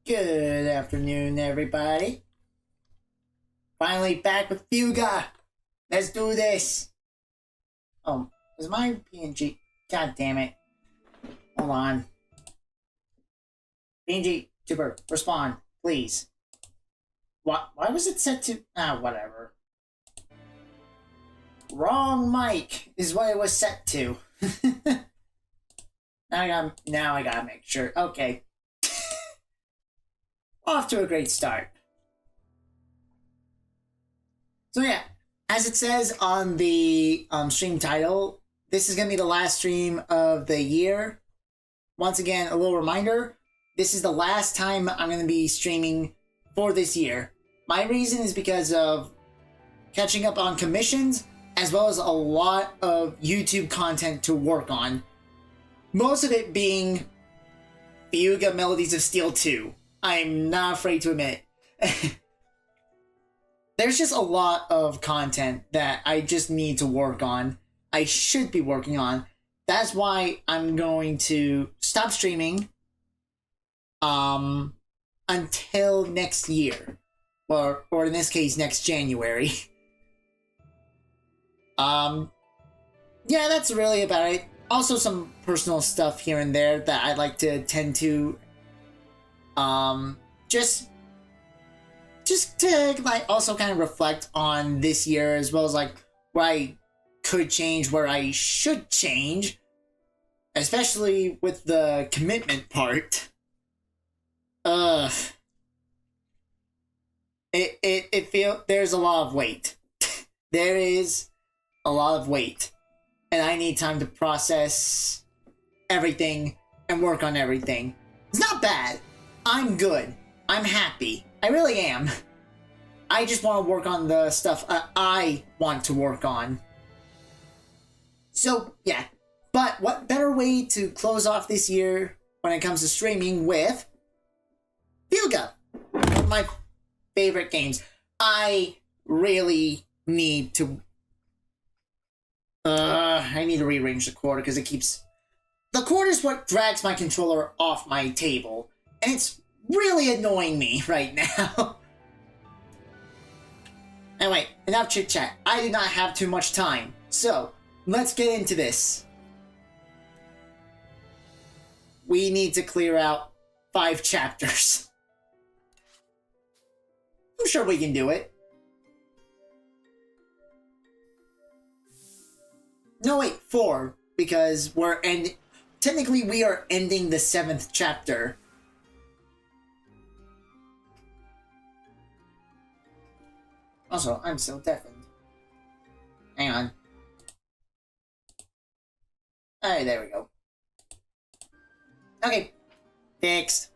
Good afternoon, everybody. Finally back with FUGA. Let's do this. Oh, is my PNG? God damn it. Hold on. PNG, Super, respond, please. What? Why was it set to? Whatever. Wrong mic is what it was set to. Now I gotta make sure. Okay. Off to a great start. So yeah, as it says on the stream title, this is going to be the last stream of the year. Once again, a little reminder, this is the last time I'm going to be streaming for this year. My reason is because of catching up on commissions, as well as a lot of YouTube content to work on. Most of it being FUGA Melodies of Steel 2. I'm not afraid to admit. There's just a lot of content that I just need to work on. I should be working on. That's why I'm going to stop streaming until next year. Or in this case, next January. Yeah, that's really about it. Also some personal stuff here and there that I'd like to tend to just to like also kind of reflect on this year, as well as like where I could change, where I should change, especially with the commitment part. There's a lot of weight. There is a lot of weight, and I need time to process everything and work on everything. It's not bad. I'm good. I'm happy. I really am. I just want to work on the stuff I want to work on. So, yeah. But what better way to close off this year when it comes to streaming with FUGA, one of my favorite games. I really need to... I need to rearrange the cord because it keeps... The cord is what drags my controller off my table. And it's really annoying me right now. Anyway, enough chit chat. I do not have too much time. So, let's get into this. We need to clear out 5 chapters. I'm sure we can do it. No, wait, 4. Because technically we are ending the 7th chapter. Also, I'm still deafened. Hang on. Alright, there we go. Okay. Fixed.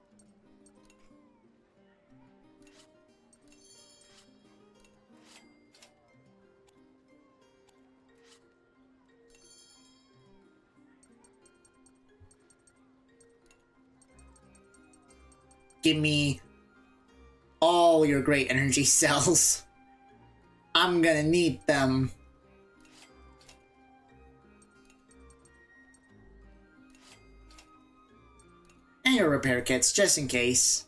Give me all your great energy cells. I'm gonna need them. And your repair kits, just in case.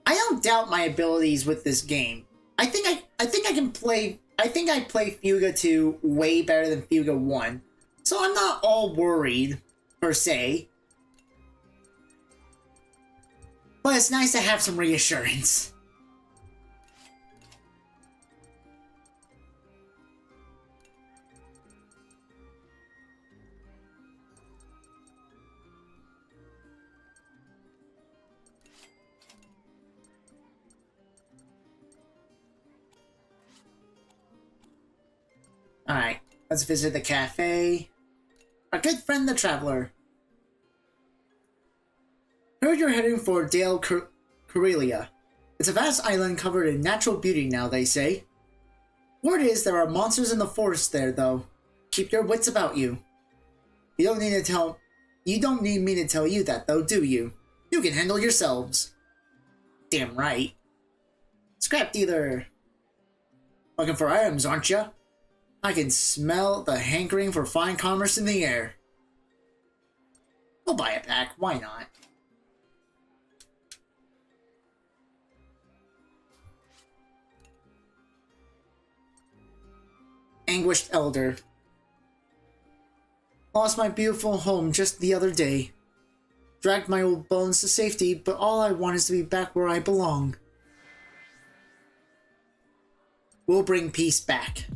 I don't doubt my abilities with this game. I think I can play... I think I play FUGA 2 way better than FUGA 1. So I'm not all worried, per se. But it's nice to have some reassurance. Alright, let's visit the cafe. Our good friend the Traveler. Heard you're heading for Dale Corellia. It's a vast island covered in natural beauty now, they say. Word is there are monsters in the forest there, though. Keep your wits about you. You don't need me to tell you that, though, do you? You can handle yourselves. Damn right. Scrap dealer. Looking for items, aren't ya? I can smell the hankering for fine commerce in the air. We'll buy it back. Why not? Anguished Elder. Lost my beautiful home just the other day. Dragged my old bones to safety, but all I want is to be back where I belong. We'll bring peace back.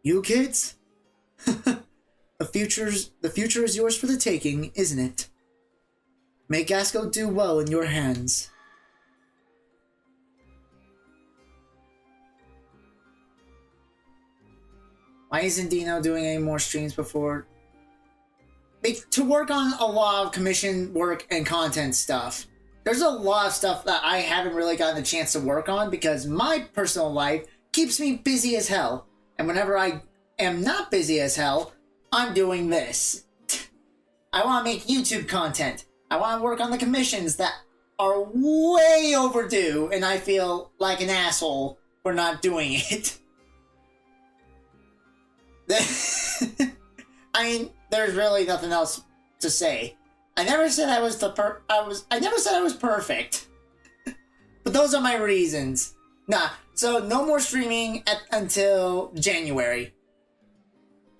You kids? The future is yours for the taking, isn't it? May Gasco do well in your hands. Why isn't Dino doing any more streams before? To work on a lot of commission work and content stuff. There's a lot of stuff that I haven't really gotten a chance to work on because my personal life keeps me busy as hell. And whenever I am not busy as hell, I'm doing this. I want to make YouTube content. I want to work on the commissions that are way overdue, and I feel like an asshole for not doing it. I mean, there's really nothing else to say. I never said I was I never said I was perfect. But those are my reasons. Nah, so no more streaming until January.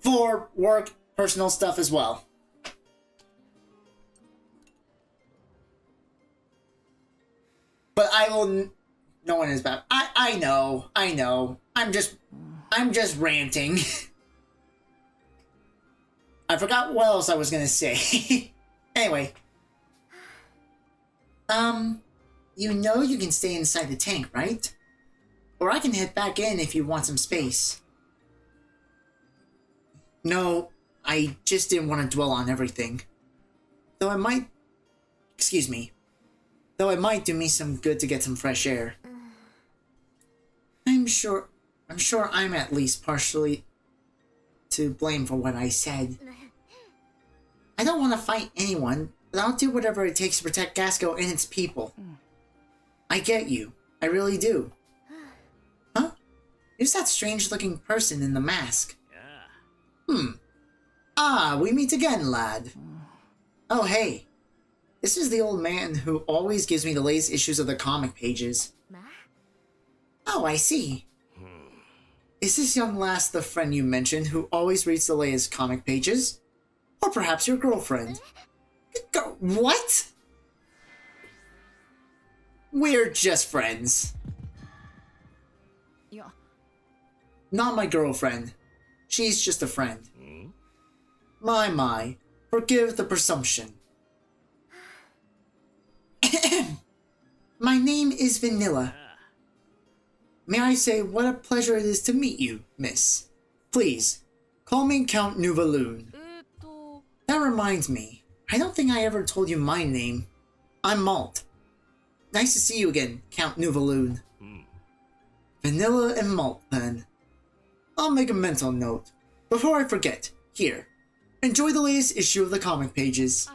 For work, personal stuff as well. But I will... No one is bad. I know. I'm just ranting. I forgot what else I was gonna say. Anyway. You know you can stay inside the tank, right? Or I can head back in if you want some space. No, I just didn't want to dwell on everything. Though it might... Excuse me. Though it might do me some good to get some fresh air. I'm sure I'm at least partially to blame for what I said. I don't want to fight anyone, but I'll do whatever it takes to protect Gasco and its people. I get you. I really do. Huh? Who's that strange-looking person in the mask? Ah, we meet again, lad. Oh, hey. This is the old man who always gives me the latest issues of the comic pages. Oh, I see. Is this young lass the friend you mentioned who always reads the latest comic pages? Or perhaps your girlfriend? What? We're just friends. Yeah. Not my girlfriend. She's just a friend. My. Forgive the presumption. My name is Vanilla. May I say what a pleasure it is to meet you, miss. Please, call me Count Nuvaloon. That reminds me, I don't think I ever told you my name. I'm Malt. Nice to see you again, Count Nuvaloon. Vanilla and Malt, then. I'll make a mental note. Before I forget, here, enjoy the latest issue of the comic pages.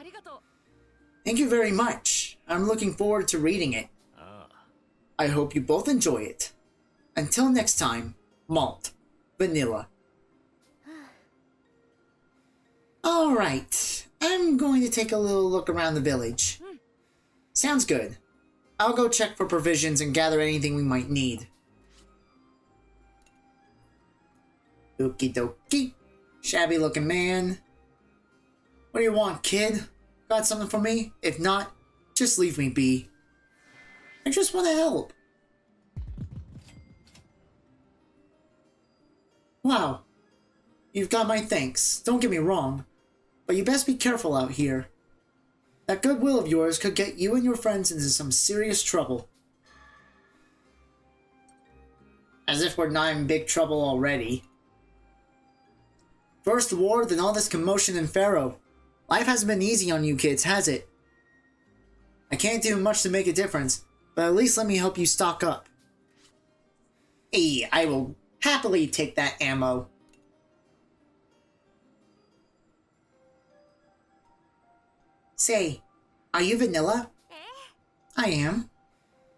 Thank you very much. I'm looking forward to reading it. I hope you both enjoy it. Until next time, Malt, Vanilla. Alright, I'm going to take a little look around the village. Sounds good. I'll go check for provisions and gather anything we might need. Okie dokie. Shabby looking man. What do you want, kid? Got something for me? If not, just leave me be. I just want to help. Wow. You've got my thanks. Don't get me wrong. But you best be careful out here. That goodwill of yours could get you and your friends into some serious trouble. As if we're not in big trouble already. First the war, then all this commotion in Pharaoh. Life hasn't been easy on you kids, has it? I can't do much to make a difference, but at least let me help you stock up. Hey, I will happily take that ammo. Say, are you Vanilla? I am.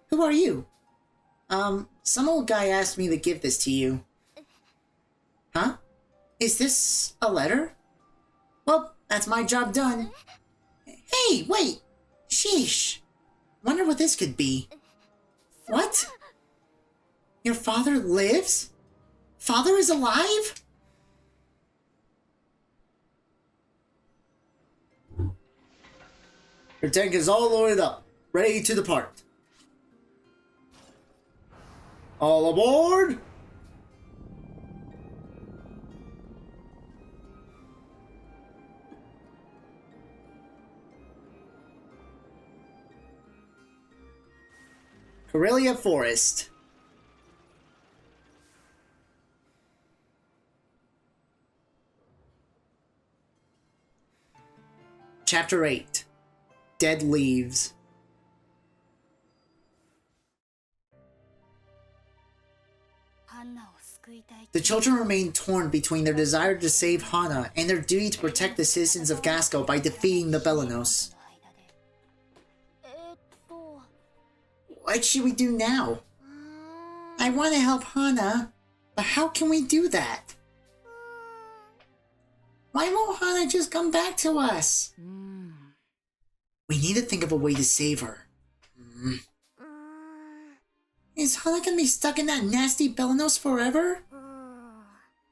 Who are you? Some old guy asked me to give this to you. Huh? Is this a letter? Well, that's my job done. Hey, wait! Sheesh! Wonder what this could be. What? Your father lives? Father is alive? Your tank is all loaded up, ready to depart. All aboard! Corellia Forest. Chapter 8. Dead Leaves. The children remain torn between their desire to save Hana and their duty to protect the citizens of Gasco by defeating the Belenos. What should we do now? I want to help Hana, but how can we do that? Why won't Hana just come back to us? We need to think of a way to save her. Is Hana gonna be stuck in that nasty Belenos forever?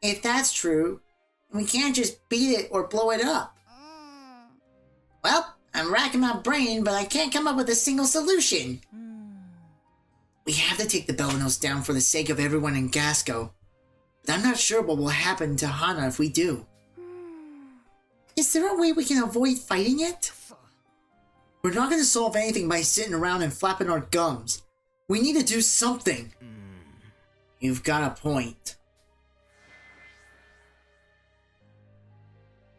If that's true, we can't just beat it or blow it up. Well, I'm racking my brain, but I can't come up with a single solution. We have to take the Belenos down for the sake of everyone in Gasco. But I'm not sure what will happen to Hana if we do. Is there a way we can avoid fighting it? We're not going to solve anything by sitting around and flapping our gums. We need to do something. You've got a point.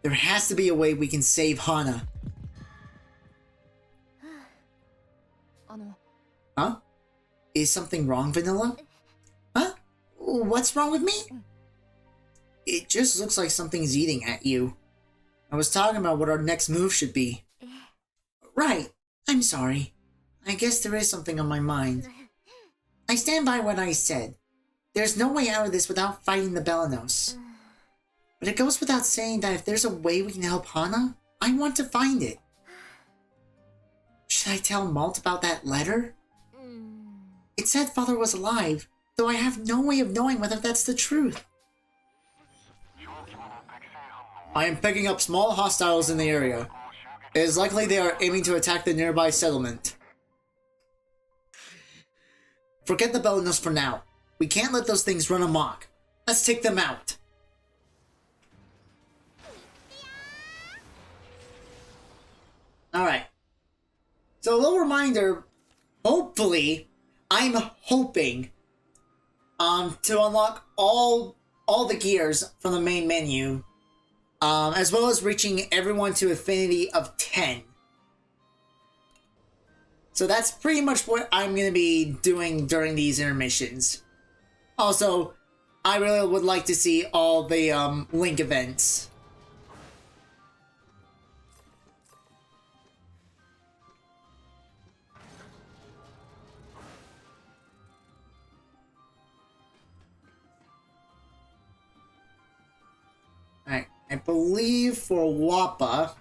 There has to be a way we can save Hana. Huh? Is something wrong, Vanilla? Huh? What's wrong with me? It just looks like something's eating at you. I was talking about what our next move should be. Right. I'm sorry. I guess there is something on my mind. I stand by what I said. There's no way out of this without fighting the Belenos. But it goes without saying that if there's a way we can help Hana, I want to find it. Should I tell Malt about that letter? It said Father was alive, though I have no way of knowing whether that's the truth. I am picking up small hostiles in the area. It is likely they are aiming to attack the nearby settlement. Forget the Belenos for now. We can't let those things run amok. Let's take them out. Alright. So a little reminder, hopefully, I'm hoping to unlock all the gears from the main menu, as well as reaching everyone to affinity of 10. So that's pretty much what I'm going to be doing during these intermissions. Also, I really would like to see all the link events. I believe for Wappa,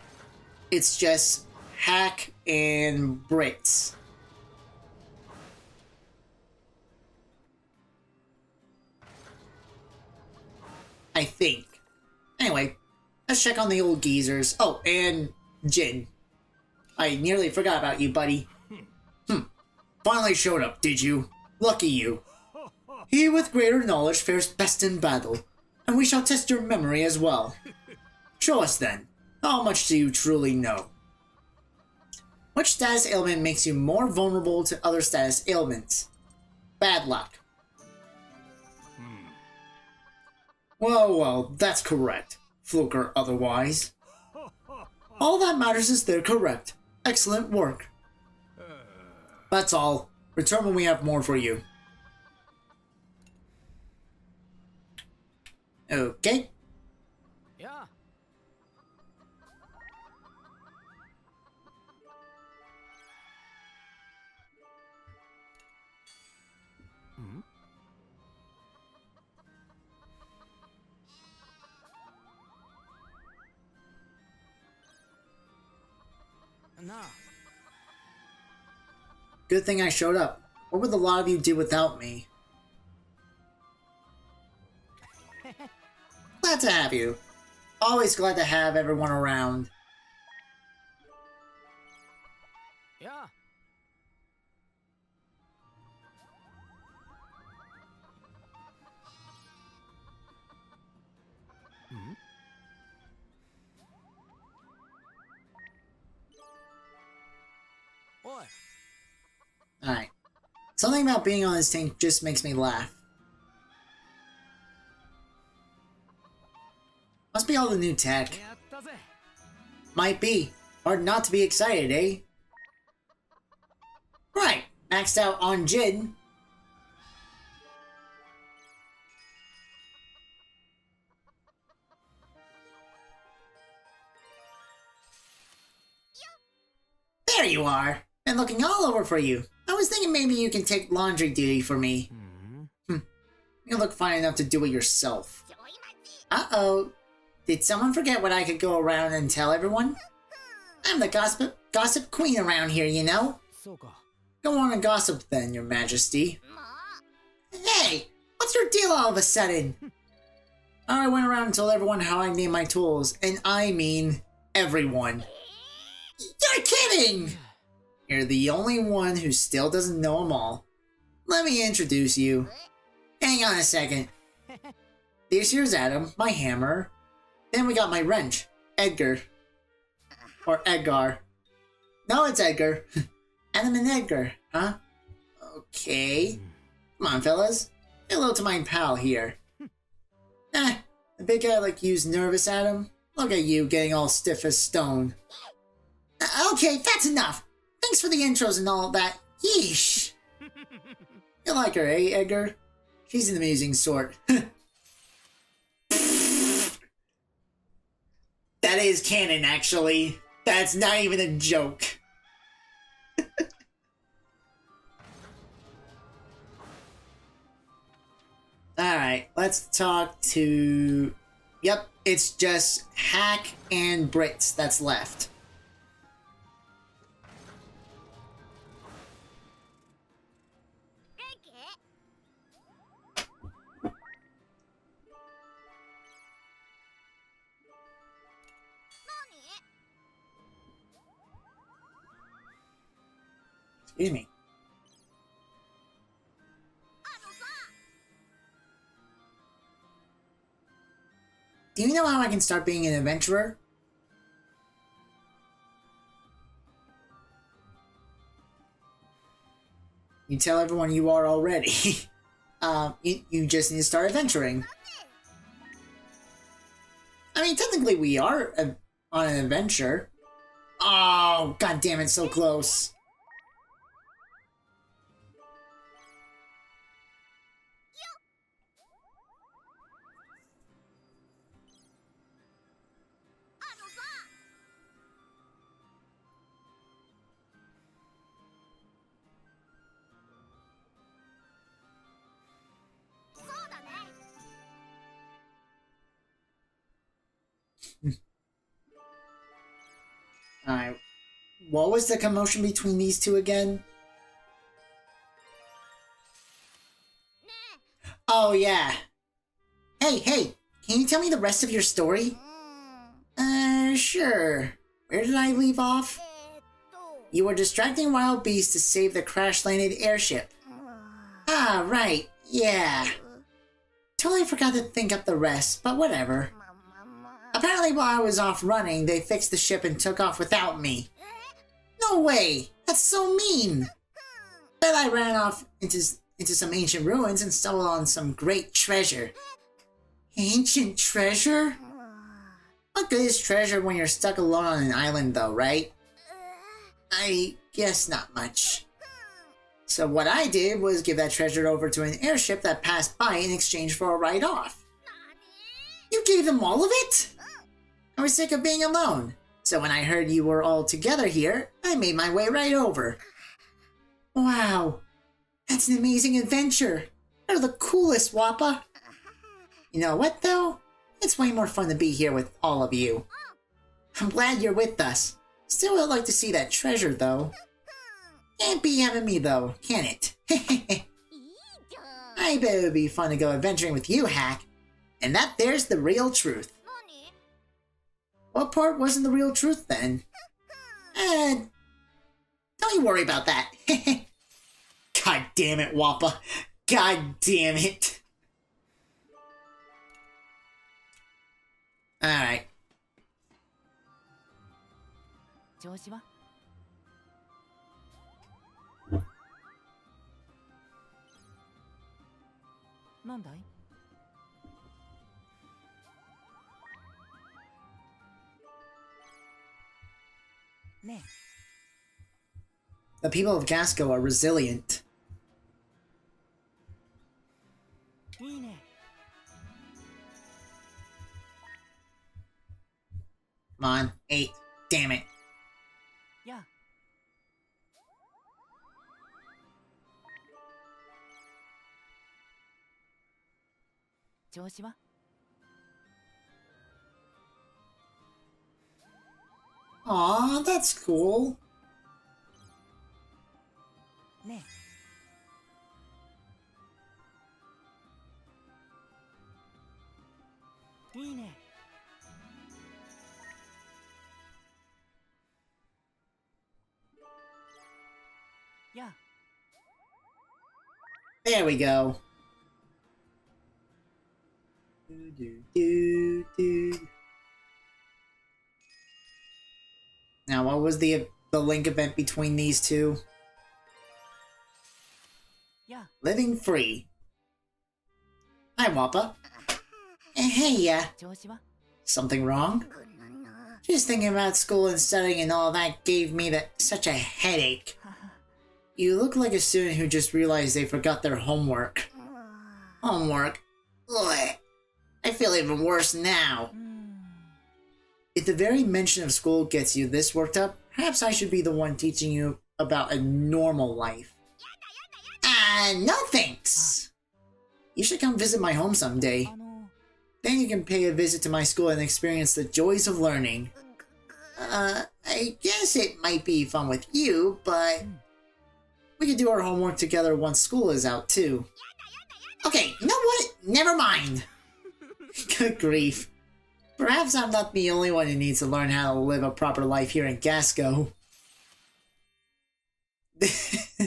it's just Hack and Brits. I think. Anyway, let's check on the old geezers. Oh, and Jin. I nearly forgot about you, buddy. Finally showed up, did you? Lucky you. He with greater knowledge fares best in battle, and we shall test your memory as well. Show us then, how much do you truly know? Which status ailment makes you more vulnerable to other status ailments? Bad luck. Well, that's correct, fluke or otherwise. All that matters is they're correct. Excellent work. That's all. Return when we have more for you. Okay. Yeah. Good thing I showed up. What would the lot of you do without me? Glad to have you. Always glad to have everyone around. Yeah. Boy. Alright. Something about being on this tank just makes me laugh. Must be all the new tech. Might be. Hard not to be excited, eh? Right. Maxed out on Jin. There you are. Been looking all over for you. I was thinking maybe you can take laundry duty for me. You look fine enough to do it yourself. Uh-oh. Did someone forget what I could go around and tell everyone? I'm the gossip queen around here, you know? Go on and gossip then, your majesty. Hey! What's your deal all of a sudden? I went around and told everyone how I made my tools, and I mean everyone. You're kidding! You're the only one who still doesn't know them all. Let me introduce you. Hang on a second. This here's Adam, my hammer. Then we got my wrench, Edgar. Or Edgar. No, it's Edgar. Adam and Edgar, huh? Okay. Come on, fellas. Say hello to my pal here. The big guy like you's nervous, Adam? Look at you getting all stiff as stone. Okay, that's enough. Thanks for the intros and all that. Yeesh. You like her, eh, Edgar? She's an amusing sort. That is canon, actually. That's not even a joke. Alright, let's talk to... Yep, it's just Hack and Brits that's left. Excuse me. Do you know how I can start being an adventurer? You tell everyone you are already. You just need to start adventuring. I mean, technically we are on an adventure. Oh, god damn it, so close. Alright. What was the commotion between these two again? Oh, yeah. Hey, can you tell me the rest of your story? Sure. Where did I leave off? You were distracting wild beasts to save the crash-landed airship. Ah, right. Yeah. Totally forgot to think up the rest, but whatever. Apparently while I was off running, they fixed the ship and took off without me. No way! That's so mean! Bet I ran off into some ancient ruins and stumbled on some great treasure. Ancient treasure? What good is treasure when you're stuck alone on an island though, right? I guess not much. So what I did was give that treasure over to an airship that passed by in exchange for a ride off. You gave them all of it? I was sick of being alone, so when I heard you were all together here, I made my way right over. Wow, that's an amazing adventure. You're the coolest, Wappa. You know what, though? It's way more fun to be here with all of you. I'm glad you're with us. Still would like to see that treasure, though. Can't be having me, though, can it? I bet it would be fun to go adventuring with you, Hack. And that there's the real truth. What part wasn't the real truth, then? Don't you worry about that. God damn it, Wappa. God damn it. Alright. 調子はなんだい ね The people of Gasco are resilient. えいいね Come on, 8. Damn it. やあ調子は Aw, that's cool. ねえいいね やあ There we go. Now, what was the link event between these two? やあ Living free. Hi, Wappa. Hey, 調子は something wrong? Just thinking about school and studying and all that gave me such a headache. You look like a student who just realized they forgot their homework. Homework? Ugh. I feel even worse now. If the very mention of school gets you this worked up, perhaps I should be the one teaching you about a normal life. No thanks! You should come visit my home someday. あの Then you can pay a visit to my school and experience the joys of learning. I guess it might be fun with you, but we could do our homework together once school is out, too. Okay, you know what? Never mind! Good grief. Perhaps I'm not the only one who needs to learn how to live a proper life here in Gasco. 私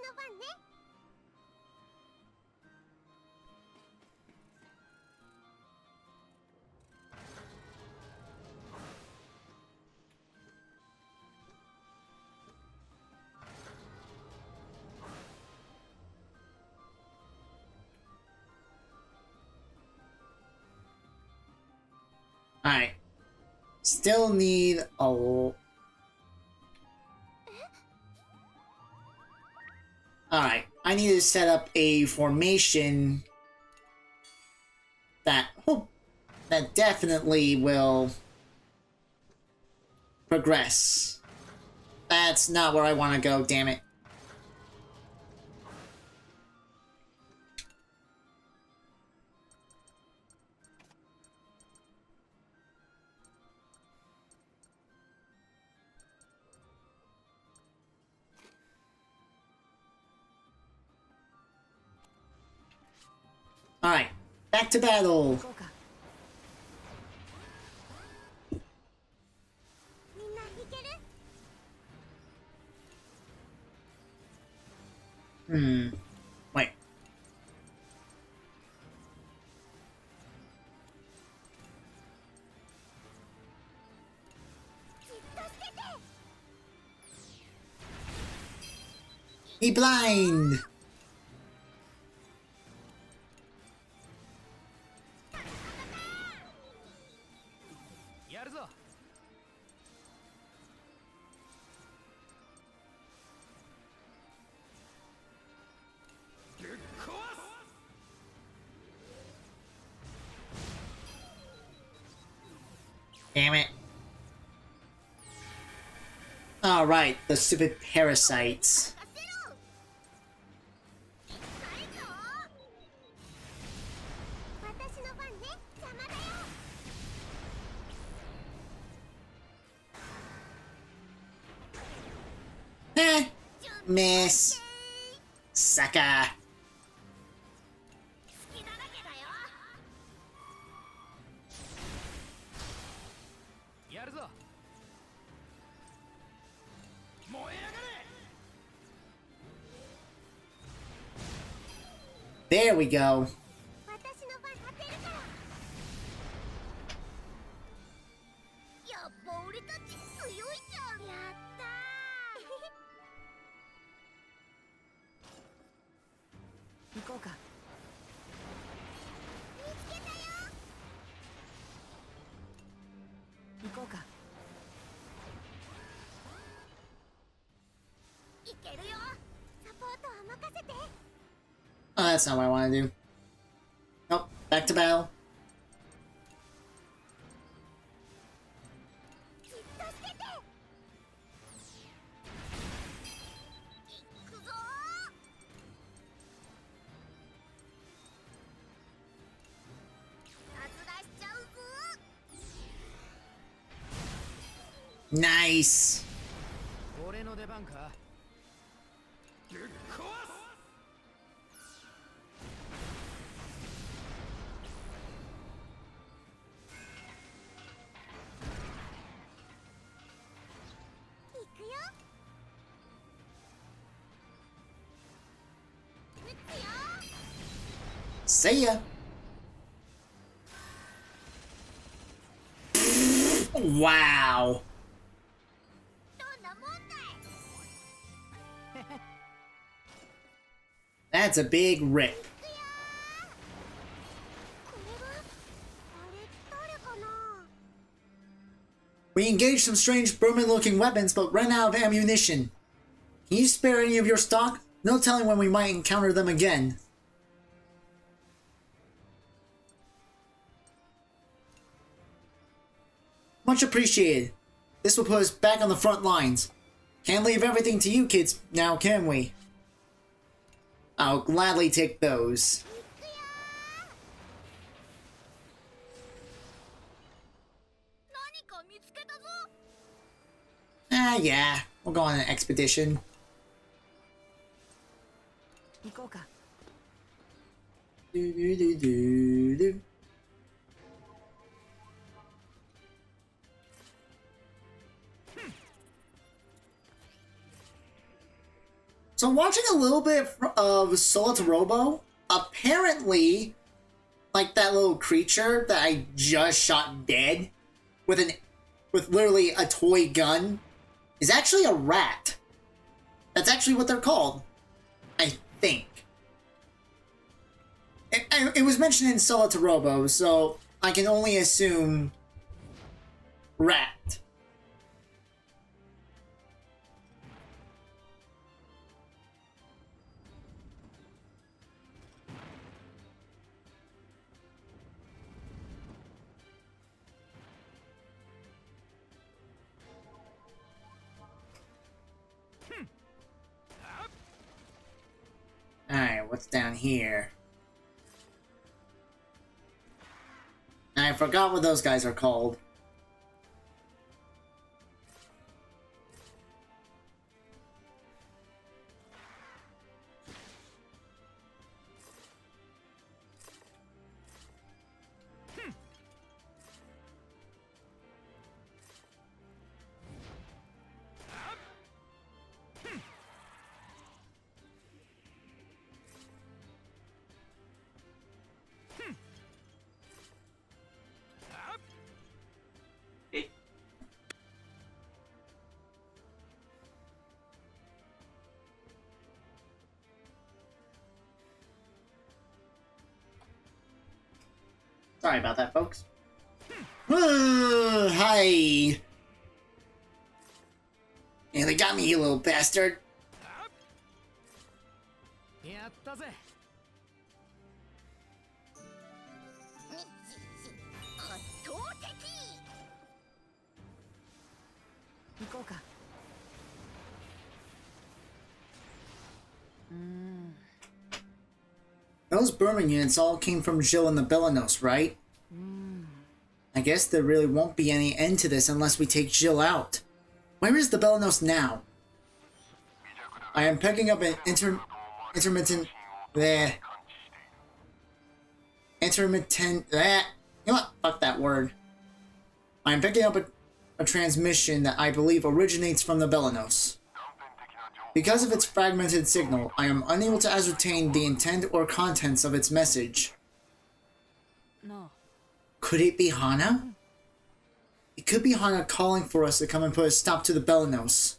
の番ね。 Alright. Still need a... Alright. I need to set up a formation that that definitely will progress. That's not where I want to go, damn it. Alright, back to battle. そうか みんないける？ Wait. Be blind! やるぞ Damn it. Alright, the stupid parasites. 任せろ！ Miss. Sucker. 好きだらけだよ。やるぞ。燃え上がれ。 There we go. 私の番当てるから。やっぱ俺たち強いじゃん。やったー。行こうか。見つけたよ。行こうか。いけるよ。サポートは任せて。 Oh, that's not what I want to do. Nope. Back to battle. じっとしてて。行くぞー。殺出しちゃうぞ。 Nice. 俺の出番か。ぶっ壊す。 行くよ。撃つよ。 See ya. Wow. どんなもんだい。 That's a big rip. これはあれ誰かな。 We engaged some strange Berman-looking weapons, but ran out of ammunition. Can you spare any of your stock? No telling when we might encounter them again. Much appreciated. This will put us back on the front lines. Can't leave everything to you kids now, can we? I'll gladly take those. 行くよー。何か見つけたぞ。 Ah, yeah. We'll go on an expedition. 行こうか。 Do, do, do, do, do. So I'm watching a little bit of Solo to Robo. Apparently, like that little creature that I just shot dead with literally a toy gun is actually a rat. That's actually what they're called. I think. It was mentioned in Solo to Robo, so I can only assume rat. Alright, what's down here? I forgot what those guys are called. Sorry about that, folks. Hi. Yeah, they got me, you little bastard. やったぜ。圧倒的。行こうか。Those Berman units all came from Jill and the Belenos, right? I guess there really won't be any end to this unless we take Jill out. Where is the Belenos now? 未着だ。I am picking up an intermittent... bleh. Intermittent... bleh. You know what? Fuck that word. I am picking up a transmission that I believe originates from the Belenos. Because of its fragmented signal, I am unable to ascertain the intent or contents of its message. No. Could it be Hana? It could be Hana calling for us to come and put a stop to the Belenos.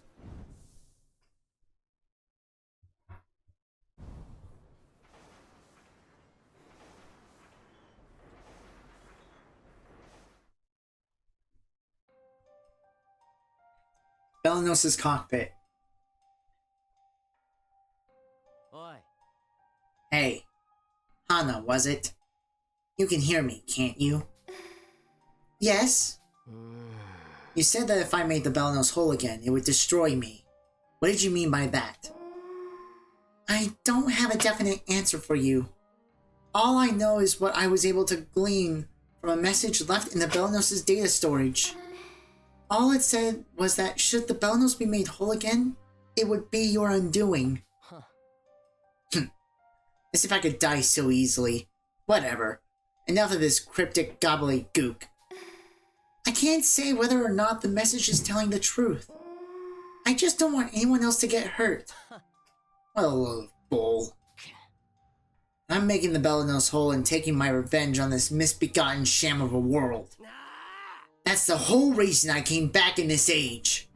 Belenos' cockpit. Oi. Hey. Hana, was it? You can hear me, can't you? Yes? You said that if I made the Belenos whole again, it would destroy me. What did you mean by that? I don't have a definite answer for you. All I know is what I was able to glean from a message left in the Belenos' data storage. All it said was that should the Belenos be made whole again, it would be your undoing. As if I could die so easily. Whatever. Enough of this cryptic gobbledygook. I can't say whether or not the message is telling the truth. I just don't want anyone else to get hurt. What a load of bull. I'm making the Belenos whole and taking my revenge on this misbegotten sham of a world. That's the whole reason I came back in this age.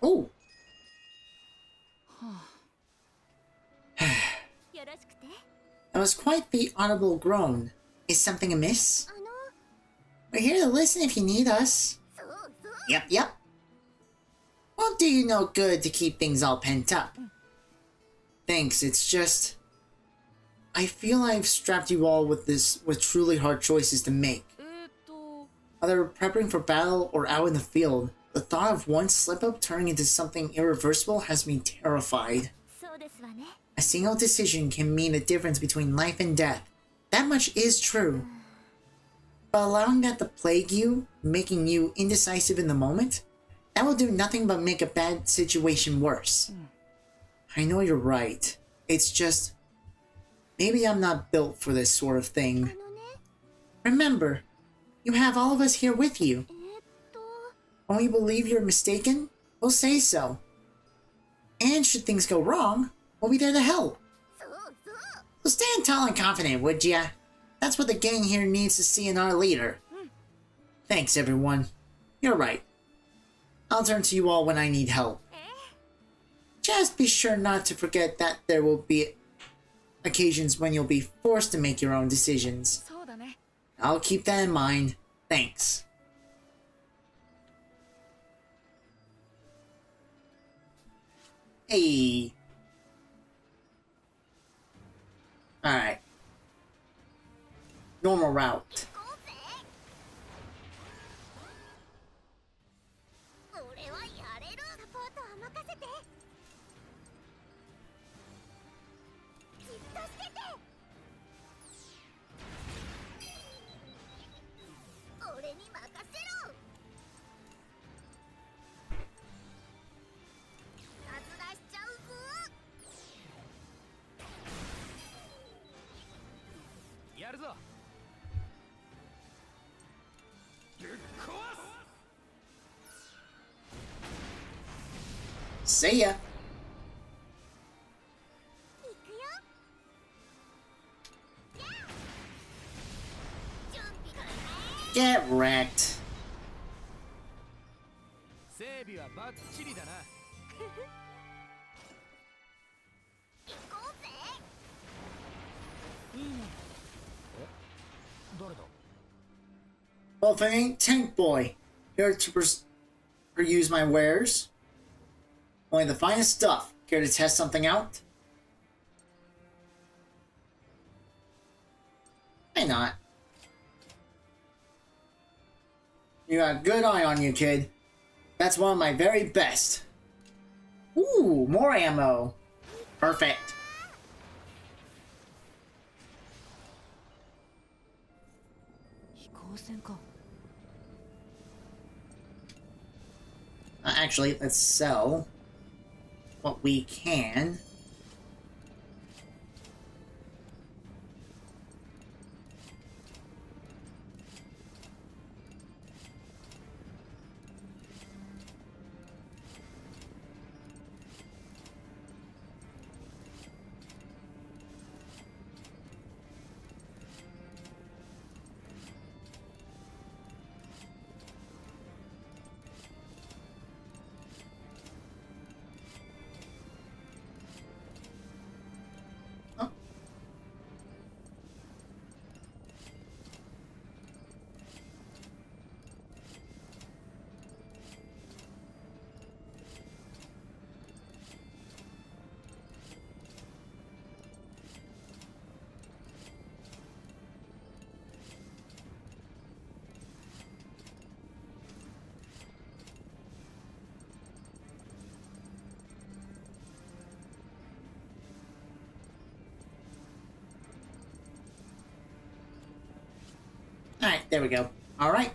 Oh. That was quite the audible groan. Is something amiss? We're here to listen if you need us. Yep. Won't do you no good to keep things all pent up. Thanks, it's just... I feel I've strapped you all with truly hard choices to make. Whether prepping for battle or out in the field, the thought of one slip-up turning into something irreversible has me terrified. A single decision can mean a difference between life and death. That much is true. But allowing that to plague you, making you indecisive in the moment, that will do nothing but make a bad situation worse. I know you're right. It's just... maybe I'm not built for this sort of thing. Remember, you have all of us here with you. When we believe you're mistaken, we'll say so. And should things go wrong, we'll be there to help. So stand tall and confident, would ya? That's what the gang here needs to see in our leader. Thanks, everyone. You're right. I'll turn to you all when I need help. Just be sure not to forget that there will be occasions when you'll be forced to make your own decisions. I'll keep that in mind. Thanks. Hey. Alright. Normal route. See ya. Get wrecked. Well, if it ain't Tank Boy, here to peruse my wares. Only the finest stuff. Care to test something out? Why not? You got a good eye on you, kid. That's one of my very best. Ooh, more ammo. Perfect. Actually, let's sell what we can. Alright, there we go. Alright.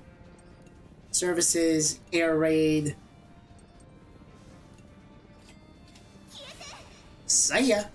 Services, air raid. See ya.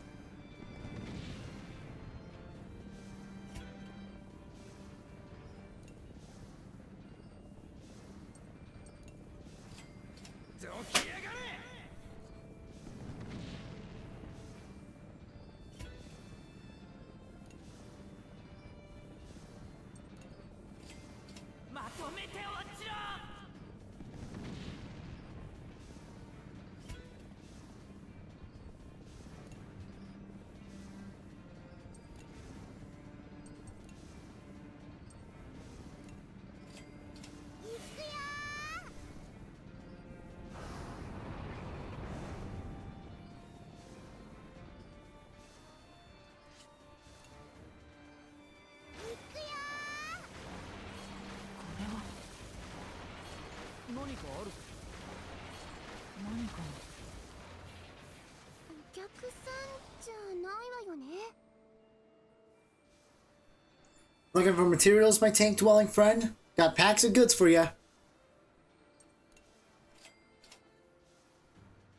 Looking for materials, my tank-dwelling friend? Got packs of goods for ya.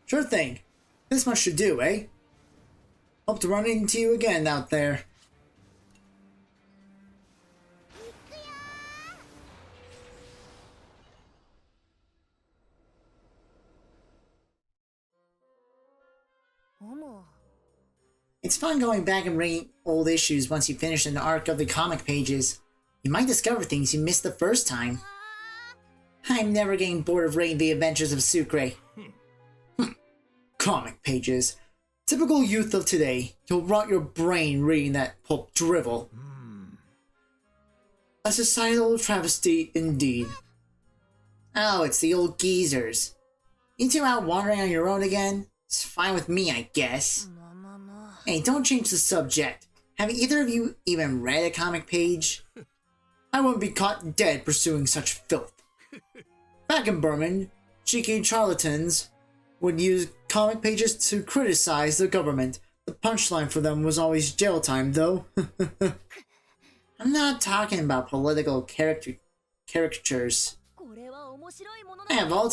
Sure thing. This much should do, eh? Hope to run into you again out there. It's fun going back and reading old issues once you finish an arc of the comic pages. You might discover things you missed the first time. I'm never getting bored of reading the adventures of Sucre. Comic pages. Typical youth of today. You'll rot your brain reading that pulp drivel. A societal travesty indeed. Oh, it's the old geezers. You two out wandering on your own again? It's fine with me, I guess. Hey, don't change the subject. Have either of you even read a comic page? I wouldn't be caught dead pursuing such filth. Back in Berman, cheeky charlatans would use comic pages to criticize the government. The punchline for them was always jail time, though. I'm not talking about political caricatures. I have all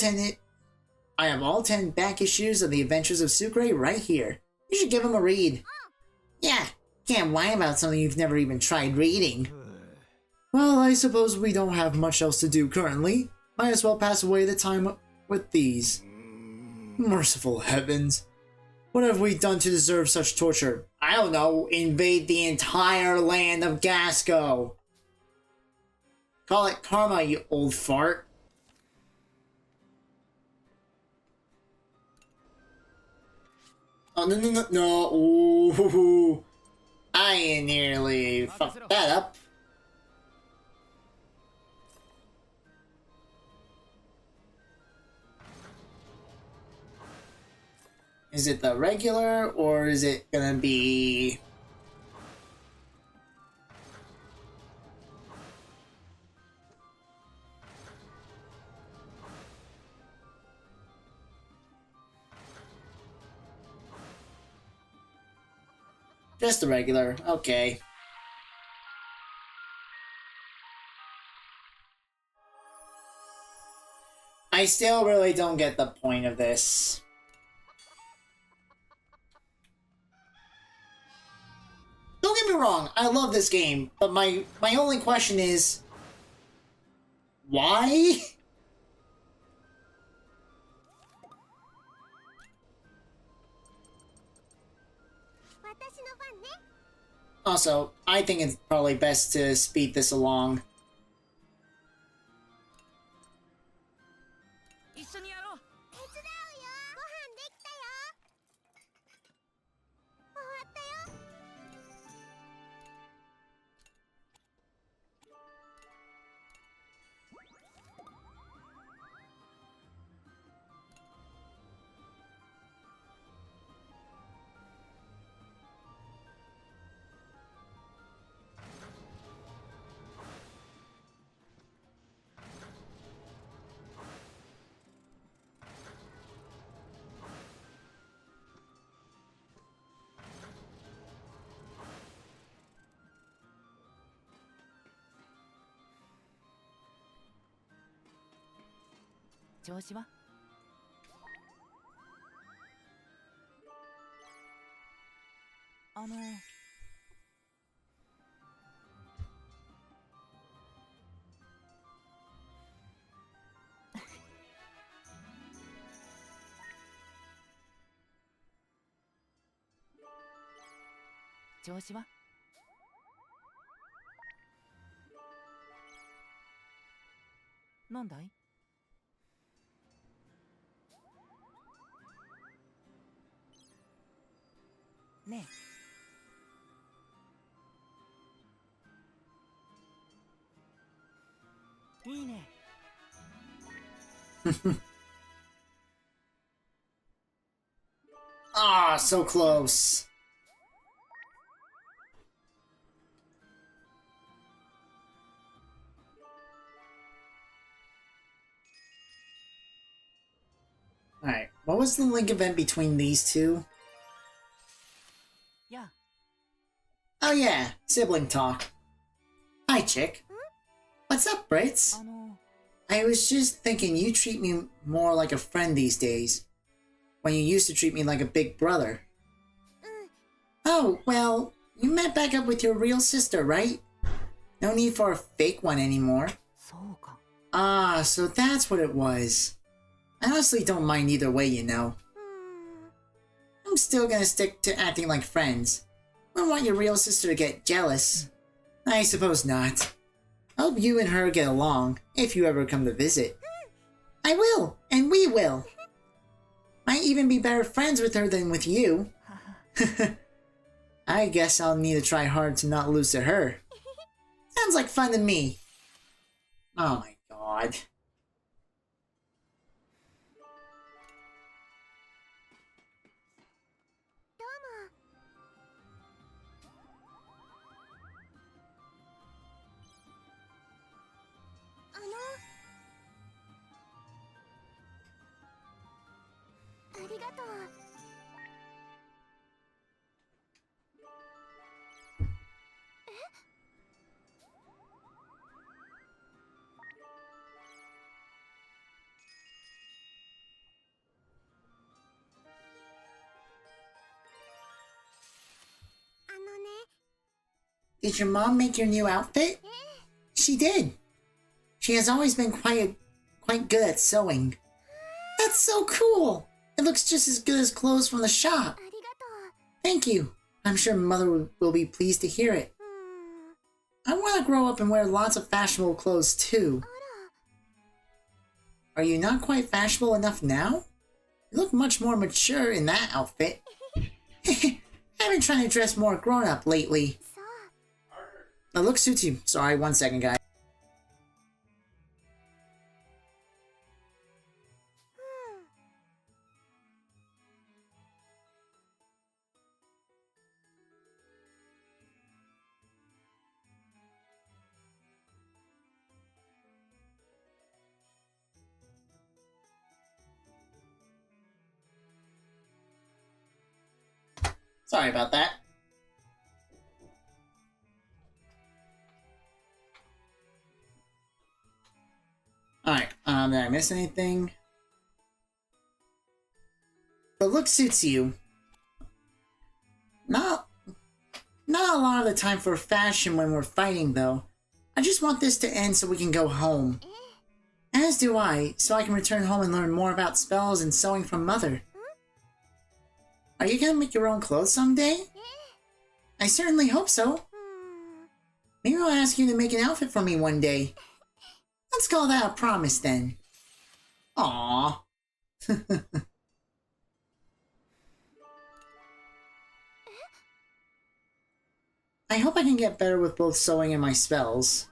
10 back issues of the Adventures of Sucre right here. You should give them a read. Yeah, can't whine about something you've never even tried reading. Well, I suppose we don't have much else to do currently. Might as well pass away the time with these. Merciful heavens. What have we done to deserve such torture? I don't know, invade the entire land of Gasco. Call it karma, you old fart. Oh, no. Ooh. I nearly fucked that up. Is it the regular, or is it gonna be... Just the regular, okay. I I still really don't get the point of this. Don't get me wrong, I love this game, but my only question is, why? Also, I think it's probably best to speed this along. 一緒にやろう。手伝うよ。ご飯できたよ。終わったよ。調子は？調子は？なんだい？ねえ。いいね。Ah, so close. Alright, what was the link event between these two? やあ。Oh yeah, sibling talk. Hi, chick. What's up, Brits? I was just thinking you treat me more like a friend these days, when you used to treat me like a big brother. Oh, well, you met back up with your real sister, right? No need for a fake one anymore. そうか。 Ah, so that's what it was. I honestly don't mind either way, you know. I'm still gonna stick to acting like friends. Wouldn't want your real sister to get jealous. I suppose not. I hope you and her get along, if you ever come to visit. I will, and we will. Might even be better friends with her than with you. I guess I'll need to try hard to not lose to her. Sounds like fun to me. Oh my god. Did your mom make your new outfit? She did. She has always been quite good at sewing. That's so cool! It looks just as good as clothes from the shop. Thank you. I'm sure Mother will be pleased to hear it. I want to grow up and wear lots of fashionable clothes too. Are you not quite fashionable enough now? You look much more mature in that outfit. I've been trying to dress more grown-up lately. The look suits you. Sorry, 1 second, guys. Sorry about that. Alright, I miss anything? The look suits you. Not a lot of the time for fashion when we're fighting, though. I just want this to end so we can go home. As do I, so I can return home and learn more about spells and sewing from Mother. Are you gonna make your own clothes someday? I certainly hope so. Maybe I'll ask you to make an outfit for me one day. Let's call that a promise then. Aww. I hope I can get better with both sewing and my spells.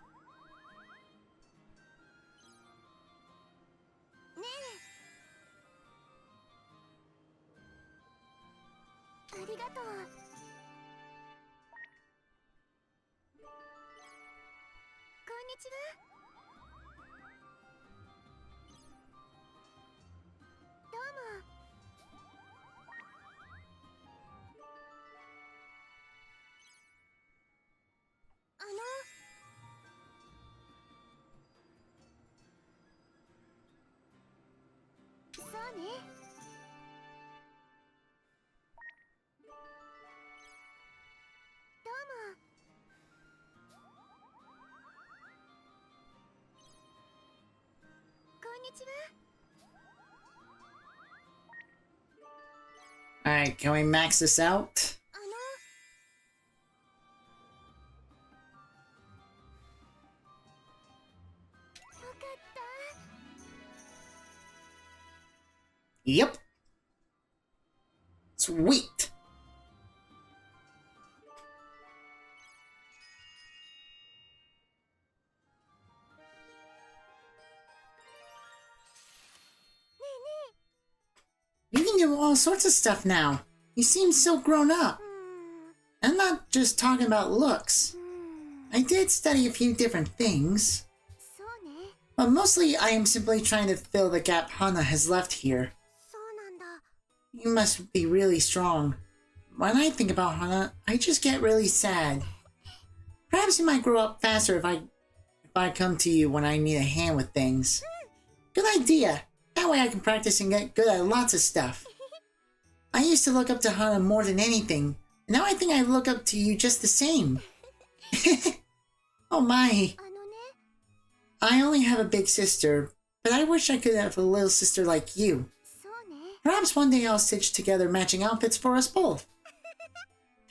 Alright, can we max this out? Yep. Sweet. You can do all sorts of stuff now. You seem so grown up. I'm not just talking about looks. I did study a few different things. But mostly I am simply trying to fill the gap Hana has left here. You must be really strong. When I think about Hana, I just get really sad. Perhaps you might grow up faster if I come to you when I need a hand with things. Good idea. That way I can practice and get good at lots of stuff. I used to look up to Hana more than anything. And now I think I look up to you just the same. Oh my. I only have a big sister, but I wish I could have a little sister like you. Perhaps one day I'll stitch together matching outfits for us both.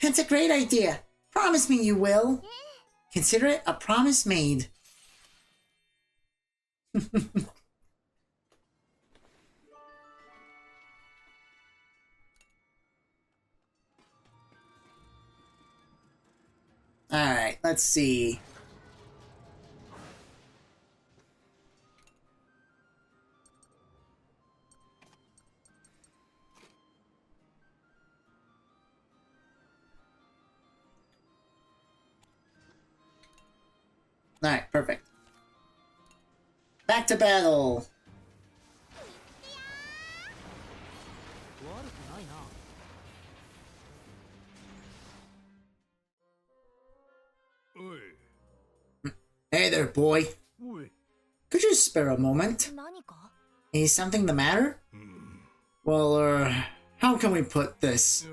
That's a great idea. Promise me you will. Consider it a promise made. Alright, let's see. Alright, perfect. Back to battle! Hey there, boy. Could you spare a moment? Is something the matter? Well, how can we put this?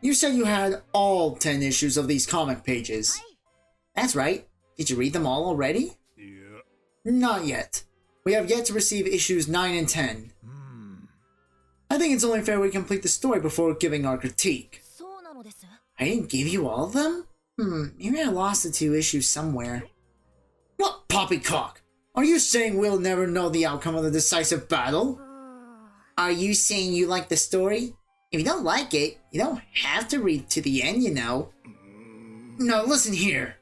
You said you had all 10 issues of these comic pages. That's right. Did you read them all already? Yeah. Not yet. We have yet to receive issues 9 and 10. I think it's only fair we complete the story before giving our critique. I didn't give you all of them? Maybe I lost the 2 issues somewhere. What poppycock? Are you saying we'll never know the outcome of the decisive battle? Are you saying you like the story? If you don't like it, you don't have to read to the end, you know. No, listen here.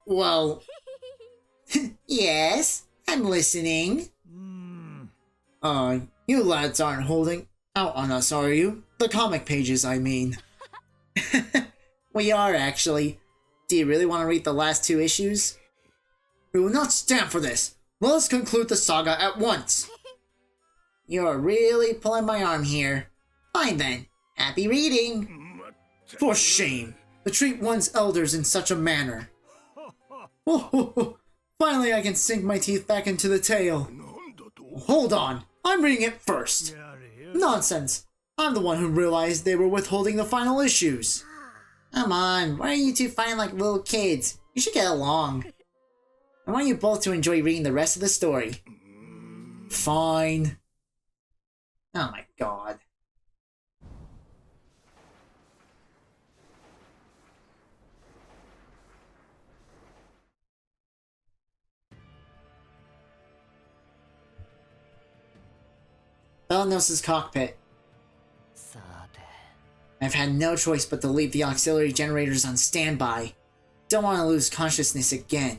Well... Yes, I'm listening. You lads aren't holding out on us, are you? The comic pages, I mean. We are, actually. Do you really want to read the last 2 issues? We will not stand for this. Let us conclude the saga at once. You're really pulling my arm here. Fine then. Happy reading. For shame. To treat one's elders in such a manner. Oh, finally I can sink my teeth back into the tale. Hold on, I'm reading it first. Nonsense. I'm the one who realized they were withholding the final issues. Come on, why are you two fighting like little kids? You should get along. I want you both to enjoy reading the rest of the story. Fine. Oh my god. Belnos' cockpit. I've had no choice but to leave the auxiliary generators on standby. Don't want to lose consciousness again.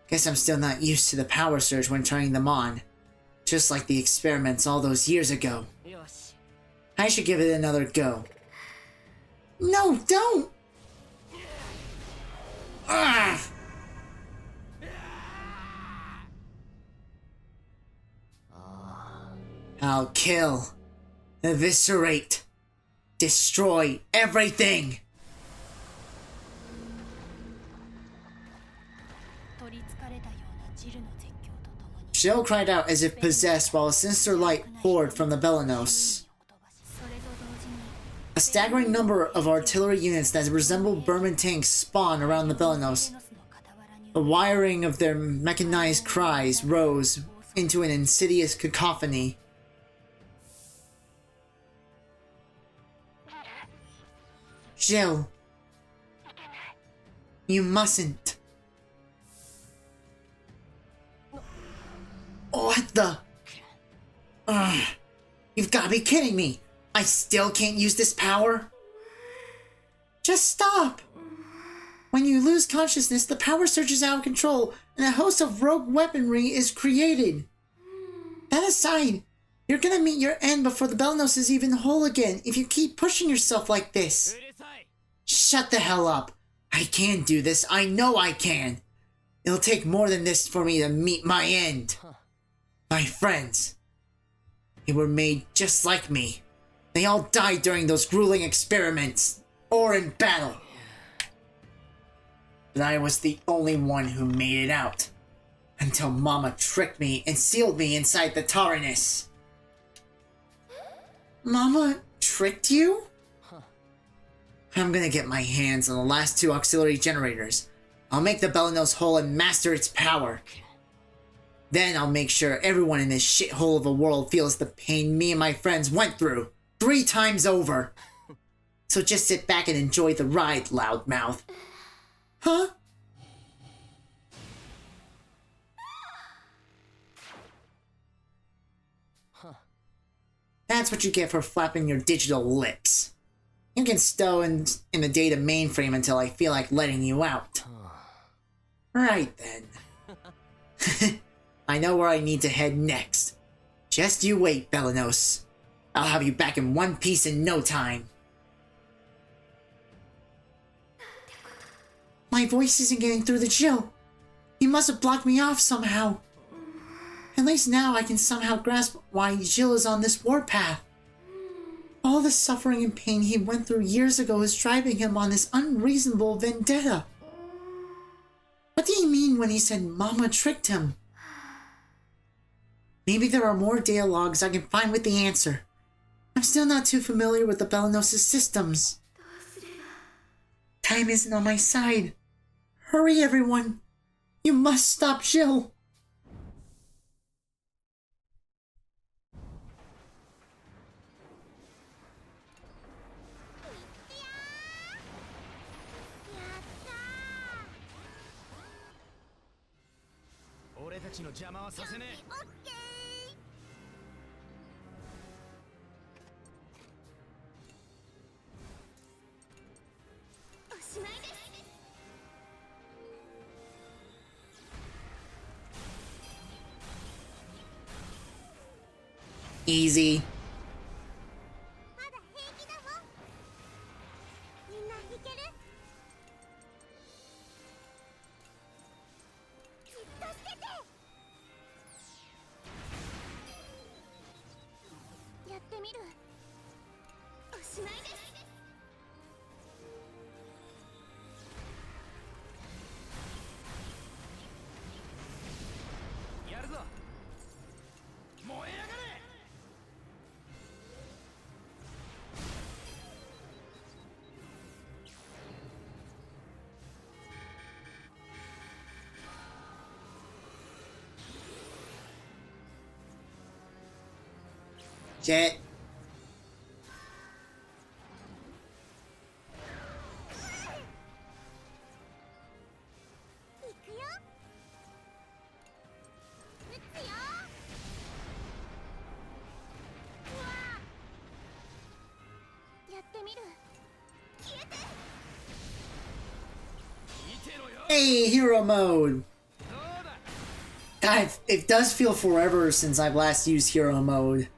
Guess I'm still not used to the power surge when turning them on. Just like the experiments all those years ago. I should give it another go. No, don't! Ugh. I'll kill, eviscerate, destroy everything! Jill cried out as if possessed while a sinister light poured from the Belenos. A staggering number of artillery units that resembled Berman tanks spawned around the Belenos. The wiring of their mechanized cries rose into an insidious cacophony. Jill, you mustn't. What the? Ugh. You've got to be kidding me. I still can't use this power? Just stop. When you lose consciousness, the power surges out of control and a host of rogue weaponry is created. That aside, you're gonna meet your end before the Belenos is even whole again if you keep pushing yourself like this. Shut the hell up. I can do this. I know I can. It'll take more than this for me to meet my end. My friends. They were made just like me. They all died during those grueling experiments, or in battle. But I was the only one who made it out. Until Mama tricked me and sealed me inside the TARANIS. Mama tricked you? I'm gonna get my hands on the last two auxiliary generators. I'll make the Belenos whole and master its power. Then I'll make sure everyone in this shithole of a world feels the pain me and my friends went through 3 times over. So just sit back and enjoy the ride, loudmouth. Huh? That's what you get for flapping your digital lips. You can stow in the data mainframe until I feel like letting you out. Right then. I know where I need to head next. Just you wait, Belenos. I'll have you back in one piece in no time. My voice isn't getting through the Jill. He must have blocked me off somehow. At least now I can somehow grasp why Jill is on this warpath. All the suffering and pain he went through years ago is driving him on this unreasonable vendetta. What did he mean when he said Mama tricked him? Maybe there are more data logs I can find with the answer. I'm still not too familiar with the Belenos' systems. Time isn't on my side. Hurry, everyone. You must stop Jill. Easy. Jet. Hey, hero mode! God, it does feel forever since I've last used hero mode.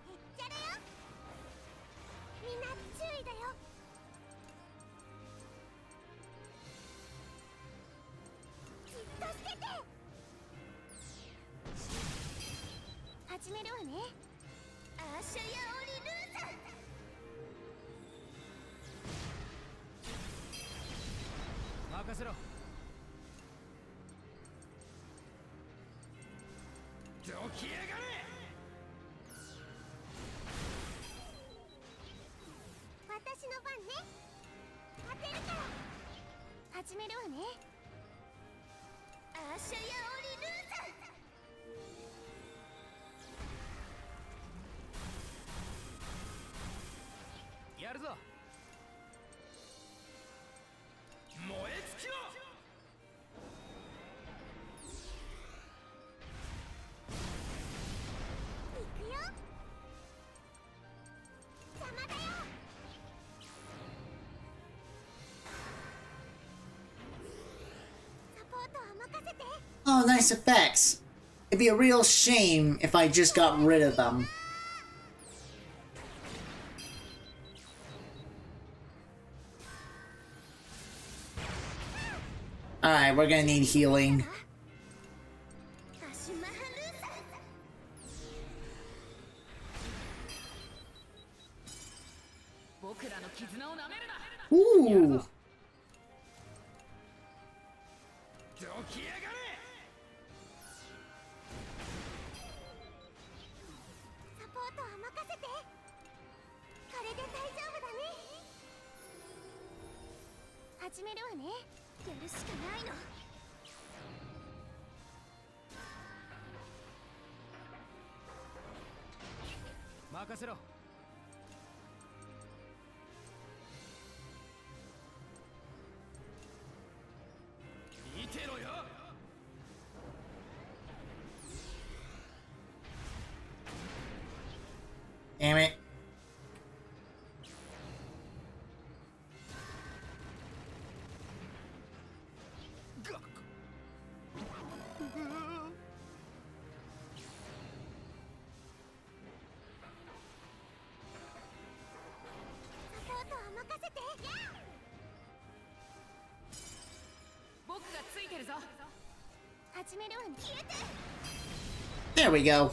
Oh, nice effects. It'd be a real shame if I just got rid of them. Alright, we're gonna need healing. Ooh. Damn it. There we go.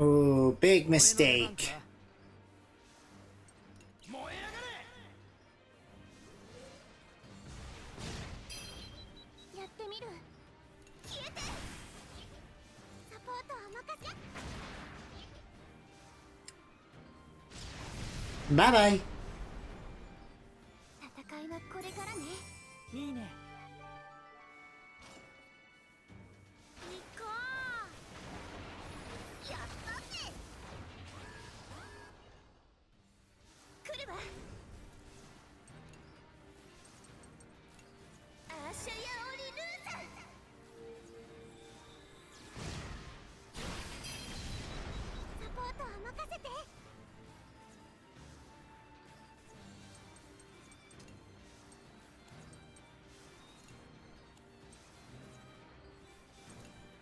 Oh, big mistake. Bye bye. 戦いはこれからね。いいね。行こう。やったぜ。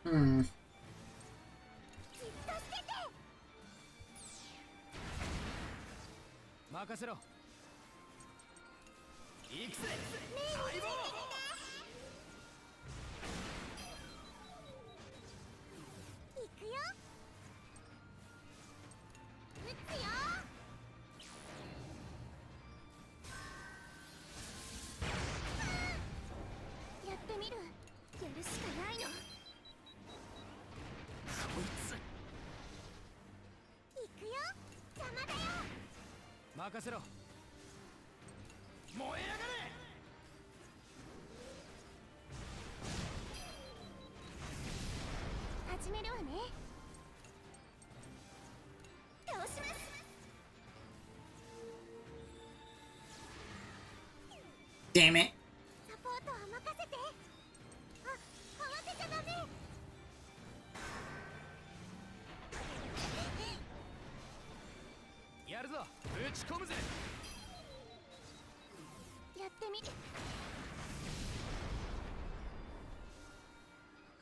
Hmm. じっとしてて。任せろ。行くぜ。相棒。行くよ。撃つよ。やってみる。やるしかないの。こいつ。行くよ。邪魔だよ。任せろ。燃え上がれ。始めるわね。倒します。Damn it. サポートは任せて。あ、慌てちゃダメ。やるぞ。打ち込むぜ。やってみて。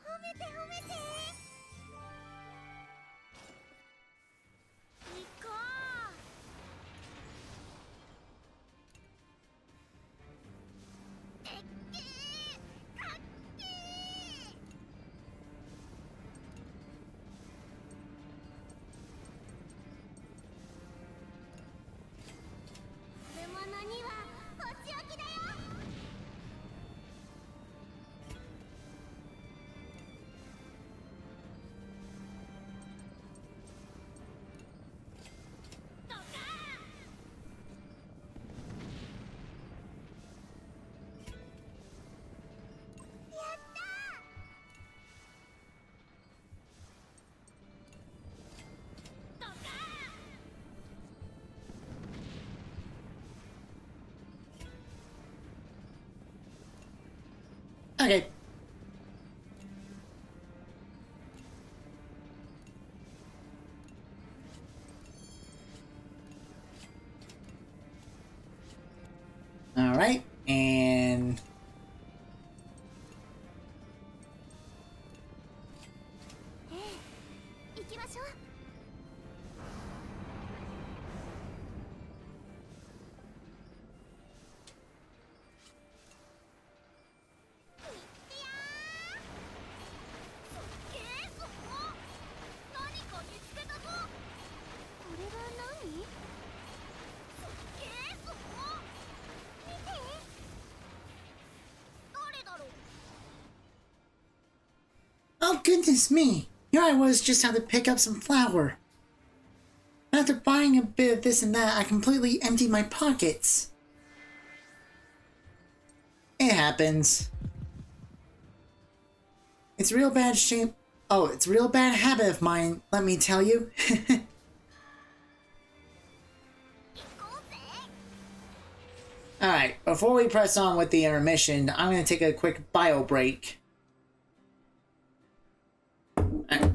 褒めて褒めて。行こう。てっけーかっけー。獲物にはお仕置きだよ。ドカーン。やったー。ドカーン。 Okay. Alright, and... 行きましょう。いってやー。すっげーぞ。何か見つけたぞ。これは何？すっげーぞ。見て。誰だろう。 Oh, goodness me! Here I was just had to pick up some flour. After buying a bit of this and that, I completely emptied my pockets. It happens. It's a real bad shame. Oh, it's a real bad habit of mine, let me tell you. 行こうぜ。 Alright, before we press on with the intermission, I'm going to take a quick bio break. Alright.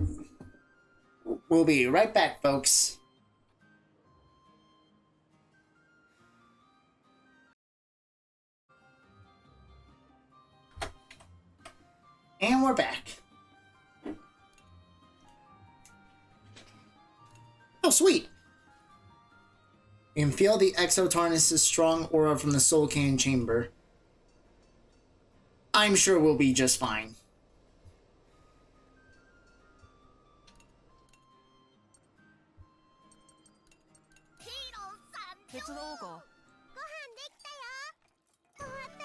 We'll be right back, folks. And we're back. Oh, sweet! You can feel the Exo-TARANIS' strong aura from the Soul Cannon chamber. I'm sure we'll be just fine. Hero さん。鉄道王ご飯できたよ。終わった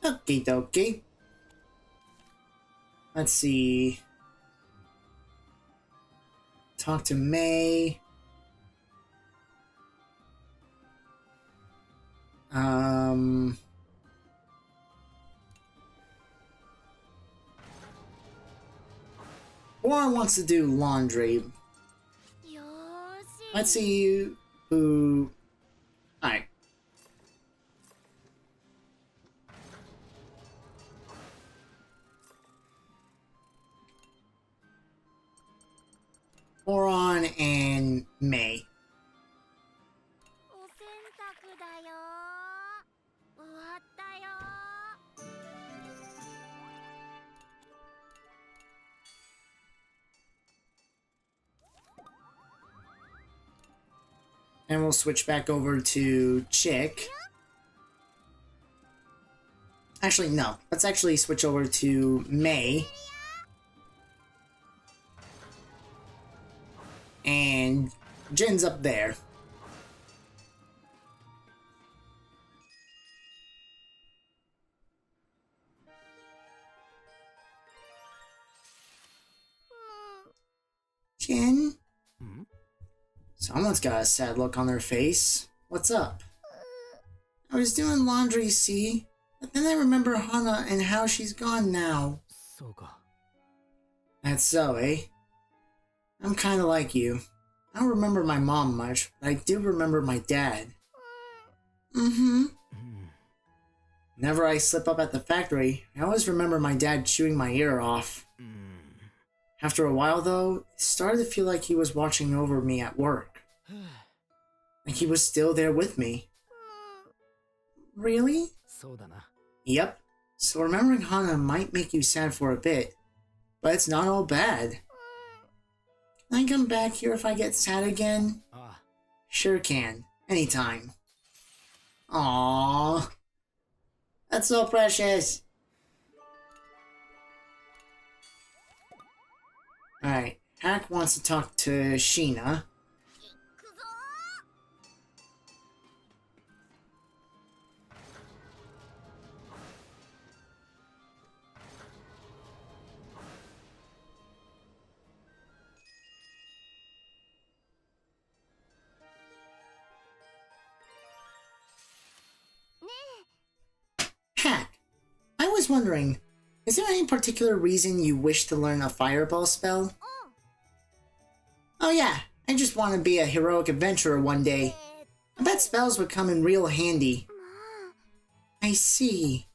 よ。 Okie dokie. Let's see. Talk to May. Warren wants to do laundry. よーし。 Let's see who. Alright. Moron and May. お洗濯だよー。And we'll switch back over to Chick. Actually, no. Let's actually switch over to May. And Jin's up there. Jin? Someone's got a sad look on their face. What's up? I was doing laundry, see? But then I remember Hana and how she's gone now. そうか。 That's so, eh? I'm kinda like you. I don't remember my mom much, but I do remember my dad. Mm-hmm. Whenever I slip up at the factory, I always remember my dad chewing my ear off. After a while, though, it started to feel like he was watching over me at work. Like he was still there with me. Really? そうだな。 Yep. So remembering Hana might make you sad for a bit, but it's not all bad. Can I come back here if I get sad again? ああ。 Sure can. Anytime. Aww. That's so precious. Alright. Hack wants to talk to Sheena. 行くぞ Hack, I was wondering, is there any particular reason you wish to learn a fireball spell? Oh yeah, I just want to be a heroic adventurer one day. I bet spells would come in real handy. I see.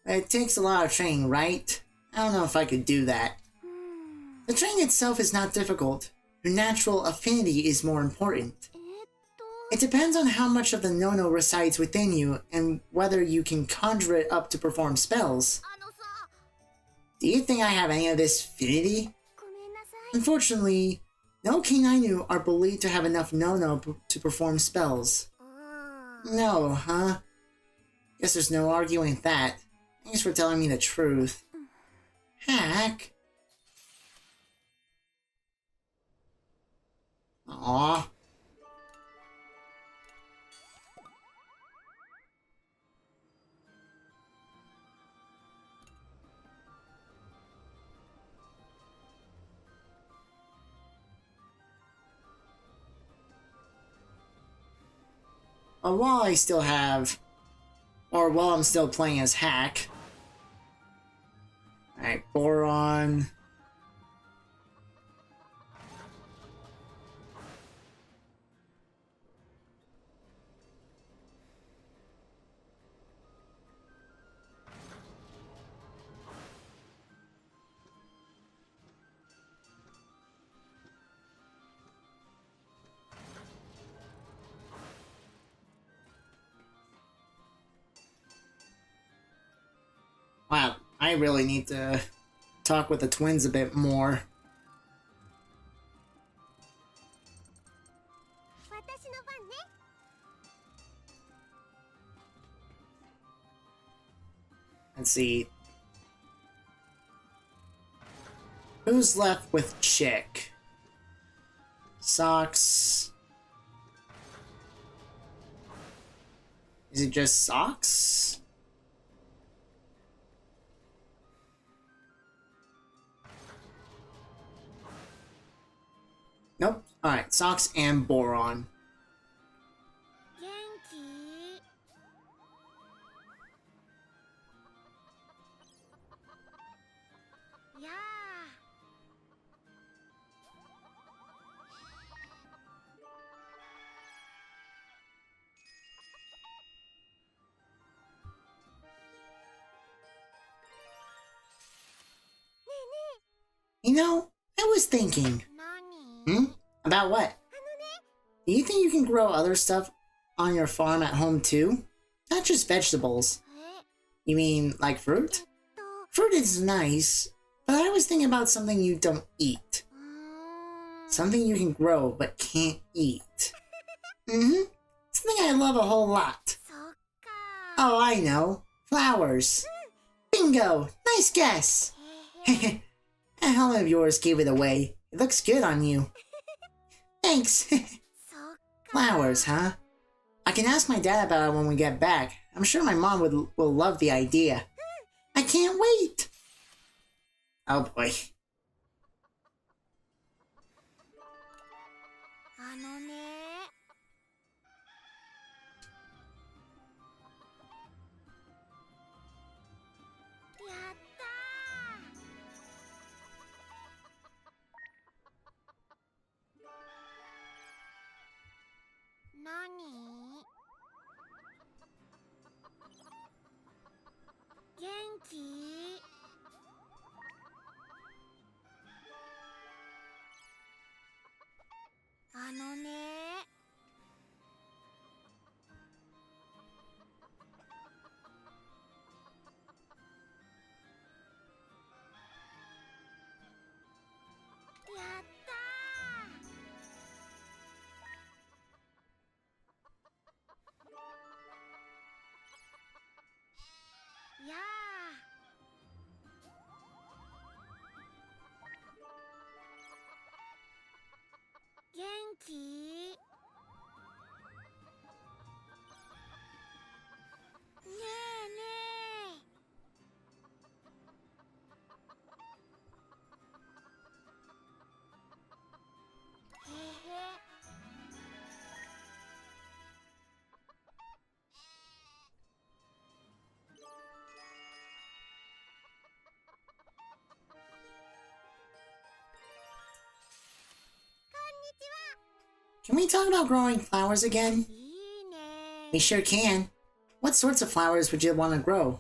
It takes a lot of training, right? I don't know if I could do that. The training itself is not difficult. Your natural affinity is more important. It depends on how much of the no-no resides within you and whether you can conjure it up to perform spells. あのさ Do you think I have any of this affinity? ごめんなさい Unfortunately, no Kinainu are believed to have enough no-no to perform spells. No, huh? Guess there's no arguing with that. Thanks for telling me the truth. Hack? Aww. While I still have, or while I'm still playing as Hack. Alright, Boron. Wow, I really need to talk with the twins a bit more. 私の番ね Let's see. Who's left with Chick? Socks. Is it just Socks? Nope. Alright, Socks and Boron. 元気 やあ You know, I was thinking. 何 Hmm? About what? Do you think you can grow other stuff on your farm at home too? Not just vegetables. え You mean like fruit? と Fruit is nice, but I was thinking about something you don't eat. Something you can grow but can't eat. Mm-hmm. Something I love a whole lot. そっか。 Oh, I know. Flowers. Bingo! Nice guess! That helmet of yours gave it away. It looks good on you. Thanks. そっか。 Flowers, huh? I can ask my dad about it when we get back. I'm sure my mom will love the idea. I can't wait! Oh boy. あのね。やったー。なに？元気？あのね。やったー。やー。元気？ねえねえ。へへ。Can we talk about growing flowers again? いいね。 We sure can. What sorts of flowers would you want to grow?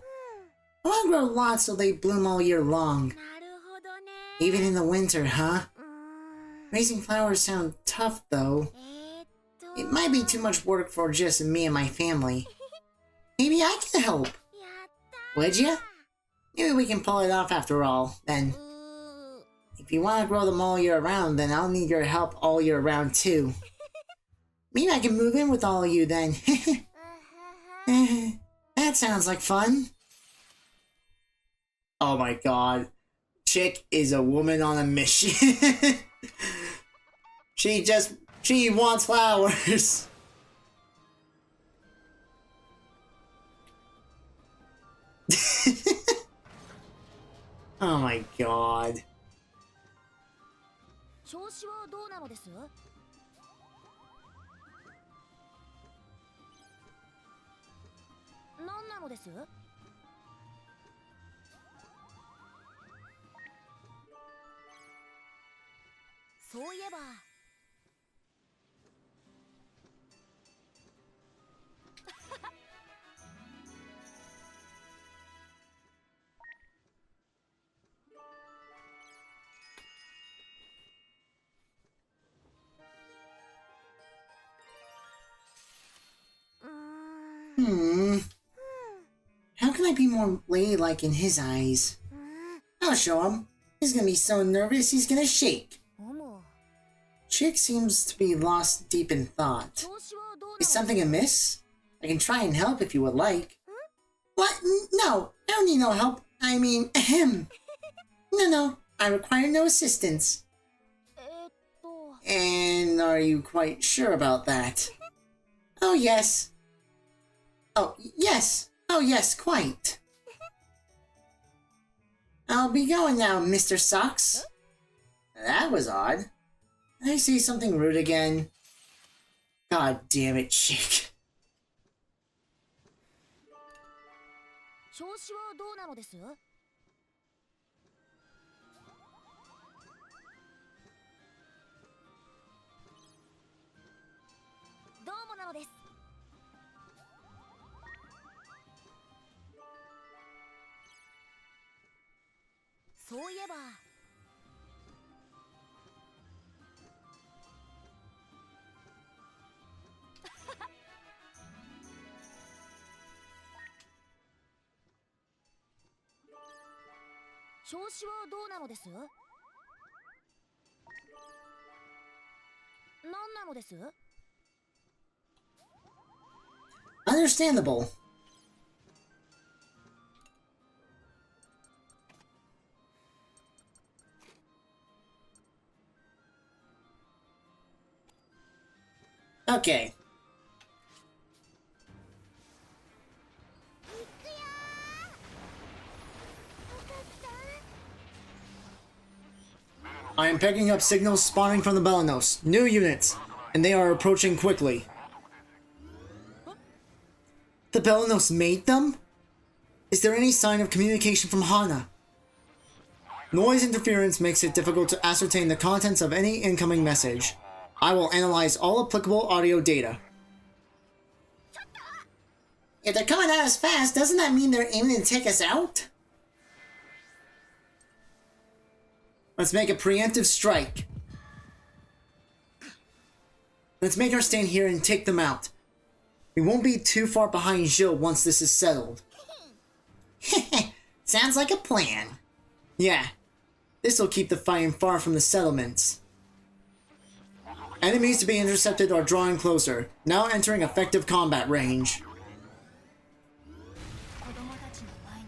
I want to grow lots so they bloom all year long. なるほどね。 Even in the winter, huh? うーん。 Raising flowers sound tough, though. It might be too much work for just me and my family. Maybe I can help. やったー。 Would ya? Maybe we can pull it off after all, then. うー。 If you want to grow them all year round, then I'll need your help all year round, too. Maybe I can move in with all of you, then. That sounds like fun. Oh my god. Chick is a woman on a mission. She wants flowers. Oh my god. 調子はどうなのです？何なのです？そういえば。How can I be more ladylike in his eyes? I'll show him. He's gonna be so nervous he's gonna shake. おも。 Chick seems to be lost deep in thought. 調子はどうなの？ Is something amiss? I can try and help if you would like. What? No, I don't need no help. I mean, ahem. No, I require no assistance. And are you quite sure about that? Oh, yes. Oh, yes. Oh, yes, quite. I'll be going now, Mr. Socks. That was odd. Did I say something rude again? God damn it, Chick. 調子はどうなのです？どうもなのです。そういえば。調子はどうなのです？何なのです？ Understandable. Okay. I am picking up signals spawning from the Belenos. New units, and they are approaching quickly. The Belenos made them? Is there any sign of communication from Hana? Noise interference makes it difficult to ascertain the contents of any incoming message. I will analyze all applicable audio data. If they're coming at us fast, doesn't that mean they're aiming to take us out? Let's make a preemptive strike. Let's make our stand here and take them out. We won't be too far behind Zhou once this is settled. Sounds like a plan. Yeah, this'll keep the fighting far from the settlements. Enemies to be intercepted are drawing closer, now entering effective combat range.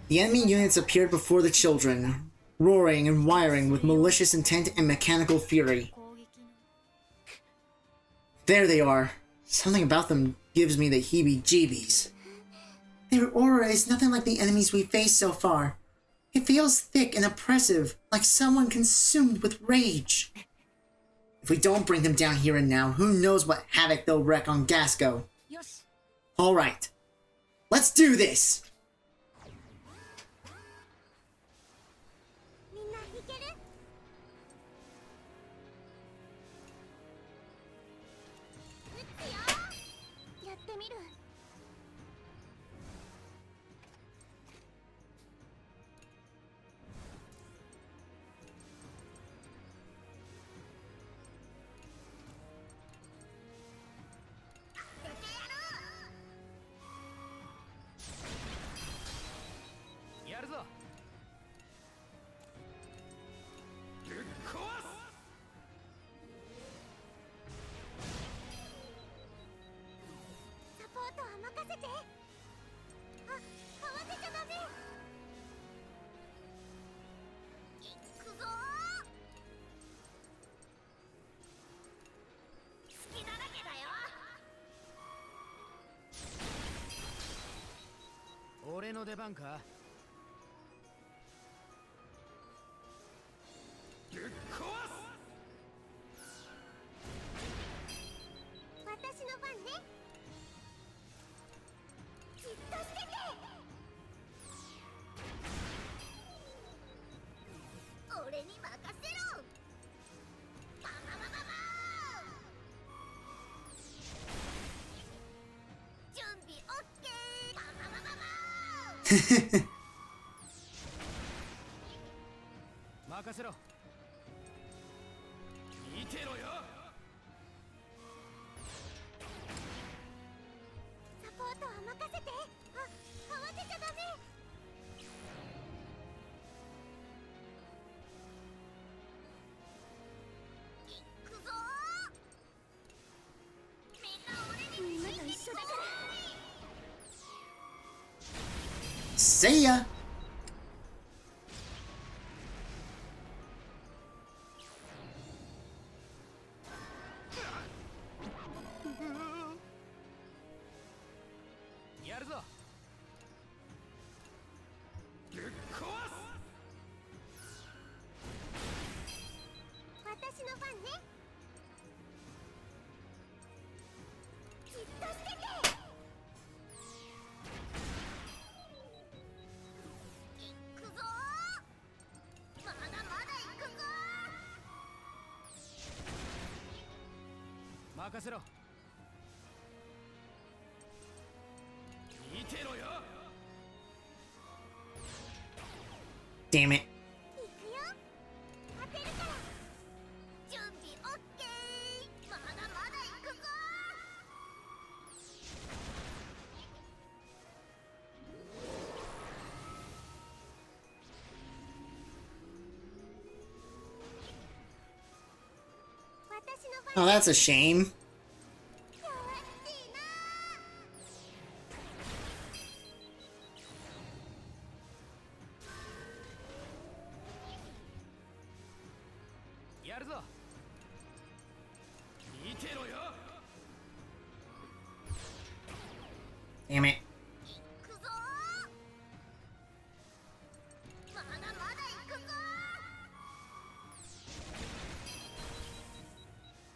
The enemy units appeared before the children, roaring and wiring with malicious intent and mechanical fury. There they are. Something about them gives me the heebie-jeebies. Their aura is nothing like the enemies we faced so far. It feels thick and oppressive, like someone consumed with rage. If we don't bring them down here and now, who knows what havoc they'll wreak on Gasco. Alright, let's do this!俺の出番か。ぶっ壊す。私の番ね。じっとしてて。俺に任せろ。バババババー。準備オッケー。バババババー。任せろ。見てろよ。サポートは任せて。慌てちゃダメ。行くぞー。みんなと一緒だから。See ya!任せろ。見てろよ。Damn it. 行くよ。当てるから。準備オッケー。まだまだ行くぞ。私の番。Oh, that's a shame. 弱っていな。Damn it. 行くぞー。まだまだ行くぞ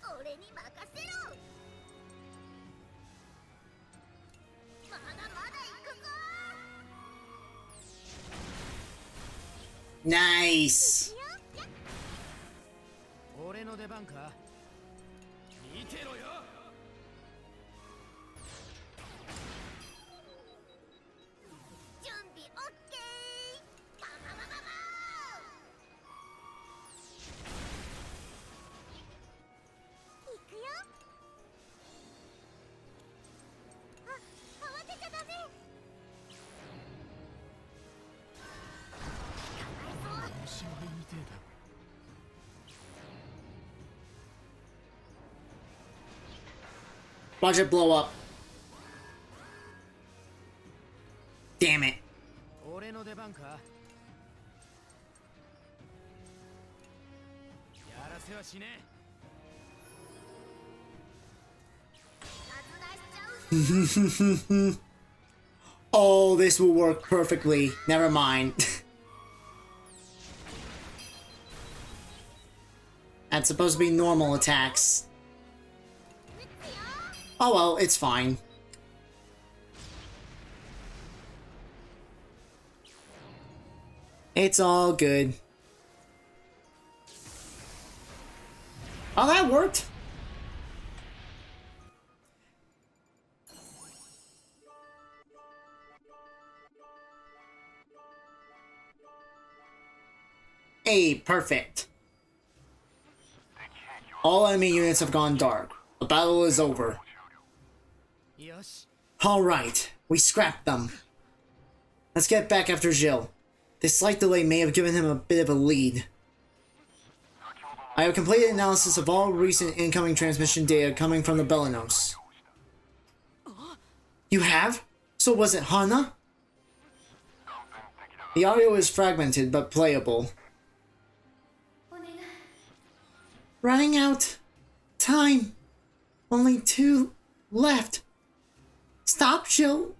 ー。俺に任せろ。まだまだ行くぞー。 Nice. 俺の出番か。見てろよ。準備オッケー。バババババー。行くよ。あ、慌てちゃダメ。捕まえそう。おしまいみてえだ。 Watch it blow up. Damn it. 俺の出番か。やらせはしねえ。 殺害しちゃう。 Oh, this will work perfectly. Never mind. That's supposed to be normal attacks. Oh well, it's fine. It's all good. Oh, that worked. Hey, perfect. All enemy units have gone dark. The battle is over. よし。 Alright, we scrapped them. Let's get back after Jill. This slight delay may have given him a bit of a lead. I have completed analysis of all recent incoming transmission data coming from the Belenos. You have? So was it Hana? The audio is fragmented but playable. Running out. Time. Only 2 left. Stop, Jill.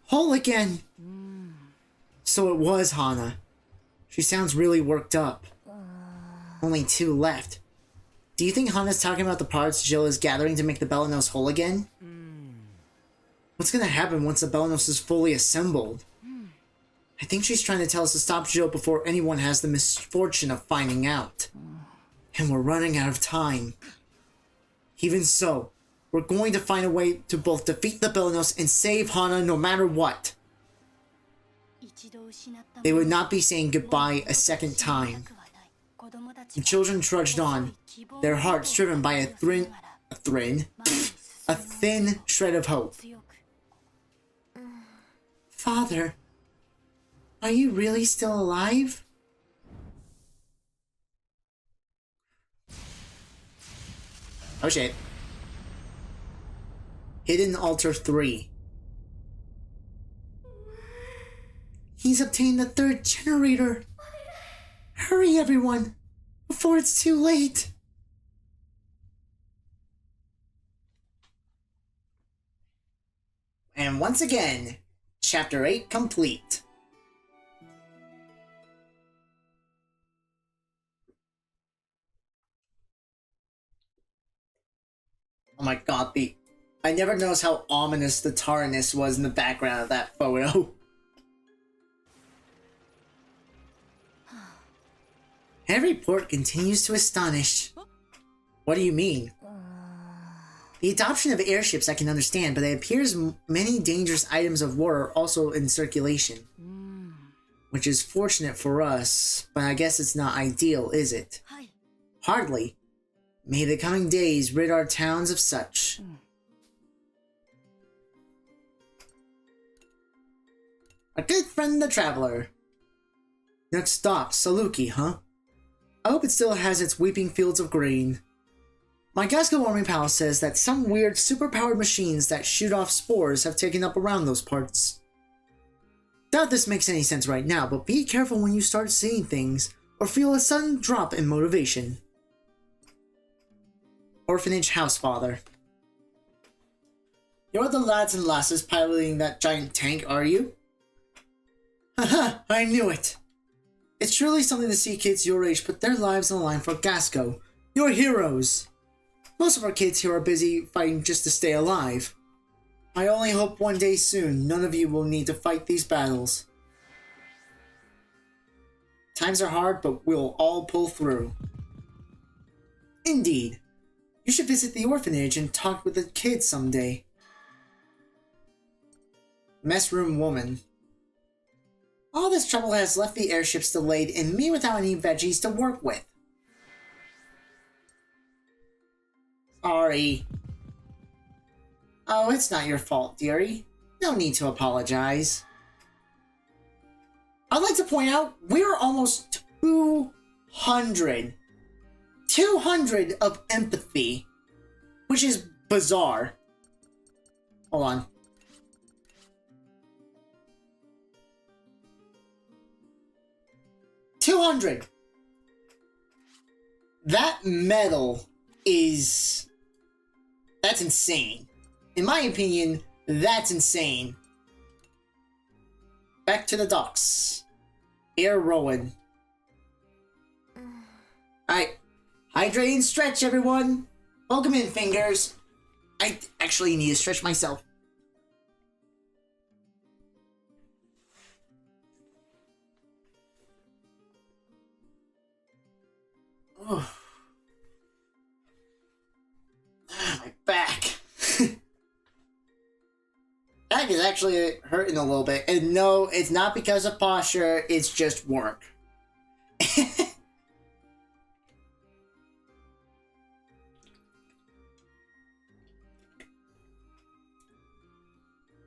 Whole again. So it was Hana. She sounds really worked up. Only 2 left. Do you think Hana's talking about the parts Jill is gathering to make the Belenos whole again? What's gonna happen once the Belenos is fully assembled? I think she's trying to tell us to stop Jill before anyone has the misfortune of finding out. And we're running out of time. Even so, we're going to find a way to both defeat the Belenos and save Hana no matter what. They would not be saying goodbye a second time. The children trudged on, their hearts driven by a thin shred of hope. Father, are you really still alive? Oh shit. Hidden Altar 3. He's obtained the 3rd generator! Hurry, everyone! Before it's too late! And once again, Chapter 8 complete. Oh my god, I never noticed how ominous the TARANIS was in the background of that photo. Every port continues to astonish. What do you mean? The adoption of airships I can understand, but it appears many dangerous items of war are also in circulation. Which is fortunate for us, but I guess it's not ideal, is it? Hardly. May the coming days rid our towns of such. A good friend, the traveler. Next stop, Saluki, huh? I hope it still has its weeping fields of grain. My Gasco Army pal says that some weird superpowered machines that shoot off spores have taken up around those parts. Doubt this makes any sense right now, but be careful when you start seeing things, or feel a sudden drop in motivation. orphanage house father. You're the lads and lasses piloting that giant tank, are you? Haha, I knew it! It's truly something to see kids your age put their lives on the line for Gasco. You're heroes! Most of our kids here are busy fighting just to stay alive. I only hope one day soon none of you will need to fight these battles. Times are hard, but we'll all pull through. Indeed. You should visit the orphanage and talk with the kids someday. Mess room woman. All this trouble has left the airships delayed and me without any veggies to work with. Sorry. Oh, it's not your fault, dearie. No need to apologize. I'd like to point out, we're almost 200. 200 of empathy. Which is bizarre. Hold on. $200. That medal is... That's insane. In my opinion, that's insane. Back to the docks. Air Rowan. Alright. Hydrate and stretch, everyone. Welcome in, fingers. I actually need to stretch myself. Oh. My back. Back is actually hurting a little bit. And no, it's not because of posture, it's just work.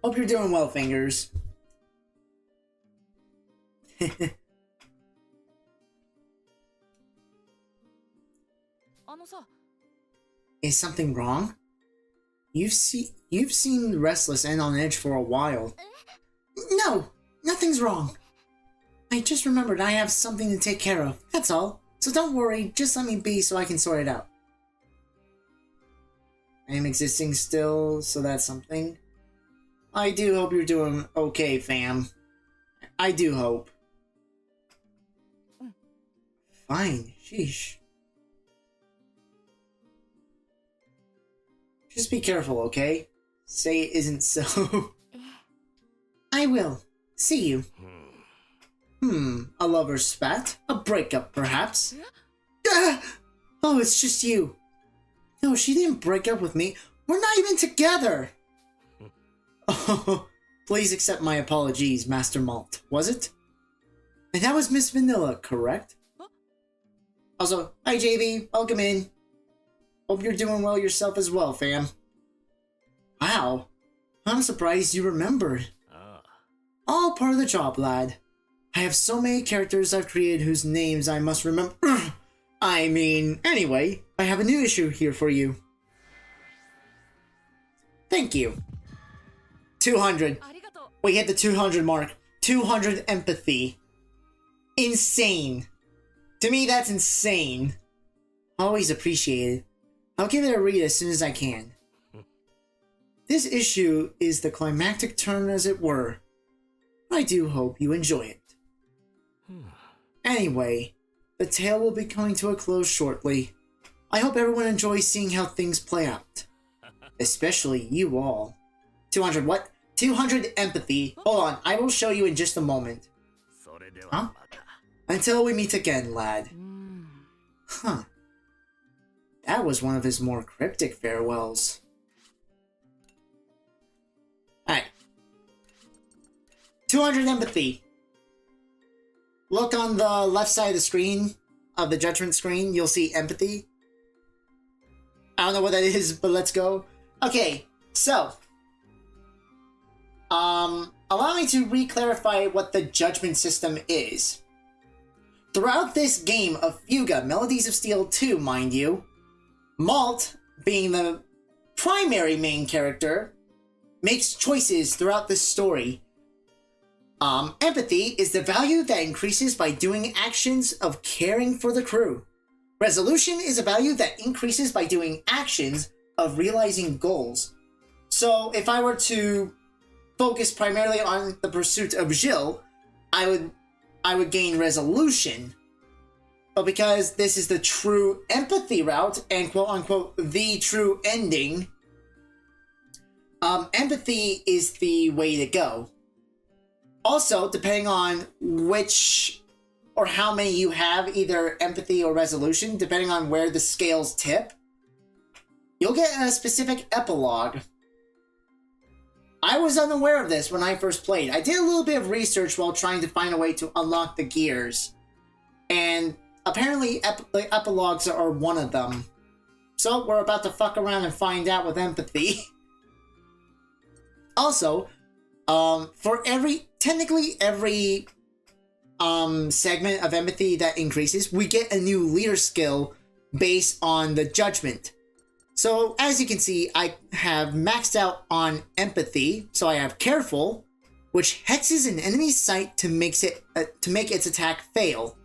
Hope you're doing well, fingers. Is something wrong? You've seemed restless and on edge for a while. No, nothing's wrong. I just remembered I have something to take care of, that's all. So don't worry, just let me be so I can sort it out. I am existing still, so that's something. I do hope you're doing okay, fam. I do hope. Fine, sheesh. Just be careful, okay? Say it isn't so. I will. See you. A lover's spat? A breakup, perhaps? Ah! Oh, it's just you. No, she didn't break up with me. We're not even together! Oh, please accept my apologies, Master Malt. Was it? And that was Miss Vanilla, correct? Also, hi JV, welcome in. Hope you're doing well yourself as well, fam. Wow, I'm surprised you remembered. All part of the job, lad. I have so many characters I've created whose names I must remember. I mean, anyway, I have a new issue here for you. Thank you. 200. We hit the 200 mark. 200 empathy. Insane. To me, that's insane. Always appreciated. I'll give it a read as soon as I can. This issue is the climactic turn, as it were. I do hope you enjoy it. Anyway, the tale will be coming to a close shortly. I hope everyone enjoys seeing how things play out. Especially you all. 200 what? 200 empathy. Hold on, I will show you in just a moment. Huh? Until we meet again, lad. Huh. That was one of his more cryptic farewells. Alright. 200 empathy. Look on the left side of the screen, of the judgment screen, you'll see empathy. I don't know what that is, but let's go. Okay, so. Allow me to re-clarify what the judgment system is. Throughout this game of FUGA, Melodies of Steel 2, mind you, Malt, being the primary main character, makes choices throughout the story. Empathy is the value that increases by doing actions of caring for the crew. Resolution is a value that increases by doing actions of realizing goals. So if I were to focus primarily on the pursuit of Gilles, I would gain resolution. But because this is the true empathy route and quote-unquote the true ending, empathy is the way to go. Also, depending on which or how many you have, either empathy or resolution, depending on where the scales tip, you'll get a specific epilogue. I was unaware of this when I first played. I did a little bit of research while trying to find a way to unlock the gears, and apparently epilogues are one of them. So we're about to fuck around and find out with empathy. Also, for every segment of empathy that increases, we get a new leader skill based on the judgment. So as you can see, I have maxed out on empathy. So I have careful, which hexes an enemy's sight to make its attack fail.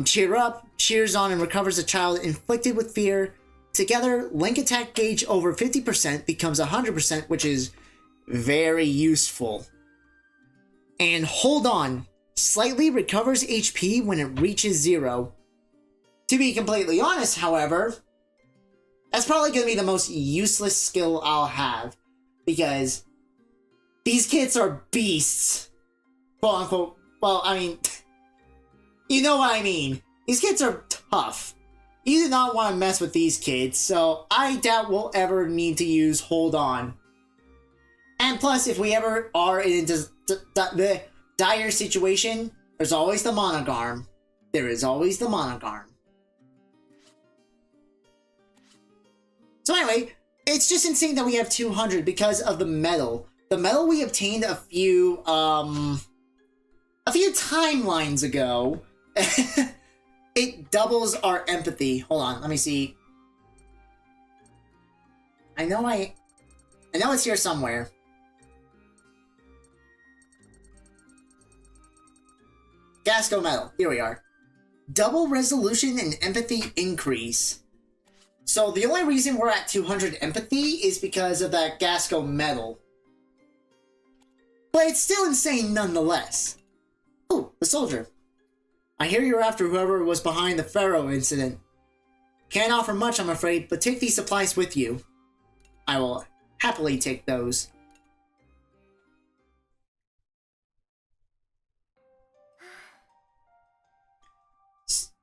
Cheer up, cheers on and recovers a child inflicted with fear. Together, link attack gauge over 50% becomes 100%, which is very useful. And hold on, slightly recovers HP when it reaches 0. To be completely honest, however, that's probably going to be the most useless skill I'll have, because these kids are beasts. Quote unquote. Well, I mean, you know what I mean. These kids are tough. You do not want to mess with these kids, so I doubt we'll ever need to use Hold On. And plus, if we ever are in the dire situation, there's always the Monogarm. There is always the Monogarm. So anyway, it's just insane that we have 200 because of the medal. The medal we obtained a few timelines ago. It doubles our empathy. Hold on, let me see. I know it's here somewhere. Gasco medal. Here we are. Double resolution and empathy increase. So the only reason we're at 200 empathy is because of that Gasco medal. But it's still insane nonetheless. Oh, the soldier. I hear you're after whoever was behind the Pharaoh incident. Can't offer much, I'm afraid, but take these supplies with you. I will happily take those.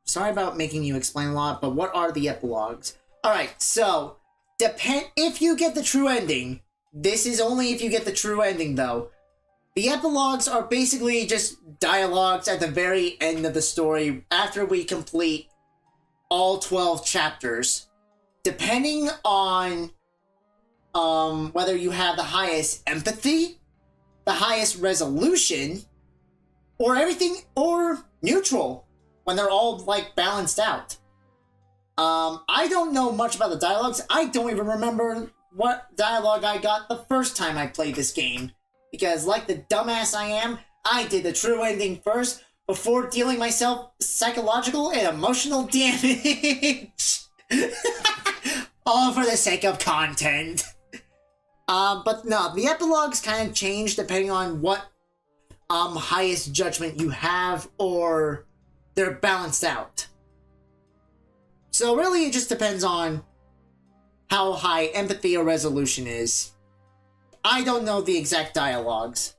Sorry about making you explain a lot, but what are the epilogues? Alright, so, if you get the true ending, this is only if you get the true ending though. The epilogues are basically just dialogues at the very end of the story after we complete all 12 chapters. Depending on whether you have the highest empathy, the highest resolution, or everything, or neutral, when they're all like balanced out. I don't know much about the dialogues. I don't even remember what dialogue I got the first time I played this game. Because like the dumbass I am, I did the true ending first before dealing myself psychological and emotional damage. All for the sake of content. But no, the epilogues kind of change depending on what highest judgment you have, or they're balanced out. So really it just depends on how high empathy or resolution is. I don't know the exact dialogues.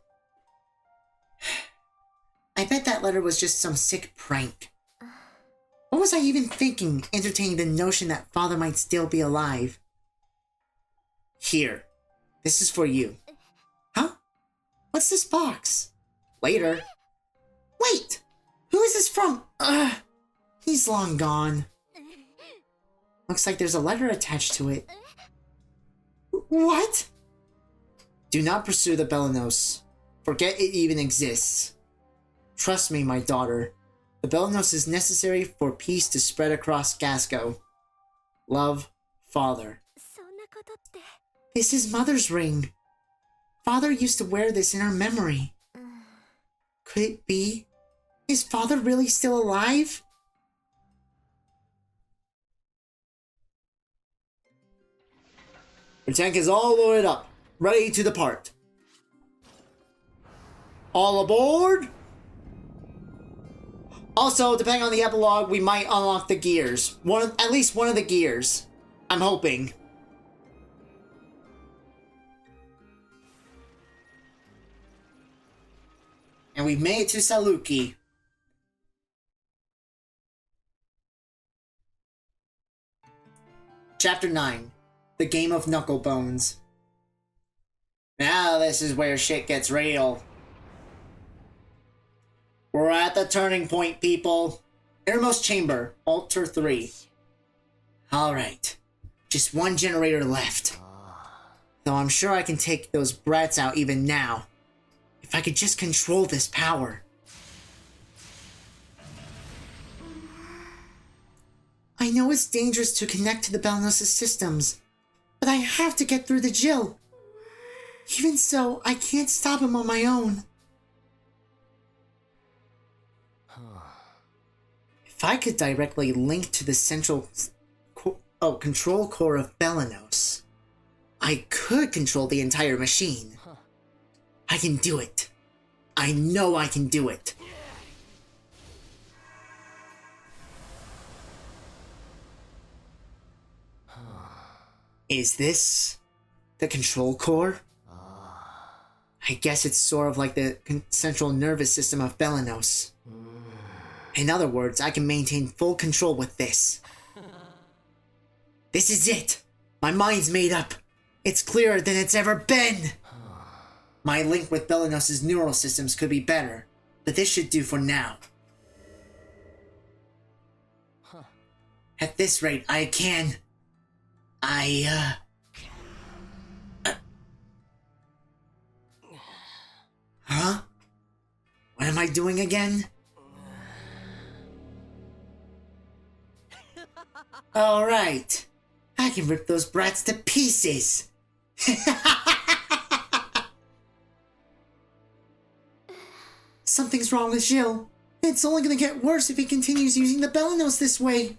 I bet that letter was just some sick prank. What was I even thinking, entertaining the notion that father might still be alive? Here. This is for you. Huh? What's this box? Later. Wait! Who is this from? He's long gone. Looks like there's a letter attached to it. What? Do not pursue the Belenos. Forget it even exists. Trust me, my daughter. The Belenos is necessary for peace to spread across Gasco. Love, Father. This is Mother's ring. Father used to wear this in her memory. Could it be? Is Father really still alive? The tank is all loaded up, ready to depart. All aboard! Also, depending on the epilogue, we might unlock the gears. At least one of the gears. I'm hoping. And we've made it to Saluki. Chapter 9. The Game of Knucklebones. Now this is where shit gets real. We're at the turning point, people. Innermost chamber, Altar 3. Alright. Just one generator left. Though I'm sure I can take those brats out even now. If I could just control this power. I know it's dangerous to connect to the Belnos' systems, but I have to get through the Jill. Even so, I can't stop him on my own. If I could directly link to the central control core of Belenos, I could control the entire machine. I can do it. I know I can do it. Is this the control core? I guess it's sort of like the central nervous system of Belenos. In other words, I can maintain full control with this. This is it! My mind's made up! It's clearer than it's ever been! My link with Belenos' neural systems could be better, but this should do for now. At this rate, I can... Huh? What am I doing again? Alright. I can rip those brats to pieces! Something's wrong with Jill. It's only gonna get worse if he continues using the Belenos this way.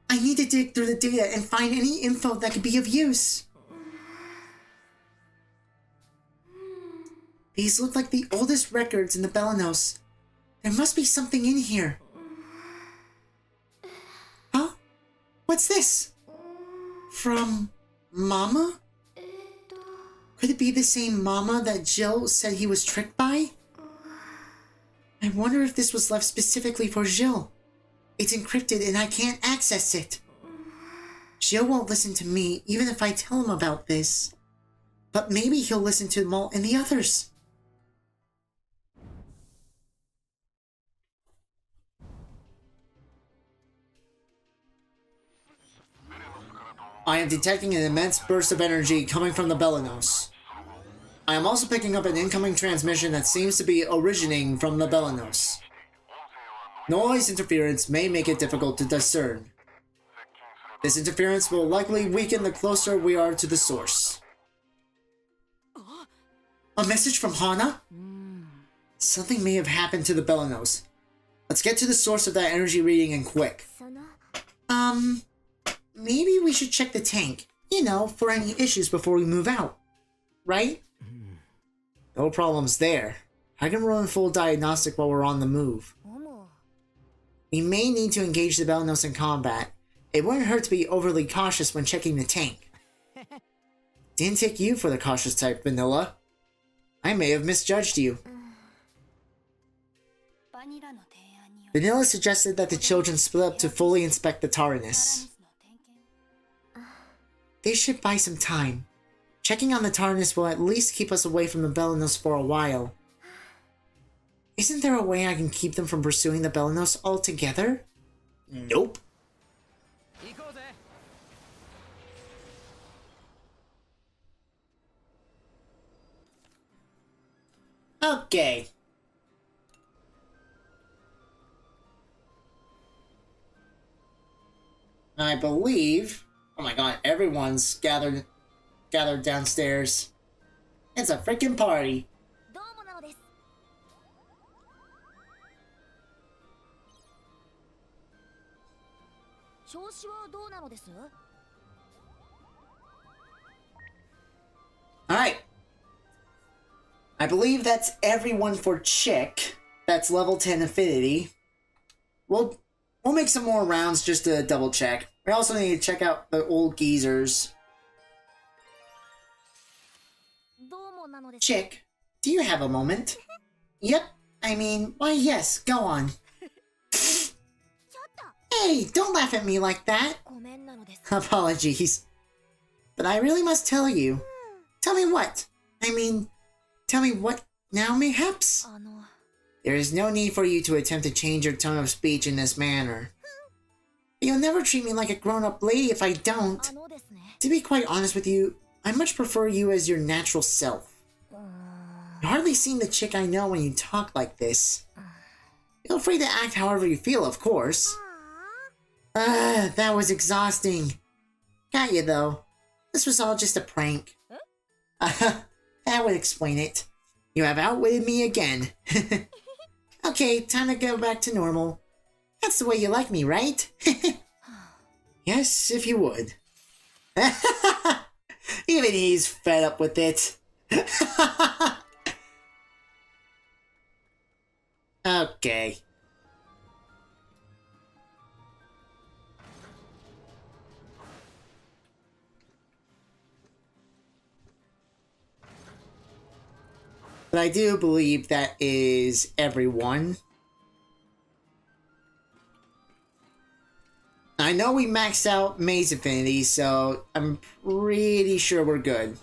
I need to dig through the data and find any info that could be of use. These look like the oldest records in the Belenos. There must be something in here. Huh? What's this? From Mama? Could it be the same Mama that Jill said he was tricked by? I wonder if this was left specifically for Jill. It's encrypted and I can't access it. Jill won't listen to me even if I tell him about this. But maybe he'll listen to Molt and the others. I am detecting an immense burst of energy coming from the Belenos. I am also picking up an incoming transmission that seems to be originating from the Belenos. Noise interference may make it difficult to discern. This interference will likely weaken the closer we are to the source. A message from Hana? Something may have happened to the Belenos. Let's get to the source of that energy reading and quick. Maybe we should check the tank, you know, for any issues before we move out. Right? No problems there. I can run full diagnostic while we're on the move. We may need to engage the Belenos in combat. It wouldn't hurt to be overly cautious when checking the tank. Didn't take you for the cautious type, Vanilla. I may have misjudged you. Vanilla suggested that the children split up to fully inspect the TARANIS. They should buy some time. Checking on the TARANIS will at least keep us away from the Belenos for a while. Isn't there a way I can keep them from pursuing the Belenos altogether? Nope. Okay. I believe... Oh my god, everyone's gathered downstairs. It's a freaking party. I believe that's everyone for Chick. That's level 10 affinity. We'll make some more rounds just to double check. We also need to check out the old geezers. どうもなのです。 Chick, do you have a moment? Yep. I mean, why yes, go on. ちょっと Hey, don't laugh at me like that. ごめんなのです。 Apologies. But I really must tell you. Tell me what? I mean, tell me what now, mayhaps? あの There is no need for you to attempt to change your tone of speech in this manner. You'll never treat me like a grown-up lady if I don't. あのですね。 To be quite honest with you, I much prefer you as your natural self. You hardly seem the chick I know when you talk like this. Feel free to act however you feel, of course. That was exhausting. Got you, though. This was all just a prank. That would explain it. You have outwitted me again. Okay, time to go back to normal. That's the way you like me, right? Yes, if you would. Even he's fed up with it. Okay. But I do believe that is everyone. I know we maxed out Maze Affinity, so I'm pretty sure we're good.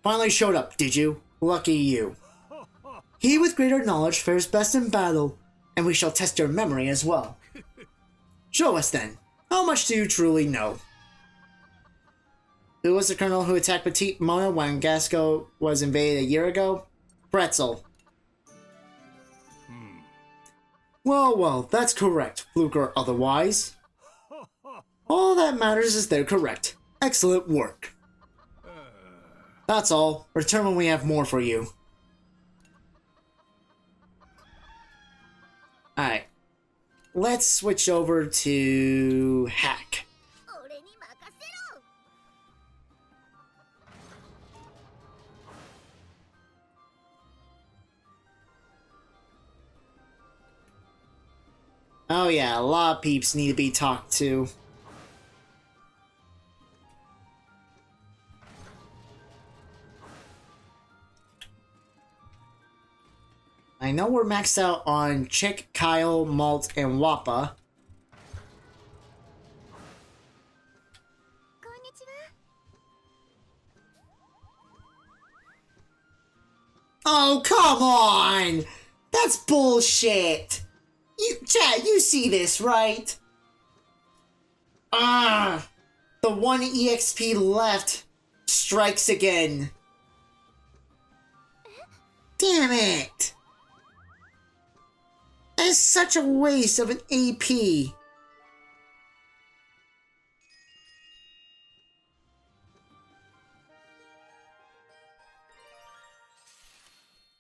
Finally showed up, did you? Lucky you. He with greater knowledge fares best in battle, and we shall test your memory as well. Show us then, how much do you truly know? Who was the colonel who attacked Petite Mona when Gasco was invaded a year ago? Pretzel. Well, that's correct, fluke or otherwise. All that matters is they're correct. Excellent work. That's all. Return when we have more for you. Alright. Let's switch over to Hack. 俺に任せろ。 Oh yeah, a lot of peeps need to be talked to. I know we're maxed out on Chick, Kyle, Malt, and Wappa. こんにちは。 Oh, come on! That's bullshit! Chad, you see this, right? The one EXP left strikes again. Damn it! That is such a waste of an AP.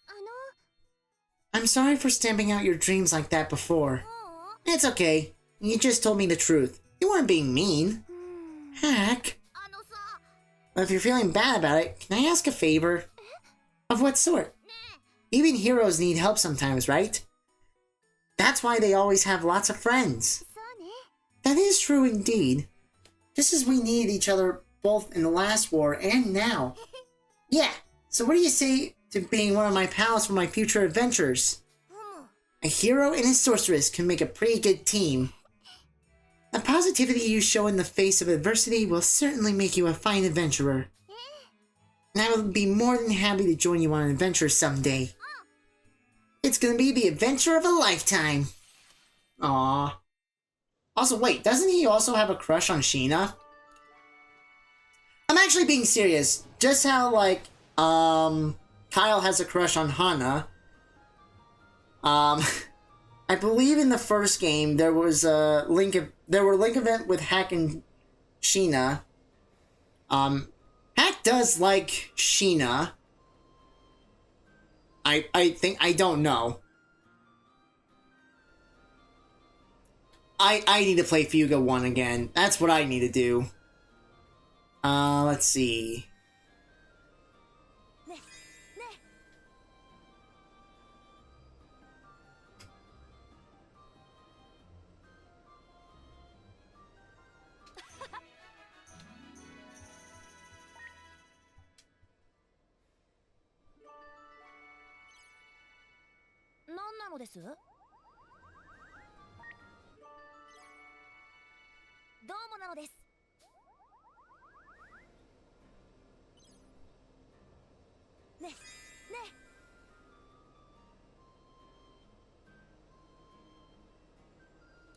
あの I'm sorry for stamping out your dreams like that before. It's okay. You just told me the truth. You weren't being mean. Hack. あのさ。 Well, if you're feeling bad about it, can I ask a favor? Of what sort? Even heroes need help sometimes, right? That's why they always have lots of friends. そうね。 That is true indeed. Just as we needed each other both in the last war and now. Yeah, so what do you say to being one of my pals for my future adventures? ふむ。 A hero and a sorceress can make a pretty good team. The positivity you show in the face of adversity will certainly make you a fine adventurer. And I will be more than happy to join you on an adventure someday. It's gonna be the adventure of a lifetime. Aww. Also, wait, doesn't he also have a crush on Sheena? I'm actually being serious. Just how, like, Kyle has a crush on Hana. I believe in the first game there was a link event with Hack and Sheena. Hack does like Sheena. I think, I don't know. I need to play FUGA 1 again. That's what I need to do. Let's see. ねね 何なのです？どうもなのです。ねね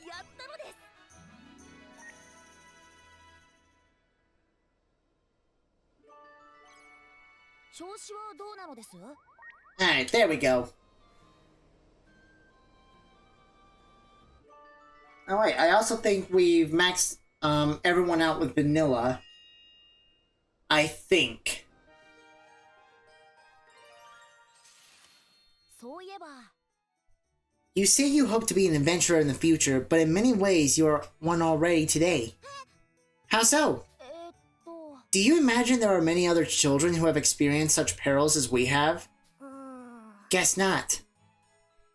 やったのです。調子はどうなのです？ Alright, there we go. Alright, I also think we've maxed everyone out with vanilla. I think. そういえば You say you hope to be an adventurer in the future, but in many ways you are one already today. How so? Do you imagine there are many other children who have experienced such perils as we have? Guess not.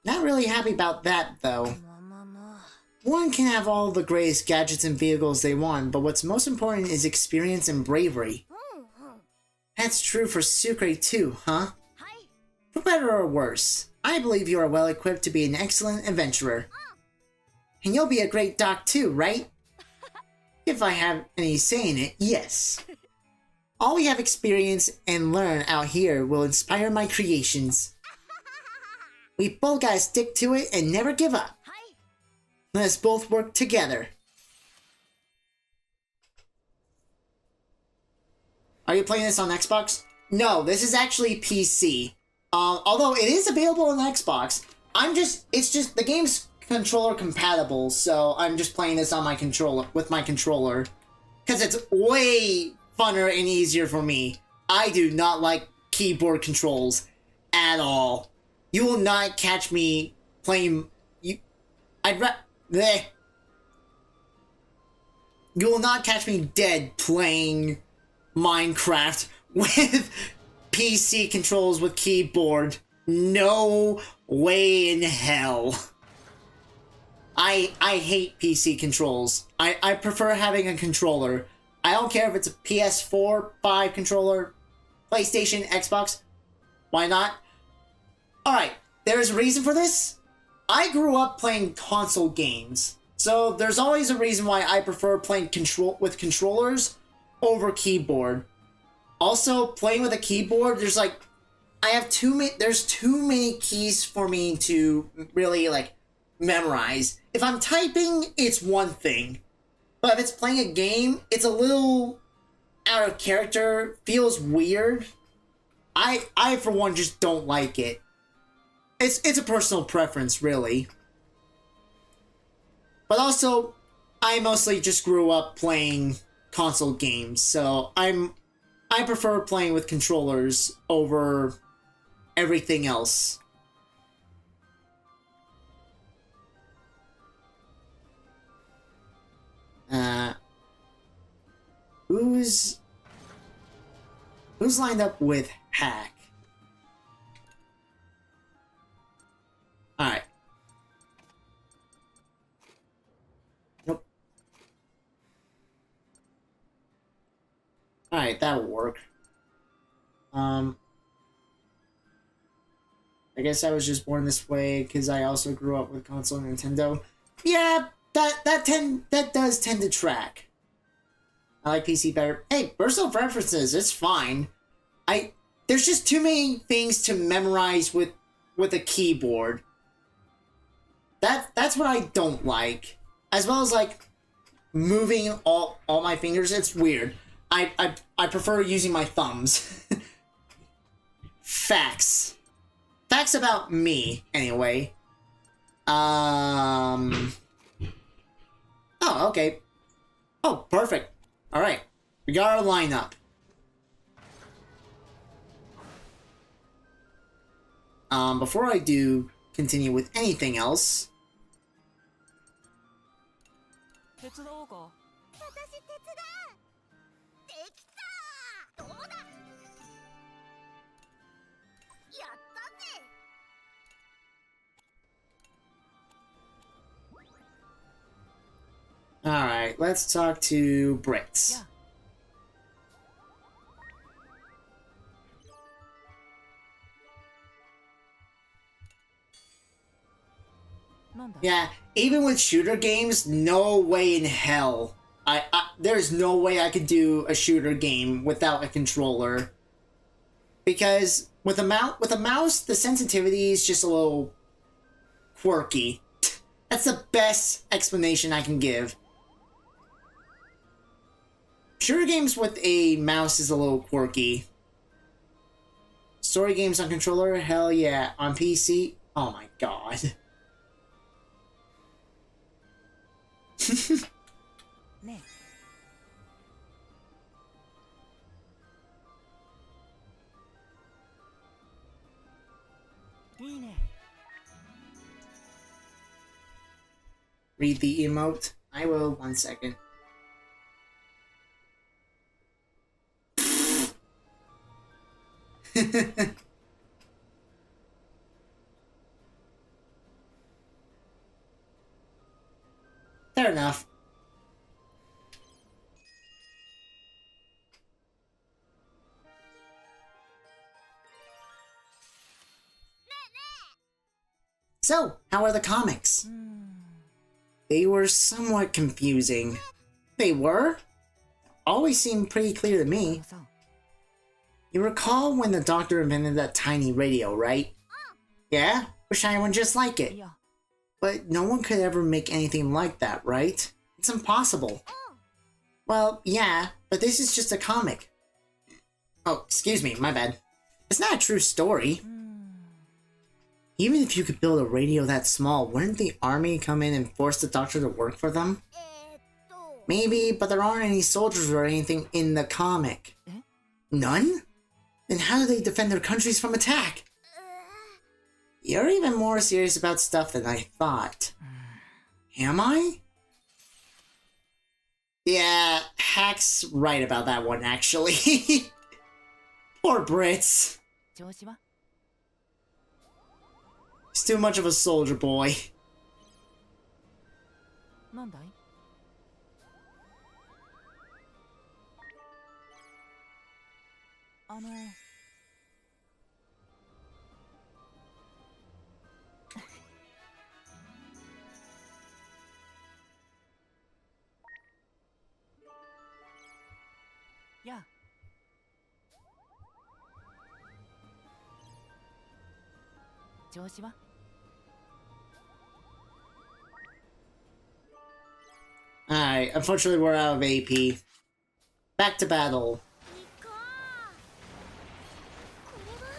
Not really happy about that, though. One can have all the greatest gadgets and vehicles they want, but what's most important is experience and bravery. That's true for Sucre too, huh? For better or worse, I believe you are well equipped to be an excellent adventurer. And you'll be a great doc too, right? If I have any say in it, yes. All we have experienced and learned out here will inspire my creations. We both gotta stick to it and never give up. Let's both work together. Are you playing this on Xbox? No, this is actually PC. Although it is available on Xbox, it's just, the game's controller compatible, so I'm just playing this on my controller, with my controller. Because it's way funner and easier for me. I do not like keyboard controls at all. You will not catch me playing, you will not catch me dead playing Minecraft with PC controls with keyboard. No way in hell. I hate PC controls. I prefer having a controller. I don't care if it's a PS4, 5 controller, PlayStation, Xbox. Why not? Alright, there's a reason for this. I grew up playing console games, so there's always a reason why I prefer playing with controllers over keyboard. Also, playing with a keyboard, there's too many keys for me to really, memorize. If I'm typing, it's one thing. But if it's playing a game, it's a little out of character, feels weird. I for one, just don't like it. It's a personal preference, really. But also, I mostly just grew up playing console games, so I prefer playing with controllers over everything else. Who's lined up with Hack? Alright. Nope. Alright, that'll work. I guess I was just born this way because I also grew up with console and Nintendo. Yeah, that does tend to track. I like PC better. Hey, personal preferences, it's fine. There's just too many things to memorize with a keyboard. That's what I don't like. As well as moving all my fingers, it's weird. I prefer using my thumbs. Facts. Facts about me, anyway. Oh, okay. Oh, perfect. Alright. We got our lineup. Before I do continue with anything else, Alright, let's talk to Brits. Yeah. Yeah, even with shooter games, no way in hell. There's no way I could do a shooter game without a controller. Because with a mouse, the sensitivity is just a little quirky. That's the best explanation I can give. Shooter games with a mouse is a little quirky. Story games on controller, hell yeah. On PC, oh my god. ね いいね Read the emote. I will. 1 second. Fair enough. So, how are the comics? うーん They were somewhat confusing. They were? Always seemed pretty clear to me. そう You recall when the doctor invented that tiny radio, right? Yeah? Wish I had one just like い it. や But no one could ever make anything like that, right? It's impossible. Well, yeah, but this is just a comic. Oh, excuse me, my bad. It's not a true story. うーん Even if you could build a radio that small, wouldn't the army come in and force the doctor to work for them? と Maybe, but there aren't any soldiers or anything in the comic. Eh? None? Then how do they defend their countries from attack? You're even more serious about stuff than I thought. Am I? Yeah, Hack's right about that one, actually. Poor Brits. 調子は He's too much of a soldier boy. なんだい あの や調子は Alright, unfortunately we're out of AP. Back to battle. いかこれは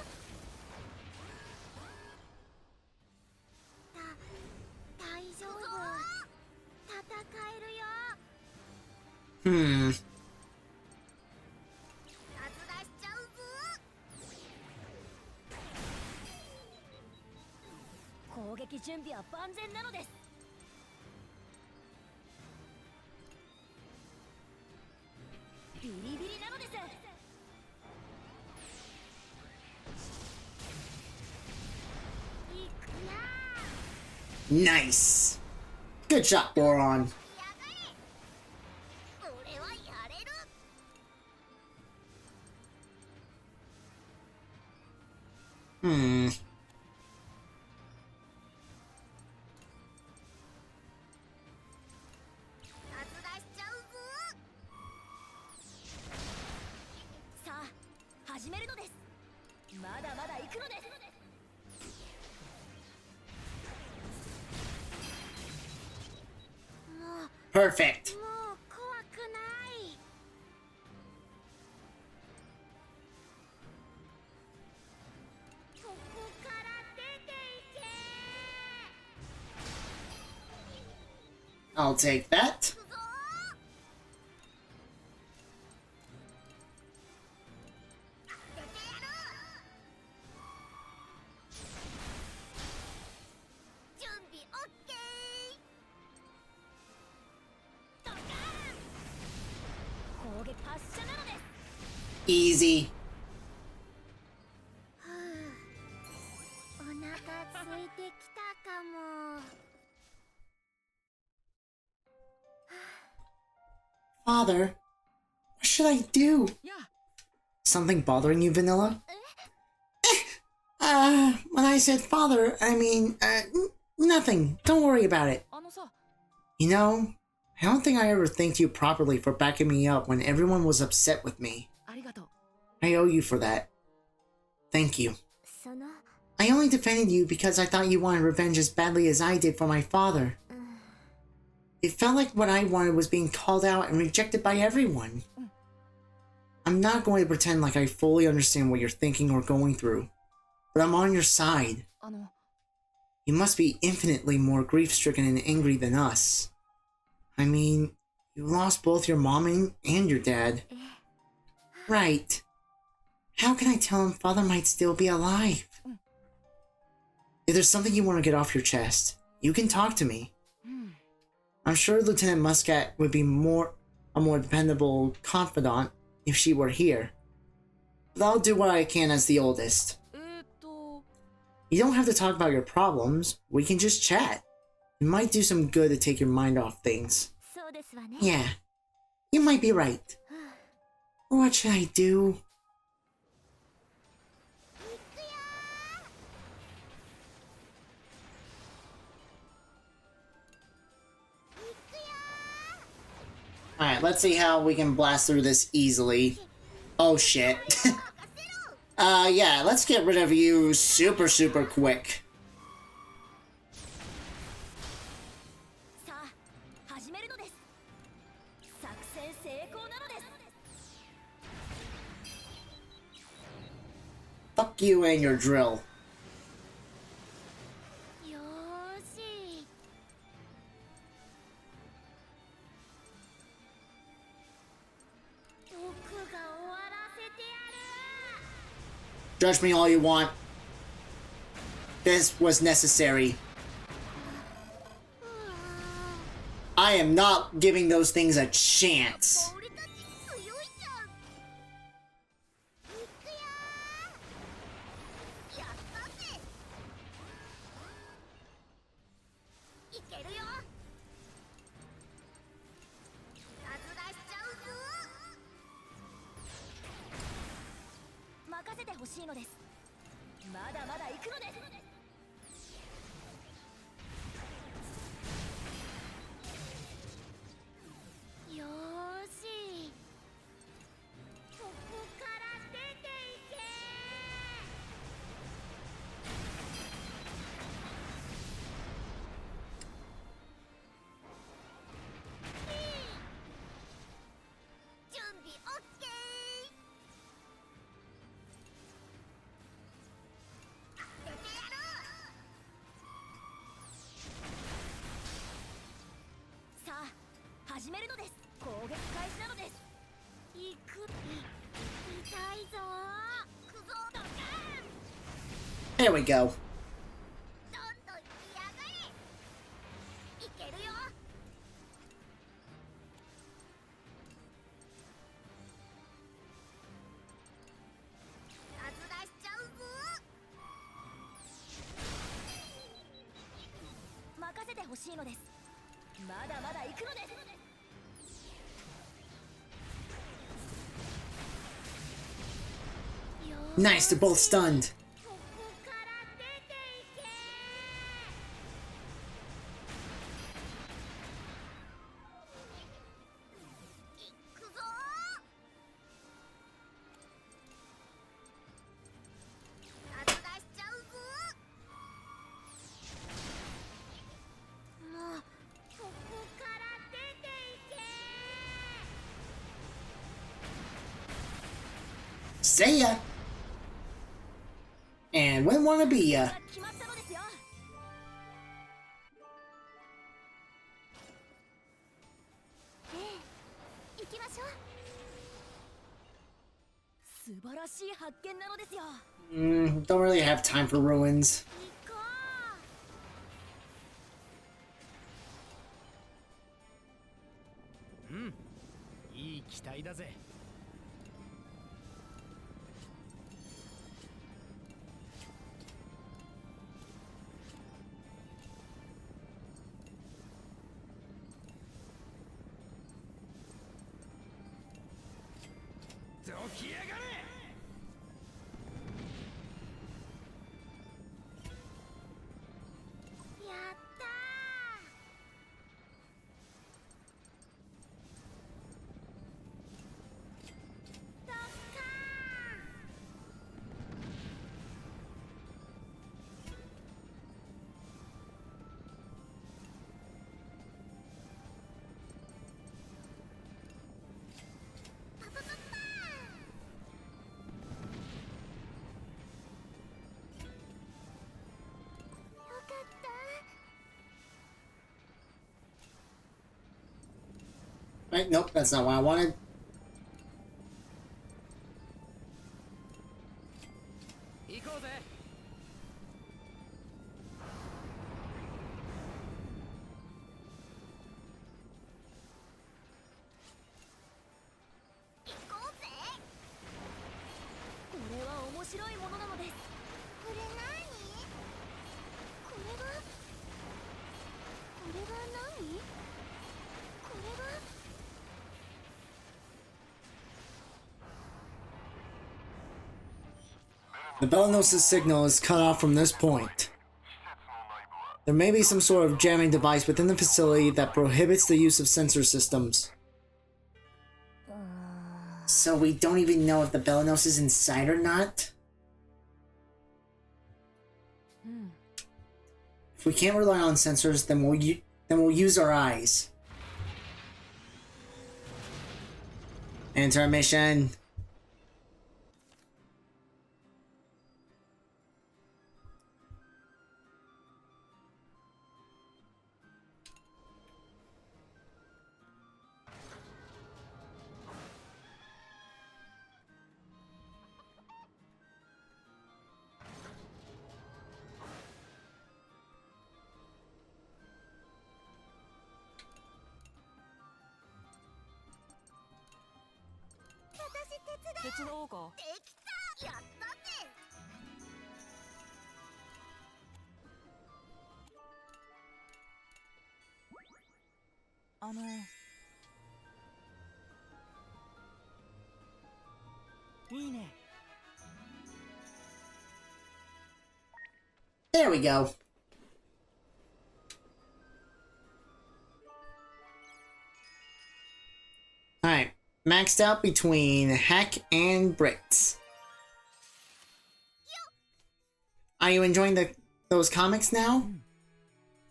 大丈夫戦えるよ Hmm. 夏出しちゃうぞ攻撃準備は万全なのですビリビリなのです Nice. Good shot, Boron. 俺はやれる Hmm. 夏出しちゃうぞさあ始めるのですまだまだ行くのです Perfect. もう怖くないここから出ていけ I'll take that. 行くぞ当ててやる準備オッケードカン攻撃発射なのです Easy. ふうお腹空いてきたかもはあ Father, what should I do? や Something bothering you, Vanilla? When I said father, I mean, nothing. Don't worry about it. あのさ You know, I don't think I ever thanked you properly for backing me up when everyone was upset with me. ありがとう I owe you for that. Thank you. その I only defended you because I thought you wanted revenge as badly as I did for my father. It felt like what I wanted was being called out and rejected by everyone. I'm not going to pretend like I fully understand what you're thinking or going through, but I'm on your side. あの You must be infinitely more grief-stricken and angry than us. I mean, you lost both your mom and your dad. Right. How can I tell him father might still be alive? If there's something you want to get off your chest, you can talk to me. I'm sure Lieutenant Muscat would be a more dependable confidant if she were here. But I'll do what I can as the oldest. と You don't have to talk about your problems. We can just chat. It might do some good to take your mind off things. そうですわね Yeah, you might be right. What should I do? Alright, let's see how we can blast through this easily. Oh shit. Yeah, let's get rid of you super quick. さあ始めるのです作戦成功なのです Fuck you and your drill. よーし僕が終わらせてやる Judge me all you want. This was necessary. I am not giving those things a chance. 俺たち強いじゃんいくよーやったぜいけるよ夏出しちゃうぞ任せてほしいのですまだまだ行くのです よーしここから出ていけ 準備 OK 当ててやるさあ始めるのです攻撃開始なのです行く痛いぞーくぞードカン There we go. どんどん来やがれいけるよ夏出しちゃうぞ任せてほしいのですまだまだ行くのです Nice, they're both stunned. ここから出ていけ行くぞー夏出しちゃうぞもうここから出ていけ See ya. And when wanna be ya. 決まったのですよ行きましょう素晴らしい発見なのですよ Don't really have time for ruins. 行こいい機体だぜ。きやがれ。やったー。ドッカーン。パパパッパー。よかった。Right? Nope, that's not what I wanted. 行こうぜ。行こうぜ。これは面白いものなのです。これ何？これは何？これは The Belanosis signal is cut off from this point. There may be some sort of jamming device within the facility that prohibits the use of sensor systems. So we don't even know if the Belanos is inside or not? If we can't rely on sensors, then we'll use our eyes. Intermission. There we go. Alright, maxed out between Hack and Brits. Are you enjoying those comics now?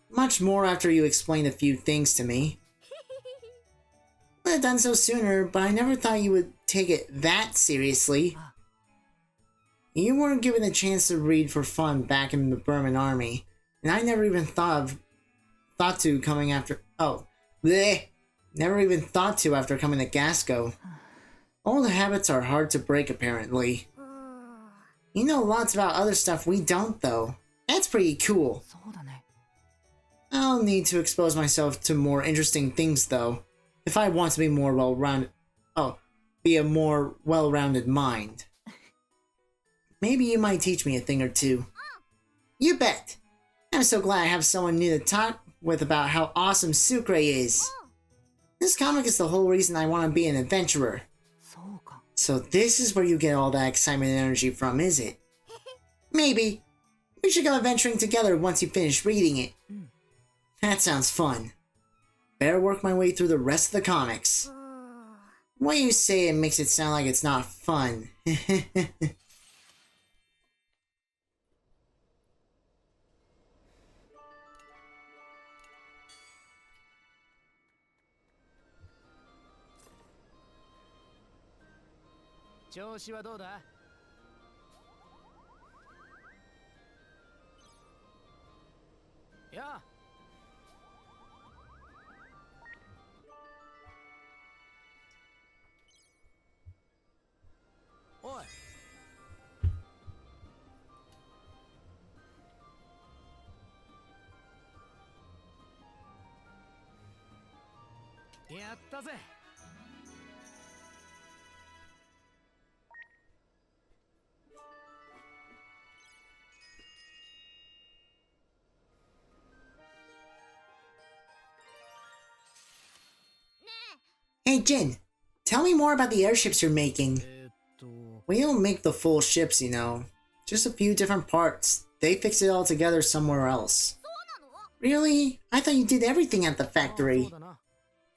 Much more after you explained a few things to me. Would have done so sooner, but I never thought you would take it that seriously. You weren't given a chance to read for fun back in the Berman Army, and I never even thought to coming after. Oh, bleh! Never even thought to after coming to Gasco. Old habits are hard to break, apparently. You know lots about other stuff we don't, though. That's pretty cool. I'll need to expose myself to more interesting things, though, if I want to be more well-rounded. Oh, be a more well-rounded mind. Maybe you might teach me a thing or two. You bet! I'm so glad I have someone new to talk with about how awesome Sucre is. This comic is the whole reason I want to be an adventurer. So this is where you get all that excitement and energy from, is it? Maybe. We should go adventuring together once you finish reading it. That sounds fun. Better work my way through the rest of the comics. What you say, it makes it sound like it's not fun. Yeah. おい。やったぜ。Hey Jin, tell me more about the airships you're making. We don't make the full ships, you know. Just a few different parts. They fix it all together somewhere else. Really? I thought you did everything at the factory.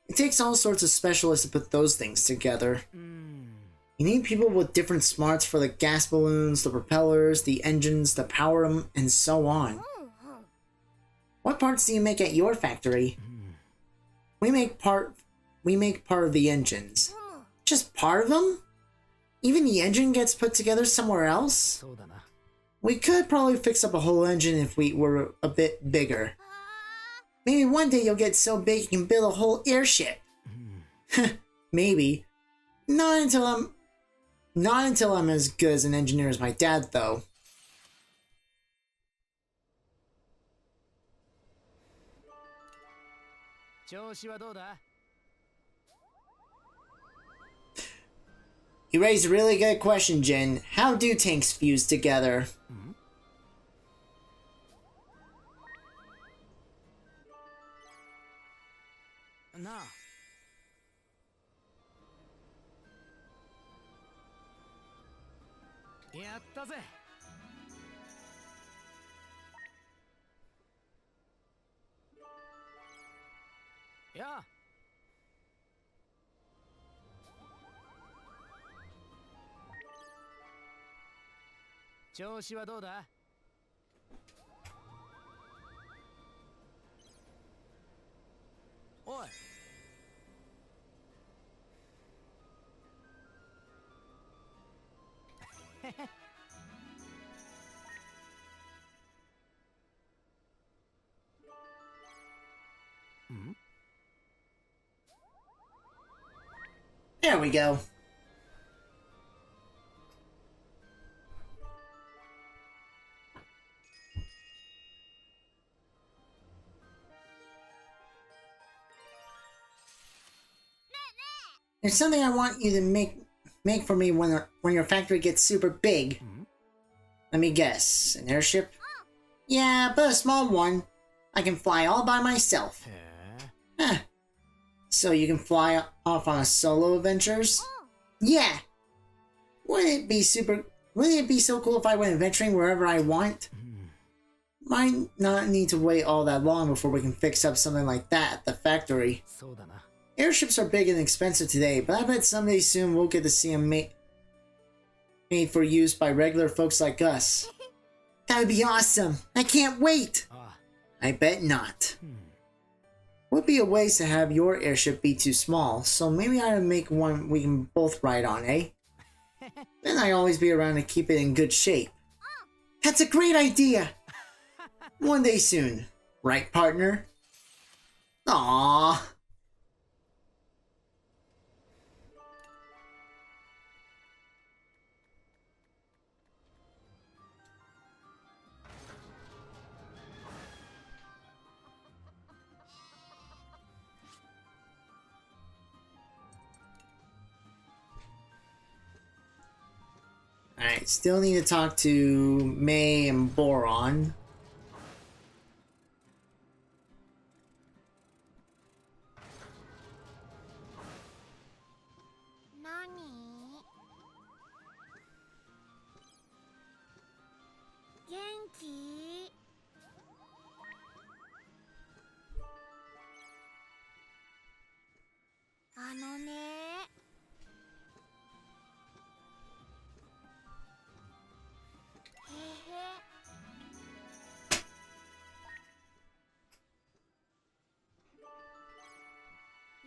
It takes all sorts of specialists to put those things together. You need people with different smarts for the gas balloons, the propellers, the engines, the power, and so on. What parts do you make at your factory? We make part of the engines. Just part of them? Even the engine gets put together somewhere else? We could probably fix up a whole engine if we were a bit bigger. Maybe one day you'll get so big you can build a whole airship. Maybe. Not until I'm as good as an engineer as my dad, though. You raised a really good question, Jin. How do tanks fuse together? Yeah. 調子はどうだ? おい. ん? There we go. There's something I want you to make for me when your factory gets super big. Let me guess. An airship? Yeah, but a small one. I can fly all by myself. Huh. So you can fly off on a solo adventures? Yeah! Wouldn't it be so cool if I went adventuring wherever I want? Might not need to wait all that long before we can fix up something like that at the factory. Airships are big and expensive today, but I bet someday soon we'll get to see them made for use by regular folks like us. That would be awesome! I can't wait! I bet not. Would be a waste to have your airship be too small, so maybe I would make one we can both ride on, eh? Then I'd always be around to keep it in good shape. That's a great idea! One day soon. Right, partner? Aww. Alright, still need to talk to May and Boron. Nani? Genki? あのね。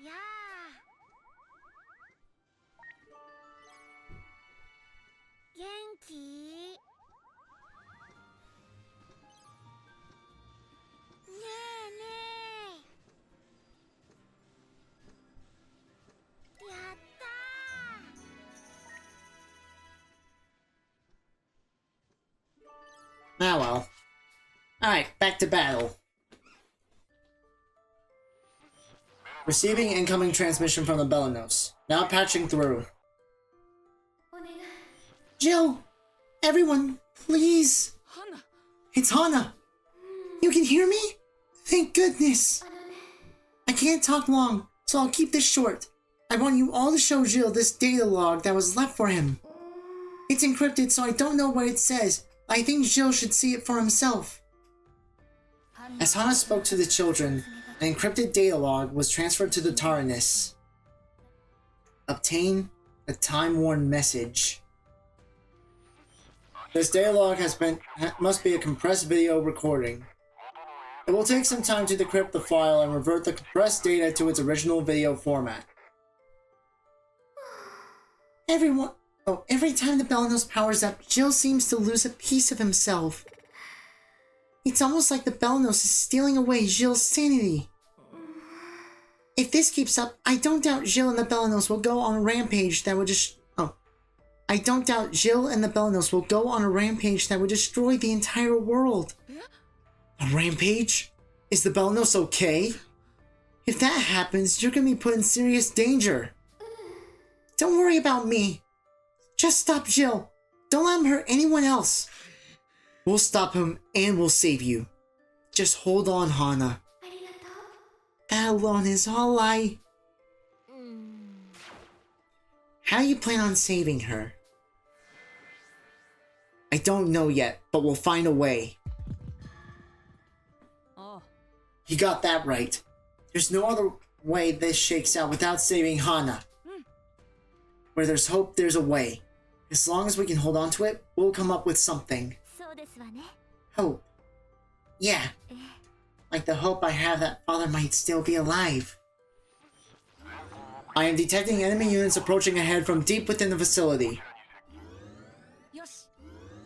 やあ。元気？ねえねえ。やったー。 Ah well. Alright, back to battle. Receiving incoming transmission from the Belenos. Now patching through. Jill! Everyone, please! It's Hana! You can hear me? Thank goodness! I can't talk long, so I'll keep this short. I want you all to show Jill this data log that was left for him. It's encrypted, so I don't know what it says. I think Jill should see it for himself. As Hana spoke to the children, an encrypted data log was transferred to the TARANIS. Obtain a time-worn message. This data log must be a compressed video recording. It will take some time to decrypt the file and revert the compressed data to its original video format. Every time the Belenos powers up, Jill seems to lose a piece of himself. It's almost like the Belenos is stealing away Jill's sanity. If this keeps up, I don't doubt Jill and the Belenos will go on a rampage that would I don't doubt Jill and the Belenos will go on a rampage that would destroy the entire world. A rampage? Is the Belenos okay? If that happens, you're gonna be put in serious danger. Don't worry about me. Just stop Jill. Don't let him hurt anyone else. We'll stop him and we'll save you. Just hold on, Hana. That alone is all I... How do you plan on saving her? I don't know yet, but we'll find a way. Oh. You got that right. There's no other way this shakes out without saving Hana. Where there's hope, there's a way. As long as we can hold on to it, we'll come up with something. Hope. Yeah. Like the hope I have that Father might still be alive. I am detecting enemy units approaching ahead from deep within the facility.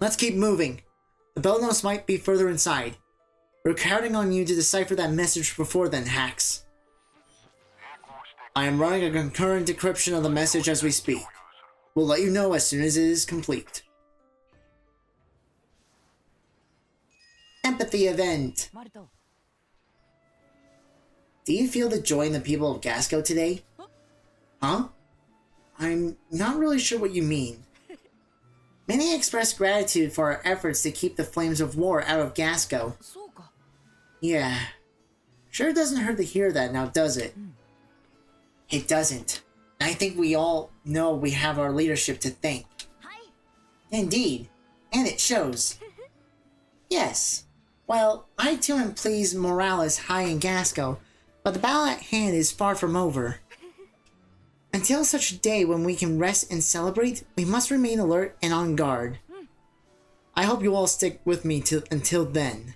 Let's keep moving. The Belenos might be further inside. We're counting on you to decipher that message before then, Hax. I am running a concurrent decryption of the message as we speak. We'll let you know as soon as it is complete. Empathy event. Do you feel the joy in the people of Gasco today? Huh? I'm not really sure what you mean. Many express gratitude for our efforts to keep the flames of war out of Gasco. Yeah. Sure doesn't hurt to hear that now, does it? It doesn't. I think we all know we have our leadership to thank. Indeed. And it shows. Yes. Well, I too am pleased morale is high in Gasco, but the battle at hand is far from over. Until such a day when we can rest and celebrate, we must remain alert and on guard. I hope you all stick with me until then.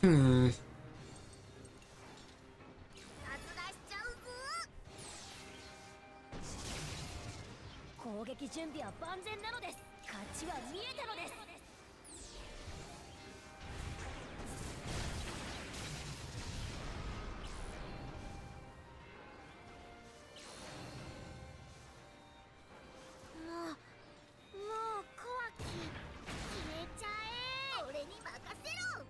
Hmm. 攻撃準備は万全なのです。勝ちは見えたのです。もう怖き消えちゃえ。俺に任せろ。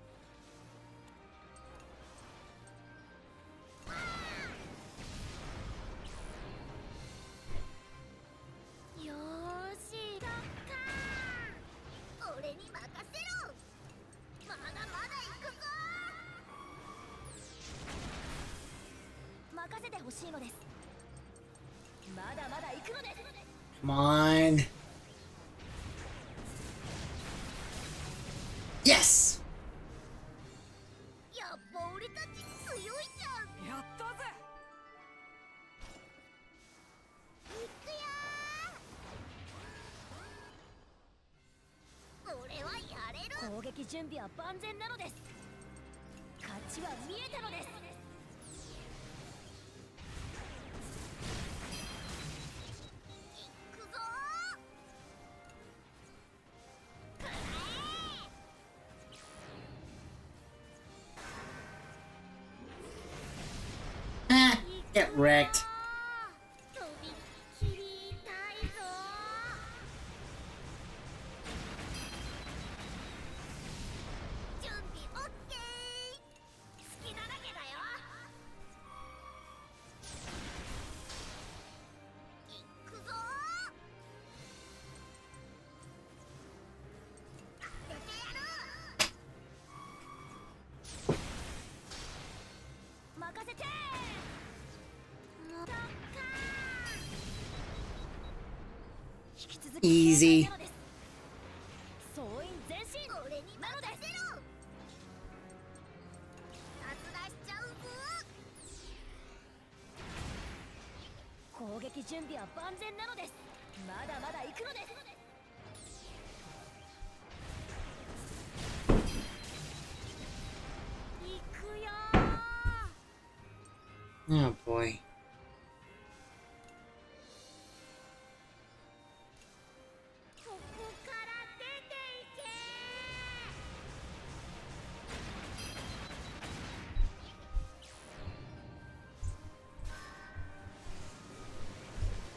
よーし、ロッカー。俺に任せろ。まだまだ行くぞ。任せてほしいのです。まだまだ行くのです。 Come on. Yes! やっぱ俺たち強いじゃん。やったぜ。行くよー。俺はやれる。攻撃準備は万全なのです。勝ちは見えたのです。行くぞー。くらえ。 Ah, get wrecked. とびっきり痛いぞ Easy. 総員前進俺に任せろ殺出しちゃうぞ攻撃準備は万全なのですまだまだ行くのです Oh boy. ここから出ていけ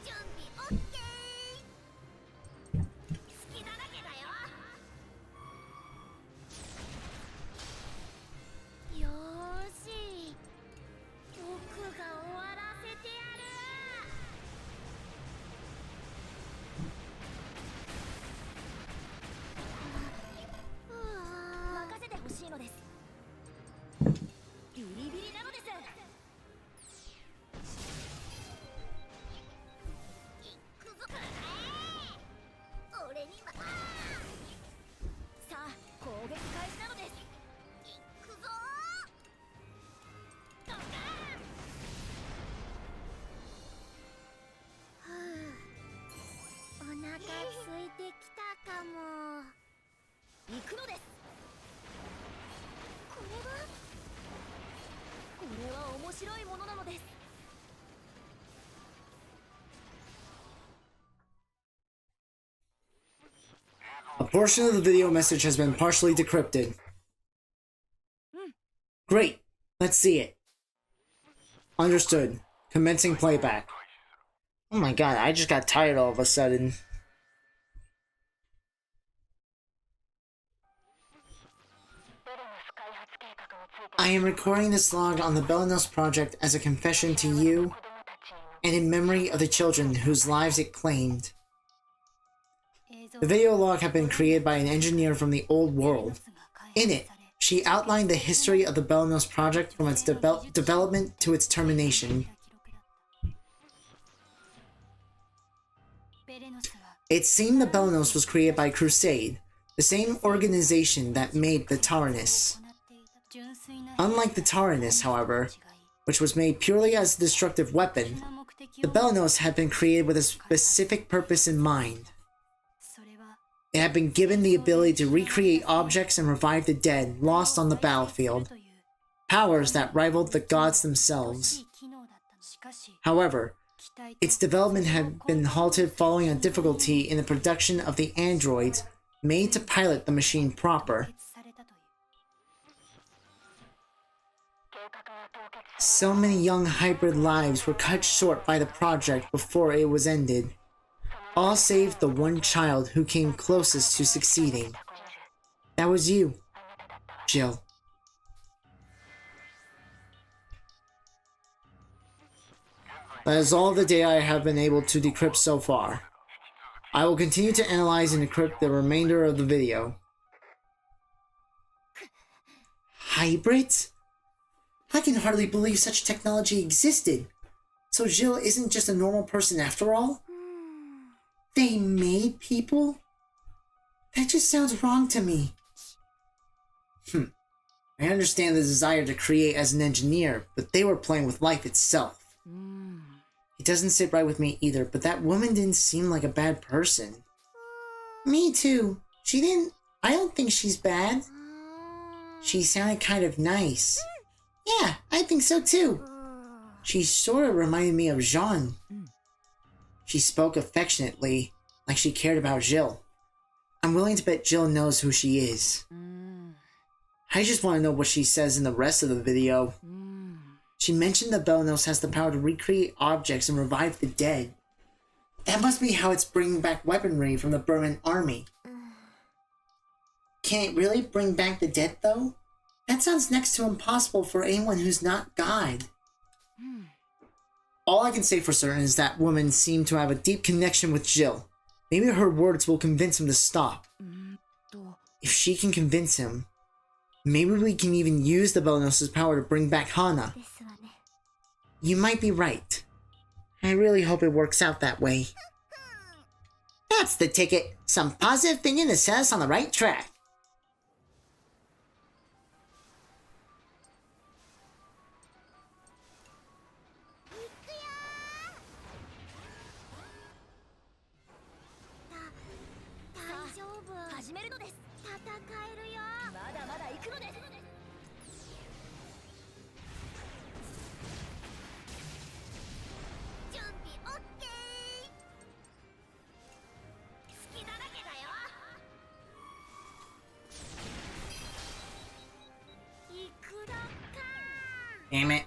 準備オッケー隙だらけだよよーし僕が終わらせてやる任せてほしいのですビリビリなのです行くぞ俺にはさあ攻撃開始なのです行くぞドカンお腹空いてきたかも行くのですこれは面白いものなのです A portion of the video message has been partially decrypted. Great. Let's see it. Understood. Commencing playback. Oh my god, I just got tired all of a sudden. I am recording this log on the Belanos project as a confession to you and in memory of the children whose lives it claimed. The video log had been created by an engineer from the old world. In it, she outlined the history of the Belanos project from its development to its termination. It seemed the Belanos was created by Crusade, the same organization that made the TARANIS. Unlike the TARANIS, however, which was made purely as a destructive weapon, the Belanos had been created with a specific purpose in mind. It had been given the ability to recreate objects and revive the dead lost on the battlefield, powers that rivaled the gods themselves. However, its development had been halted following a difficulty in the production of the androids made to pilot the machine proper. So many young hybrid lives were cut short by the project before it was ended. All save the one child who came closest to succeeding. That was you, Jill. That is all the data I have been able to decrypt so far. I will continue to analyze and decrypt the remainder of the video. Hybrids? I can hardly believe such technology existed. So Jill isn't just a normal person after all? They made people? That just sounds wrong to me. I understand the desire to create as an engineer, but they were playing with life itself. It doesn't sit right with me either, but that woman didn't seem like a bad person. Me too. I don't think she's bad. She sounded kind of nice. Yeah, I think so too. She sort of reminded me of Jean. She spoke affectionately, like she cared about Jill. I'm willing to bet Jill knows who she is. I just want to know what she says in the rest of the video. She mentioned the Belanos has the power to recreate objects and revive the dead. That must be how it's bringing back weaponry from the Berman Army. Can it really bring back the dead, though? That sounds next to impossible for anyone who's not God. All I can say for certain is that woman seemed to have a deep connection with Jill. Maybe her words will convince him to stop. If she can convince him, maybe we can even use the Belanos' power to bring back Hana. You might be right. I really hope it works out that way. That's the ticket. Some positive thinking to set us on the right track. Damn it.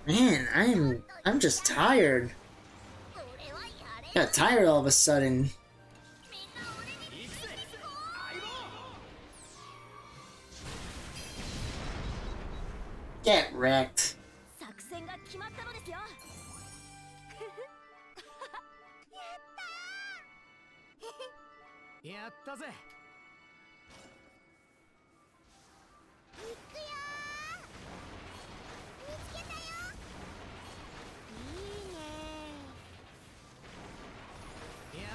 Man, I'm just tired. Got tired all of a sudden. Get wrecked. やったぜ。や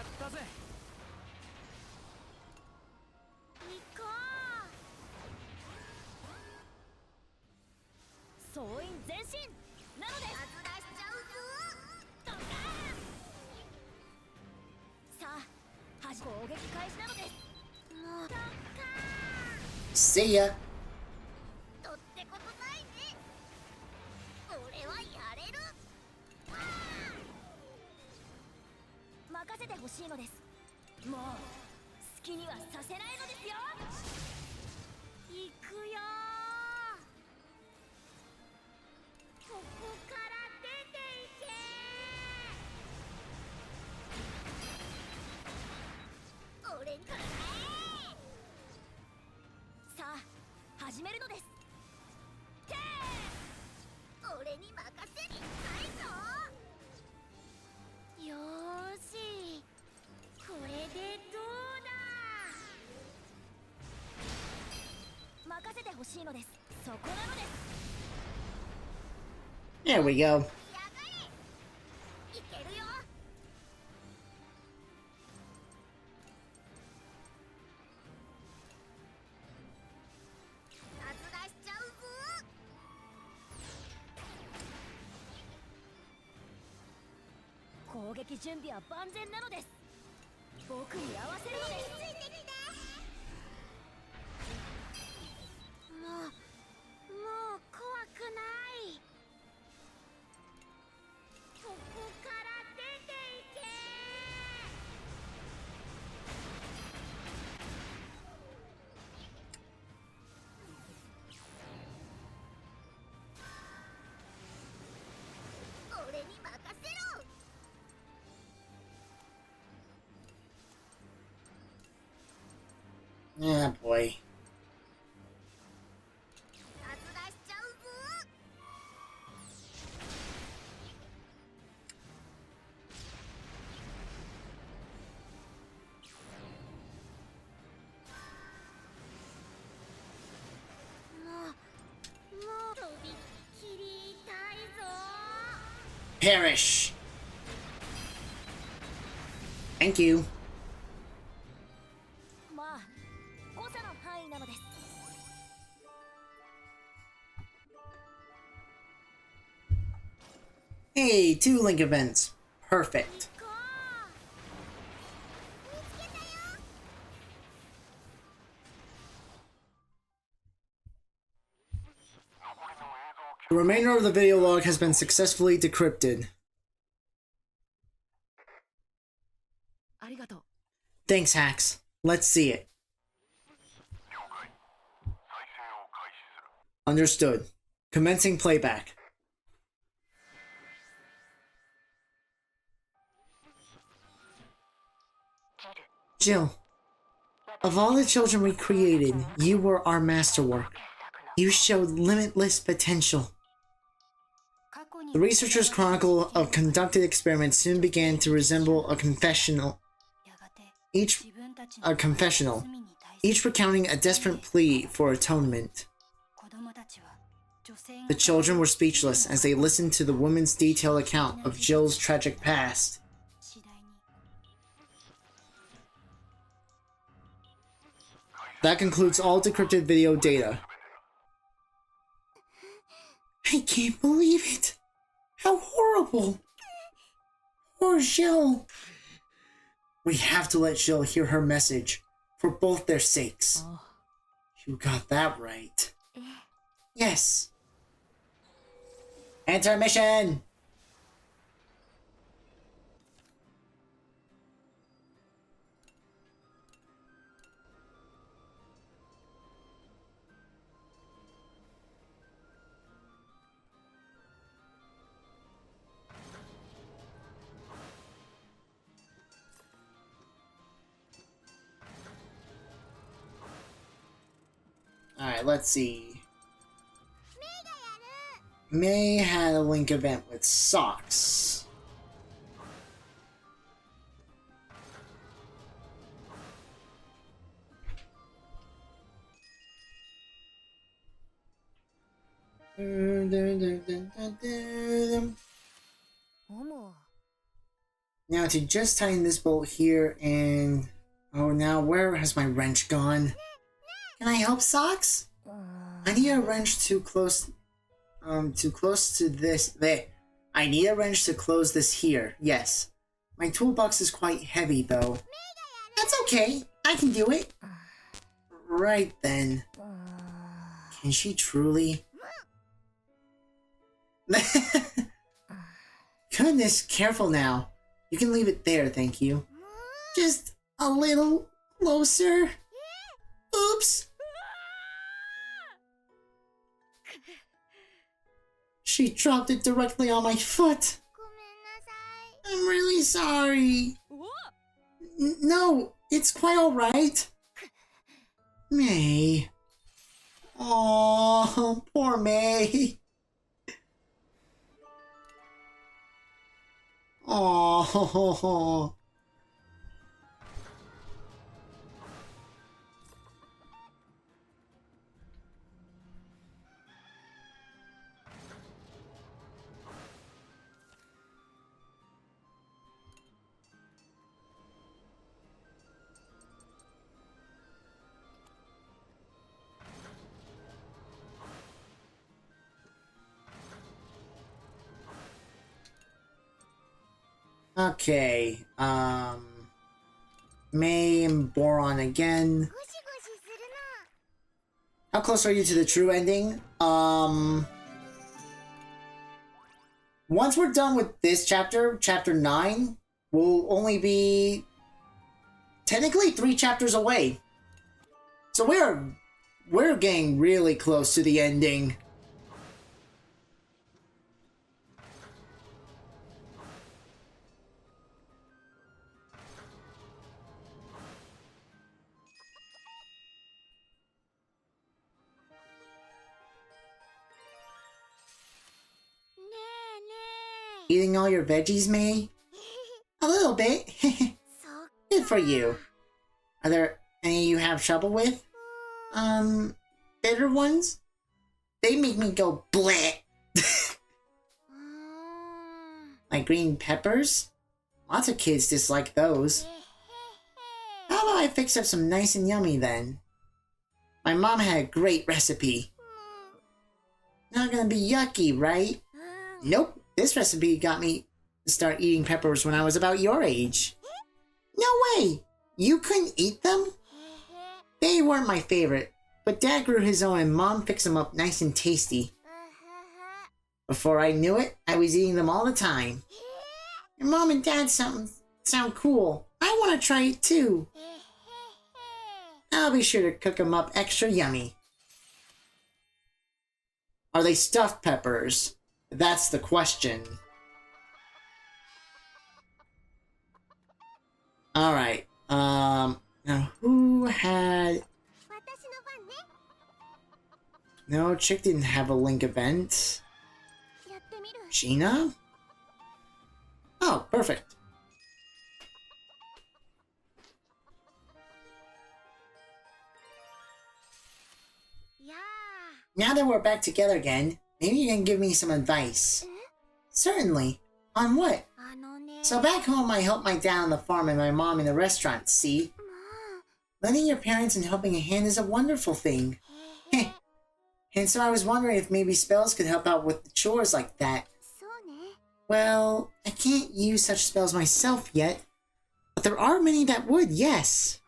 ったぜ。総員前進なので外出しちゃうぞ。さあ、攻撃開始なのです。もう See ya. とってことないね。俺はやれる。任せてほしいのです。もう好きにはさせないのですよ。行くよ。ここから出ていけ。俺からさあ始めるのです。てー俺に任せにないぞ。よーし、これでどうだ。任せてほしいのです。そこなのです。 There we go. やがれ。いけるよ。夏出しちゃうぞ。攻撃準備は万全なのです。僕に合わせるのです。ついてきて。もう怖くない。 ここから出ていけ。俺に任せろ。 Yeah, boy. 夏出しちゃうぞ。もうとびっきり痛いぞ。 Perish. Thank you. まあ誤差の範囲なのです。Hey, 2 link events. Perfect. 行こう。見つけたよ。 The remainder of the video log has been successfully decrypted. ありがとう。 Thanks, Hax. Let's see it. Understood. Commencing playback. Jill, of all the children we created, you were our masterwork. You showed limitless potential. The researcher's chronicle of conducted experiments soon began to resemble a confessional. Each recounting a desperate plea for atonement. The children were speechless as they listened to the woman's detailed account of Jill's tragic past. That concludes all decrypted video data. I can't believe it! How horrible! Poor Jill! We have to let Jill hear her message, for both their sakes. You got that right. Yes. Intermission! Alright, let's see. May had a link event with socks. Now to just tighten this bolt here and... Oh, now where has my wrench gone? Can I help, Socks? I need a wrench too close to this. There. I need a wrench to close this here. Yes. My toolbox is quite heavy, though. That's okay. I can do it. Right then. Can she truly? Goodness, careful now. You can leave it there, thank you. Just a little closer. Oops. She dropped it directly on my foot. ごめんなさい。 I'm really sorry. No, it's quite alright. May. Oh, poor May. Oh. Okay, May and Boron again. ゴシゴシするな。 How close are you to the true ending? Once we're done with this chapter, chapter 9, we'll only be technically 3 chapters away. So we're getting really close to the ending. Eating all your veggies, May? A little bit. そっ Good for you. Are there any you have trouble with? Bitter ones? They make me go bleh. うーん。 Like green peppers? Lots of kids dislike those. How about I fix up some nice and yummy then? My mom had a great recipe. Not gonna be yucky, right? Nope. This recipe got me to start eating peppers when I was about your age. No way! You couldn't eat them? They weren't my favorite, but Dad grew his own and Mom fixed them up nice and tasty. Before I knew it, I was eating them all the time. Your Mom and Dad sound cool. I want to try it too. I'll be sure to cook them up extra yummy. Are they stuffed peppers? That's the question. Alright, now who had... No, Chick didn't have a link event. Gina? Oh, perfect. Now that we're back together again, maybe you can give me some advice. Certainly. On what? So back home, I help my dad on the farm and my mom in the restaurant, see? Lending your parents and helping a hand is a wonderful thing. And so I was wondering if maybe spells could help out with the chores like that. Well, I can't use such spells myself yet, but there are many that would, yes.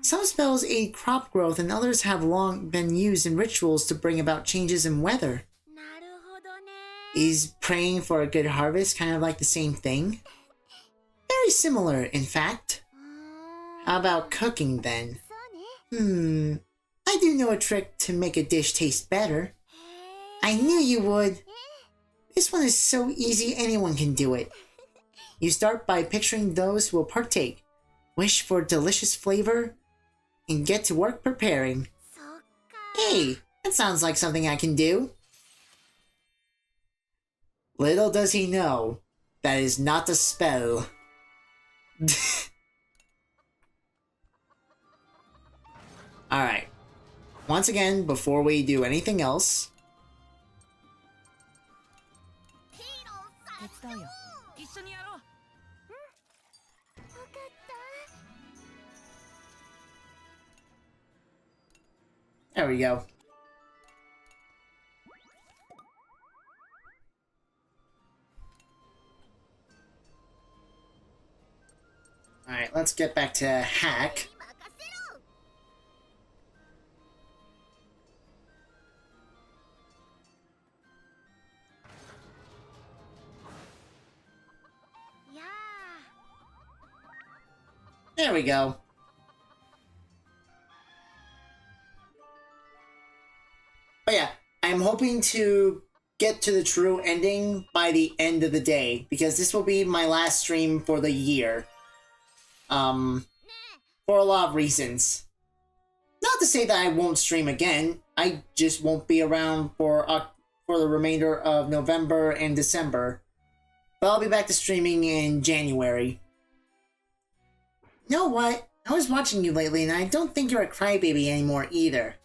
Some spells aid crop growth and others have long been used in rituals to bring about changes in weather. Is praying for a good harvest kind of like the same thing? Very similar, in fact. How about cooking then? I do know a trick to make a dish taste better. I knew you would. This one is so easy anyone can do it. You start by picturing those who will partake, wish for delicious flavor, and get to work preparing. Hey, that sounds like something I can do. Little does he know, that is not a spell. Alright. Once again, before we do anything else... There we go. Alright, let's get back to Hack. There we go. But yeah, I'm hoping to get to the true ending by the end of the day, because this will be my last stream for the year. For a lot of reasons. Not to say that I won't stream again, I just won't be around for the remainder of November and December. But I'll be back to streaming in January. You know what? I was watching you lately and I don't think you're a crybaby anymore either.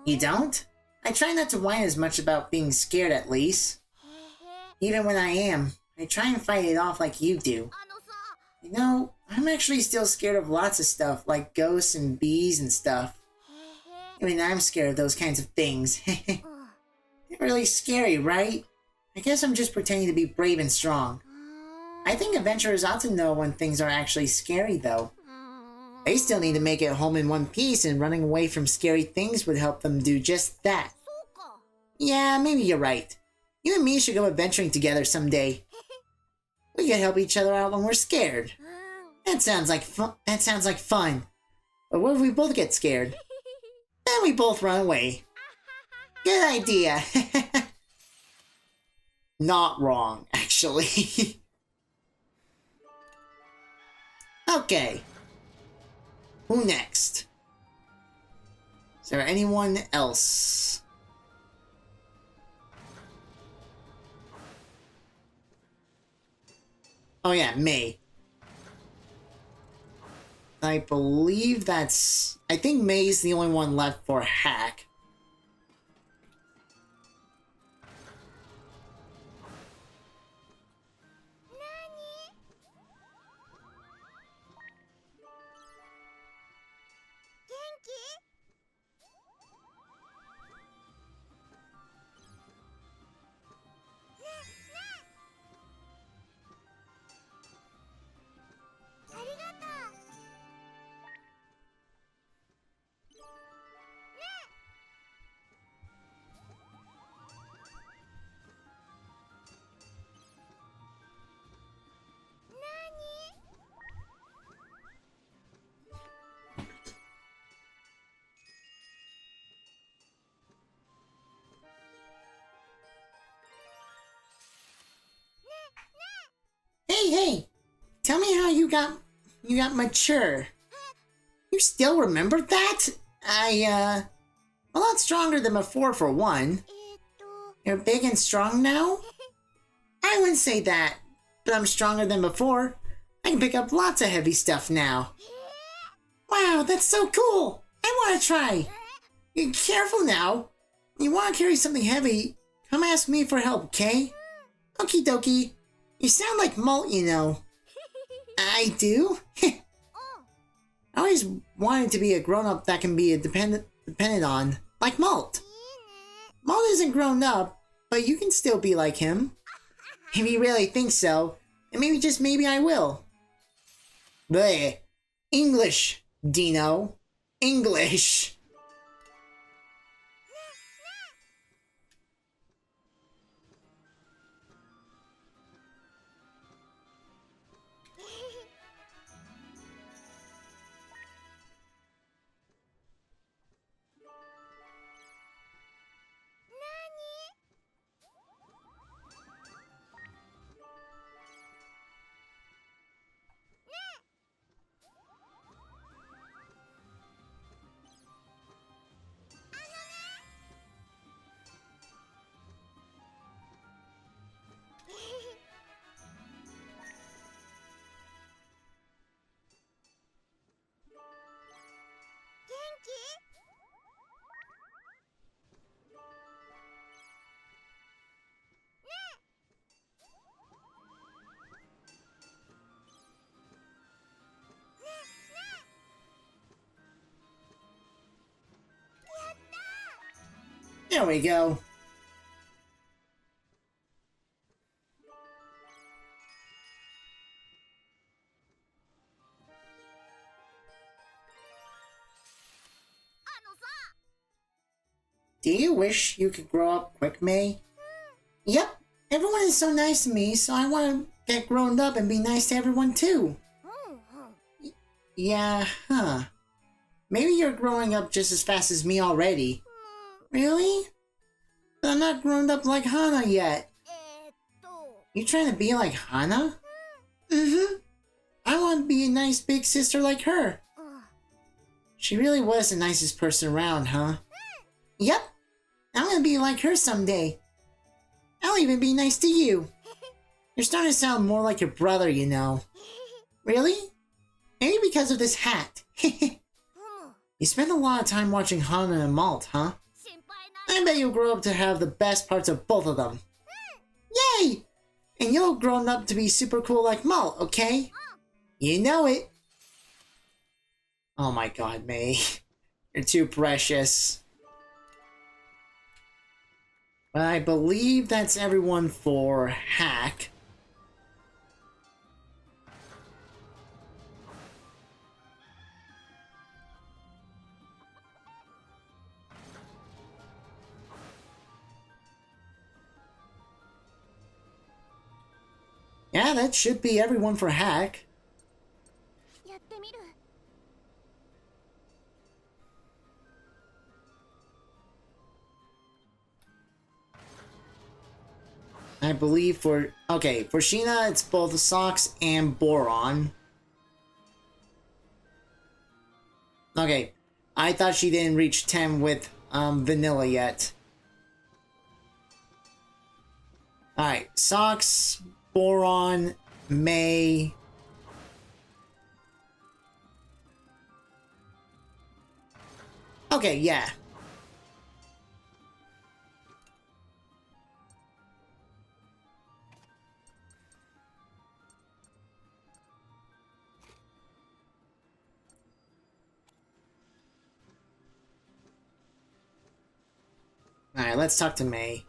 You don't? I try not to whine as much about being scared at least. Even when I am, I try and fight it off like you do. You know, I'm actually still scared of lots of stuff, like ghosts and bees and stuff. I mean, I'm scared of those kinds of things. They're really scary, right? I guess I'm just pretending to be brave and strong. I think adventurers ought to know when things are actually scary, though. They still need to make it home in one piece, and running away from scary things would help them do just that. Yeah, maybe you're right. You and me should go adventuring together someday. We could help each other out when we're scared. That sounds like fun. But what if we both get scared? Then we both run away. Good idea. Not wrong, actually. Okay. Who next? Is there anyone else? Oh yeah, May. I believe that's... I think May's the only one left for Hack. hey! Tell me how you got mature. You still remember that? A lot stronger than before for one. えーっと You're big and strong now? I wouldn't say that, but I'm stronger than before. I can pick up lots of heavy stuff now. Wow, that's so cool! I want to try! Be careful now. You want to carry something heavy, come ask me for help, okay? Okie dokie. You sound like Malt, you know. I do? I always wanted to be a grown-up that can be dependent on, like Malt. いいね Malt isn't grown up, but you can still be like him. If you really think so, then maybe I will. Bleh. English, Dino. English. There we go. Do you wish you could grow up quick, May? Yep. Everyone is so nice to me, so I want to get grown up and be nice to everyone too. うんうん Yeah, huh. Maybe you're growing up just as fast as me already. Really? But I'm not grown up like Hana yet. えーっと You trying to be like Hana? Mm-hmm. I want to be a nice big sister like her. うん She really was the nicest person around, huh? Yep. I'm gonna be like her someday. I'll even be nice to you. You're starting to sound more like your brother, you know. Really? Maybe because of this hat. ふむ You spend a lot of time watching Hana and Malt, huh? 心配ない I bet you'll grow up to have the best parts of both of them. Yay! And you'll grow up to be super cool like Malt, okay? You know it. Oh my god, May. You're too precious. But I believe that's everyone for Hack. Yeah, that should be everyone for Hack. やってみる I believe for... Okay, for Sheena, it's both Socks and Boron. Okay, I thought she didn't reach 10 with Vanilla yet. Alright, Socks, Boron, May... Okay, yeah. Alright, let's talk to May.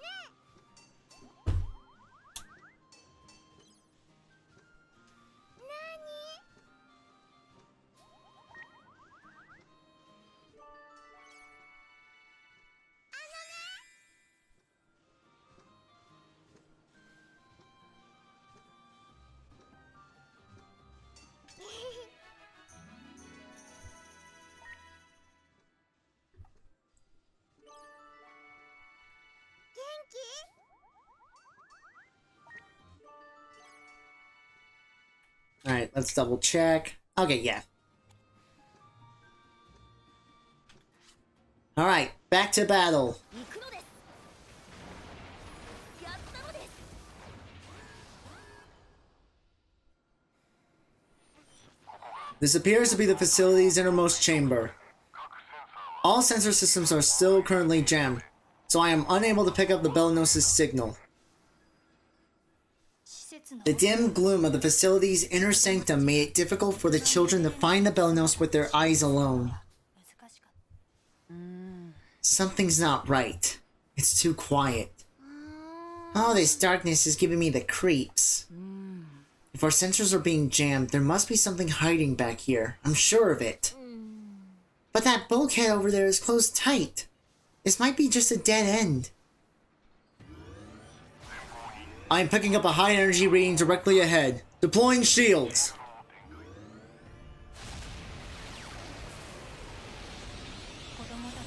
let's double check. Okay, yeah. Alright, back to battle. 行くのですやったのです This appears to be the facility's innermost chamber. All sensor systems are still currently jammed, so I am unable to pick up the Belanos' signal. 施設の The dim gloom of the facility's inner sanctum made it difficult for the children to find the Belanos with their eyes alone. 難しかっ Something's not right. It's too quiet. All this darkness is giving me the creeps. If our sensors are being jammed, there must be something hiding back here. I'm sure of it. But that bulkhead over there is closed tight. This might be just a dead end. I'm picking up a high energy reading directly ahead. Deploying shields.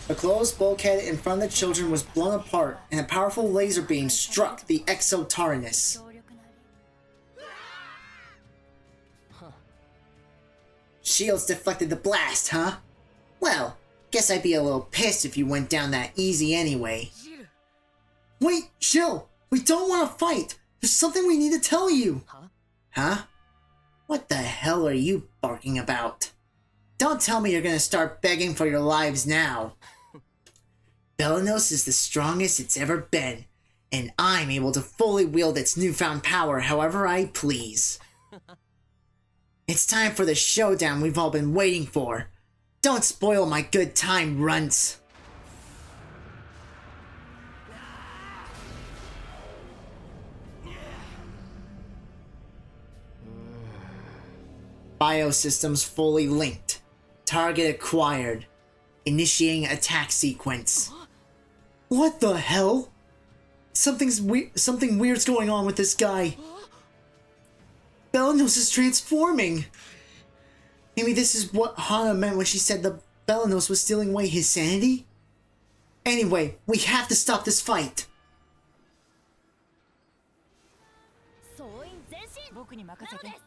A closed bulkhead in front of the children was blown apart, and a powerful laser beam struck the TARANIS. 強力なり Shields deflected the blast, huh? Well, guess I'd be a little pissed if you went down that easy anyway. Wait, chill! We don't want to fight! There's something we need to tell you! Huh? What the hell are you barking about? Don't tell me you're gonna start begging for your lives now. Belanos is the strongest it's ever been, and I'm able to fully wield its newfound power however I please. It's time for the showdown we've all been waiting for. Don't spoil my good time, runts. Biosystems fully linked. Target acquired. Initiating attack sequence. What the hell? Something weird's going on with this guy. Belanos is transforming. Maybe this is what Hana meant when she said the Belanos was stealing away his sanity? Anyway, we have to stop this fight. 総員前進僕に任せて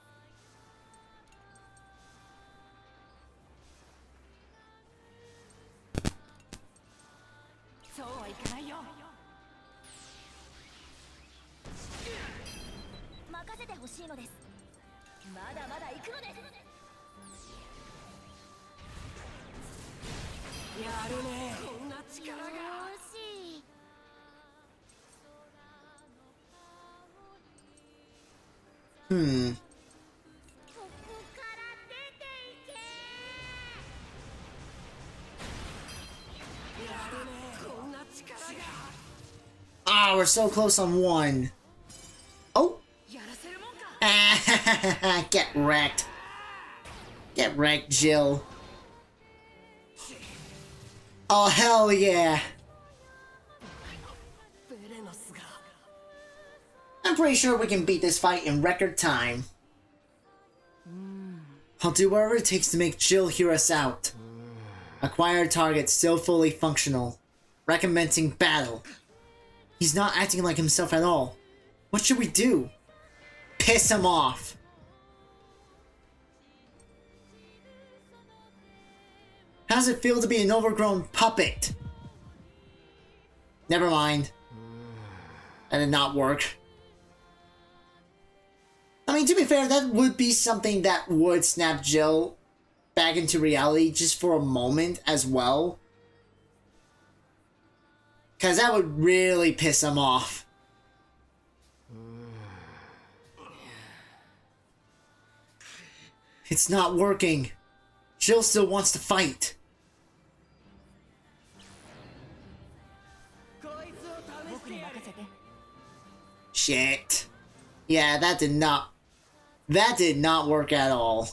そうはいかないよ任せてほしいのですまだまだ行くのですやるねこんな力がよし Hmm. ここから出ていけ Ah, we're so close on one. Oh! やらせるもんか Get wrecked. Get wrecked, Jill. Oh, hell yeah. I'm pretty sure we can beat this fight in record time. I'll do whatever it takes to make Jill hear us out. Acquired target still fully functional. Recommencing battle. He's not acting like himself at all. What should we do? Piss him off. How does it feel to be an overgrown puppet? Never mind. That did not work. I mean, to be fair, that would be something that would snap Jill back into reality just for a moment as well. Because that would really piss him off. It's not working. Jill still wants to fight. Shit. Yeah, that did not work at all.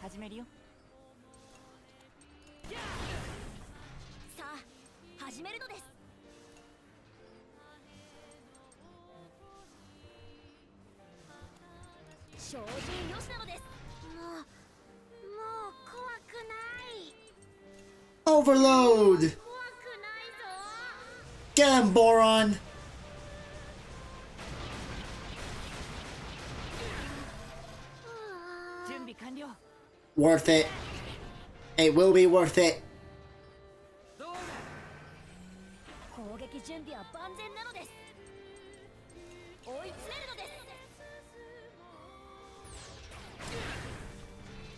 始めるよさあ始めるのです精進よしなのですもう怖くない Overload! 怖くない Get him, Boron! Worth it. It will be worth it. 攻撃準備は万全なのです。追い詰めるのです。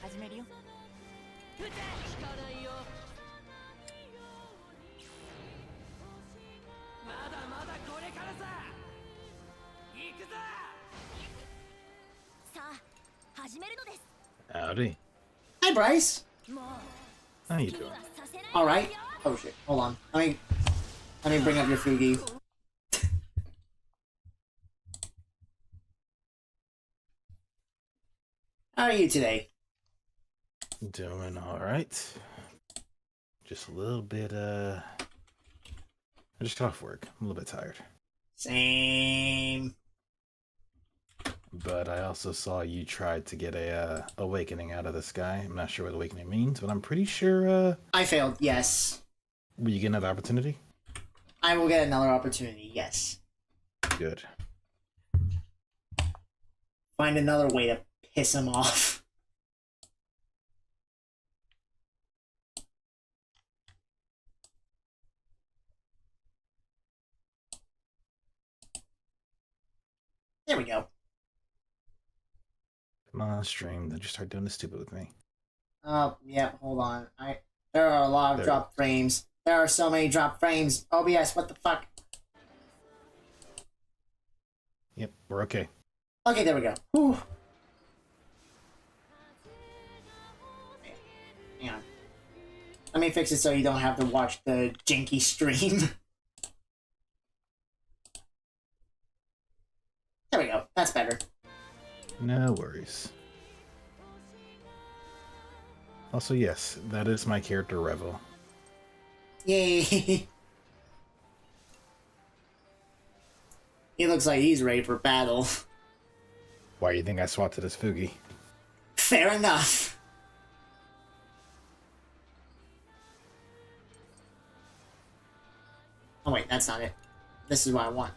始めるよ。撃て。引かないよ。まだまだこれからさ。行くぞ。さあ、始めるのです。 Howdy. Hi, Bryce. もう How you 気に doing? はさせない All right. よ。 Oh shit. Hold on. Let me bring up your Fugi. How are you today? Doing all right. Just a little bit, I just got off work. I'm a little bit tired. Same. But I also saw you tried to get a awakening out of the sky. I'm not sure what awakening means, but I'm pretty sure, I failed. Yes. will you get another opportunity? I will get another opportunity. Yes. Good. Find another way to piss him off. There we go. Come on, stream. Don't you start doing this stupid with me. Oh, yeah, hold on. There are a lot of There. drop frames. There are so many drop frames. OBS, what the fuck? Yep, we're okay. Okay, there we go. Whew. Hang on. Let me fix it so you don't have to watch the janky stream. There we go. That's better. No worries. Also, yes, that is my character, Revel. Yay. He looks like he's ready for battle. Why do you think I swatted this Fugi? Fair enough. Oh wait, that's not it. This is what I want.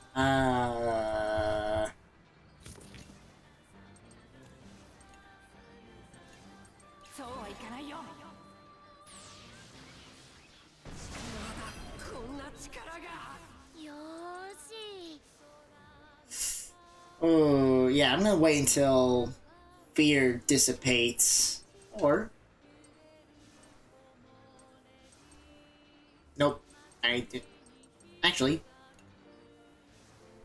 そうはいかないよ。こんな力が。よーし。 Oh, yeah, I'm gonna wait until fear dissipates. Or... Nope. I did... Actually...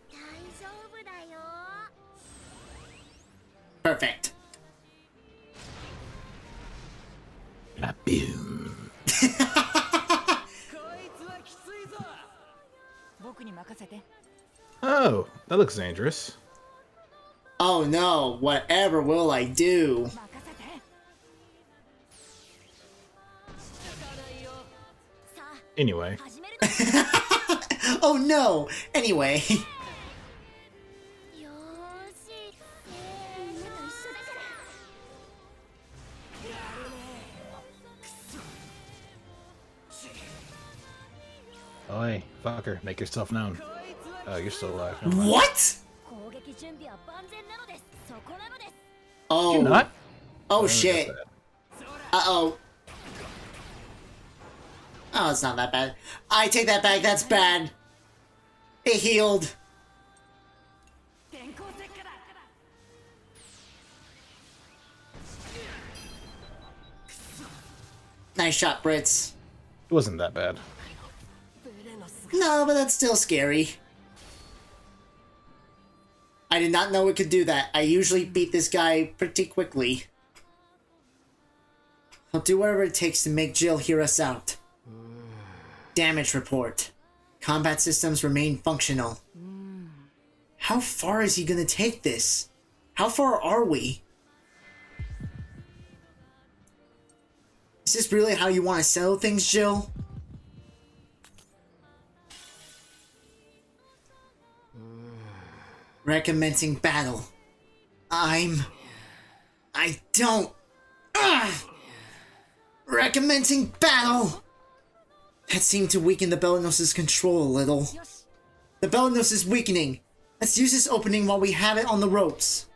大丈夫だよ。 Perfect. Boom. こいつはきついぞ。僕に任せて。 Oh, that looks dangerous. Oh no, whatever will I do? 任せて。 さあ、 Anyway, 始めるのです。 Oh no! Anyway. よーし。みんなと一緒だから。 oi, fucker, make yourself known. Oh, you're still alive. Never mind. What? 攻撃準備は万全なのです。そこなのです。 Oh. You're not? Oh I shit. don't get Uh-oh. Oh, it's not that bad. I take that back, that's bad. It healed. 電光石火だ。 Nice shot, Brits. It wasn't that bad. No, but that's still scary. I did not know it could do that. I usually beat this guy pretty quickly. I'll do whatever it takes to make Jill hear us out. Damage report. Combat systems remain functional. How far is he gonna take this? How far are we? Is this really how you want to settle things, Jill? Recommencing battle. I don't... Ugh! Recommencing battle! That seemed to weaken the Belanos' control a little. The Belanos is weakening. Let's use this opening while we have it on the ropes.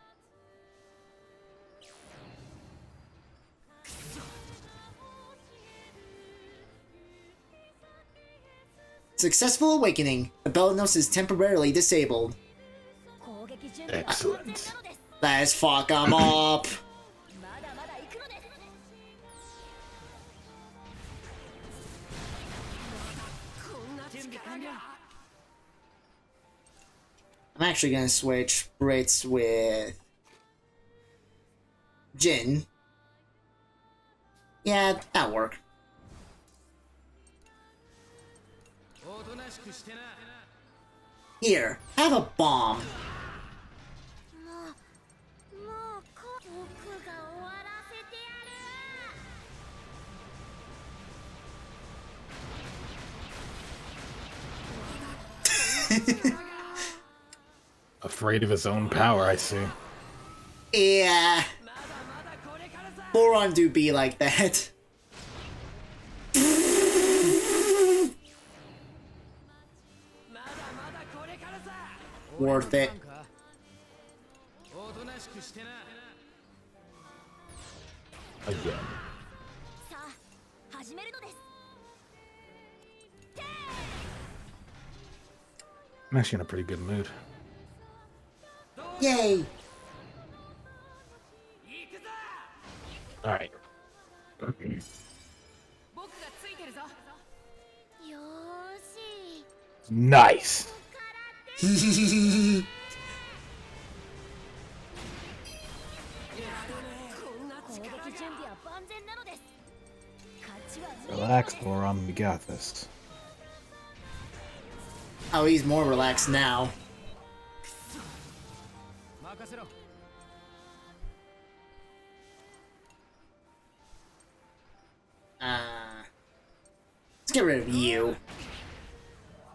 Successful awakening. The Belanos is temporarily disabled. Excellent. Let's fuck them up. I'm actually gonna switch Brits with Jin. Yeah, that'll work. Here, have a bomb. もう僕が終わらせてやる Afraid of his own power, I see. Yeah. Boron do be like that. Worth it. Again. さあ始めるのです I'm actually in a pretty good mood. Yay. Alright. 僕がついてるぞ。よーし Nice! 攻撃準備は万全なのです勝ちは Relax, Boron, we got this. Oh, he's more relaxed now. Let's get rid of you.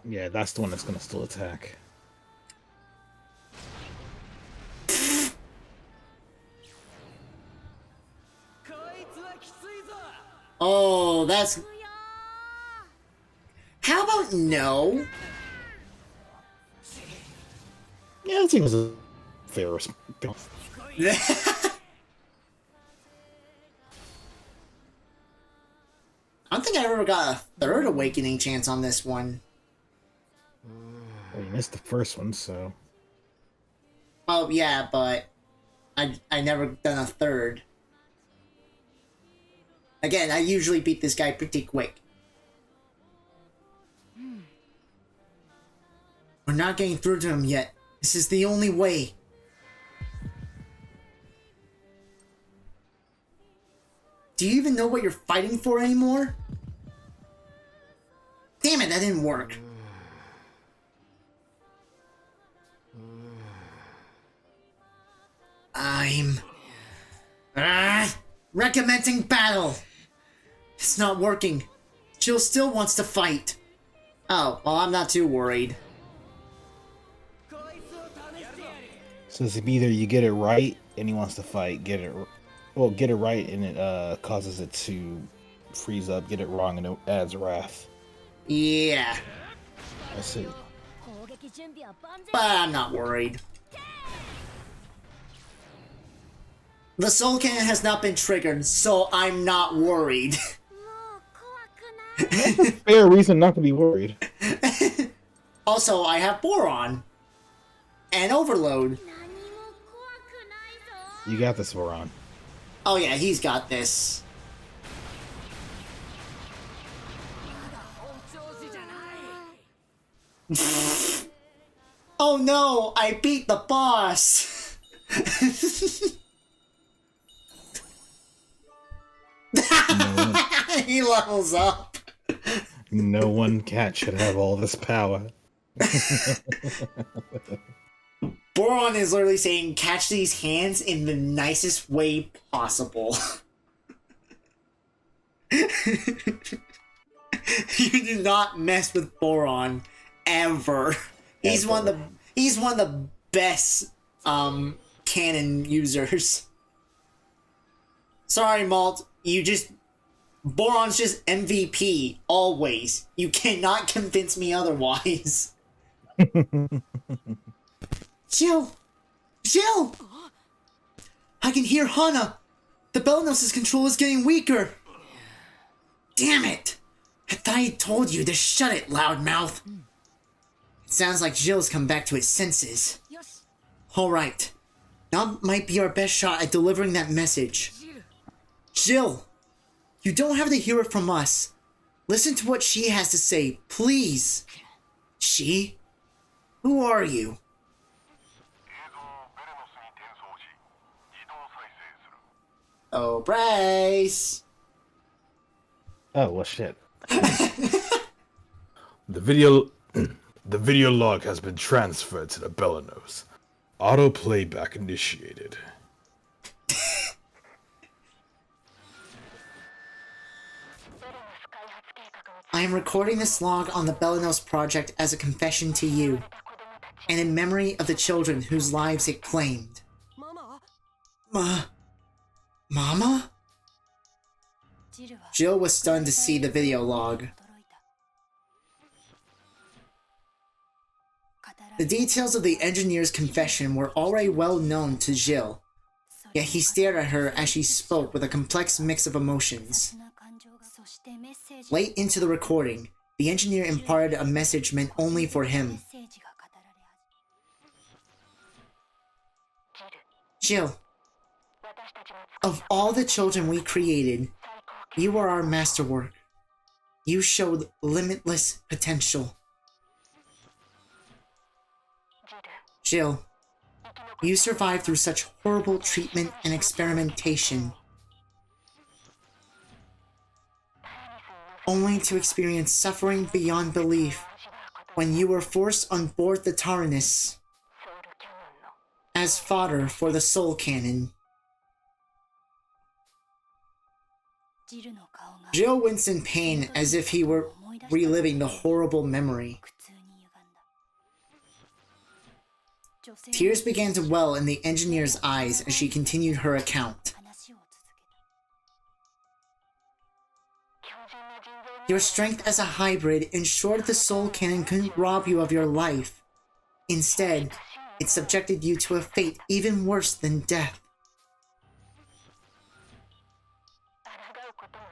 Yeah, that's the one that's gonna still attack. Oh, that's... How about no? Yeah, it seems a fair response. I don't think I ever got a third awakening chance on this one. Well, you missed the first one, so... Oh, yeah, but I never done a third. Again, I usually beat this guy pretty quick. We're not getting through to him yet. This is the only way. Do you even know what you're fighting for anymore? Damn it, that didn't work. I'm... recommencing battle! It's not working. Jill still wants to fight. Oh, well, I'm not too worried. So it's either you get it right and he wants to fight, get it right and it causes it to freeze up, get it wrong and it adds wrath. Yeah, I see. 攻撃準備は万全 but I'm not worried. The soul cannon has not been triggered, so I'm not worried. もう怖くない Fair reason not to be worried. Also, I have Boron. And Overload. 何も怖くないぞ You got this, Boron. Oh yeah, he's got this. 本調子じゃない。 Oh no, I beat the boss! He levels up. No one cat should have all this power. Boron is literally saying, catch these hands in the nicest way possible. You do not mess with Boron ever. He's one of the best cannon users. Sorry, Malt. Boron's just MVP, always. You cannot convince me otherwise. Jill! Jill! I can hear Hana! The Belnos' control is getting weaker! Damn it! I thought I told you to shut it, loudmouth. It sounds like Jill's come back to his senses. Alright. Now might be our best shot at delivering that message. Jill! You don't have to hear it from us. Listen to what she has to say, please. She? Who are you? Oh, Bryce! Oh, well, shit. The video log has been transferred to the Belanos. Auto playback initiated. I am recording this log on the Belanos project as a confession to you, and in memory of the children whose lives it claimed. Mama? Jill was stunned to see the video log. The details of the engineer's confession were already well known to Jill, yet he stared at her as she spoke with a complex mix of emotions. Late into the recording, the engineer imparted a message meant only for him. Jill, of all the children we created, you are our masterwork. You showed limitless potential. Jill, you survived through such horrible treatment and experimentation, only to experience suffering beyond belief when you were forced on board the TARANIS as fodder for the Soul Cannon. Jill winced in pain as if he were reliving the horrible memory. Tears began to well in the engineer's eyes as she continued her account. Your strength as a hybrid ensured the Soul Cannon couldn't rob you of your life. Instead, it subjected you to a fate even worse than death.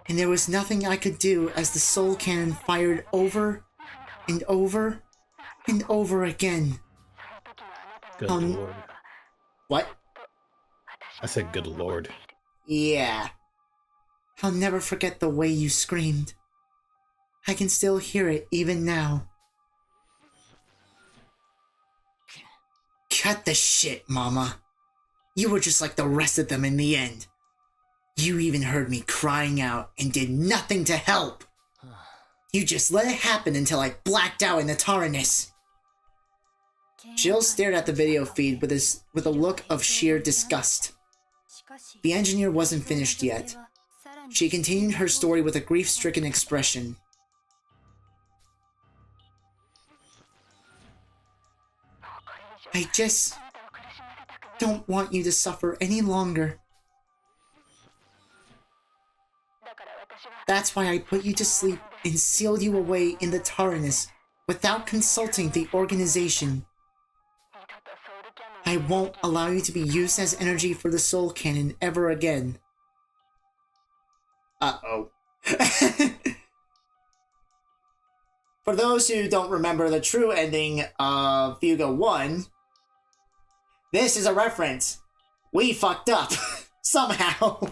And there was nothing I could do as the Soul Cannon fired over and over and over again. Good lord. What? I said good lord. Yeah. I'll never forget the way you screamed. I can still hear it even now. Cut the shit, Mama. You were just like the rest of them in the end. You even heard me crying out and did nothing to help. You just let it happen until I blacked out in the TARANIS. Jill stared at the video feed with a look of sheer disgust. The engineer wasn't finished yet. She continued her story with a grief-stricken expression. I just don't want you to suffer any longer. That's why I put you to sleep and sealed you away in the TARANIS without consulting the organization. I won't allow you to be used as energy for the Soul Cannon ever again. Uh-oh. For those who don't remember the true ending of FUGA 1, this is a reference. We fucked up. Somehow.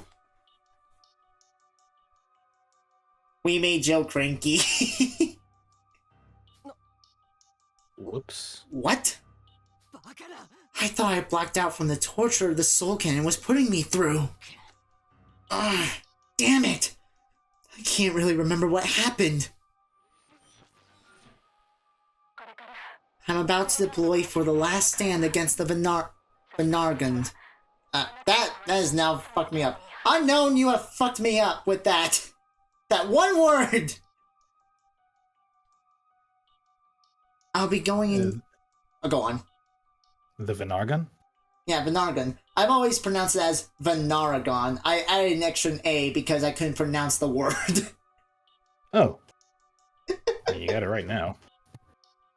We made Joe cranky. Whoops. What? I thought I blacked out from the torture the Soul Cannon was putting me through. Damn it. I can't really remember what happened. I'm about to deploy for the last stand against the Vanargand. That has now fucked me up. Unknown, you have fucked me up with that. That one word! I'll be going in... Oh, go on. The Vanargand? Yeah, Vanargand. I've always pronounced it as Vanargand. I added an extra A because I couldn't pronounce the word. Oh. You got it right now.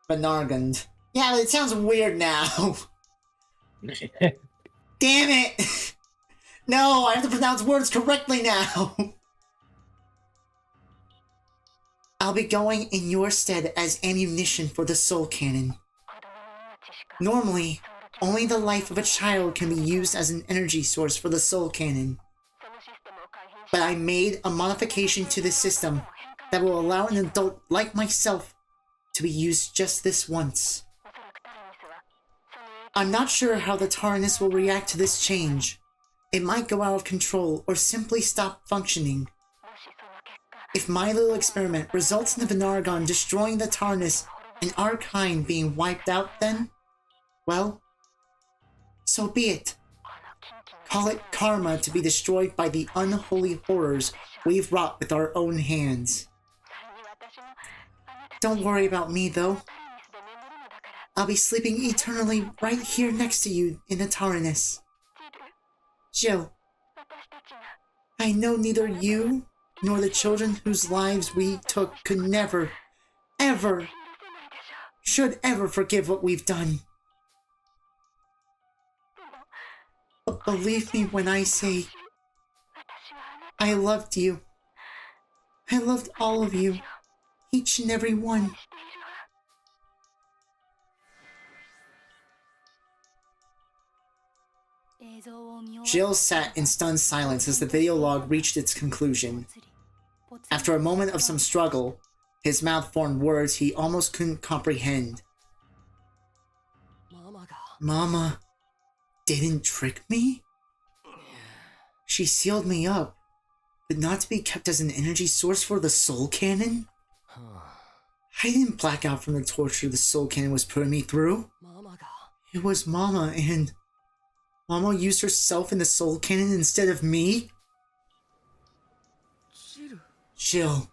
Vanargand. Yeah, but it sounds weird now. Damn it! No, I have to pronounce words correctly now. I'll be going in your stead as ammunition for the soul cannon. Normally, only the life of a child can be used as an energy source for the soul cannon. But I made a modification to the system that will allow an adult like myself to be used just this once. I'm not sure how the TARANIS will react to this change. It might go out of control or simply stop functioning. If my little experiment results in the Vanargand destroying the TARANIS and our kind being wiped out, then, well, so be it. Call it karma to be destroyed by the unholy horrors we've wrought with our own hands. Don't worry about me, though. I'll be sleeping eternally right here next to you in the TARANIS. Jill, I know neither you nor the children whose lives we took could never, ever, should ever forgive what we've done. But believe me when I say, I loved you. I loved all of you, each and every one. Jill sat in stunned silence as the video log reached its conclusion. After a moment of some struggle, his mouth formed words he almost couldn't comprehend. Mama didn't trick me? She sealed me up, but not to be kept as an energy source for the soul cannon? I didn't black out from the torture the soul cannon was putting me through. It was Mama, and Mama used herself in the soul cannon instead of me? Jill,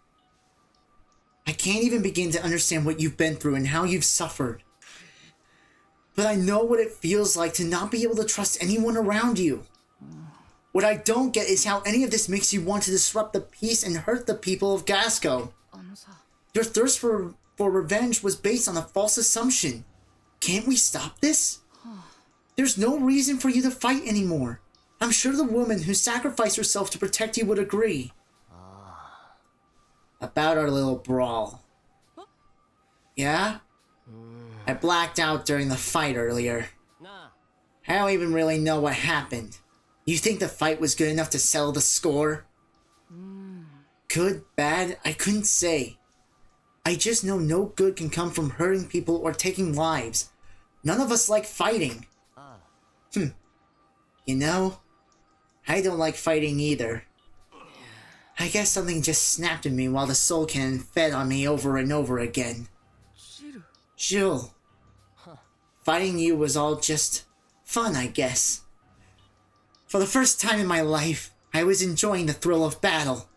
I can't even begin to understand what you've been through and how you've suffered. But I know what it feels like to not be able to trust anyone around you. What I don't get is how any of this makes you want to disrupt the peace and hurt the people of Gasco. Your thirst for revenge was based on a false assumption. Can't we stop this? There's no reason for you to fight anymore. I'm sure the woman who sacrificed herself to protect you would agree. About our little brawl. Yeah? I blacked out during the fight earlier. I don't even really know what happened. You think the fight was good enough to settle the score? Good, bad, I couldn't say. I just know no good can come from hurting people or taking lives. None of us like fighting. You know, I don't like fighting either. I guess something just snapped in me while the soul cannon fed on me over and over again. Jill, fighting you was all just fun, I guess. For the first time in my life, I was enjoying the thrill of battle.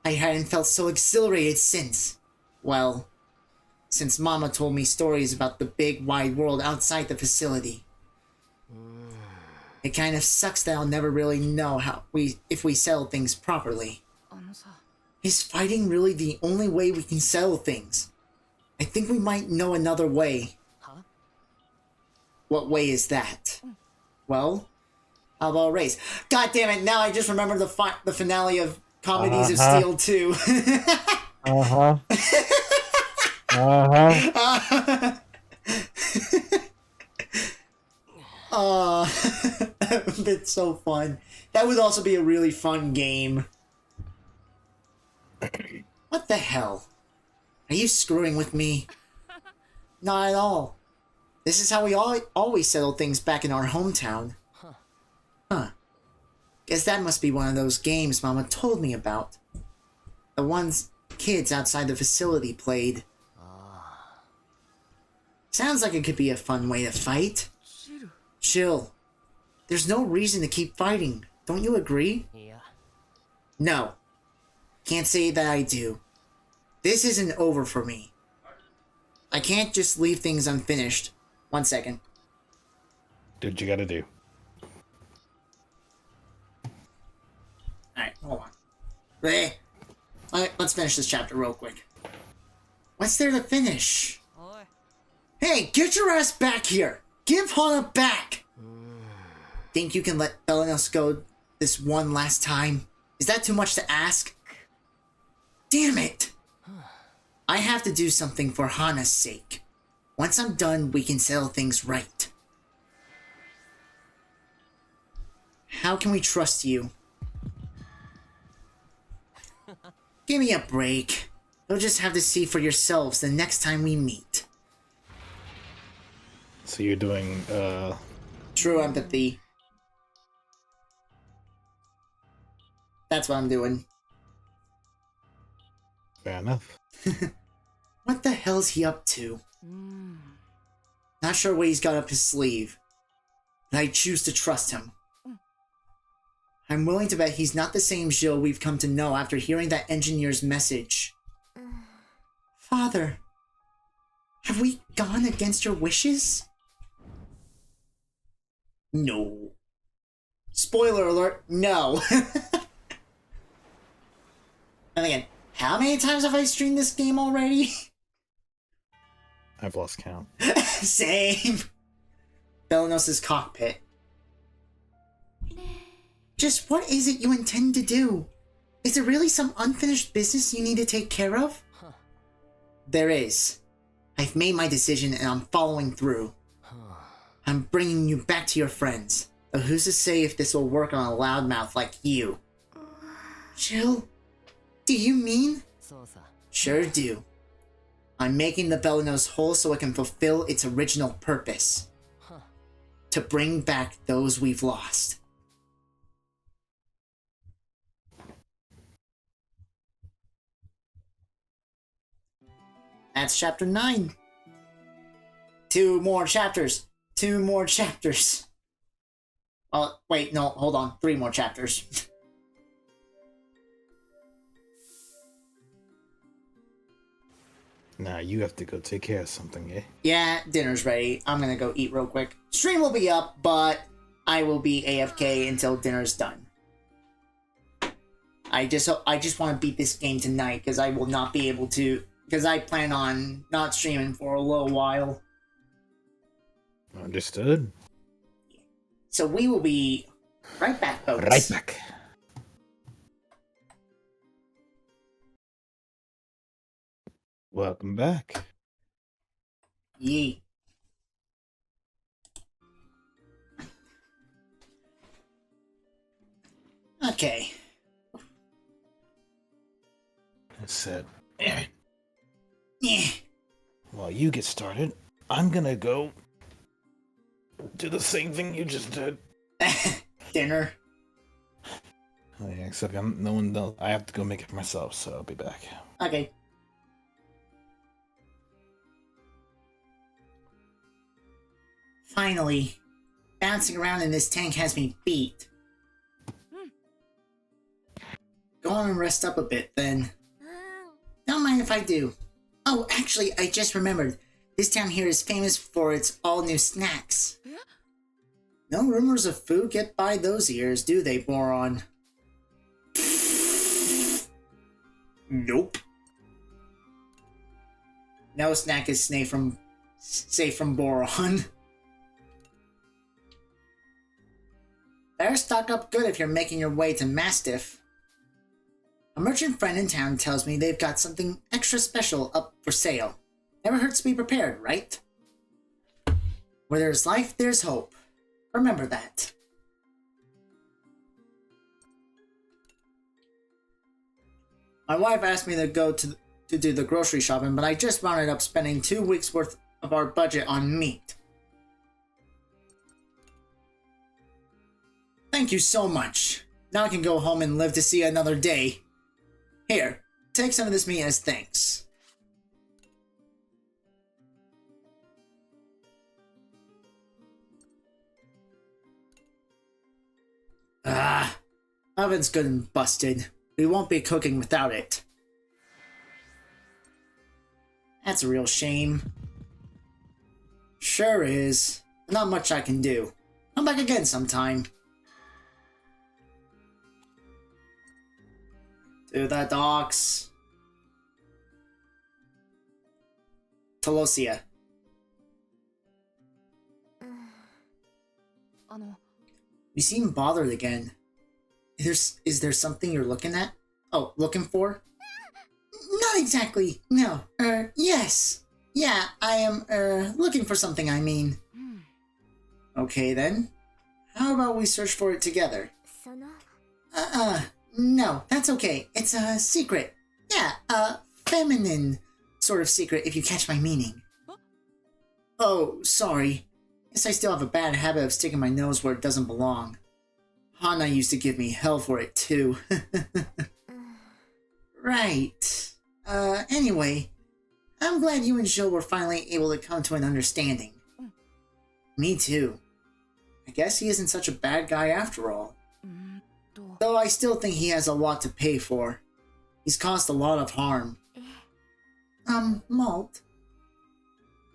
I hadn't felt so exhilarated since, well, since Mama told me stories about the big wide world outside the facility. It kind of sucks that I'll never really know if we settle things properly. Is fighting really the only way we can settle things? I think we might know another way. What way is that? Well, how about a race? God damn it, now I just remembered the finale of Melodies of Steel 2. That's so fun. That would also be a really fun game. What the hell? Are you screwing with me? Not at all. This is how we always settle things back in our hometown. Huh. Guess that must be one of those games Mama told me about. The ones kids outside the facility played. Sounds like it could be a fun way to fight. Chill. There's no reason to keep fighting. Don't you agree? No. Can't say that I do. This isn't over for me. I can't just leave things unfinished. 1 second. Do what you gotta do. Alright, hold on. Let's finish this chapter real quick. What's there to finish? Oi. Hey, get your ass back here! Give Hana back! Think you can let Belenos go this one last time? Is that too much to ask? Damn it! I have to do something for Hana's sake. Once I'm done, we can settle things right. How can we trust you? Give me a break. You'll just have to see for yourselves the next time we meet. So you're doing, True empathy. That's what I'm doing. fair enough. What the hell's he up to? Not sure what he's got up his sleeve, but I choose to trust him. I'm willing to bet he's not the same Gilles we've come to know after hearing that engineer's message. Father, have we gone against your wishes? No. Spoiler alert, no. And again, how many times have I streamed this game already? I've lost count. Same. Belenos' cockpit. Just what is it you intend to do? Is there really some unfinished business you need to take care of? There is. I've made my decision and I'm following through. I'm bringing you back to your friends. But who's to say if this will work on a loudmouth like you? Jill? Do you mean? Sure do. I'm making the Belenos whole so it can fulfill its original purpose. To bring back those we've lost. That's chapter 9. 2 more chapters. 2 more chapters. Wait, no, hold on. 3 more chapters. Now you have to go take care of something, eh? Yeah, dinner's ready. I'm gonna go eat real quick. Stream will be up, but I will be AFK until dinner's done. I just want to beat this game tonight because I will not be able to. Because I plan on not streaming for a little while. Understood. So we will be right back, folks. Right back. Welcome back. Yee. Okay. I said, Yeah. while you get started, I'm gonna go do the same thing you just did. Dinner. Oh, yeah, except no one knows. I have to go make it for myself, so I'll be back. Okay. Finally, bouncing around in this tank has me beat. Go on and rest up a bit, then. Don't mind if I do. Oh, actually, I just remembered. This town here is famous for its all-new snacks. No rumors of food get by those ears, do they, Boron? Nope. No snack is safe from Boron. Better stock up good if you're making your way to Mastiff. A merchant friend in town tells me they've got something extra special up for sale. Never hurts to be prepared, right? Where there's life, there's hope. Remember that. My wife asked me to go to do the grocery shopping, but I just rounded up spending 2 weeks worth of our budget on meat. Thank you so much. Now I can go home and live to see another day. Here, take some of this meat as thanks. Oven's good and busted. We won't be cooking without it. That's a real shame. Sure is. Not much I can do. Come back again sometime. To the docks. Tolosia. あの You seem bothered again. Is there something you're looking at? Oh, looking for? Not exactly. No. Yes. Yeah, I am, looking for something, I mean. Okay, then. How about we search for it together? その No, that's okay. It's a secret. Yeah, a feminine sort of secret, if you catch my meaning. Oh, sorry. Guess I still have a bad habit of sticking my nose where it doesn't belong. Hana used to give me hell for it, too. Right. Anyway, I'm glad you and Joe were finally able to come to an understanding. Me too. I guess he isn't such a bad guy after all. Though I still think he has a lot to pay for. He's caused a lot of harm. Malt.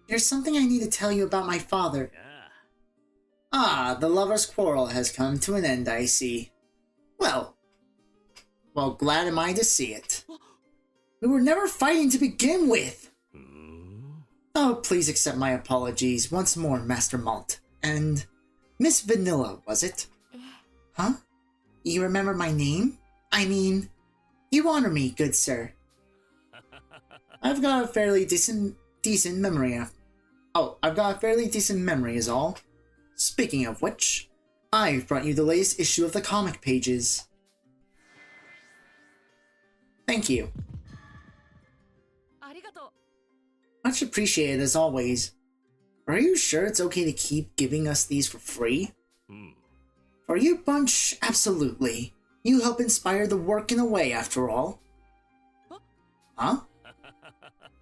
There's something I need to tell you about my father. Ah, the lovers' quarrel has come to an end, I see. Well, glad am I to see it. We were never fighting to begin with! Oh, please accept my apologies once more, Master Malt. And Miss Vanilla, was it? Huh? You remember my name? I mean, you honor me, good sir. I've got a fairly decent memory. I've got a fairly decent memory is all. Speaking of which, I've brought you the latest issue of the comic pages. Thank you. ありがとう Much appreciated as always. Are you sure it's okay to keep giving us these for free? For you bunch, absolutely. You help inspire the work in a way, after all. Huh?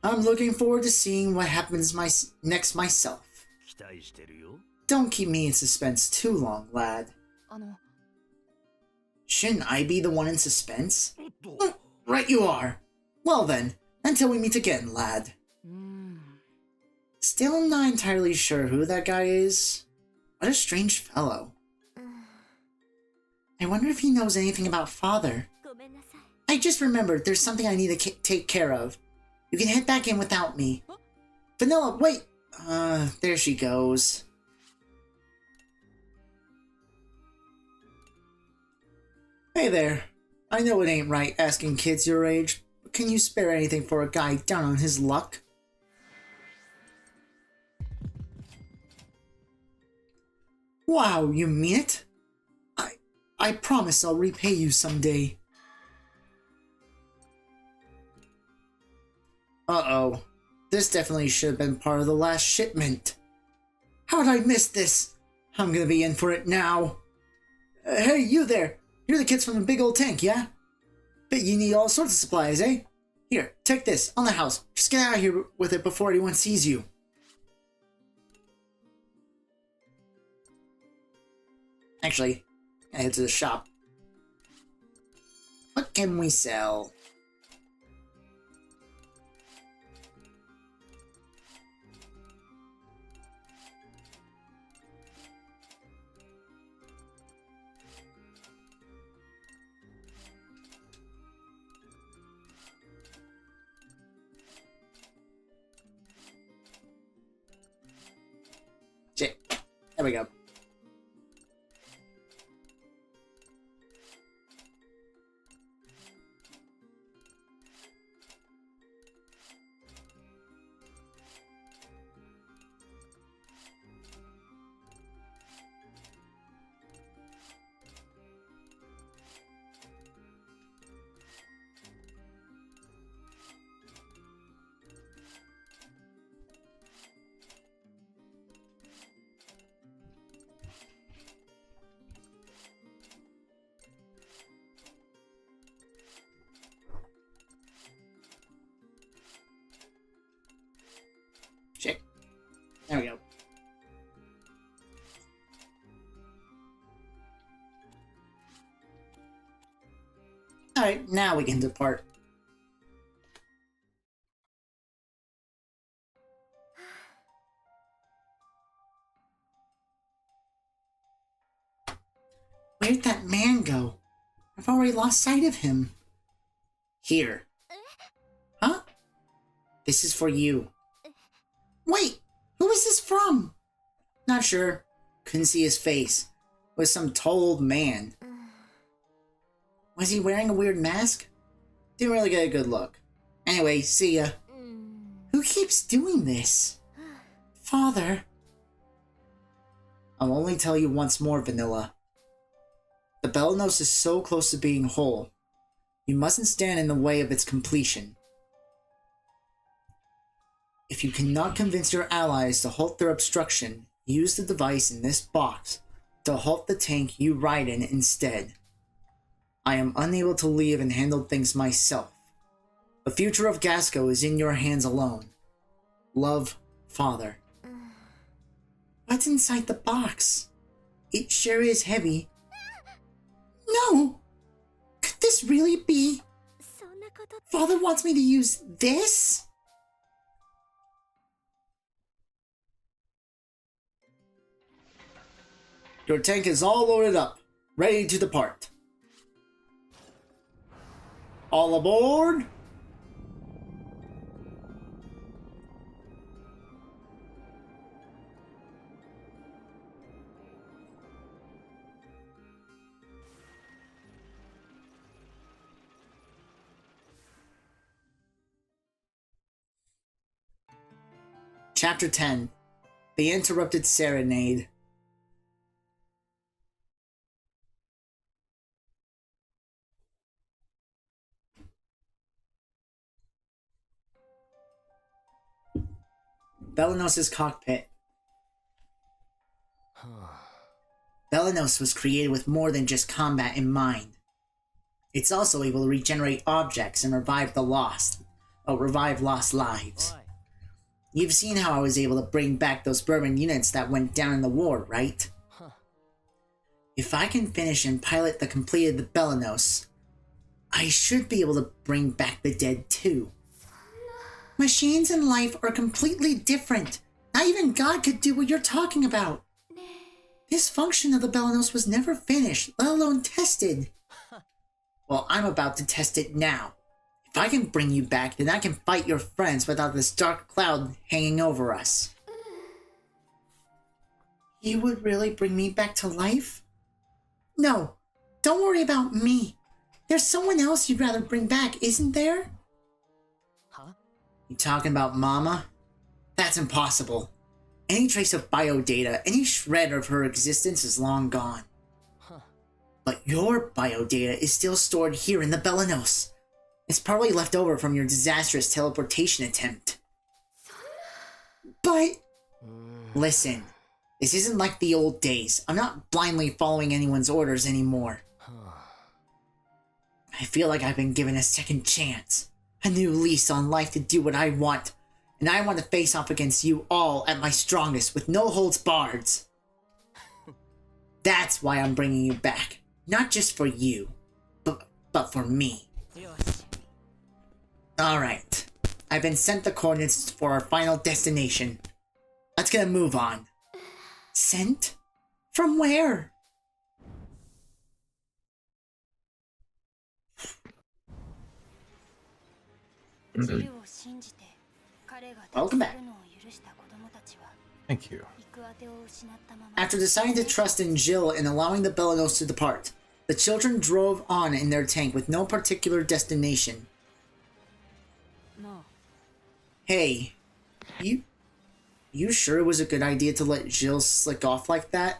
I'm looking forward to seeing what happens next myself. 期待してるよ Don't keep me in suspense too long, lad. あの Shouldn't I be the one in suspense? おっと Right you are. Well then, until we meet again, lad. うーん Still not entirely sure who that guy is. What a strange fellow. I wonder if he knows anything about father. ごめんなさい I just remembered there's something I need to take care of. You can head back in without me. Vanilla, wait! There she goes. Hey there. I know it ain't right asking kids your age, but can you spare anything for a guy down on his luck? Wow, you mean it? I promise I'll repay you someday. Uh-oh. This definitely should have been part of the last shipment. How'd I miss this? I'm gonna be in for it now. Hey, you there! You're the kids from the big old tank, yeah? Bet you need all sorts of supplies, eh? Here, take this, on the house. Just get out of here with it before anyone sees you. Actually, I head to the shop. What can we sell? Shit. There we go. Shit. There we go. Alright, now we can depart. Where'd that man go? I've already lost sight of him. Here. Huh? This is for you. Wait, who is this from? Not sure. Couldn't see his face. It was some tall old man. Was he wearing a weird mask? Didn't really get a good look. Anyway, see ya. Who keeps doing this? Father. I'll only tell you once more, Vanilla. The Belenos is so close to being whole. You mustn't stand in the way of its completion. If you cannot convince your allies to halt their obstruction, use the device in this box to halt the tank you ride in instead. I am unable to leave and handle things myself. The future of Gasco is in your hands alone. Love, Father. What's inside the box? It sure is heavy. No! Could this really be? Father wants me to use this? Your tank is all loaded up, ready to depart. All aboard! Chapter 10. The Interrupted Serenade. Belenos' cockpit. Belenos was created with more than just combat in mind. It's also able to regenerate objects and revive lost lives. You've seen how I was able to bring back those Berman units that went down in the war, right? If I can finish and pilot the completed the Belenos, I should be able to bring back the dead too. Machines and life are completely different. Not even God could do what you're talking about. This function of the Belenos was never finished, let alone tested. Well, I'm about to test it now. If I can bring you back, then I can fight your friends without this dark cloud hanging over us. You would really bring me back to life? No, don't worry about me. There's someone else you'd rather bring back, isn't there? Huh? You talking about Mama? That's impossible. Any trace of biodata, any shred of her existence is long gone. But your biodata is still stored here in the Belenos. It's probably left over from your disastrous teleportation attempt. But... Listen, this isn't like the old days. I'm not blindly following anyone's orders anymore. I feel like I've been given a second chance. A new lease on life to do what I want. And I want to face off against you all at my strongest with no holds barred. That's why I'm bringing you back. Not just for you, but for me. Alright, I've been sent the coordinates for our final destination. Let's get a move on. Sent? From where? Welcome back. Thank you. After deciding to trust in Jill and allowing the Belenos to depart, the children drove on in their tank with no particular destination. No. Hey, you sure it was a good idea to let Jill slink off like that?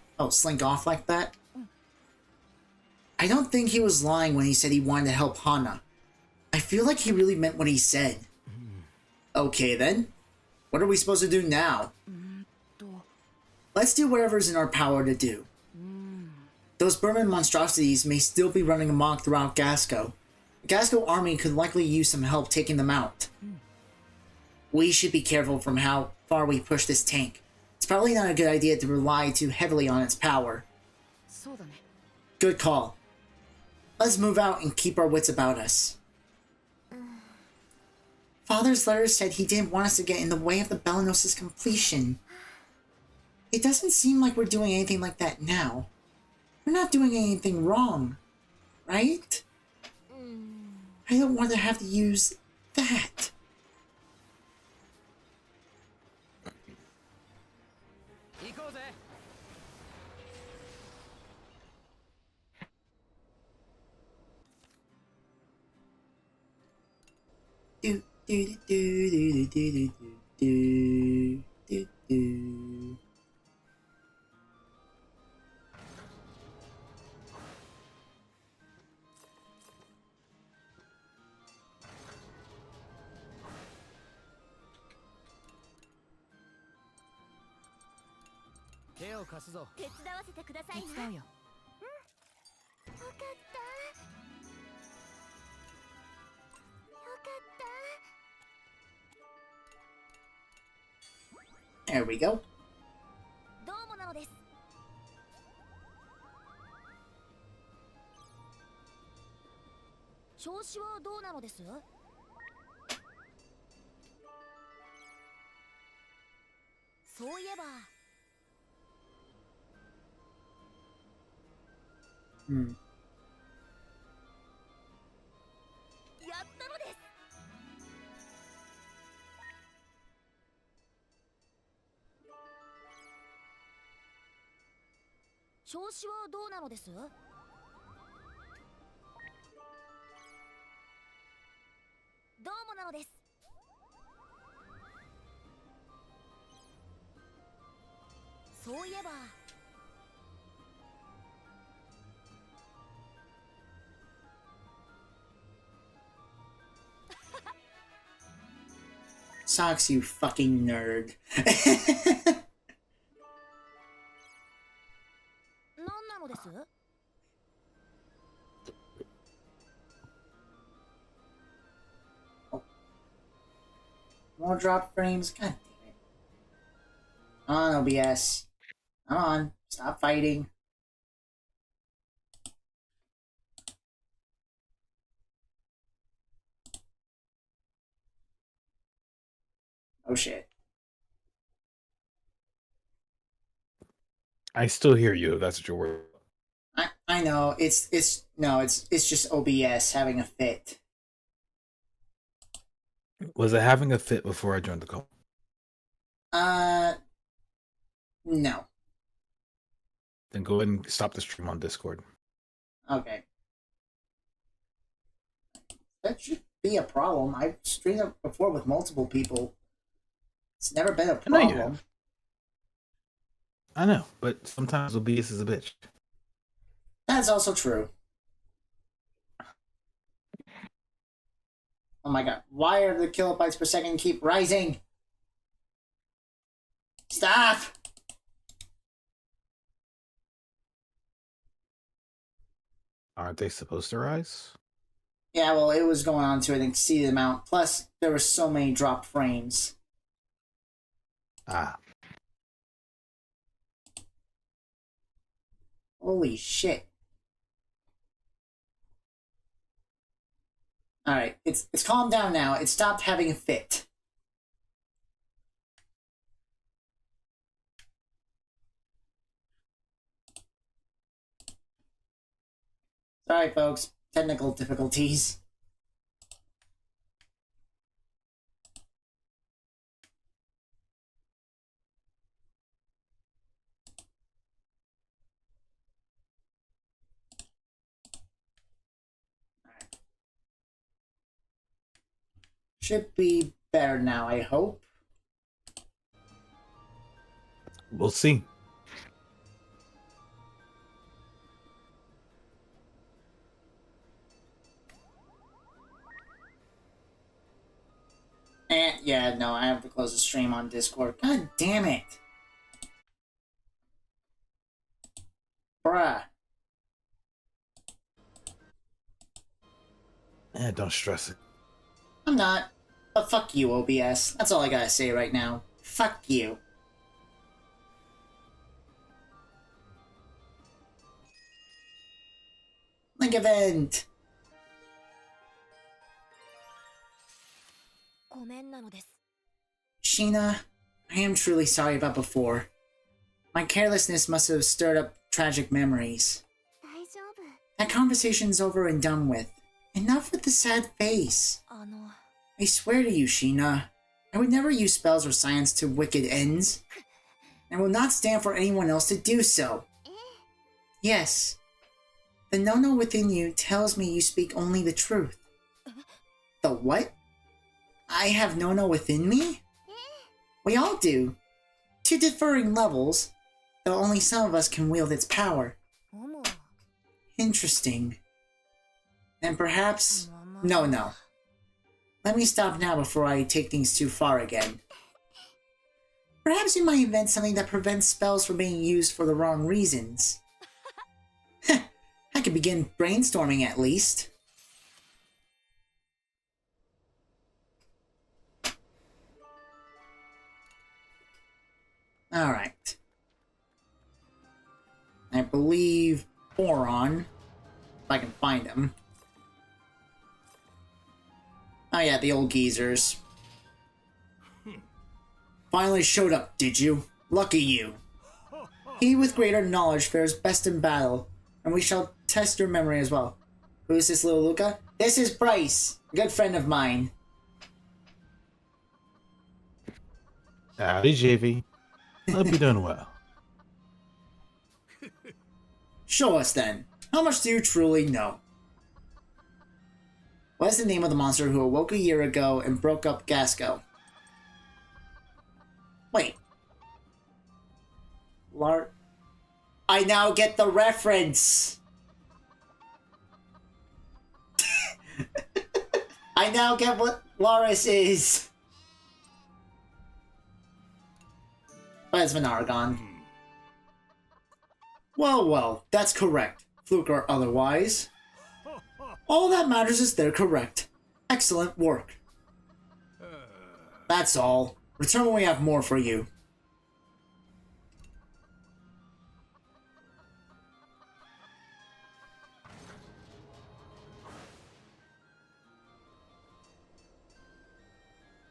I don't think he was lying when he said he wanted to help Hana. I feel like he really meant what he said. Okay then, what are we supposed to do now? Let's do whatever's in our power to do. Those Berman monstrosities may still be running amok throughout Gasco. The Gasco Army could likely use some help taking them out. We should be careful from how far we push this tank. It's probably not a good idea to rely too heavily on its power. Good call. Let's move out and keep our wits about us. Father's letter said he didn't want us to get in the way of the Belenos' completion. It doesn't seem like we're doing anything like that now. We're not doing anything wrong, right? I don't want to have to use that. Do do do do do do do do do.手を貸すぞ。手伝わせてくださいな。手伝うよ。よかったよかった There we go. どうもなのです。調子はどうなのです？そういえばHmm. やったのです。調子はどうなのです？どうもなのです。そういえばSocks, you fucking nerd. 何なのです？ More drop frames? God damn it. Come on, OBS. Come on. Stop fighting. Oh shit. I still hear you. If that's what you're worried about. I know. It's just OBS having a fit. Was it having a fit before I joined the call? No. Then go ahead and stop the stream on Discord. Okay. That should be a problem. I've streamed it before with multiple people. It's never been a I know you problem. have. I know, but sometimes OBS is a bitch. That's also true. Oh my god. Why are the kilobytes per second keep rising? Stop! Aren't they supposed to rise? Yeah, well, it was going on to an exceeded amount. Plus, there were so many drop frames. Ah. Holy shit. Alright, it's calmed down now. It stopped having a fit. Sorry, folks. Technical difficulties. Should be better now, I hope. We'll see. And yeah, no, I have to close the stream on Discord. God damn it. Bruh. Don't stress it. I'm not. But fuck you, OBS. That's all I gotta say right now. Fuck you. Link event! ごめんなのです。 Sheena, I am truly sorry about before. My carelessness must have stirred up tragic memories. That conversation's over and done with. Enough with the sad face. あの I swear to you, Sheena, I would never use spells or science to wicked ends. And will not stand for anyone else to do so. Yes. The no-no within you tells me you speak only the truth. The what? I have no-no within me? We all do. To differing levels, though only some of us can wield its power. もも Interesting. Then perhaps... No. Let me stop now before I take things too far again. Perhaps you might invent something that prevents spells from being used for the wrong reasons. I could begin brainstorming at least. Alright. I believe Boron, if I can find him. Oh yeah, the old geezers. Finally showed up, did you? Lucky you. He with greater knowledge fares best in battle, and we shall test your memory as well. Who is this little Luca? This is Bryce, a good friend of mine. Howdy, JV. Hope you're doing well. Show us then. How much do you truly know? What is the name of the monster who awoke a year ago and broke up Gasco? Wait. I now get the reference! I now get what Loris is! But it's Vanargand. Well, that's correct. Fluke or otherwise. All that matters is they're correct. Excellent work. That's all. Return when we have more for you.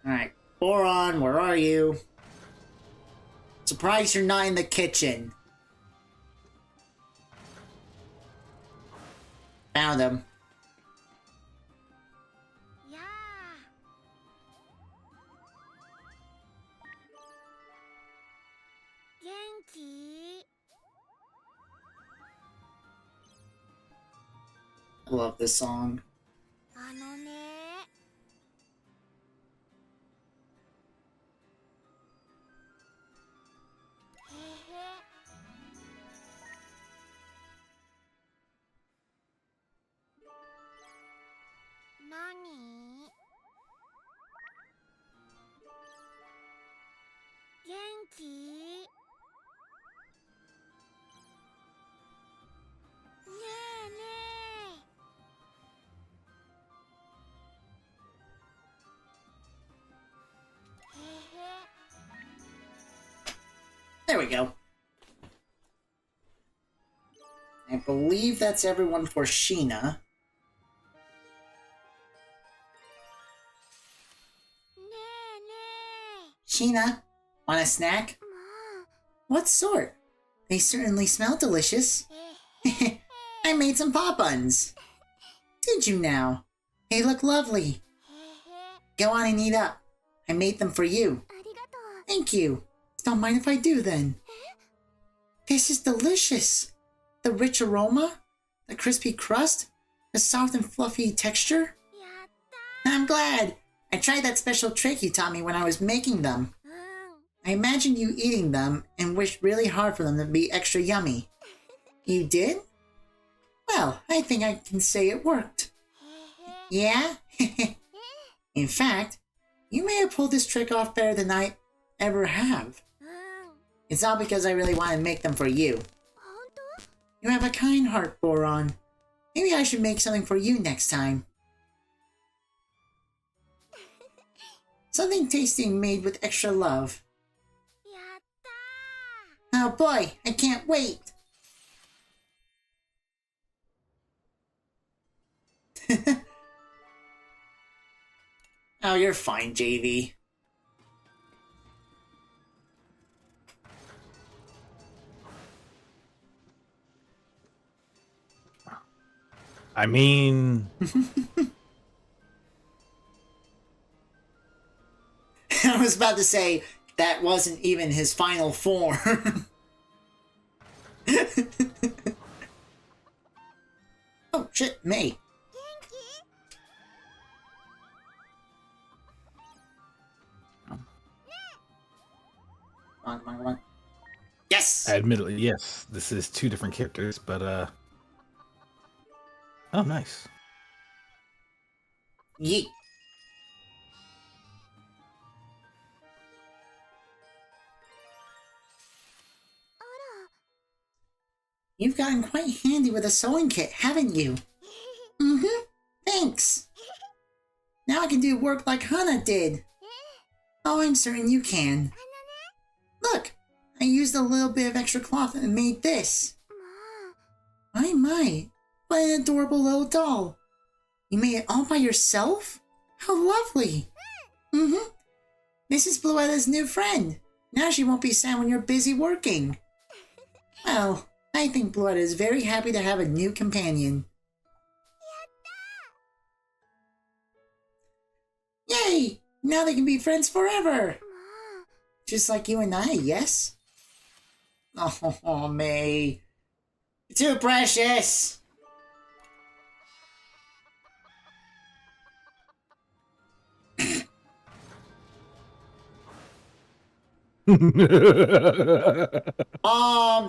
Alright, Boron, where are you? Surprised you're not in the kitchen. Found him. やー元気 I love this song. あのねへへなに元気ねえねえへへ There we go. I believe that's everyone for Sheena. ねえね Sheena, want a snack? えも What sort? They certainly smell delicious. うへへ I made some pop buns. Did you now? They look lovely. へへ Go on and eat up. I made them for you. ありがとう Thank you. Don't mind if I do then. This is delicious. The rich aroma, the crispy crust, the soft and fluffy texture. やった I'm glad. I tried that special trick you taught me when I was making them. うん I imagined you eating them and wished really hard for them to be extra yummy. You did? Well, I think I can say it worked. へへ Yeah? In fact, you may have pulled this trick off better than I ever have. うん It's all because I really want to make them for you. 本当 You have a kind heart, Boron. Maybe I should make something for you next time. Something tasty made with extra love. やった Oh boy, I can't wait! Oh, you're fine, JV. I mean, I was about to say that wasn't even his final form. Oh shit, May. 元気？ Come on, come on, come on. Yes! admittedly, yes, this is two different characters, but oh, nice. Yeet. You've gotten quite handy with a sewing kit, haven't you? Mm-hmm. Thanks. Now I can do work like Hana did. Oh, I'm certain you can. Look, I used a little bit of extra cloth and made this. My, what an adorable little doll. You made it all by yourself? How lovely. Mm-hmm. This is Bluetta's new friend. Now she won't be sad when you're busy working. Well, I think Bluetta is very happy to have a new companion. Yay! Now they can be friends forever! Just like you and I, yes? Oh, May. Too precious!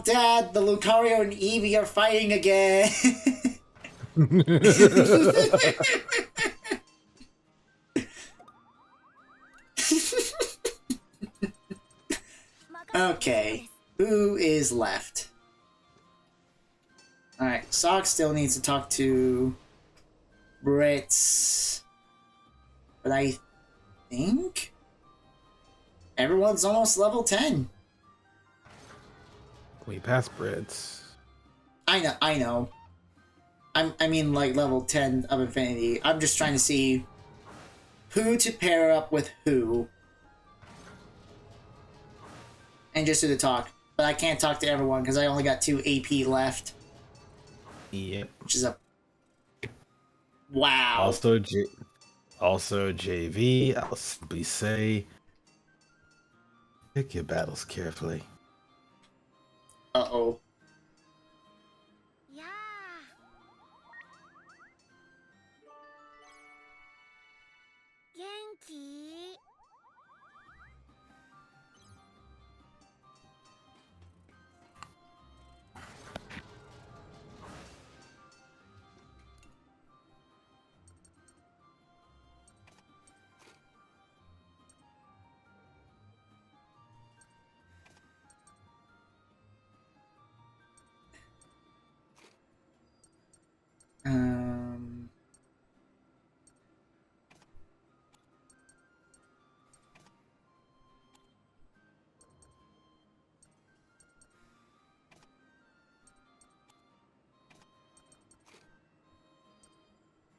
Dad, the Lucario and Eevee are fighting again. Okay, who is left? Alright, Sock still needs to talk to Brits. But I think everyone's almost level 10. We passed Brits. I know. I mean, like, level 10 of Infinity. I'm just trying to see who to pair up with who. And just do the talk. But I can't talk to everyone because I only got 2 AP left. Yep. Which is a... Wow. Also JV, I'll simply say, pick your battles carefully. Uh-oh. やー元気？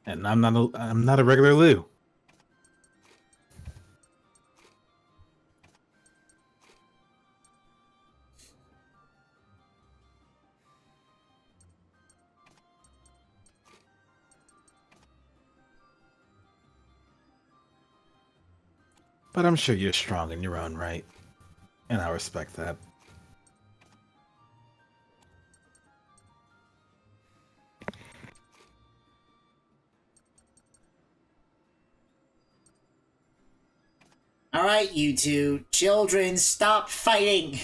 And I'm not a regular Lou. But I'm sure you're strong in your own right, and I respect that. Alright, you two. Children, stop fighting!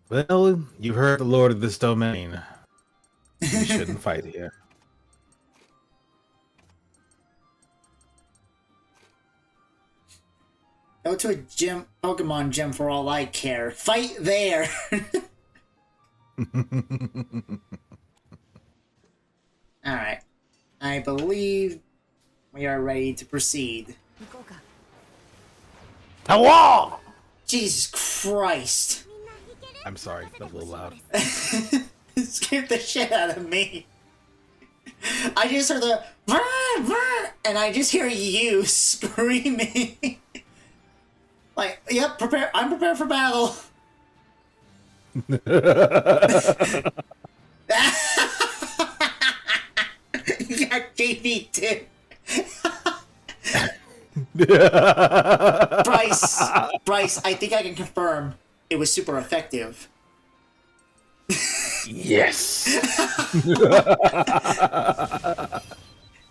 Well, you heard the lord of this domain. You shouldn't fight here. Go to a gym, Pokemon gym for all I care. Fight there! Alright. I believe we are ready to proceed. 行こうか。 A wall! Jesus Christ! みんな I'm sorry, that was a little loud. It scared the shit out of me. I just heard the "Vrr, vrr," and I just hear you screaming. Like, yep, prepare. I'm prepared for battle. You got JV too. Bryce, I think I can confirm it was super effective. Yes.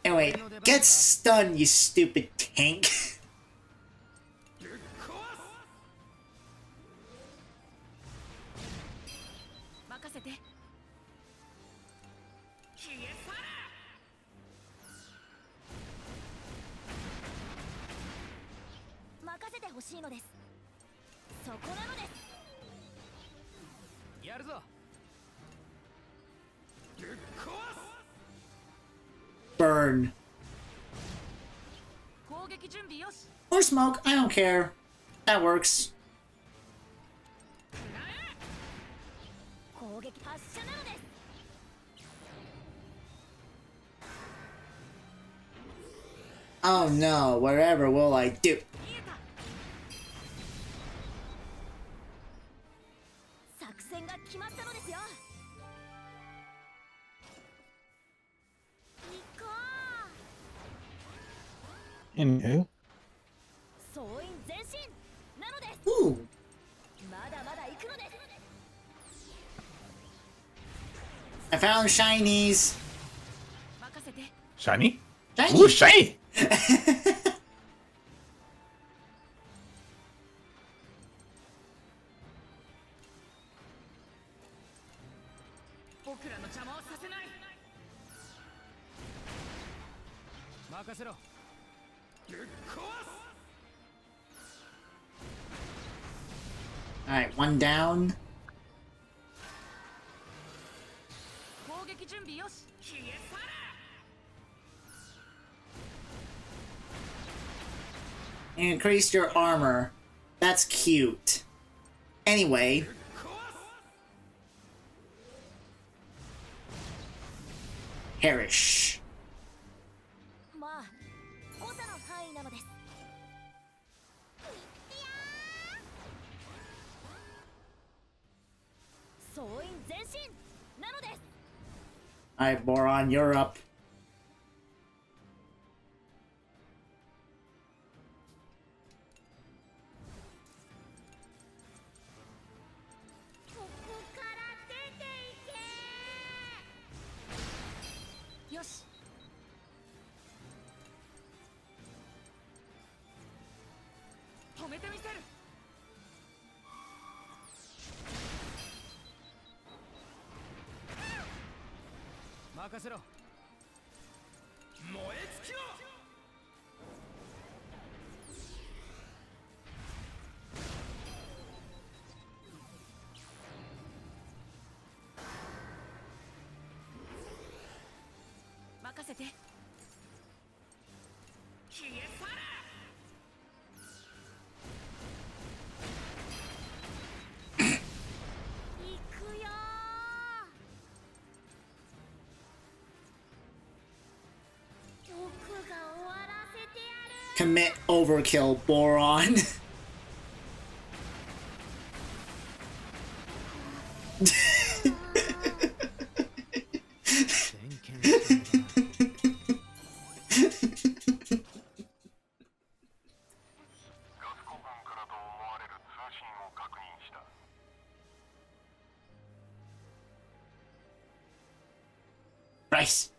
Anyway, get stunned, you stupid tank. 任せて。消え去れ。任せてほしいのです。そこなのです。やるぞ。 Burn. 攻撃準備よし。 Or smoke, I don't care. That works. 攻撃発射なのです。 Oh no, whatever will I do? 見えた。 作戦が決まったのですよ。行こ Anywho. う。総員前進なのです。 Ooh. まだまだ行くのです。 I found shinies. 任せて。 Shiny? Shiny. Ooh, shiny! 僕らの邪魔をさせない。任せろ。 Alright, one down. 攻撃準備よし。消え去れ。 Increase your armor. That's cute. Anyway. Perish. まあ、誤差の範囲なのです。 総員前進なのです。 Alright, Boron, you're up. ここから出ていけ。よし。止めてみせる。任せろ。燃え尽きろ。任せて。消え去れ。 行くよー。僕が終わらせてやる。 Commit overkill, Boron. Bryce.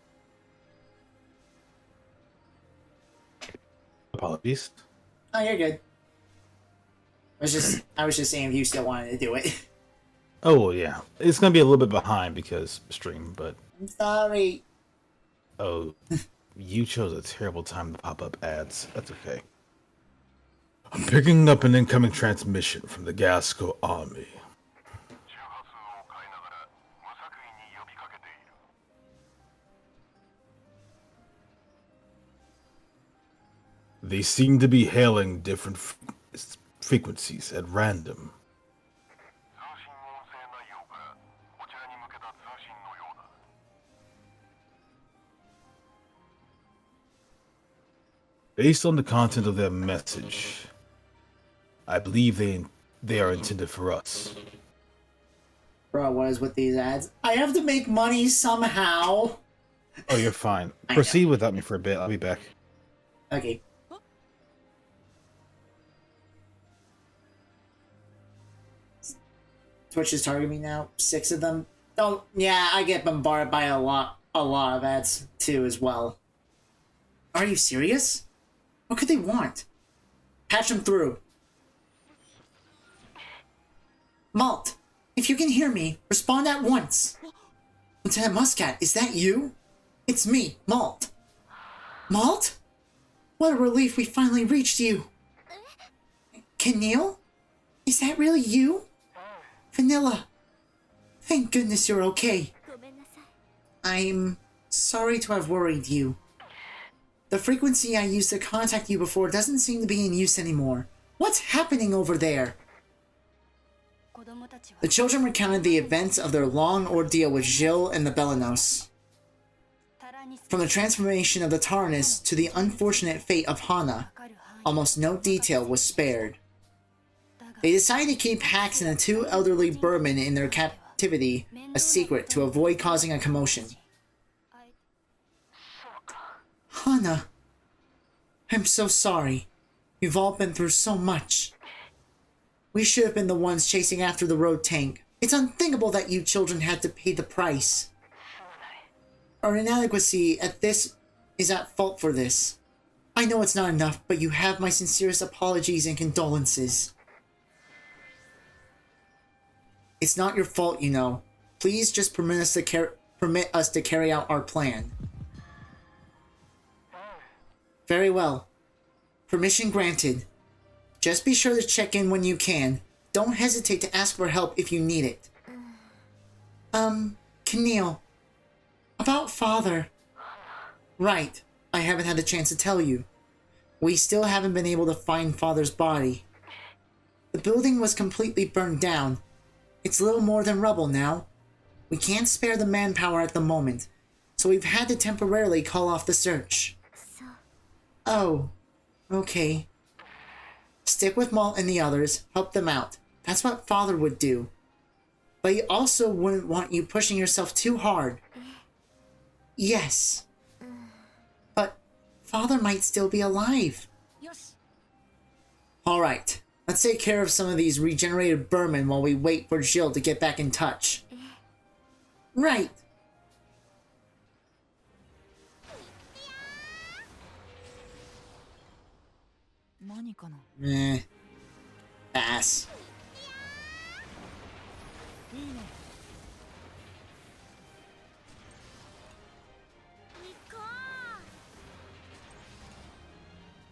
Apologies. Oh, you're good. I was just saying if you still wanted to do it. Oh, well, yeah. It's going to be a little bit behind because stream, but... I'm sorry. Oh, you chose a terrible time to pop up ads. That's okay. I'm picking up an incoming transmission from the Gasco Army. They seem to be hailing different frequencies at random. Based on the content of their message, I believe they are intended for us. Bro, what is with these ads? I have to make money somehow. Oh, you're fine. I Proceed know. without me for a bit. I'll be back. Okay. Twitch is targeting me now. 6 of them. Oh, yeah, I get bombarded by a lot of ads too as well. Are you serious? What could they want? Patch them through. Malt, if you can hear me, respond at once. Lieutenant Muscat, is that you? It's me, Malt. Malt? What a relief we finally reached you. Keneal? Is that really you? Vanilla. Thank goodness you're okay. ごめんなさい。 I'm sorry to have worried you. The frequency I used to contact you before doesn't seem to be in use anymore. What's happening over there? 子供たちは The children recounted the events of their long ordeal with Gilles and the Belenos. タラニス From the transformation of the TARANIS to the unfortunate fate of Hana, かかる範囲 almost no detail was spared. They decided to keep Hax and the 2 elderly Berman in their captivity a secret to avoid causing a commotion. あい Hana, I'm so sorry. You've all been through so much. We should have been the ones chasing after the road tank. It's unthinkable that you children had to pay the price. Our inadequacy at this is at fault for this. I know it's not enough, but you have my sincerest apologies and condolences. It's not your fault, you know. Please just permit us to carry out our plan. Very well. Permission granted. Just be sure to check in when you can. Don't hesitate to ask for help if you need it. Keneal. About Father. Right. I haven't had the chance to tell you. We still haven't been able to find Father's body. The building was completely burned down. It's little more than rubble now. We can't spare the manpower at the moment, so we've had to temporarily call off the search. そう Oh, okay. Stick with Malt and the others, help them out. That's what Father would do. But he also wouldn't want you pushing yourself too hard. Yes. But Father might still be alive. よし Alright, let's take care of some of these regenerated Berman while we wait for Jill to get back in touch. Right. 何かな。 Eh. Pass. いいね。行こ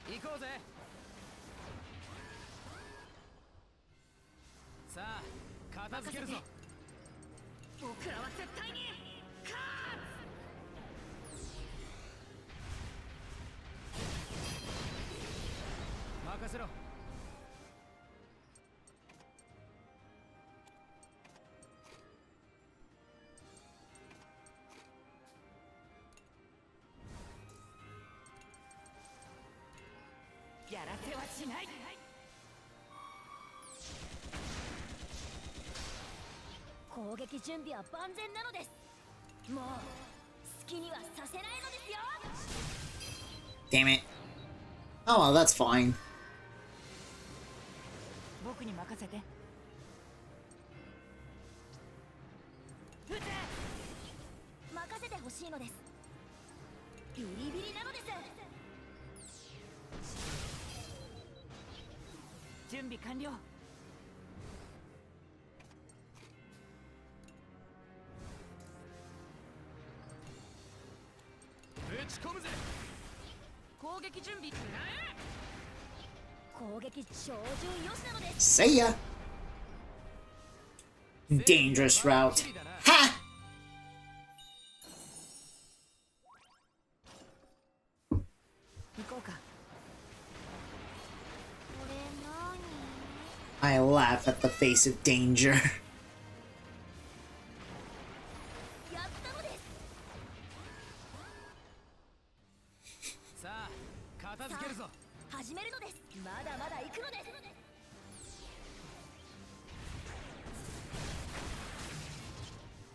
う行こうぜ。さあ片付けるぞ。僕らは絶対に勝任せろ。つ。やらせはしない。攻撃準備は万全なのですもう好きにはさせないのですよ Damn it. Oh, well, that's fine. 僕に任せて。撃て。任せてほしいのですビリビリなのです準備完了。打ち込むぜ。攻撃準備。攻撃照準よしなのです See ya. Dangerous route. Ha! 行こうか。これ何 I laugh at the face of danger. やったのですさあ片付けるぞ。始めるのです。まだまだ行くのです。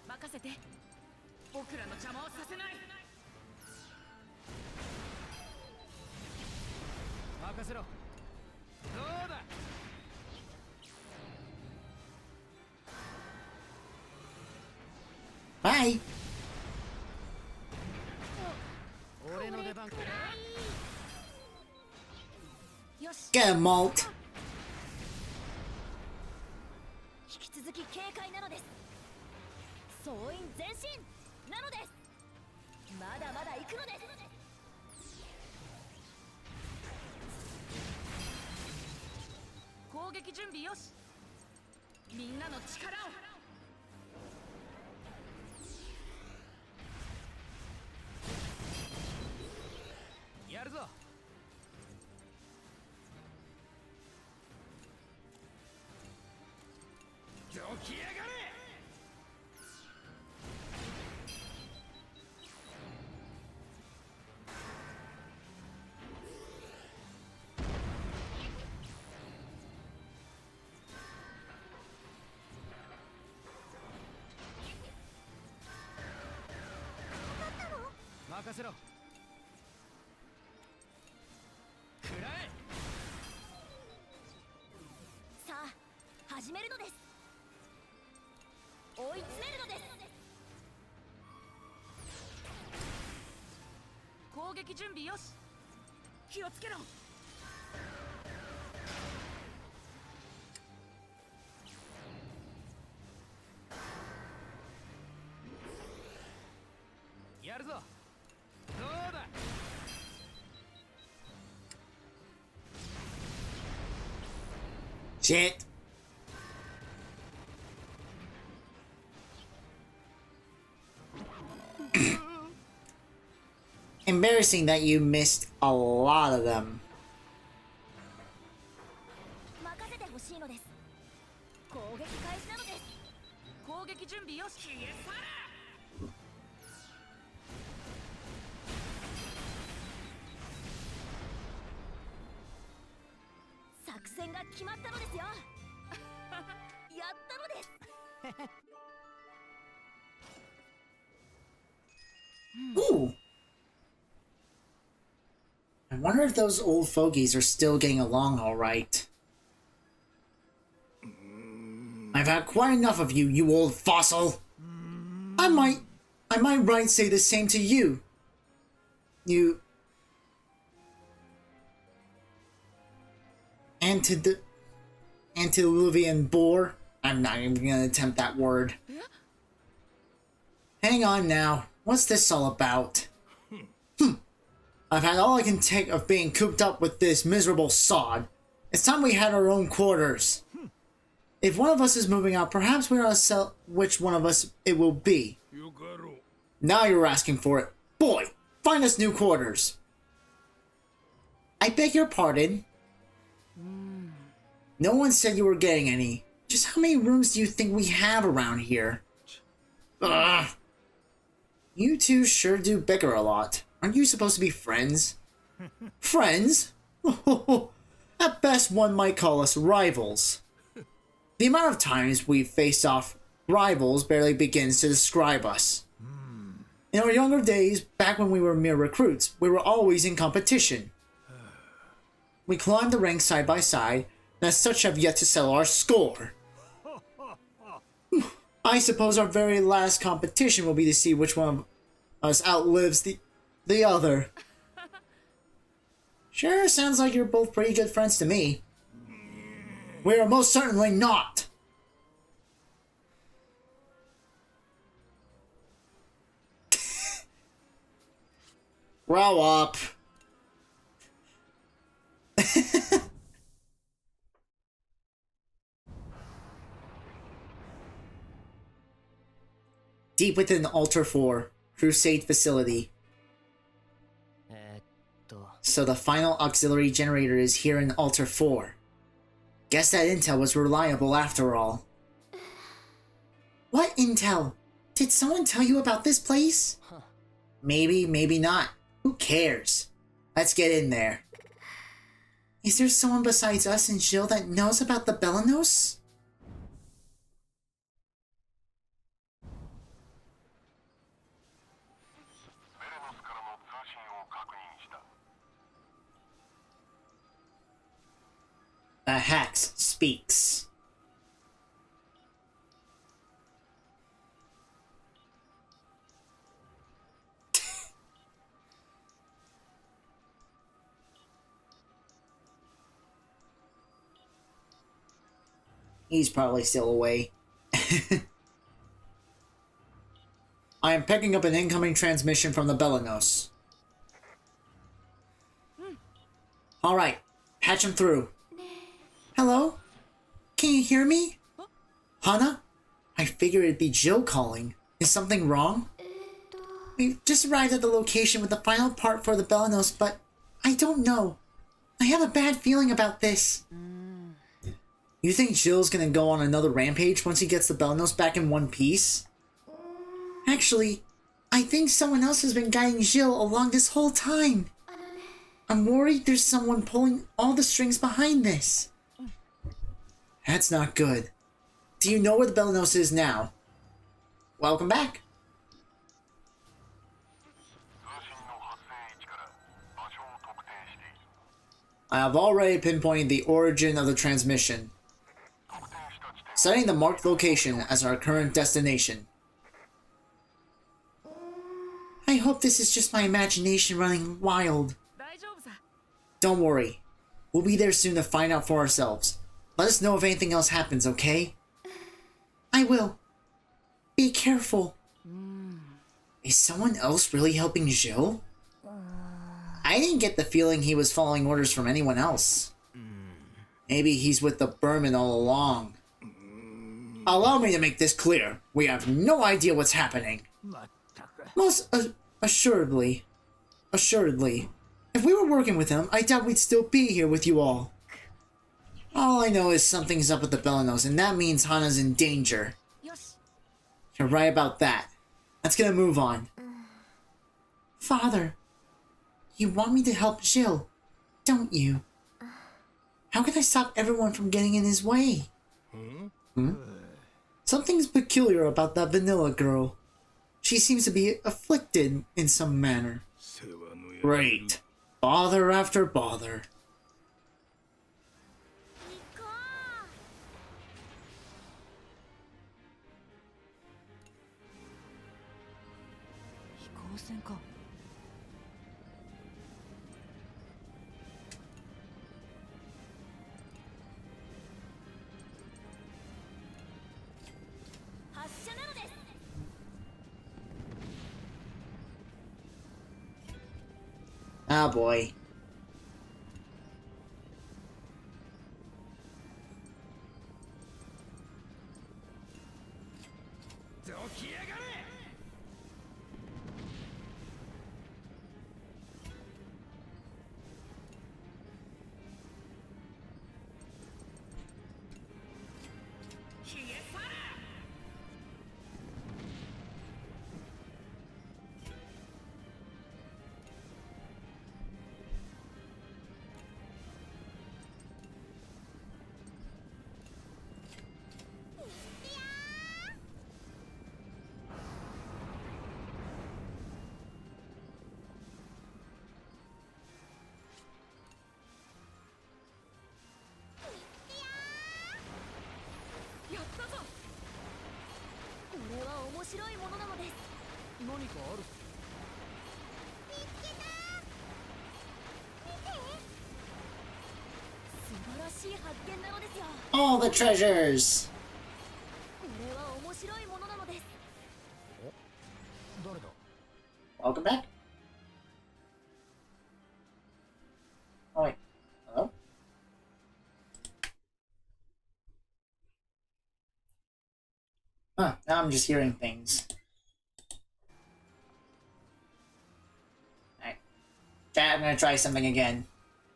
任せて。僕らの邪魔をさせない。任せろ。どうだ。バイ。俺の出番か。よし。 Get a malt. 引き続き警戒なのです。総員前進なのです。まだまだ行くのです。攻撃準備よし。みんなの力を。やるぞ。どきやがれ。任せろ。食らえ。さあ始めるのです。追い詰めるのです。攻撃準備よし。気をつけろ。やるぞ。どうだ。Shit. Embarrassing that you missed a lot of them. 任せてほしいのです。攻撃開始なのです。攻撃準備よし。消え去れ。作戦が決まったのですよ。やったのです。Ooh. I wonder if those old fogies are still getting along all right. I've had quite enough of you, you old fossil. I might right say the same to you. You antediluvian bore. I'm not even gonna attempt that word. Hang on now. What's this all about? I've had all I can take of being cooped up with this miserable sod. It's time we had our own quarters. If one of us is moving out, perhaps we ought to sell which one of us it will be. Now you're asking for it. Boy, find us new quarters. I beg your pardon? No one said you were getting any. Just how many rooms do you think we have around here? Ugh. You two sure do bicker a lot. Aren't you supposed to be friends? Friends? At best, one might call us rivals. The amount of times we've faced off rivals barely begins to describe us. In our younger days, back when we were mere recruits, we were always in competition. We climbed the ranks side by side, and as such have yet to settle our score. I suppose our very last competition will be to see which one of us outlives the other. Sure, sounds like you're both pretty good friends to me. We are most certainly not. Grow up. Deep within Altar 4, Crusade facility. So the final auxiliary generator is here in Altar 4. Guess that intel was reliable after all. What intel? Did someone tell you about this place? Maybe, maybe not. Who cares? Let's get in there. Is there someone besides us and Jill that knows about the Belanos? Hax speaks. He's probably still away. I am picking up an incoming transmission from the Belanos. Alright, patch him through. Hello? Can you hear me? Hana? I figured it'd be Jill calling. Is something wrong? We've just arrived at the location with the final part for the Belanos, but I don't know. I have a bad feeling about this. You think Jill's gonna go on another rampage once he gets the Belanos back in one piece? Actually, I think someone else has been guiding Jill along this whole time. I'm worried there's someone pulling all the strings behind this. That's not good. Do you know where the Belanos is now? Welcome back. I have already pinpointed the origin of the transmission, setting the marked location as our current destination. I hope this is just my imagination running wild. Don't worry. We'll be there soon to find out for ourselves. Let us know if anything else happens, okay? I will. Be careful. Is someone else really helping Jill? I didn't get the feeling he was following orders from anyone else. Maybe he's with the Berman all along. Allow me to make this clear. We have no idea what's happening. Most assuredly. If we were working with him, I doubt we'd still be here with you all. All I know is something's up with the Belanos, and that means Hana's in danger. You're right about that. Let's get a move on. Father, you want me to help Jill, don't you? How can I stop everyone from getting in his way? Something's peculiar about that vanilla girl. She seems to be afflicted in some manner. Great. Bother after bother. Oh boy. All the treasures! Welcome back. Oh wait, hello? Huh, now I'm just hearing things. Alright. Chat, I'm gonna try something again.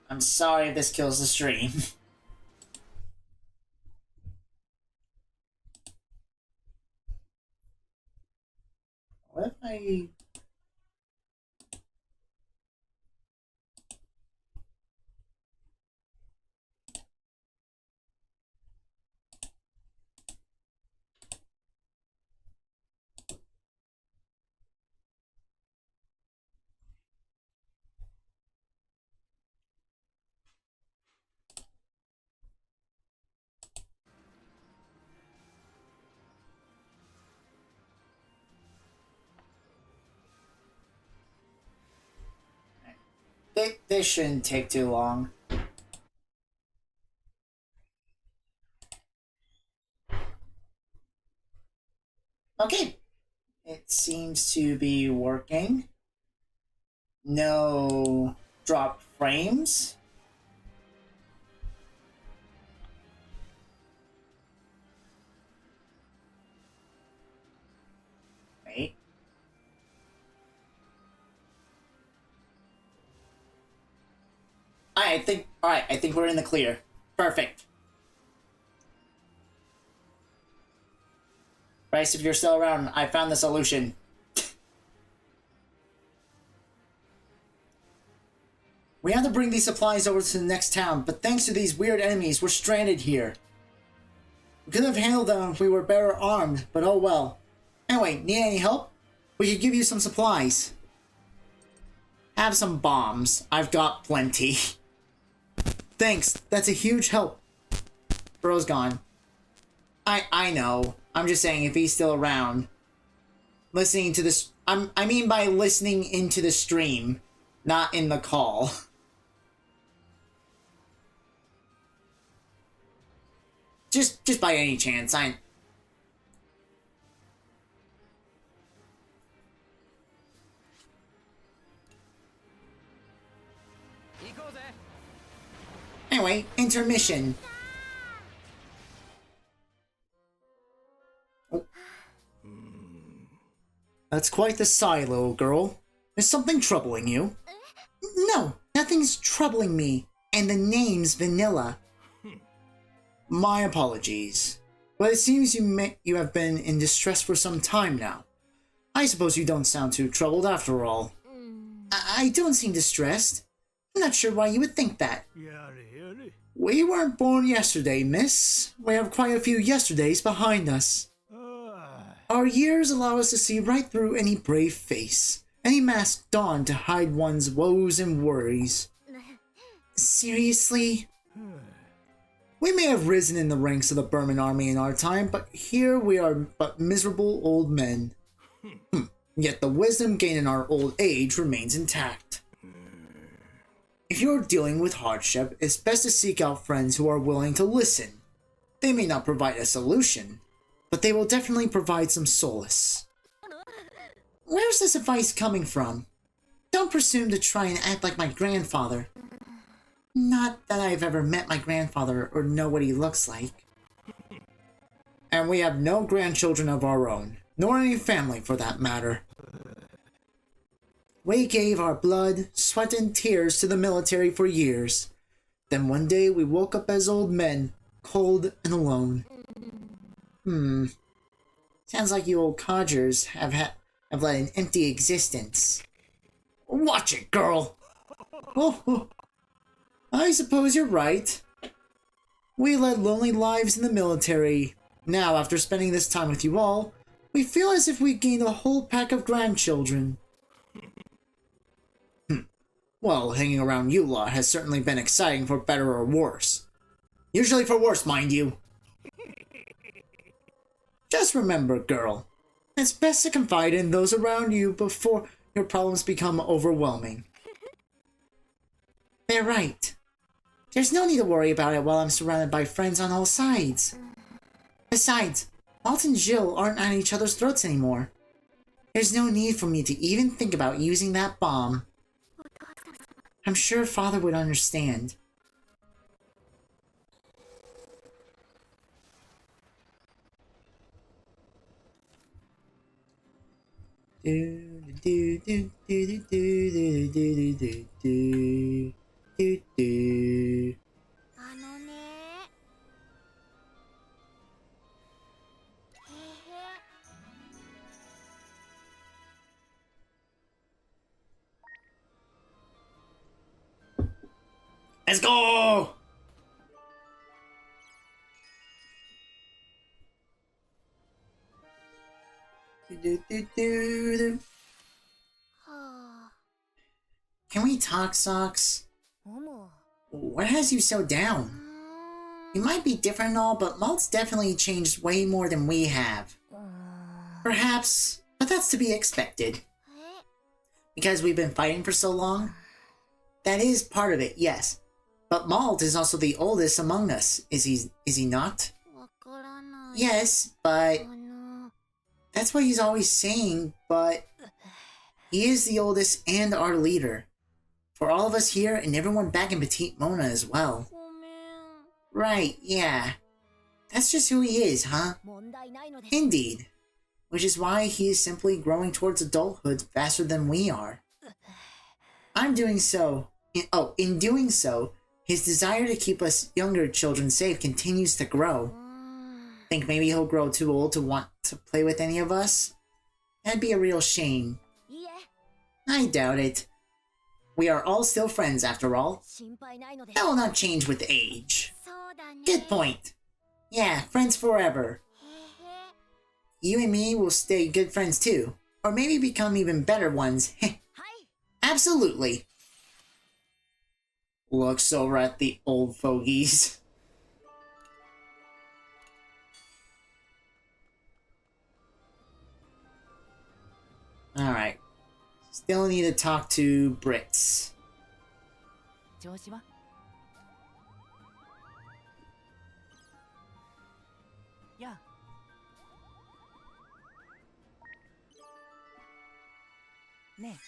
I'm sorry if this kills the stream. What if I... This shouldn't take too long. Okay. It seems to be working. No drop frames. Wait. Alright, I think we're in the clear. Perfect. Bryce, if you're still around, I found the solution. We had to bring these supplies over to the next town, but thanks to these weird enemies, we're stranded here. We could have handled them if we were better armed, but oh well. Anyway, need any help? We could give you some supplies. Have some bombs. I've got plenty. Thanks, that's a huge help. Bro's gone. I know. I'm just saying if he's still around. Listening to this... I mean by listening into the stream, not in the call. Just by any chance, Anyway, intermission. Oh. That's quite the sigh, little girl. Is something troubling you? No, nothing's troubling me. And the name's Vanilla. My apologies. But it seems you have been in distress for some time now. I suppose you don't sound too troubled after all. I don't seem distressed. I'm not sure why you would think that. We weren't born yesterday, miss. We have quite a few yesterdays behind us. Our years allow us to see right through any brave face, any mask donned to hide one's woes and worries. Seriously? We may have risen in the ranks of the Berman Army in our time, but here we are but miserable old men. Yet the wisdom gained in our old age remains intact. If you're dealing with hardship, it's best to seek out friends who are willing to listen. They may not provide a solution, but they will definitely provide some solace. Where's this advice coming from? Don't presume to try and act like my grandfather. Not that I've ever met my grandfather or know what he looks like. And we have no grandchildren of our own, nor any family for that matter. We gave our blood, sweat, and tears to the military for years. Then one day we woke up as old men, cold and alone. Sounds like you old codgers have led an empty existence. Watch it, girl! Oh, I suppose you're right. We led lonely lives in the military. Now, after spending this time with you all, we feel as if we gained a whole pack of grandchildren. Well, hanging around you lot has certainly been exciting for better or worse. Usually for worse, mind you. Just remember, girl, it's best to confide in those around you before your problems become overwhelming. They're right. There's no need to worry about it while I'm surrounded by friends on all sides. Besides, Walt and Jill aren't at each other's throats anymore. There's no need for me to even think about using that bomb. I'm sure Father would understand. Let's go! Can we talk, Socks? What has you so down? You might be different and all, but Malt's definitely changed way more than we have. Perhaps, but that's to be expected. Because we've been fighting for so long? That is part of it, yes. But Malt is also the oldest among us, is he not? わからない。 Yes, but の that's what he's always saying, but he is the oldest and our leader. For all of us here and everyone back in Petite Mona as well. ごめん。 Right, yeah. That's just who he is, huh? 問題ないのです。 Indeed. Which is why he is simply growing towards adulthood faster than we are. In doing so, his desire to keep us younger children safe continues to grow. Think maybe he'll grow too old to want to play with any of us? That'd be a real shame. いいえ、 I doubt it. We are all still friends after all. 心配ないのです。 That will not change with age. そうだね。 Good point. Yeah, friends forever. へへ。 You and me will stay good friends too. Or maybe become even better ones. はい。 Absolutely. Looks over at the old fogies. Alright. Still need to talk to Brits. 調子は？やあ。ねえ。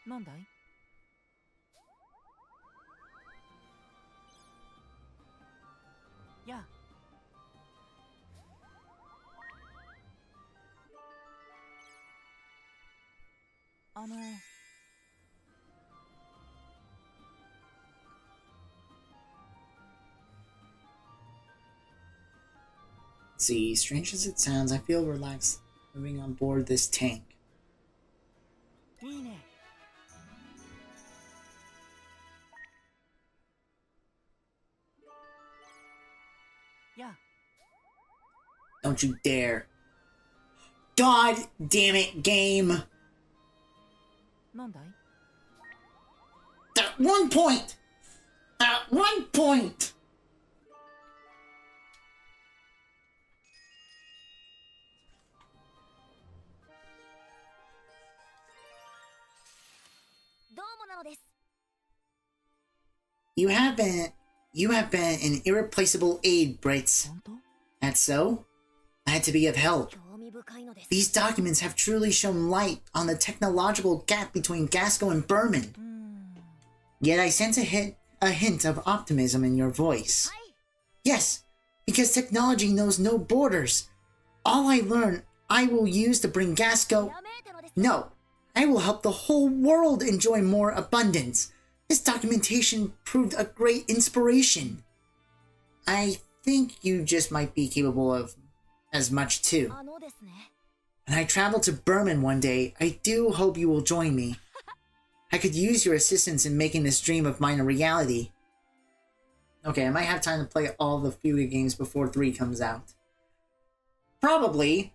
なんだい？やあ。See, strange as it sounds, I feel relaxed moving on board this tank. いいね。やあ。 Don't you dare. God damn it, game! なんだい？ That one point! That one point! どうもなのです。 You have been an irreplaceable aid, Brits. 本当？ That's so? Glad to be of help. 興味深いのです。 These documents have truly shown light on the technological gap between Gasco and Berman. Yet I sense a hint of optimism in your voice. はい。 Yes, because technology knows no borders. All I learn, I will use to bring ひ Gasco. らめいたのです。 No, I will help the whole world enjoy more abundance. This documentation proved a great inspiration. I think you just might be capable of as much too. あのですね。 When I travel to Berman one day, I do hope you will join me. I could use your assistance in making this dream of mine a reality. Okay, I might have time to play all the FUGA games before 3 comes out. Probably.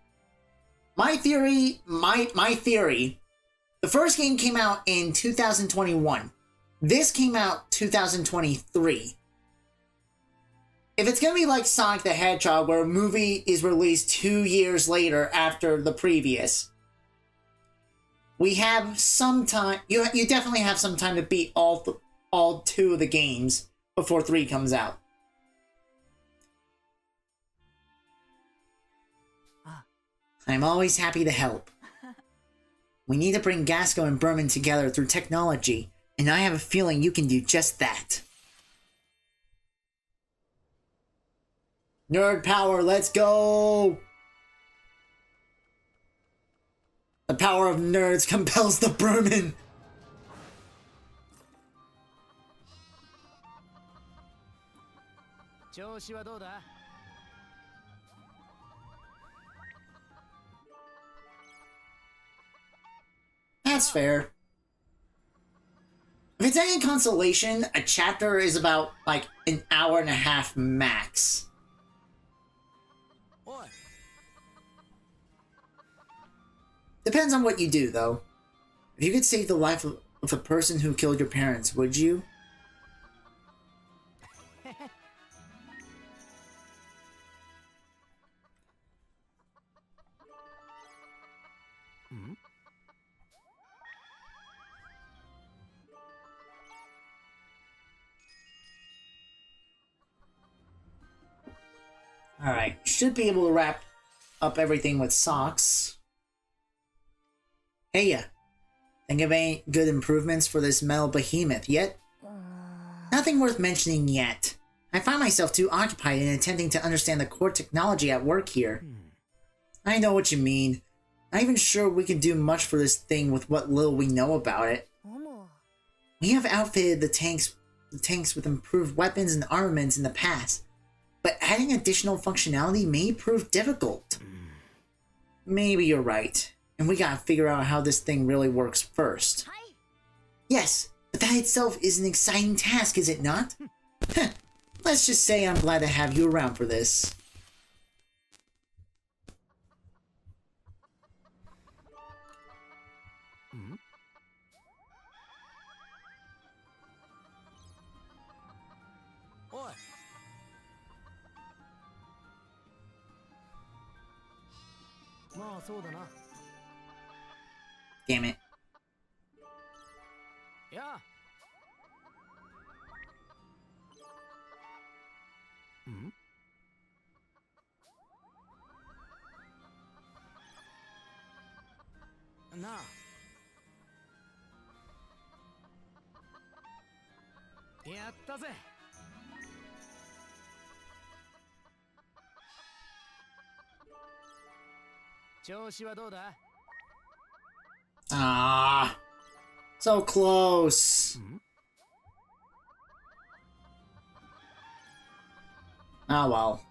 My theory. The first game came out in 2021. This came out 2023. If it's gonna be like Sonic the Hedgehog, where a movie is released 2 years later after the previous, we have some time. You definitely have some time to beat all 2 of the games before 3 comes out. I'm always happy to help. We need to bring Gasco and Berman together through technology, and I have a feeling you can do just that. Nerd power, let's go! The power of nerds compels the Berman! That's fair. If it's any consolation, a chapter is about, like, an hour and a half max. おい。 Depends on what you do, though. If you could save the life of a person who killed your parents, would you? Alright, should be able to wrap up everything with socks. Hey ya, think of any good improvements for this metal behemoth yet? Nothing worth mentioning yet. I find myself too occupied in attempting to understand the core technology at work here. I know what you mean. Not even sure we can do much for this thing with what little we know about it. We have outfitted the tanks with improved weapons and armaments in the past, but adding additional functionality may prove difficult. Maybe you're right, and we gotta figure out how this thing really works first. Yes, but that itself is an exciting task, is it not? Let's just say I'm glad to have you around for this. Damn it. Yeah. Na. Yatta ze. Choushi wa dou da? Ah, so close. Ah well.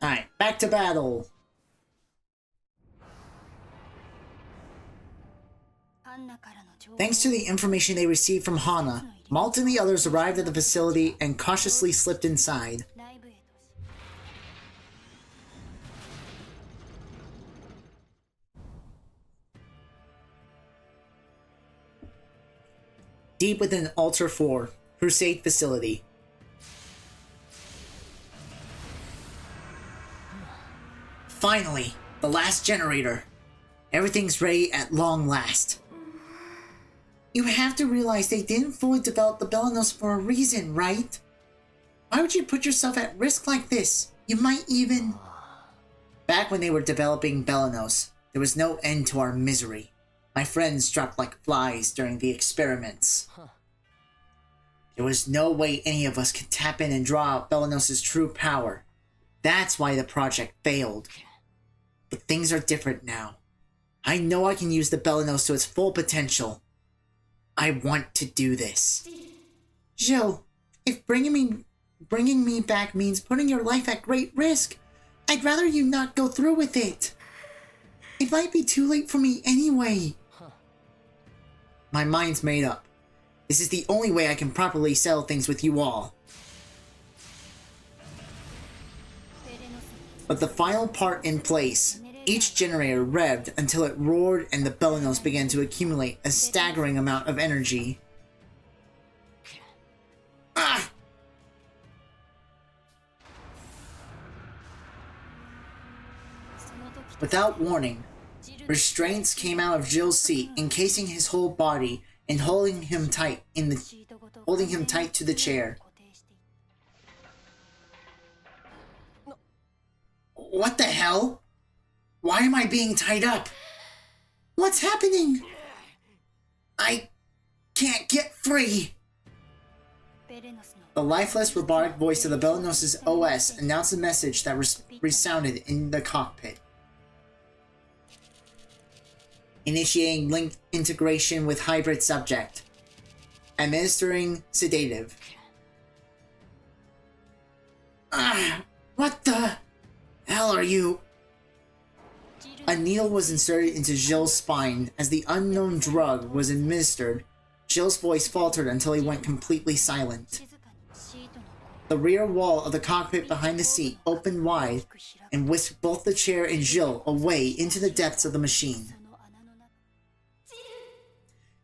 Alright, back to battle. Thanks to the information they received from Hana, Malt and the others arrived at the facility and cautiously slipped inside. Deep within Altar 4, Crusade facility. Finally, the last generator. Everything's ready at long last. You have to realize they didn't fully develop the Belenos for a reason, right? Why would you put yourself at risk like this? You might even... Back when they were developing Belenos, there was no end to our misery. My friends dropped like flies during the experiments. There was no way any of us could tap in and draw out Belenos' true power. That's why the project failed. But things are different now. I know I can use the Belenos to its full potential. I want to do this. Jill, if bringing me back means putting your life at great risk, I'd rather you not go through with it. It might be too late for me anyway. My mind's made up. This is the only way I can properly settle things with you all. With the final part in place, each generator revved until it roared and the Belenos began to accumulate a staggering amount of energy. Ah! Without warning, restraints came out of Jill's seat, encasing his whole body and holding him tight to the chair. What the hell? Why am I being tied up? What's happening? I can't get free. The lifeless robotic voice of the Belenos' OS announced a message that resounded in the cockpit. Initiating link integration with hybrid subject. Administering sedative. What the hell are you? A needle was inserted into Jill's spine. As the unknown drug was administered, Jill's voice faltered until he went completely silent. The rear wall of the cockpit behind the seat opened wide and whisked both the chair and Jill away into the depths of the machine.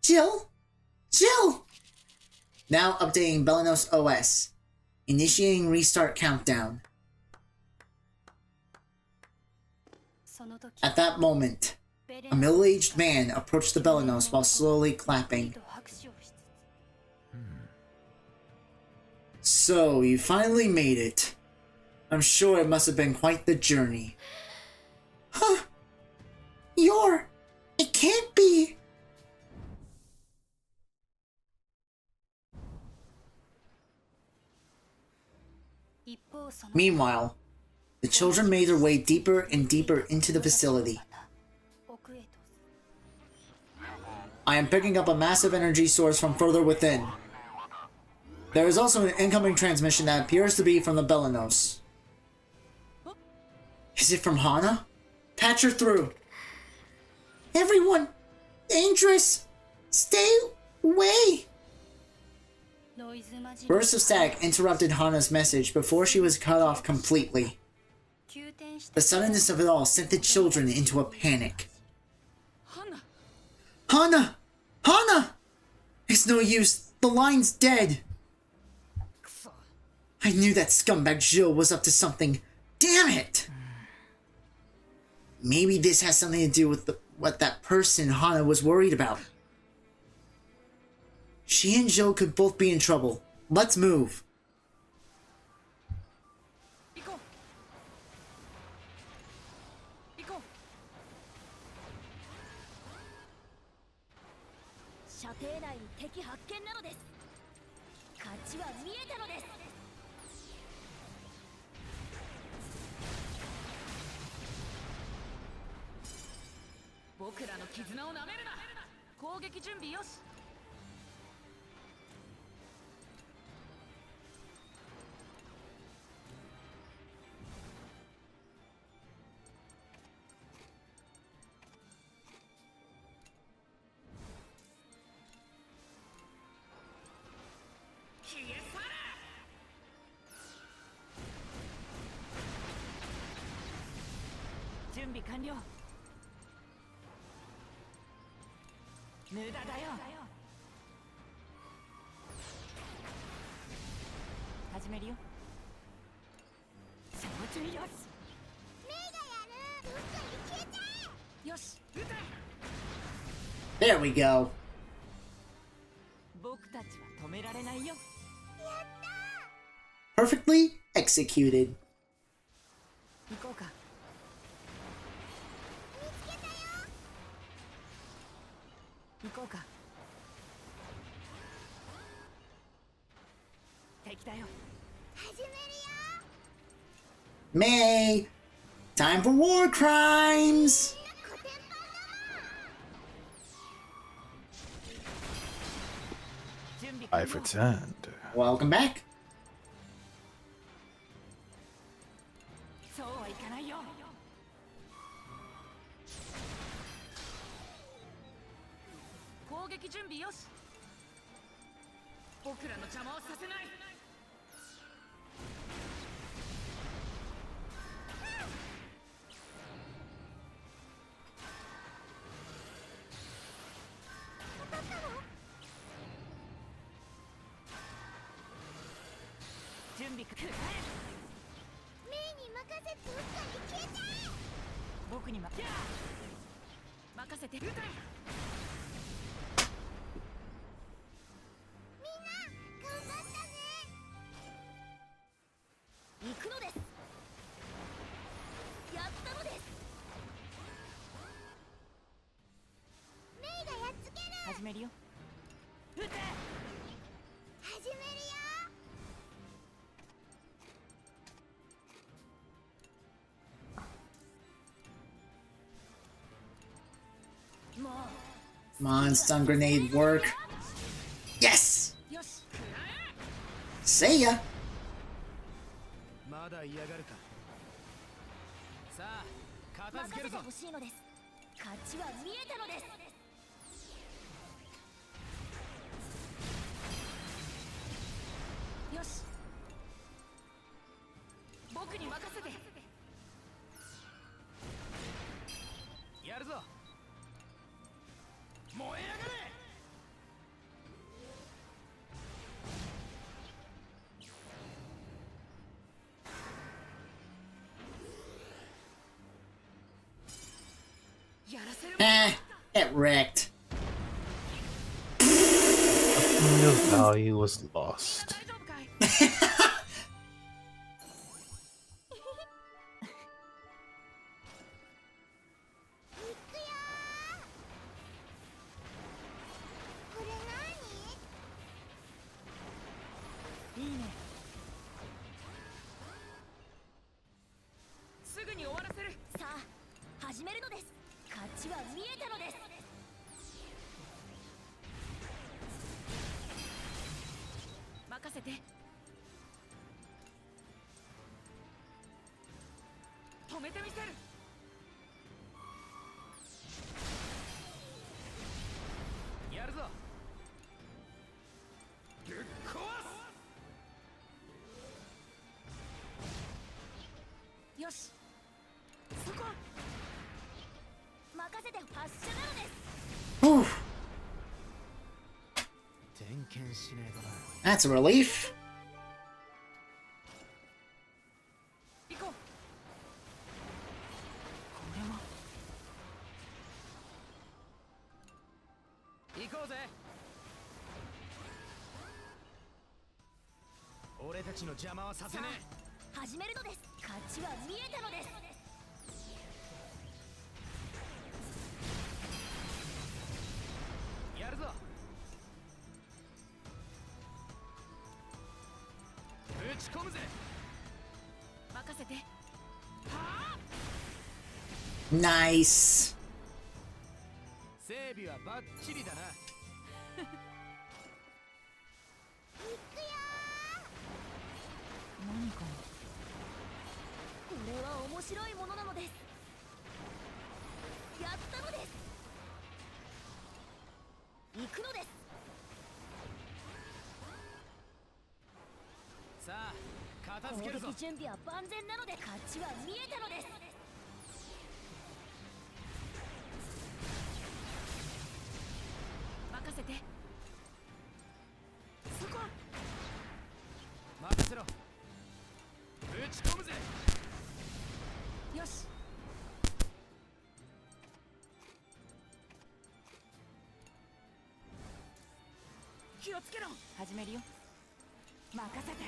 Jill? Jill! Now updating Belenos OS. Initiating restart countdown. At that moment, a middle-aged man approached the Belenos while slowly clapping. So, you finally made it. I'm sure it must have been quite the journey. Huh? It can't be! Meanwhile, the children made their way deeper and deeper into the facility. I am picking up a massive energy source from further within. There is also an incoming transmission that appears to be from the Belenos. Is it from Hana? Patch her through. Everyone! Dangerous! Stay away! Bursts of static interrupted Hana's message before she was cut off completely. The suddenness of it all sent the children into a panic. Hana! Hana! It's no use. The line's dead. I knew that scumbag Jill was up to something. Damn it! Maybe this has something to do with what that person Hana was worried about. She and Jill could both be in trouble. Let's move. There we go. Perfectly executed. May! Time for war crimes! I've returned. Welcome back. Come on, stun grenade work. Yes! See ya! まだ嫌がるか。さあ片付けるぞ。任せてほしいのです。勝ちは見えたのです。よし、僕に任せて。やるぞ。燃え上がれ。やらせる。 Get wrecked. The value was lost. 大丈夫かい。これ何？いいね。すぐに終わらせる。さあ始めるのです。勝ちは見えたのです。任せて。止めてみせる。やるぞ。ぶっ壊よし、そこ任せて。発射なのです。 Whew, す。点検しねえとな。 that's a relief. 行こう。これは。行こうぜ。俺たちの邪魔はさせさねあ始めるのです。勝ちは見えたのです。え。やるぞ。打ち込むぜ。任せて。 Nice. 整備はバッチリだな。何か。これは面白いものなのです。やったのです。行くのです。さあ片攻付けるぞ。撃準備は万全なので勝ちは見えたのです。任せて。そこ任せろ。打ち込むぜ。よし。気をつけろ。始めるよ。任せて。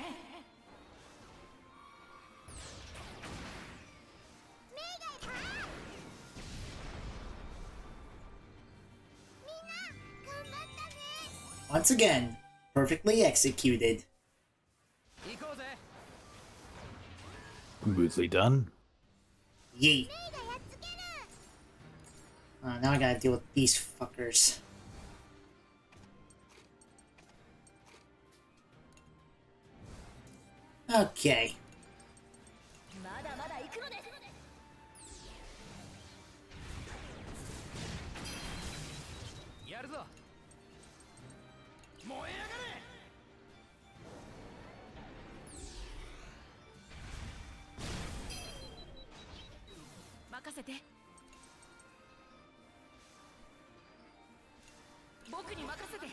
Once again, perfectly executed. 行こうぜ。 Smoothly done. Yeet. Now I gotta deal with these fuckers. Okay. まだまだ行くのです。やるぞ。燃え上がれ。任せて。僕に任せて。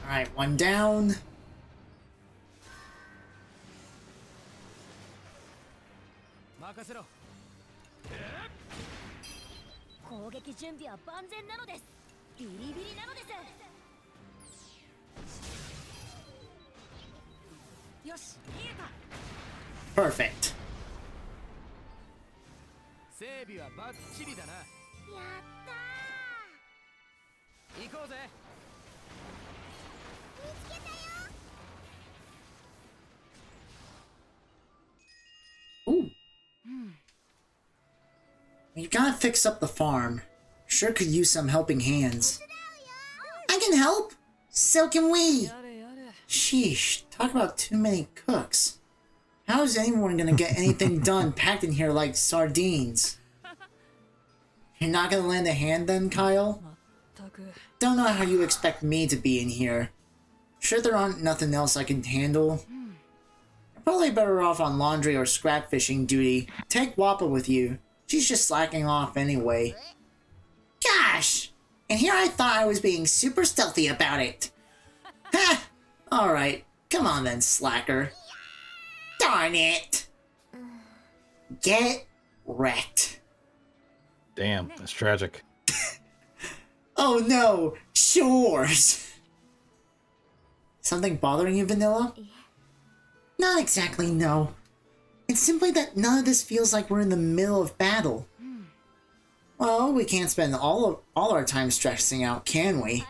Alright, one down. 任せろ。攻撃準備は万全なのです。ビリビリなのです。よし、見えた。 Perfect. 整備はバッチリだな。やった行こうぜ。ー。見つけたよ。You gotta fix up the farm. Sure could use some helping hands. I can help! So can we! Sheesh, talk about too many cooks. How is anyone gonna get anything done packed in here like sardines? You're not gonna lend a hand then, Kyle? Don't know how you expect me to be in here. Sure there aren't nothing else I can handle? You're probably better off on laundry or scrap fishing duty. Take Wappa with you. She's just slacking off anyway. Gosh! And here I thought I was being super stealthy about it. Ha! Alright, come on then, slacker. Darn it! Get wrecked. Damn, that's tragic. Oh no! Shores! Something bothering you, Vanilla? Not exactly, no. It's simply that none of this feels like we're in the middle of battle. Well, we can't spend all our time stressing out, can we?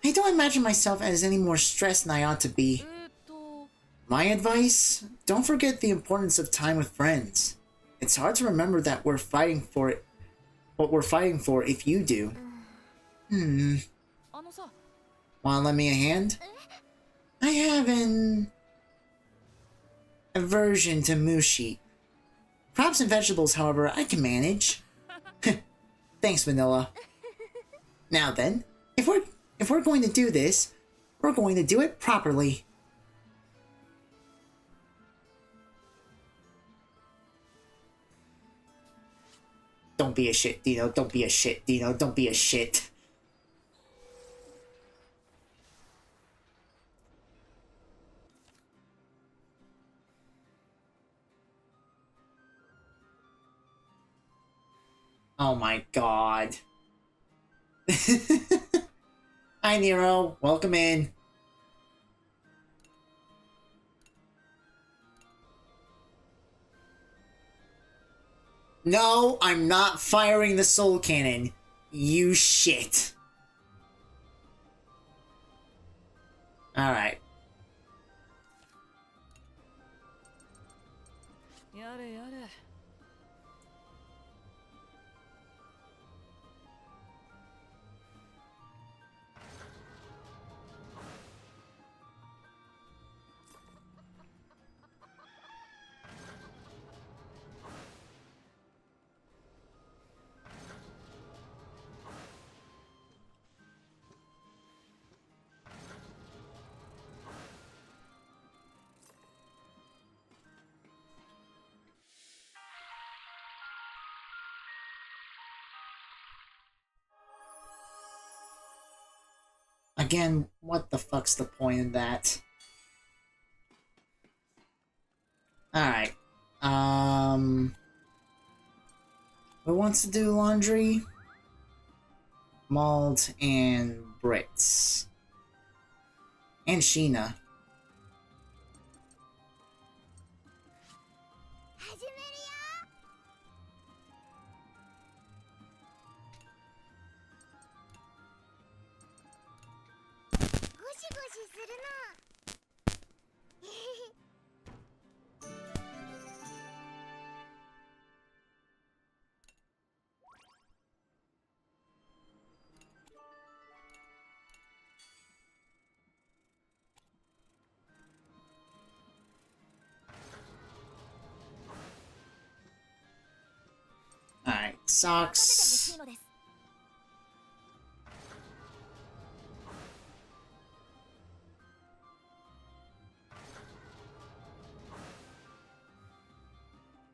I don't imagine myself as any more stressed than I ought to be. My advice? Don't forget the importance of time with friends. It's hard to remember that we're fighting for it. What we're fighting for if you do. Wanna lend me a hand? I have an aversion to mushi. Crops and vegetables, however, I can manage. Thanks, Vanilla. Now then, if we're going to do this, we're going to do it properly. Don't be a shit, Dino. Don't be a shit, Dino. Don't be a shit. Oh my god. Hi, Nero. Welcome in. No, I'm not firing the soul cannon. You shit. Alright. Again, what the fuck's the point of that? Alright. Who wants to do laundry? Mauld and Brits. And Sheena. Alright, socks.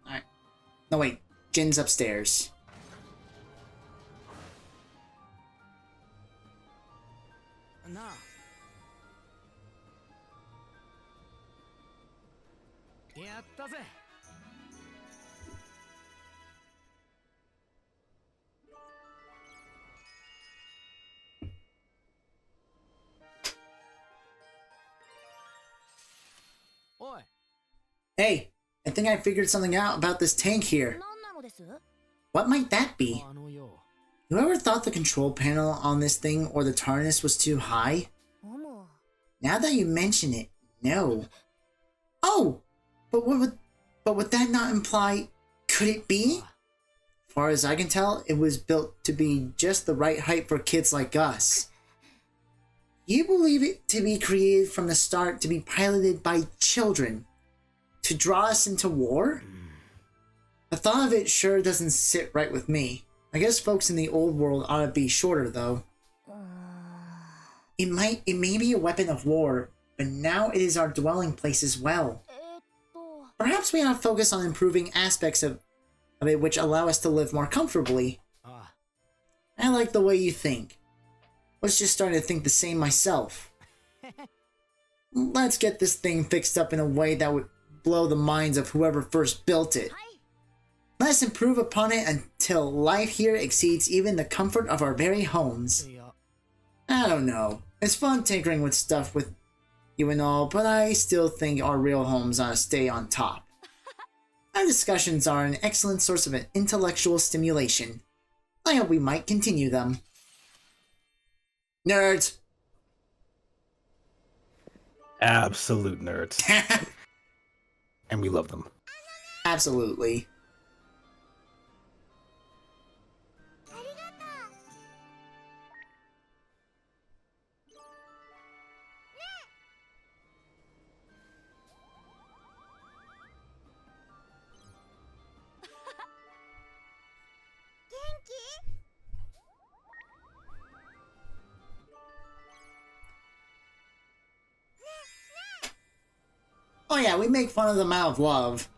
Alright. No, wait. Jin's upstairs. Hey, I think I figured something out about this tank here. What might that be? You ever thought the control panel on this thing or the TARANIS was too high? Now that you mention it, no. Oh! But would that not imply... Could it be? far as I can tell, it was built to be just the right height for kids like us. You believe it to be created from the start to be piloted by children, to draw us into war? The thought of it sure doesn't sit right with me. I guess folks in the old world ought to be shorter, though. It may be a weapon of war, but now it is our dwelling place as well. Perhaps we ought to focus on improving aspects of it which allow us to live more comfortably. I like the way you think. I was just starting to think the same myself. Let's get this thing fixed up in a way that would blow the minds of whoever first built it. Let's improve upon it until life here exceeds even the comfort of our very homes. I don't know. It's fun tinkering with stuff with you and all, but I still think our real homes ought to stay on top. Our discussions are an excellent source of intellectual stimulation. I hope we might continue them. Nerds! Absolute nerds. And we love them. Absolutely. Oh yeah, we make fun of them out of love.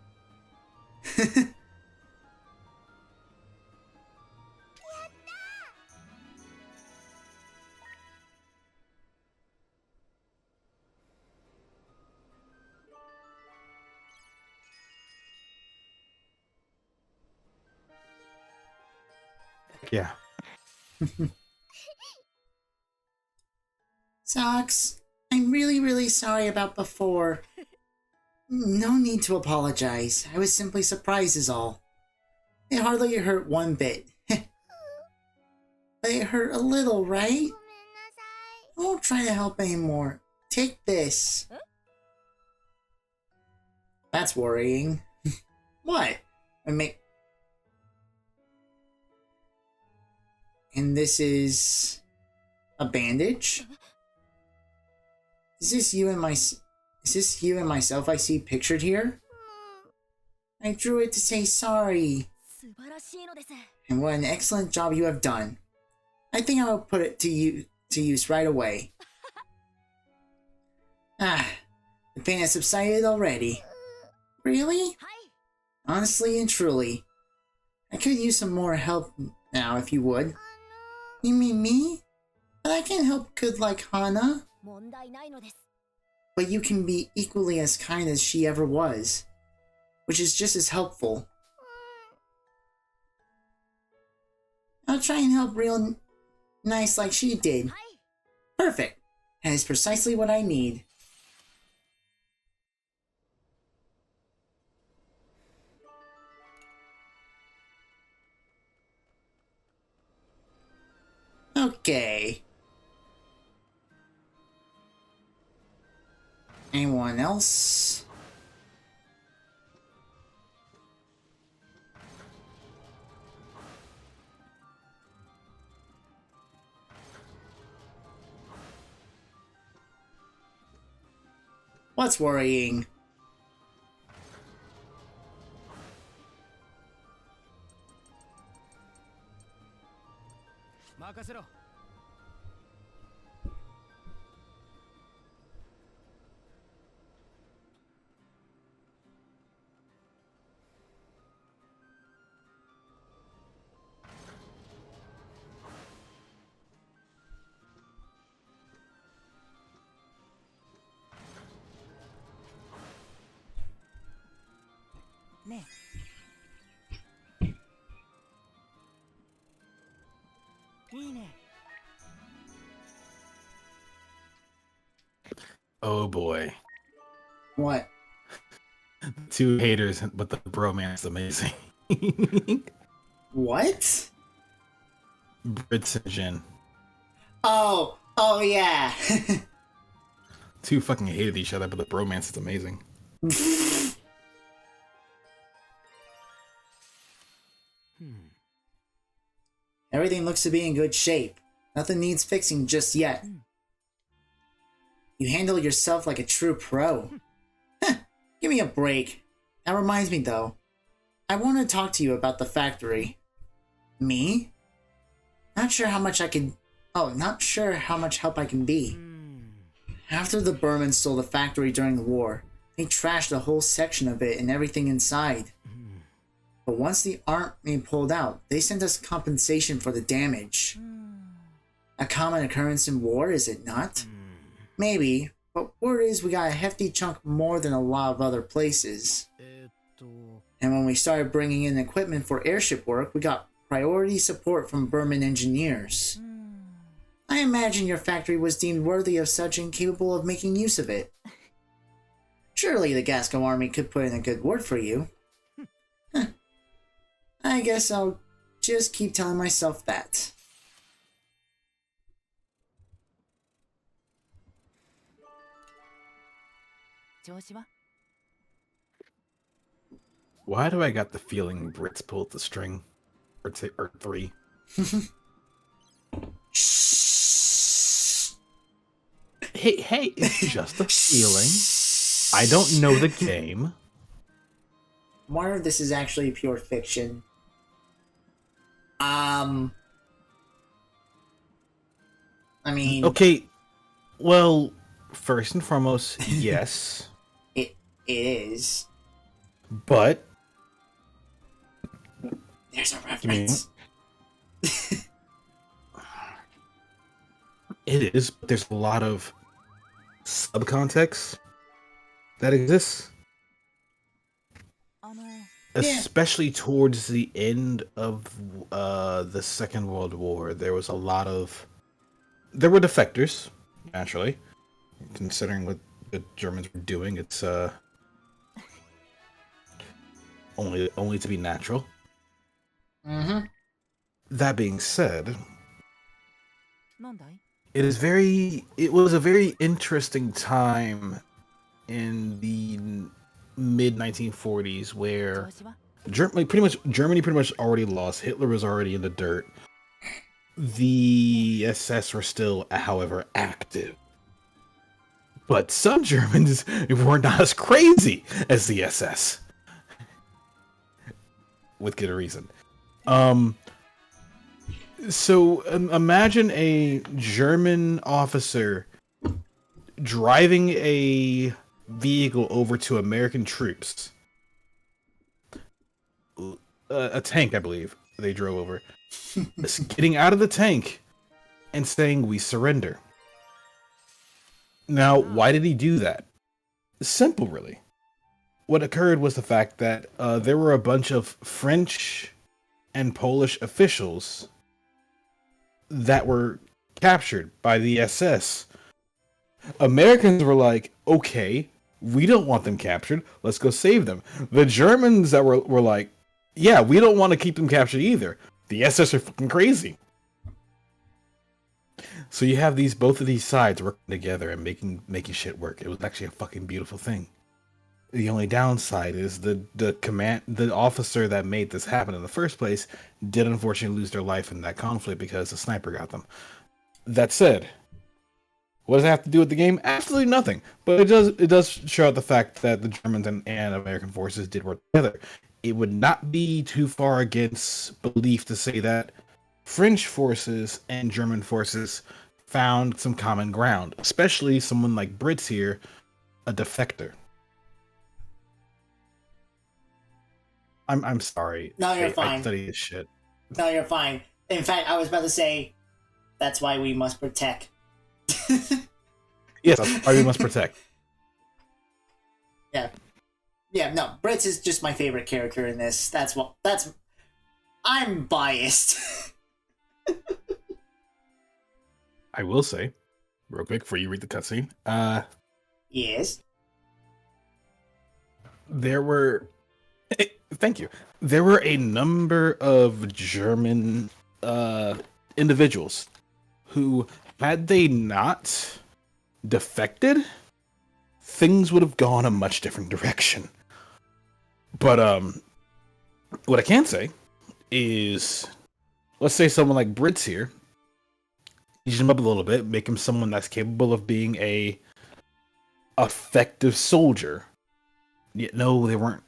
Yeah. Socks, I'm really sorry about before. No need to apologize. I was simply surprised is all. It hardly hurt one bit. But it hurt a little, right? I won't try to help anymore. Take this. That's worrying. What? And this is a bandage? Is this you and myself I see pictured here? I drew it to say sorry. And what an excellent job you have done. I think I will put it to use right away. Ah, the pain has subsided already. Really? Honestly and truly. I could use some more help now if you would. You mean me? But I can't help good like Hana. But you can be equally as kind as she ever was, which is just as helpful. I'll try and help real nice like she did. Perfect. That is precisely what I need. Okay. Anyone else? What's worrying? Oh boy. What? Two haters, but the bromance is amazing. What? Brits and Jin. Oh yeah. Two fucking hated each other, but the bromance is amazing. Everything looks to be in good shape. Nothing needs fixing just yet. You handle yourself like a true pro. Give me a break. That reminds me though. I want to talk to you about the factory. Me? Not sure how much help I can be. After the Bermans stole the factory during the war, they trashed a whole section of it and everything inside. But once the army pulled out, they sent us compensation for the damage. A common occurrence in war, is it not? Maybe, but word is we got a hefty chunk more than a lot of other places. And when we started bringing in equipment for airship work, we got priority support from Berman engineers. I imagine your factory was deemed worthy of such and capable of making use of it. Surely the Gasco Army could put in a good word for you. I guess I'll just keep telling myself that. Why do I got the feeling Brits pulled the string? Or 3? Hey, it's just a feeling. I don't know the game. I wonder if this is actually pure fiction. I mean... Okay, well, first and foremost, yes. It is. But... There's a reference. It is, but there's a lot of subcontext that exists. Especially towards the end of the Second World War, there was a lot of... There were defectors, naturally. Considering what the Germans were doing, it's only to be natural. Mm-hmm. That being said, it was a very interesting time in the mid 1940s where Germany pretty much already lost. Hitler was already in the dirt. The SS were still, however, active. But some Germans were not as crazy as the SS. With good reason. So imagine a German officer driving a vehicle over to American troops. A tank, I believe, they drove over. Getting out of the tank and saying, "We surrender." Now, why did he do that? Simple, really. What occurred was the fact that there were a bunch of French and Polish officials that were captured by the SS. Americans were like, okay, we don't want them captured. Let's go save them. The Germans that were like, yeah, we don't want to keep them captured either. The SS are fucking crazy. So you have both of these sides working together and making shit work. It was actually a fucking beautiful thing. The only downside is the officer that made this happen in the first place did unfortunately lose their life in that conflict because the sniper got them. That said, what does it have to do with the game? Absolutely nothing. But it does show out the fact that the Germans and American forces did work together. It would not be too far against belief to say that French forces and German forces found some common ground, especially someone like Brits here, a defector. I'm sorry. No, you're fine. I study this shit. No, you're fine. In fact, I was about to say, that's why we must protect. Yes, that's why we must protect. Yeah. Yeah, no, Brits is just my favorite character in this. I'm biased. I will say, real quick, before you read the cutscene, yes. There were... Thank you. There were a number of German individuals who, had they not defected, things would have gone a much different direction. But what I can say is let's say someone like Brits here, age him up a little bit, make him someone that's capable of being a effective soldier. Yet no, they weren't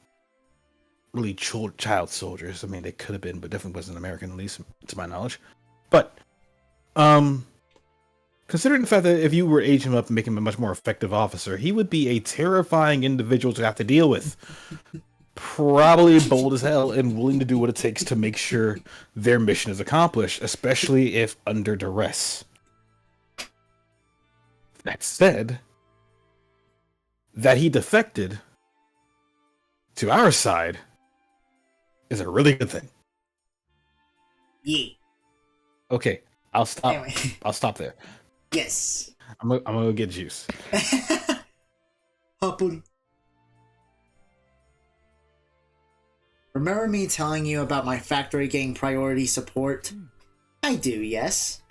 really child soldiers. I mean, they could have been, but definitely wasn't American, at least to my knowledge. But considering the fact that if you were age him up and make him a much more effective officer, he would be a terrifying individual to have to deal with. Probably bold as hell and willing to do what it takes to make sure their mission is accomplished, especially if under duress. That said, that he defected to our side is a really good thing. Yeah. Okay, I'll stop. Anyway. I'll stop there. Yes. I'm gonna go get juice. Hot buddy. Remember me telling you about my factory getting priority support? I do, yes.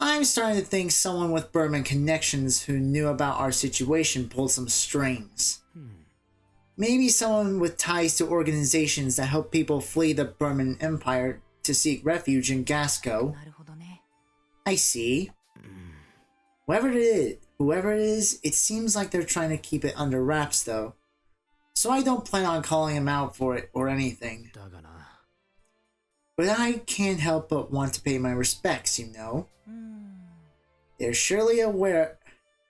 I'm starting to think someone with Berman connections who knew about our situation pulled some strings. Maybe someone with ties to organizations that help people flee the Berman Empire to seek refuge in Gasco. なるほどね。 I see. Whoever it is, it seems like they're trying to keep it under wraps though. So I don't plan on calling him out for it or anything. だがな。 But I can't help but want to pay my respects, you know. They're surely aware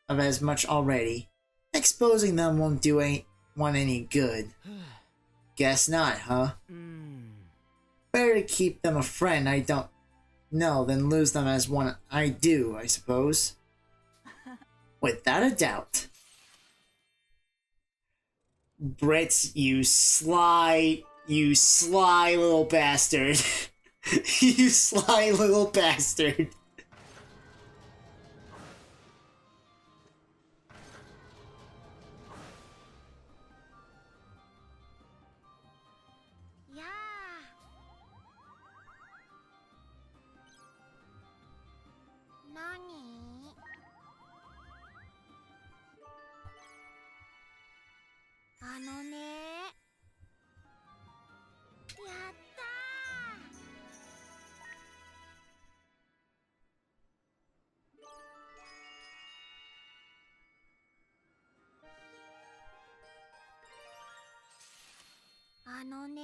of as much already. Exposing them won't do anyone any good. Guess not, huh? Better to keep them a friend I don't know than lose them as one I do, I suppose. Without a doubt. Brits, you sly little bastard. You sly little bastard. Yeah. 何？ あのね。やったー。あのね。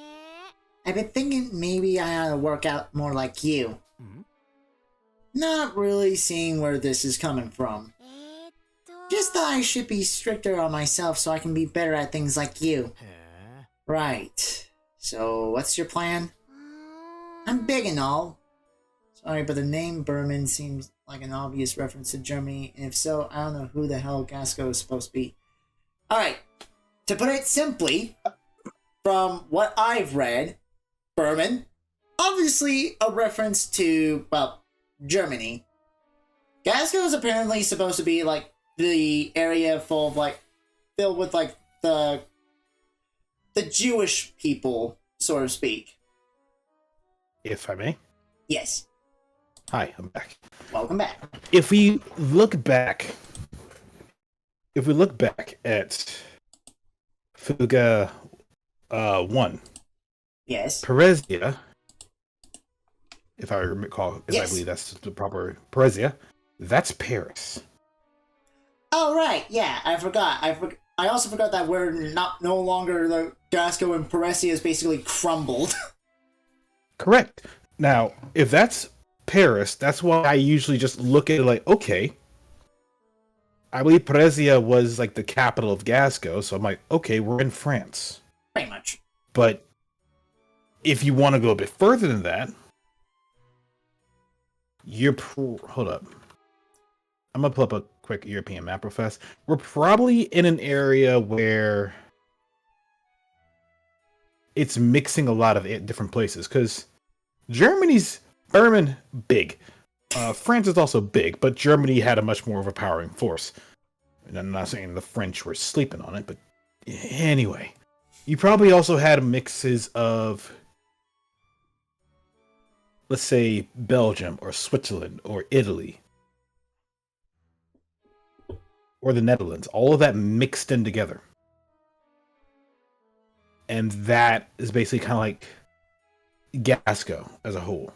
I've been thinking maybe I ought to work out more like you. Not really seeing where this is coming from. Just thought I should be stricter on myself so I can be better at things like you. へえ。 Right. So, what's your plan? I'm big and all. Sorry, but the name Berman seems like an obvious reference to Germany, and if so, I don't know who the hell Gasco is supposed to be. Alright. To put it simply, from what I've read, Berman, obviously a reference to, well, Germany. Gasco is apparently supposed to be, like, the area full of, like, filled with, like, the Jewish people, so to speak. If I may. Yes. Hi, I'm back. Welcome back. If we look back at FUGA 1, Yes. Perezia, if I recall, because Yes. I believe that's the proper Perezia, that's Paris. Oh, right. Yeah, I forgot. I also forgot that we're no longer the Gasco and Peresia is basically crumbled. Correct. Now, if that's Paris, that's why I usually just look at it like, okay, I believe Perezia was like the capital of Gasco, so I'm like, okay, we're in France. Pretty much. But if you want to go a bit further than that, hold up. I'm gonna pull up a quick European map real fast. We're probably in an area where it's mixing a lot of different places, because Germany's Berman big. France is also big, but Germany had a much more overpowering force. And I'm not saying the French were sleeping on it, but anyway. You probably also had mixes of, let's say, Belgium or Switzerland or Italy or the Netherlands. All of that mixed in together. And that is basically kind of like Gasco as a whole.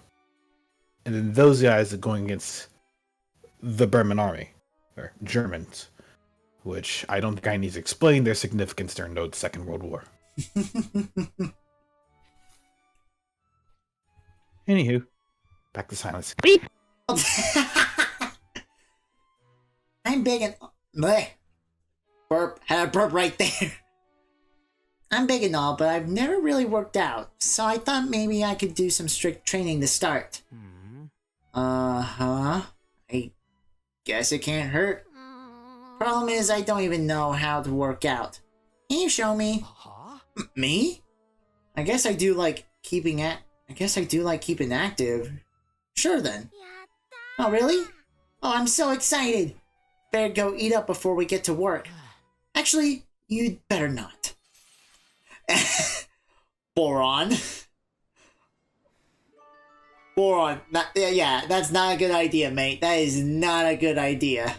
and then those guys are going against the Berman Army, or Germans, which I don't think I need to explain their significance during the Second World War. Anywho, back to silence. I'm big and bleh. Burp. Had a burp right there. I'm big and all, but I've never really worked out, so I thought maybe I could do some strict training to start. I guess it can't hurt. Problem is, I don't even know how to work out. Can you show me? Me? I guess I do like keeping active. Sure then. Oh really? Oh, I'm so excited. Better go eat up before we get to work. Actually, you'd better not. Boron. Boron. Yeah, that's not a good idea, mate. That is not a good idea.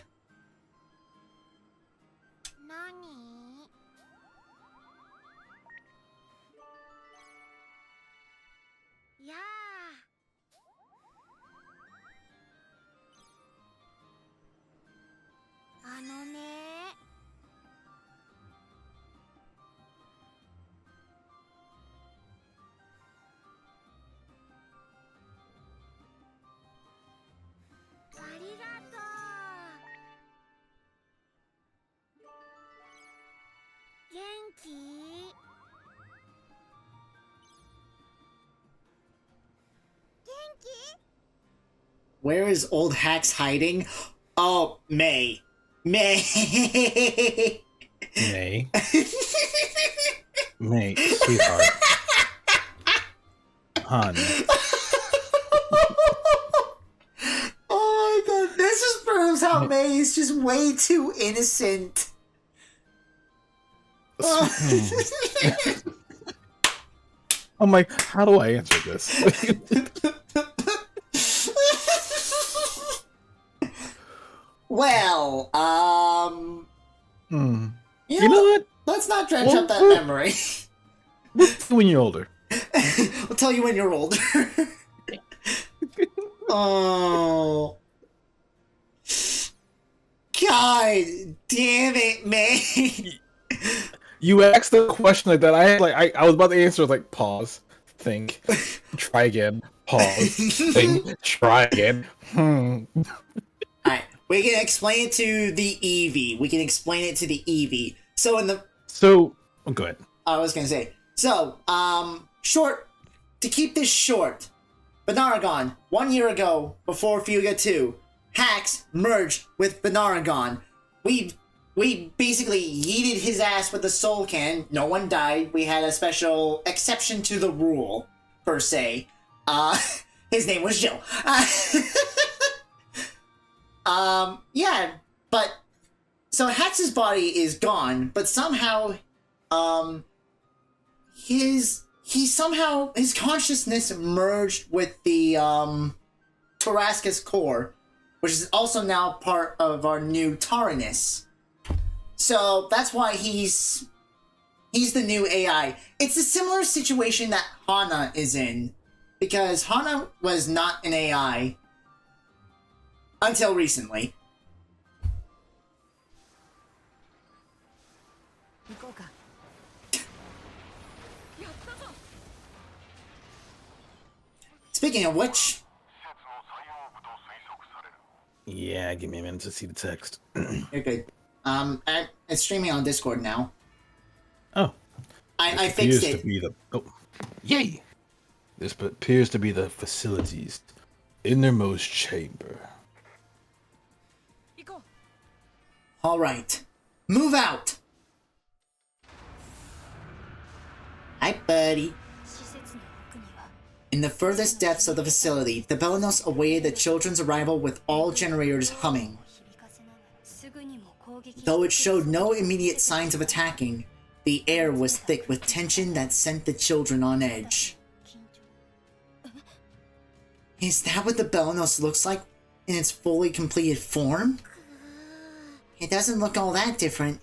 Where is old Hax hiding? Oh, May. May. May. May, sweetheart. Hon. Oh my god, this just proves how May is just way too innocent. I'm like, how do I answer this? Well, You you know what? Let's not dredge up that memory. When you're older. I'll tell you when you're older. Oh. God damn it, man. You asked the question like that. I was about to answer, like, pause, think, try again, pause, think, try again. Alright, we can explain it to the Eevee. Go ahead. I was gonna say. So, to keep this short, Vanargand, 1 year ago, before FUGA 2, Hax merged with Vanargand. We basically yeeted his ass with a soul cannon. No one died. We had a special exception to the rule, per se. His name was Joe. Yeah, but so Hax's body is gone, but somehow, his consciousness merged with the TARASCUS core, which is also now part of our new TARANIS. So that's why he's the new AI. It's a similar situation that Hana is in, because Hana was not an AI until recently. Speaking of which, Yeah, give me a minute to see the text. you're good. It's streaming on Discord now. Oh. I fixed it. Yay! This appears to be the facility's innermost chamber. Alright. Move out! Hi, buddy. In the furthest depths of the facility, the Belenos awaited the children's arrival with all generators humming. Though it showed no immediate signs of attacking, the air was thick with tension that sent the children on edge. Is that what the Belenos looks like in its fully completed form? It doesn't look all that different,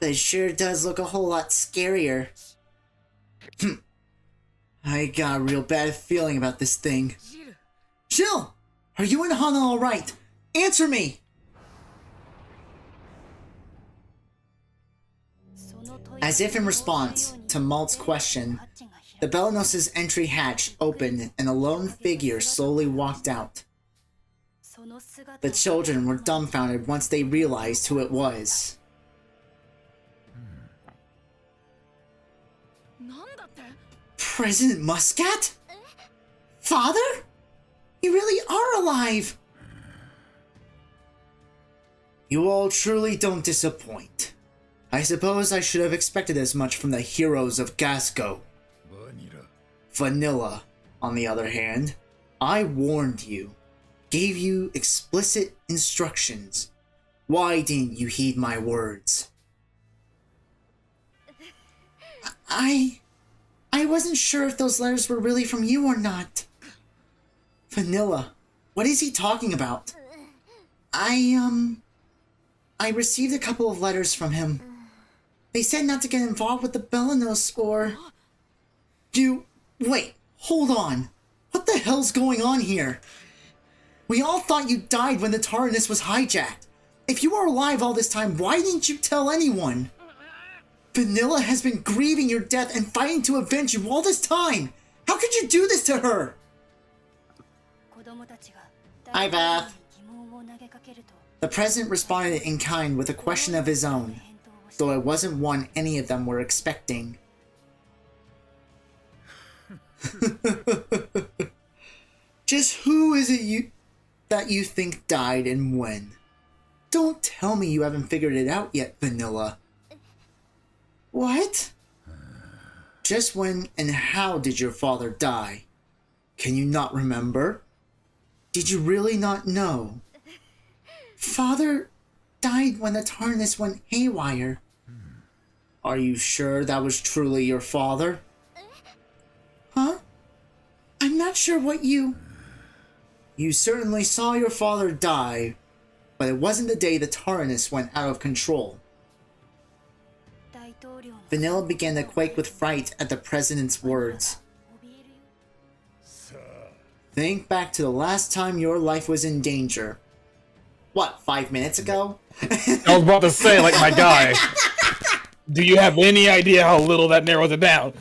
but it sure does look a whole lot scarier. I got a real bad feeling about this thing. Jill! Are you and Hana alright? Answer me! As if in response to Malt's question, the Belanos' entry hatch opened and a lone figure slowly walked out. The children were dumbfounded once they realized who it was. President Muscat? Father? You really are alive! You all truly don't disappoint. I suppose I should have expected as much from the heroes of Gasco. Vanilla, on the other hand, I warned you, gave you explicit instructions. Why didn't you heed my words? I wasn't sure if those letters were really from you or not. Vanilla, what is he talking about? I received a couple of letters from him. They said not to get involved with the Belanos or... Wait, hold on. What the hell's going on here? We all thought you died when the TARANIS was hijacked. If you were alive all this time, why didn't you tell anyone? Vanilla has been grieving your death and fighting to avenge you all this time. How could you do this to her? Hi, Beth. The president responded in kind with a question of his own, though it wasn't one any of them were expecting. Just who is it that you think died and when? Don't tell me you haven't figured it out yet, Vanilla. What? Just when and how did your father die? Can you not remember? Did you really not know? Father died when the TARANIS went haywire. Are you sure that was truly your father? Huh? I'm not sure what you... You certainly saw your father die, but it wasn't the day the TARANIS went out of control. Vanilla began to quake with fright at the president's words. Think back to the last time your life was in danger. What, 5 minutes ago? I was about to say, like, my guy. Do you have any idea how little that narrows it down?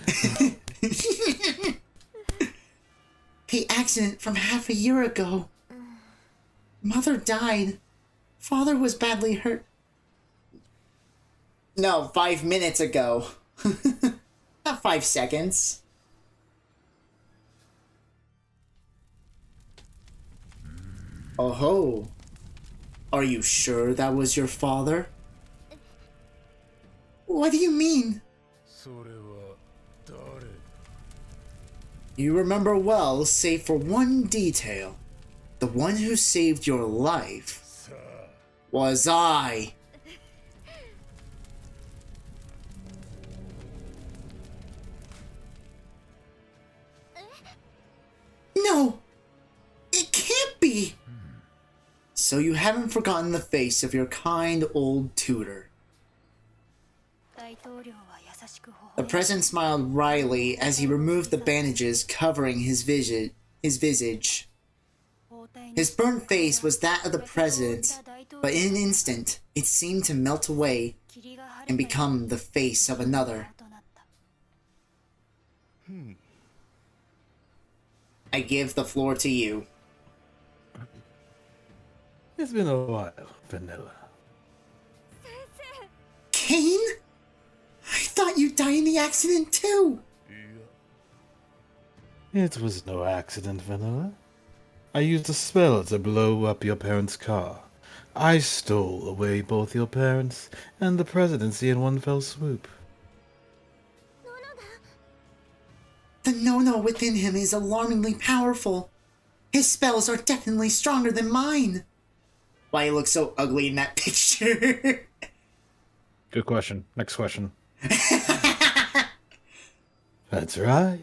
The accident from half a year ago. Mother died. Father was badly hurt. No, 5 minutes ago. Not 5 seconds. Oh ho. Are you sure that was your father? What do you mean? You remember well, save for one detail. The one who saved your life was I. No! It can't be! So you haven't forgotten the face of your kind old tutor. The president smiled wryly as he removed the bandages covering his visage. His burnt face was that of the president, but in an instant it seemed to melt away and become the face of another. I give the floor to you. It's been a while, Vanilla. Kane? I thought you died in the accident too! It was no accident, Vanilla. I used a spell to blow up your parents' car. I stole away both your parents and the presidency in one fell swoop. The no-no within him is alarmingly powerful. His spells are definitely stronger than mine. Why he looks so ugly in that picture? Good question. Next question. That's right.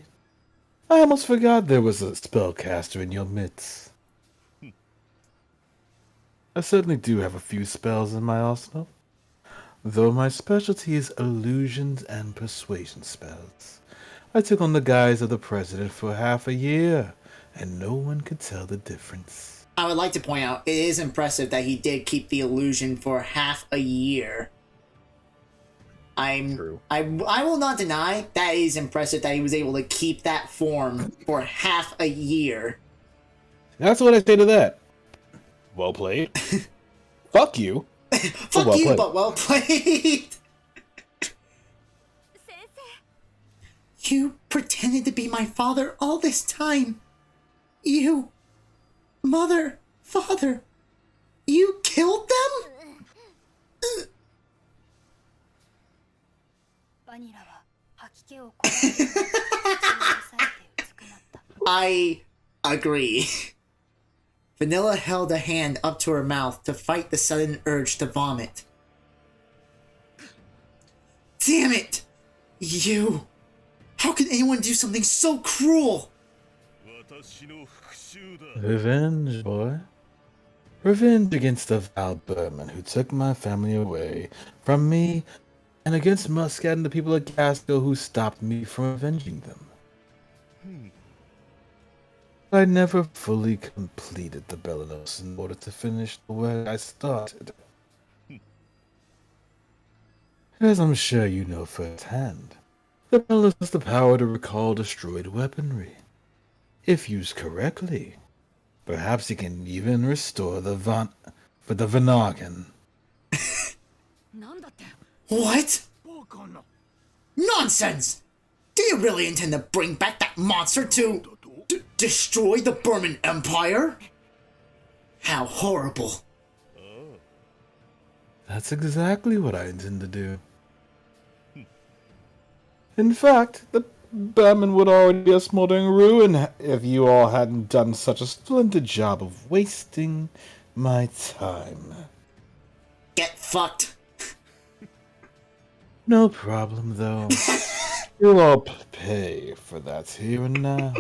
I almost forgot there was a spellcaster in your midst. I certainly do have a few spells in my arsenal, though my specialty is illusions and persuasion spells. I took on the guise of the president for half a year, and no one could tell the difference. I would like to point out, it is impressive that he did keep the illusion for half a year. True. I will not deny that is impressive that he was able to keep that form for half a year. That's what I say to that. Well played. Fuck you. Fuck well you, played. but well played. You pretended to be my father all this time. You, mother, father, you killed them? I agree. Vanilla held a hand up to her mouth to fight the sudden urge to vomit. Damn it! You! How could anyone do something so cruel? Revenge, boy. Revenge against the vile Berman who took my family away from me, and against Muscat and the people of Gasco who stopped me from avenging them. I never fully completed the Belanos in order to finish the work I started. As I'm sure you know firsthand, the Belanos has the power to recall destroyed weaponry. If used correctly, perhaps it can even restore the Vanargand. What? Nonsense! Do you really intend to bring back that monster to destroy the Berman Empire? How horrible. That's exactly what I intend to do. In fact, the Berman would already be a smoldering ruin if you all hadn't done such a splendid job of wasting my time. Get fucked. No problem, though. You'll all pay for that here and now.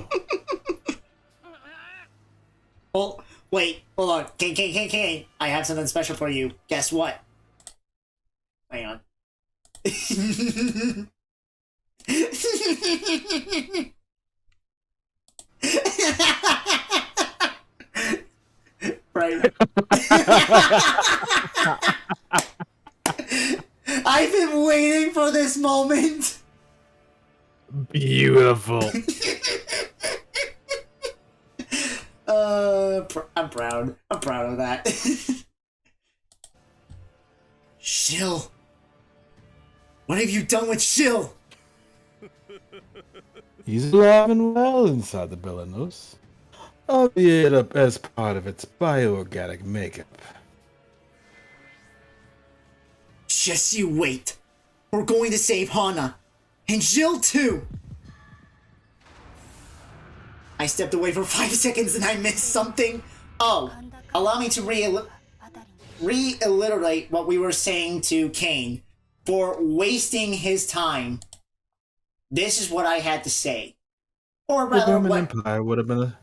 Oh, wait, hold on. Kane, I have something special for you. Guess what? Hang on. Right. I've been waiting for this moment. Beautiful. I'm proud. I'm proud of that. Shill. What have you done with Shill? He's alive and well inside the Belanos, albeit as part of its bioorganic makeup. Just you wait. We're going to save Hana. And Jill too. I stepped away for 5 seconds and I missed something. Oh, allow me to reiterate what we were saying to Kane. For wasting his time. This is what I had to say. Or The rather, Berman what... Empire would have been a...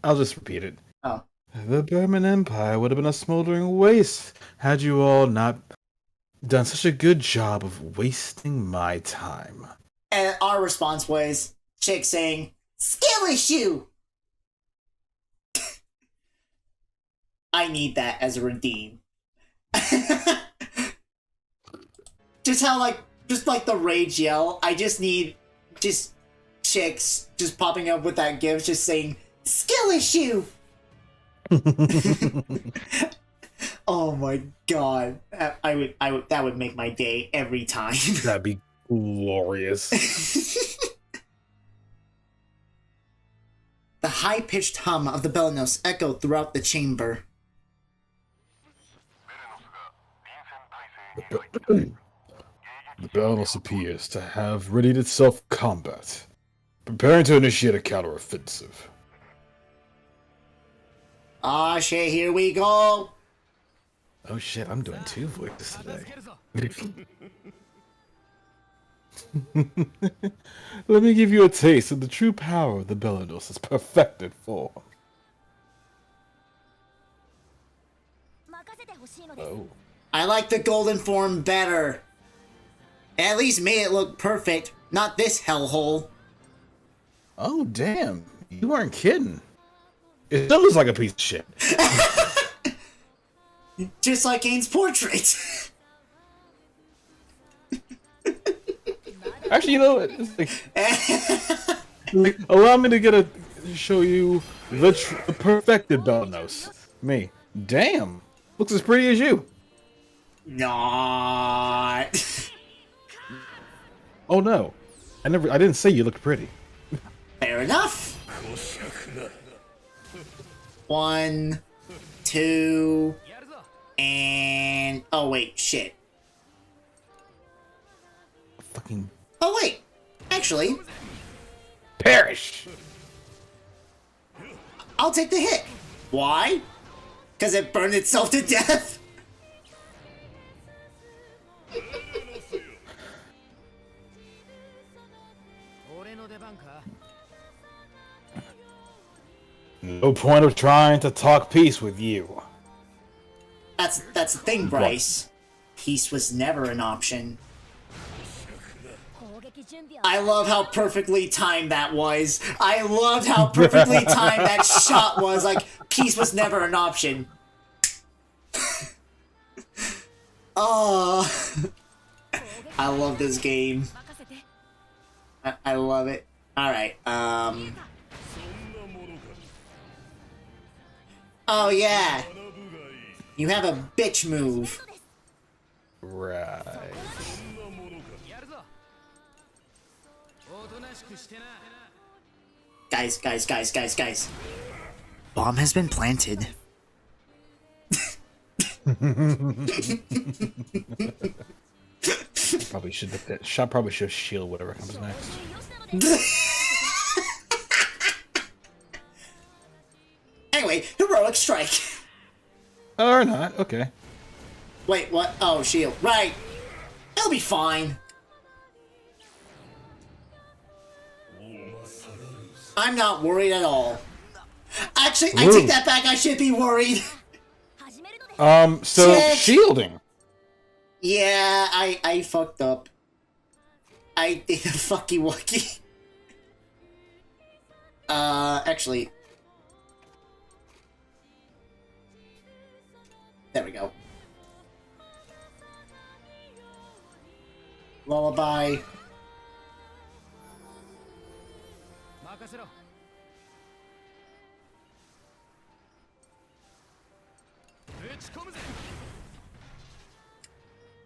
I'll just repeat it. Oh. The Berman Empire would have been a smoldering waste had you all not done such a good job of wasting my time. And our response was Chick saying, skill issue! I need that as a redeem. Just how, just like the rage yell, I just need just chicks just popping up with that gif just saying, skill issue! Oh my god. That would make my day every time. That'd be glorious. The high-pitched hum of the Belanos echoed throughout the chamber. The Belanos appears to have readied itself for combat, preparing to initiate a counteroffensive. Ah, shit, here we go! Oh shit, I'm doing 2 voices today. Let me give you a taste of the true power of the Belanos' perfected form. Oh. I like the golden form better. At least made it look perfect, not this hellhole. Oh, damn. You weren't kidding. It still looks like a piece of shit. Just like Kane's portrait. Actually, you know what? It's like, allow me to show you the perfected Belnos. Me. Damn. Looks as pretty as you. Not. Oh no. I didn't say you looked pretty. Fair enough. 1, 2, やるぞ and oh wait, shit. Fucking Oh wait, actually, perish. I'll take the hit. Why? Because it burned itself to death. No point of trying to talk peace with you. That's the thing, Bryce. Peace was never an option. I love how perfectly timed that was. I loved how perfectly timed that shot was. Like, peace was never an option. Oh, I love this game. I love it. All right. Oh yeah. You have a bitch move. Right. やるぞおとなしくしてな Guys. Bomb has been planted. Probably should that shot probably should shield whatever comes next. Anyway, heroic strike. Or not, okay. Wait, what? Oh, shield. Right. It'll be fine. I'm not worried at all. Actually, I take that back. I should be worried. So Shit. shielding. Yeah, I fucked up. I did a fucky wucky. Actually. There we go. Lullaby. 任せろ 打ち込むぜ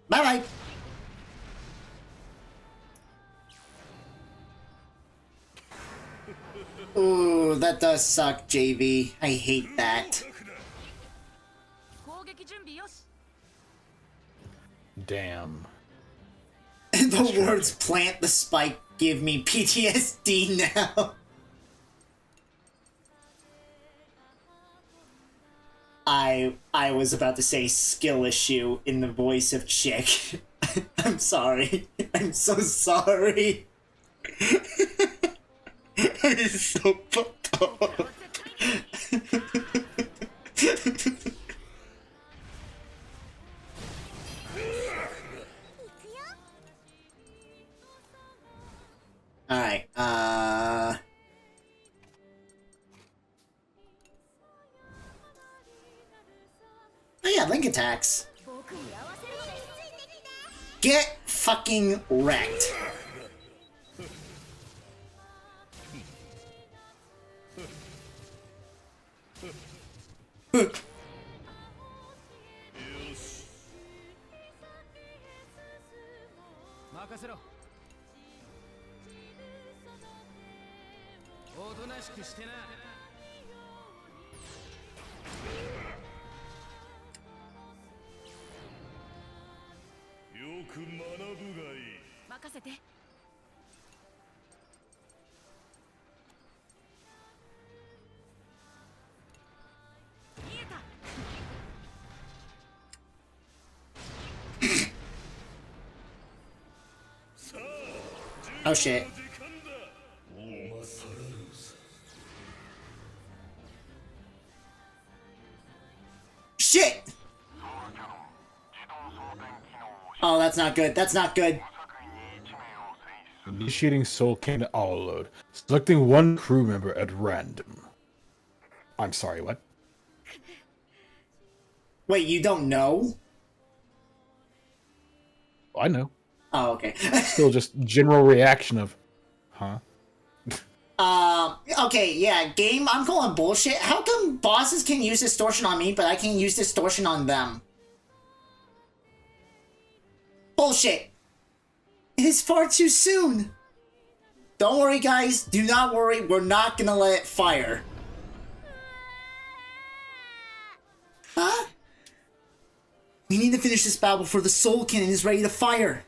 Bye bye. Ooh, that does suck, JV. I hate that. 攻撃準備よし Damn. The words plant the spike give me PTSD now. I was about to say skill issue in the voice of Chick. I'm sorry. I'm so sorry. It's so fucked up. Alright, Oh yeah, link attacks. Get fucking wrecked. Hook. 任せろおとなしくしてな よく学ぶがいい。任せて 見えた Oh shit. Shit! Oh, that's not good. That's not good. Initiating Soul Cannon auto load. Selecting one crew member at random. I'm sorry, what? Wait, you don't know? I know. Oh, okay. Still just general reaction of, huh? Okay, yeah, game, I'm calling bullshit. How come bosses can use distortion on me, but I can't use distortion on them? Bullshit. It is far too soon. Don't worry, guys. Do not worry. We're not gonna let it fire. Huh? We need to finish this battle before the soul cannon is ready to fire.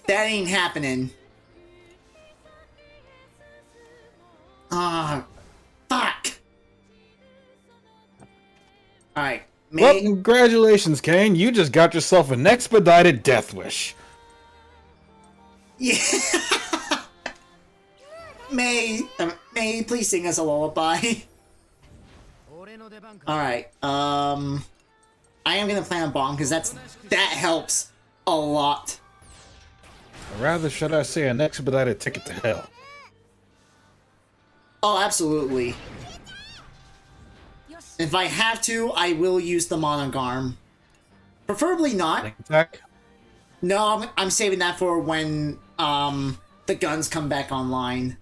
That ain't happening. Ah, fuck. Alright, Well, congratulations, Kane. You just got yourself an expedited death wish. Yeah. May, please sing us a lullaby. Alright, I am gonna plan a bomb because that helps a lot. Or rather, should I say, an expedited ticket to hell. Oh, absolutely. If I have to, I will use the Monogarm. Preferably not. Attack? No, I'm saving that for when the guns come back online.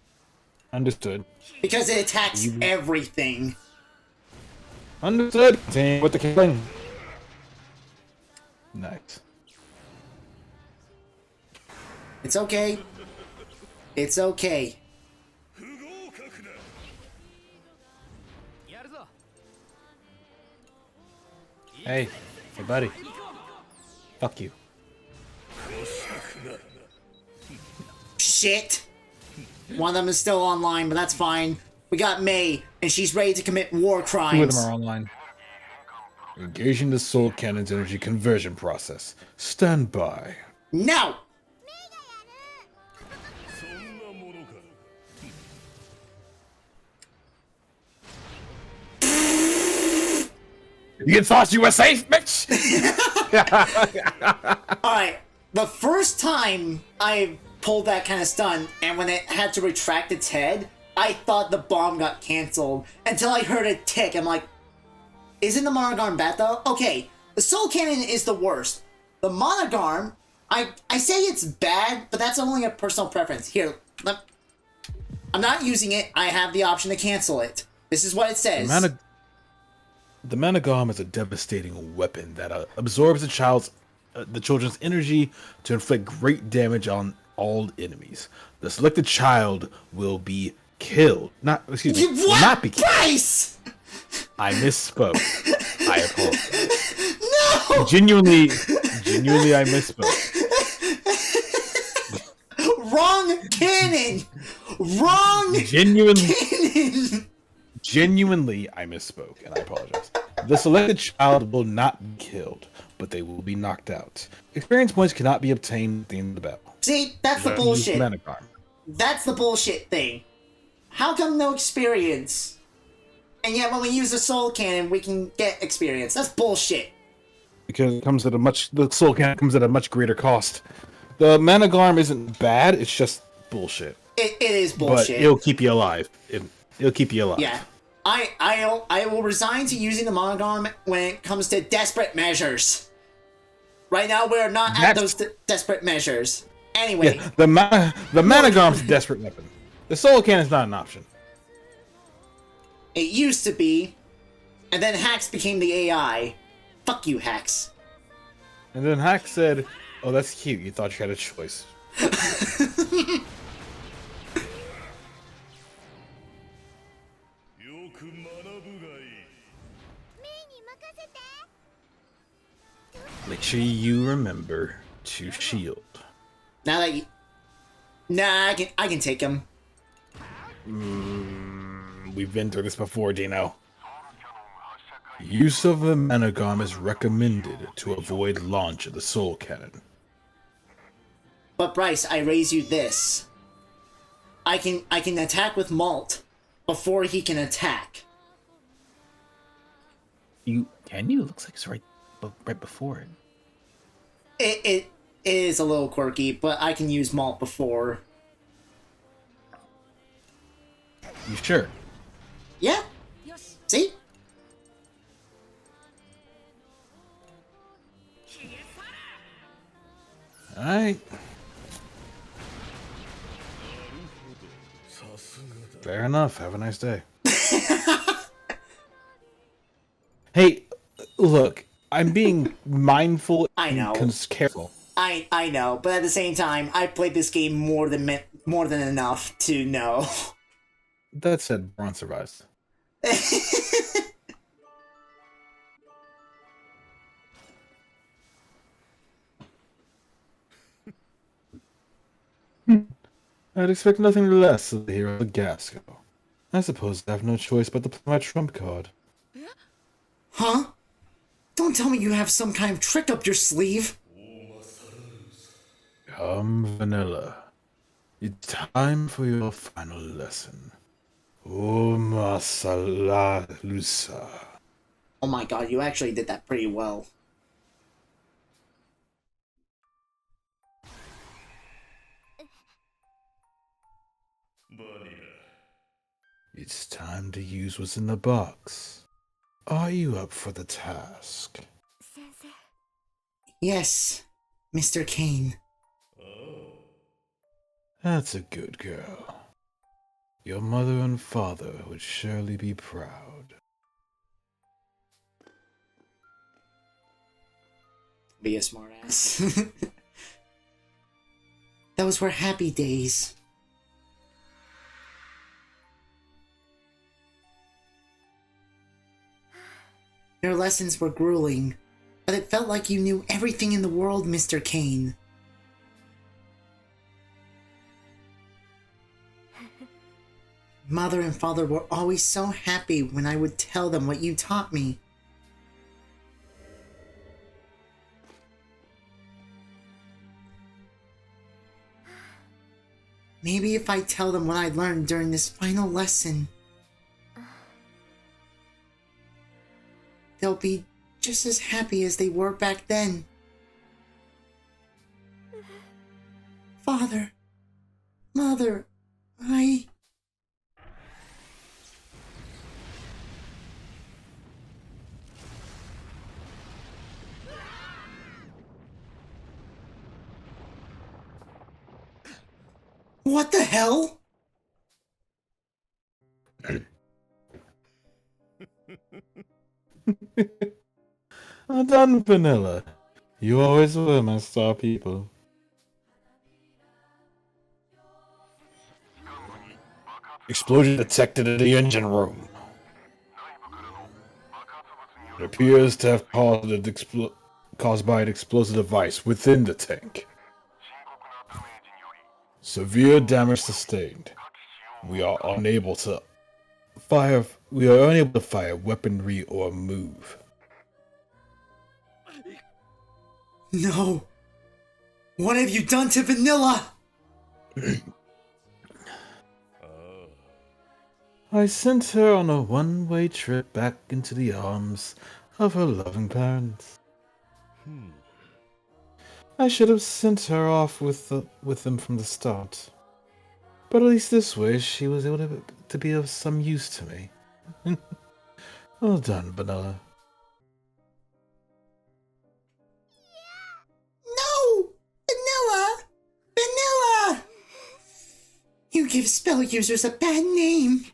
Understood. Because it attacks everything. Understood. Same with the killing. Nice. It's okay. It's okay. Hey, buddy. Fuck you. Shit. One of them is still online, but that's fine. We got May, and she's ready to commit war crimes. Two of them are online. Engaging the Soul Cannon's energy conversion process. Stand by. Now! You thought you were safe, bitch? Alright, the first time I pulled that kind of stunt, and when it had to retract its head, I thought the bomb got cancelled until I heard it tick. I'm like, isn't the Monogarm bad though? Okay, the Soul Cannon is the worst. The Monogarm, I say it's bad, but that's only a personal preference. Here, I'm not using it. I have the option to cancel it. This is what it says. The Vanargand is a devastating weapon that absorbs the children's energy to inflict great damage on all enemies. The selected child will be killed. Will not be killed. Price? I misspoke. I apologize. No! Genuinely, I misspoke. Wrong cannon! Wrong cannon! Genuinely, I misspoke, and I apologize. The selected child will not be killed, but they will be knocked out. Experience points cannot be obtained at the end of the battle. See, that's the bullshit. That's the bullshit thing. How come no experience? And yet when we use the soul cannon, we can get experience. That's bullshit. Because it comes at the soul cannon comes at a much greater cost. The Vanargand isn't bad, it's just bullshit. It is bullshit. But it'll keep you alive. It'll keep you alive. Yeah. I will resign to using the Monogarm when it comes to desperate measures. Right now, we're not at those desperate measures. Anyway. Yeah, the Vanargand's a desperate weapon. The Soul Cannon's not an option. It used to be, and then Hax became the AI. Fuck you, Hax. And then Hax said, "Oh, that's cute. You thought you had a choice." Make sure you remember to shield. Now that you... Nah, I can take him. We've been through this before, Dino. Use of the Vanargand is recommended to avoid launch of the Soul Cannon. But Bryce, I raise you this. I can attack with Malt before he can attack. It looks like it's right before it. is a little quirky, but I can use malt before. You sure? Yeah. See? Alright. Fair enough. Have a nice day. Hey, look, I'm being mindful I know. and careful. I know, but at the same time, I played this game more than enough to know. That said, Braun survives. I'd expect nothing less of the hero of Gasco. I suppose I have no choice but to play my trump card. Huh? Don't tell me you have some kind of trick up your sleeve. Come, Vanilla. It's time for your final lesson. Masala Lusa. Oh my god, you actually did that pretty well. It's time to use what's in the box. Are you up for the task? 先生 Yes, Mr. Kane. That's a good girl. Your mother and father would surely be proud. Be a smartass. Those were happy days. Your lessons were grueling, but it felt like you knew everything in the world, Mr. Kane. Mother and father were always so happy when I would tell them what you taught me. Maybe if I tell them what I learned during this final lesson, they'll be just as happy as they were back then. Father, Mother, I... What the hell? Well done, Vanilla. You always were my star people. Explosion detected in the engine room. It appears to have caused by an explosive device within the tank. Severe damage sustained. We are unable to fire weaponry or move. No. What have you done to Vanilla? I sent her on a one-way trip back into the arms of her loving parents. I should have sent her off with them from the start. But at least this way she was able to be of some use to me. Well done, Vanilla. No! Vanilla! Vanilla! You give spell users a bad name.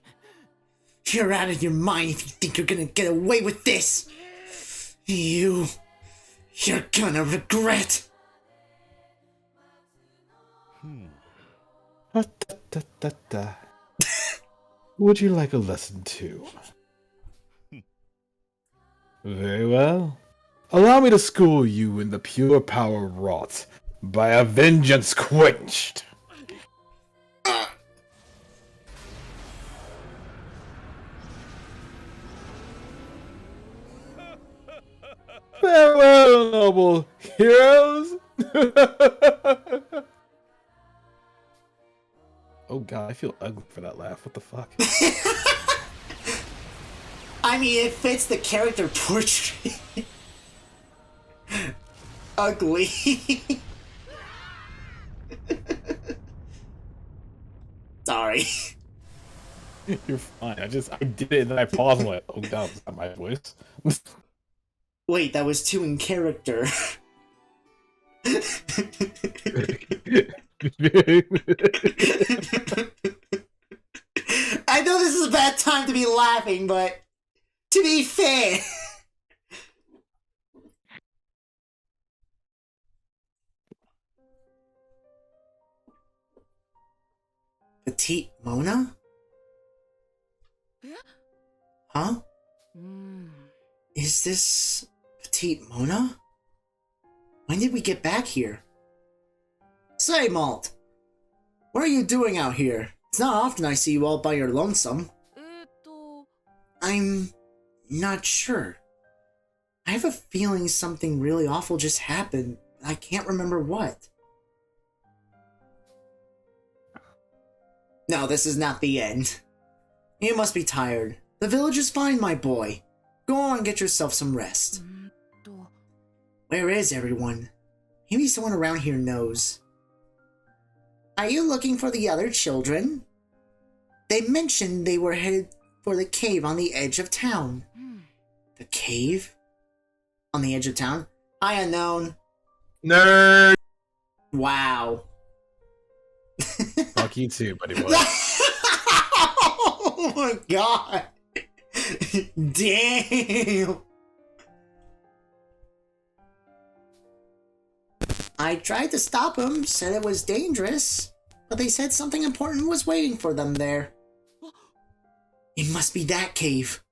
You're out of your mind if you think you're gonna get away with this. You're gonna regret. Would you like a lesson too? Very well. Allow me to school you in the pure power wrought by a vengeance quenched. Farewell, noble heroes! Oh god, I feel ugly for that laugh. What the fuck? I mean, it fits the character portrait. Ugly. sorry. You're fine. I did it and then I paused and went, oh, that was not my voice. Wait, that was too in character. I know this is a bad time to be laughing, but to be fair. Petite Mona? Huh? Is this Petite Mona? When did we get back here? Say, Malt, what are you doing out here? It's not often I see you all by your lonesome. I'm not sure. I have a feeling something really awful just happened. I can't remember what. No, this is not the end. You must be tired. The village is fine, my boy. Go on and get yourself some rest. Where is everyone? Maybe someone around here knows. Are you looking for the other children? They mentioned they were headed for the cave on the edge of town. The cave? On the edge of town? Hi, unknown. Nerd! Wow. Fuck you too, buddy boy. Oh my god. Damn. I tried to stop him, said it was dangerous, but they said something important was waiting for them there. It must be that cave.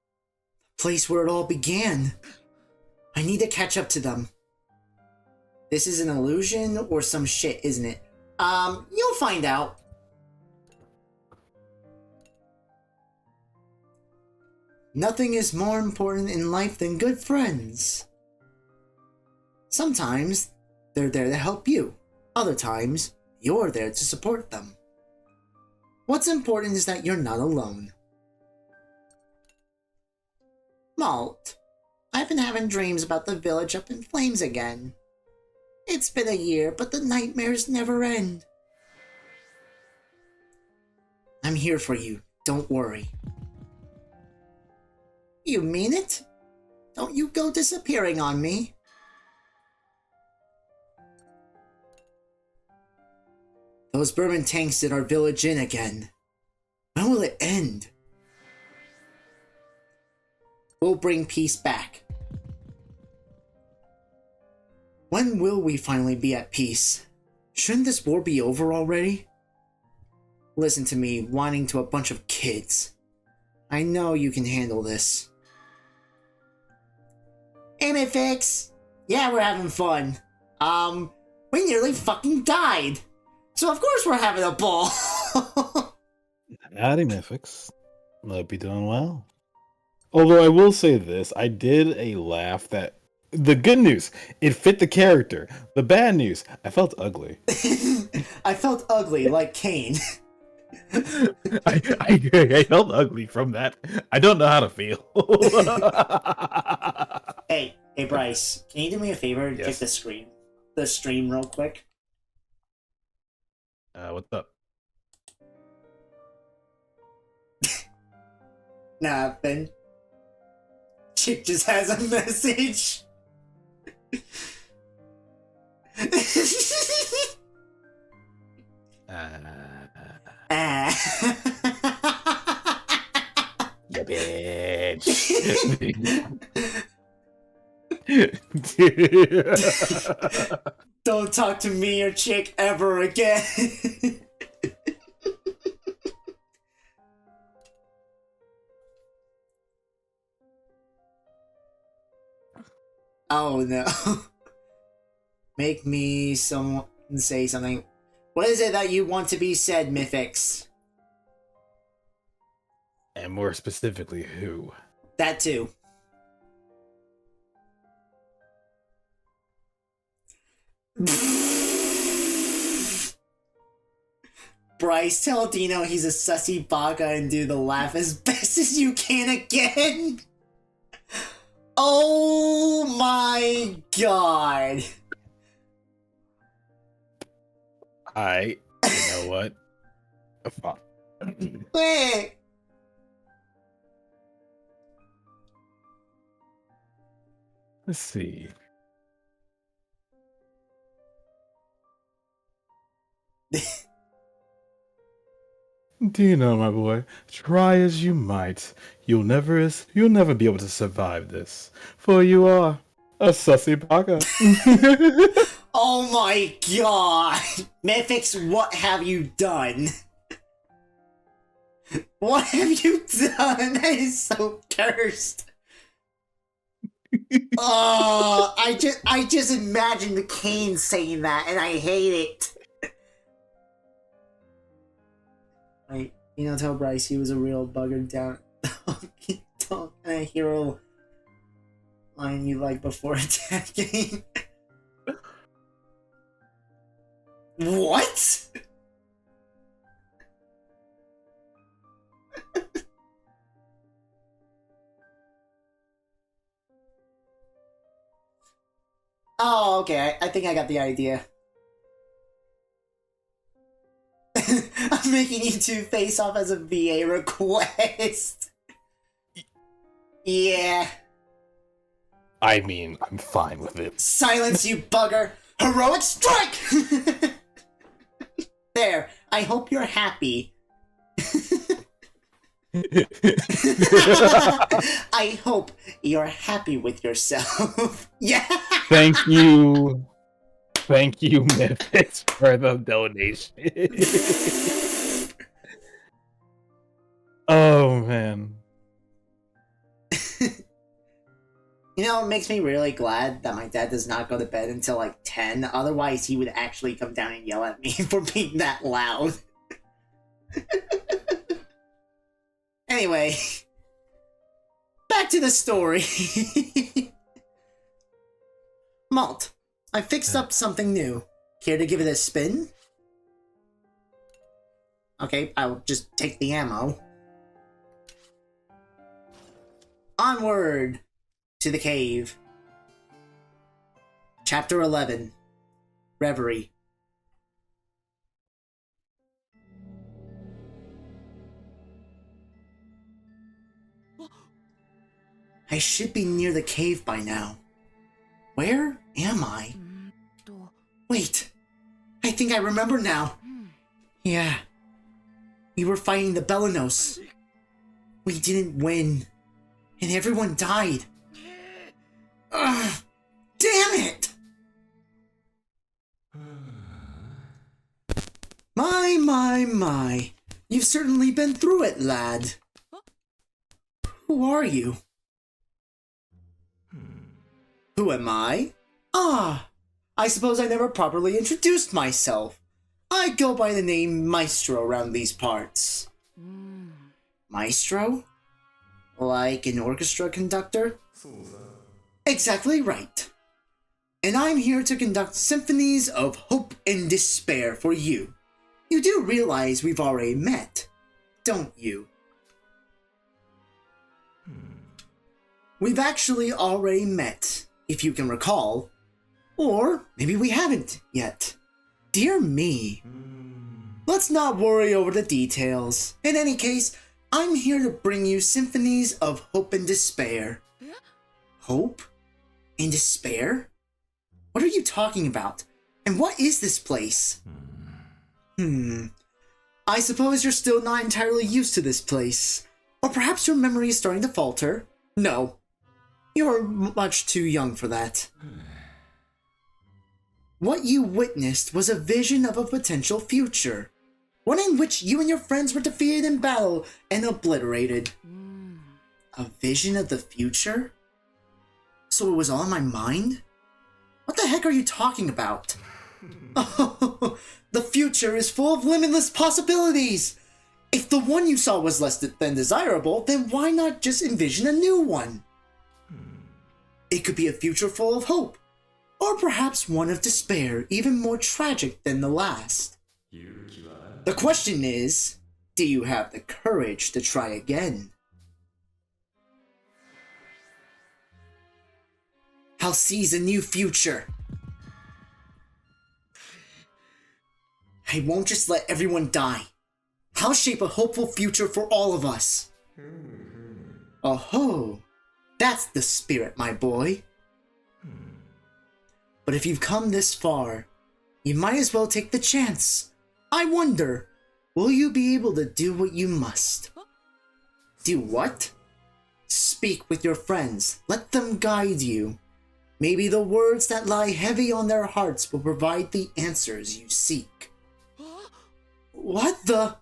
The place where it all began. I need to catch up to them. This is an illusion or some shit, isn't it? You'll find out. Nothing is more important in life than good friends. Sometimes they're there to help you. Other times, you're there to support them. What's important is that you're not alone. Malt, I've been having dreams about the village up in flames again. It's been a year, but the nightmares never end. I'm here for you, don't worry. You mean it? Don't you go disappearing on me. Those Berman tanks did our village in again. When will it end? We'll bring peace back. When will we finally be at peace? Shouldn't this war be over already? Listen to me, whining to a bunch of kids. I know you can handle this. Aim it, Fix! Yeah, we're having fun. We nearly fucking died! So of course we're having a ball! Howdy, Mythics. Hope you're doing well. Although I will say this, I did a laugh that... The good news, it fit the character. The bad news, I felt ugly. I felt ugly, like Kane. I felt ugly from that. I don't know how to feel. Hey, Bryce, can you do me a favor and check the stream real quick? What's up? Nothing. Chick just has a message. You bitch. Don't talk to me or Chick ever again. Oh no. Make me someone say something. What is it that you want to be said, Mythics? And more specifically, who? That too. Bryce, tell Dino he's a sussy baka and do the laugh as best as you can again. Oh my god. You know what? Fuck. Wait. Let's see. Do you know, my boy? Try as you might, you'll never be able to survive this, for you are a sussy baka. Oh my god! Mythics, what have you done? What have you done? That is so cursed. Oh, I just imagine the Kane saying that, and I hate it. Like, you know, tell Bryce he was a real bugger down. Don't a hero line you like before attacking. What? Oh, okay. I think I got the idea. I'm making you two face off as a VA request. Yeah. I mean, I'm fine with it. Silence, you bugger! Heroic strike! There. I hope you're happy. I hope you're happy with yourself. Yeah. Thank you, Memphis, for the donation. Oh man. You know, it makes me really glad that my dad does not go to bed until like 10. Otherwise, he would actually come down and yell at me for being that loud. Anyway, back to the story. Malt, I fixed up something new. Care to give it a spin? Okay, I'll just take the ammo. Onward to the cave. Chapter 11. Reverie. I should be near the cave by now. Where am I? Wait, I think I remember now. Yeah, we were fighting the Belanos. We didn't win, and everyone died. Ugh, damn it! My. You've certainly been through it, lad. Who are you? Who am I? Ah, I suppose I never properly introduced myself. I go by the name Maestro around these parts. Maestro? Like an orchestra conductor? Exactly right. And I'm here to conduct symphonies of hope and despair for you. You do realize we've already met, don't you? We've actually already met, if you can recall. Or maybe we haven't yet. Dear me. Let's not worry over the details. In any case, I'm here to bring you symphonies of hope and despair. Hope? And despair? What are you talking about? And what is this place? I suppose you're still not entirely used to this place. Or perhaps your memory is starting to falter. No. You're much too young for that. What you witnessed was a vision of a potential future. One in which you and your friends were defeated in battle and obliterated. A vision of the future? So it was all in my mind? What the heck are you talking about? Oh, the future is full of limitless possibilities! If the one you saw was less than desirable, then why not just envision a new one? It could be a future full of hope, or perhaps one of despair, even more tragic than the last. The question is, do you have the courage to try again? I'll seize a new future. I won't just let everyone die. I'll shape a hopeful future for all of us. Oh-ho! That's the spirit, my boy. But if you've come this far, you might as well take the chance. I wonder, will you be able to do what you must? Do what? Speak with your friends. Let them guide you. Maybe the words that lie heavy on their hearts will provide the answers you seek. What the?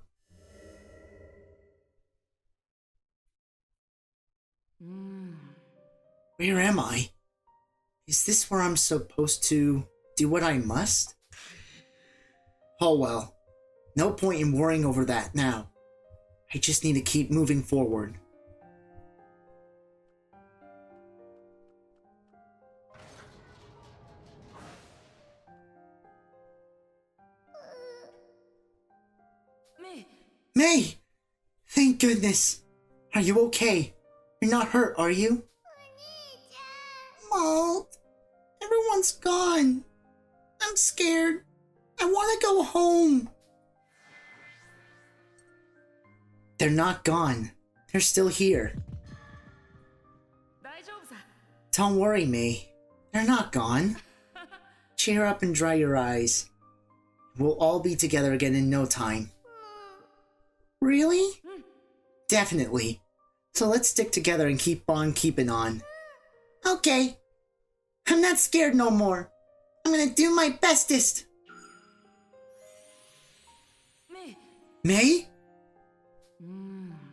Where am I? Is this where I'm supposed to do what I must? Oh well, no point in worrying over that now. I just need to keep moving forward. May! Thank goodness! Are you okay? You're not hurt, are you? Malt, everyone's gone. I'm scared. I want to go home. They're not gone. They're still here. Don't worry, May. They're not gone. Cheer up and dry your eyes. We'll all be together again in no time. Really? Definitely. So let's stick together and keep on keeping on. Okay. I'm not scared no more. I'm gonna do my bestest. May?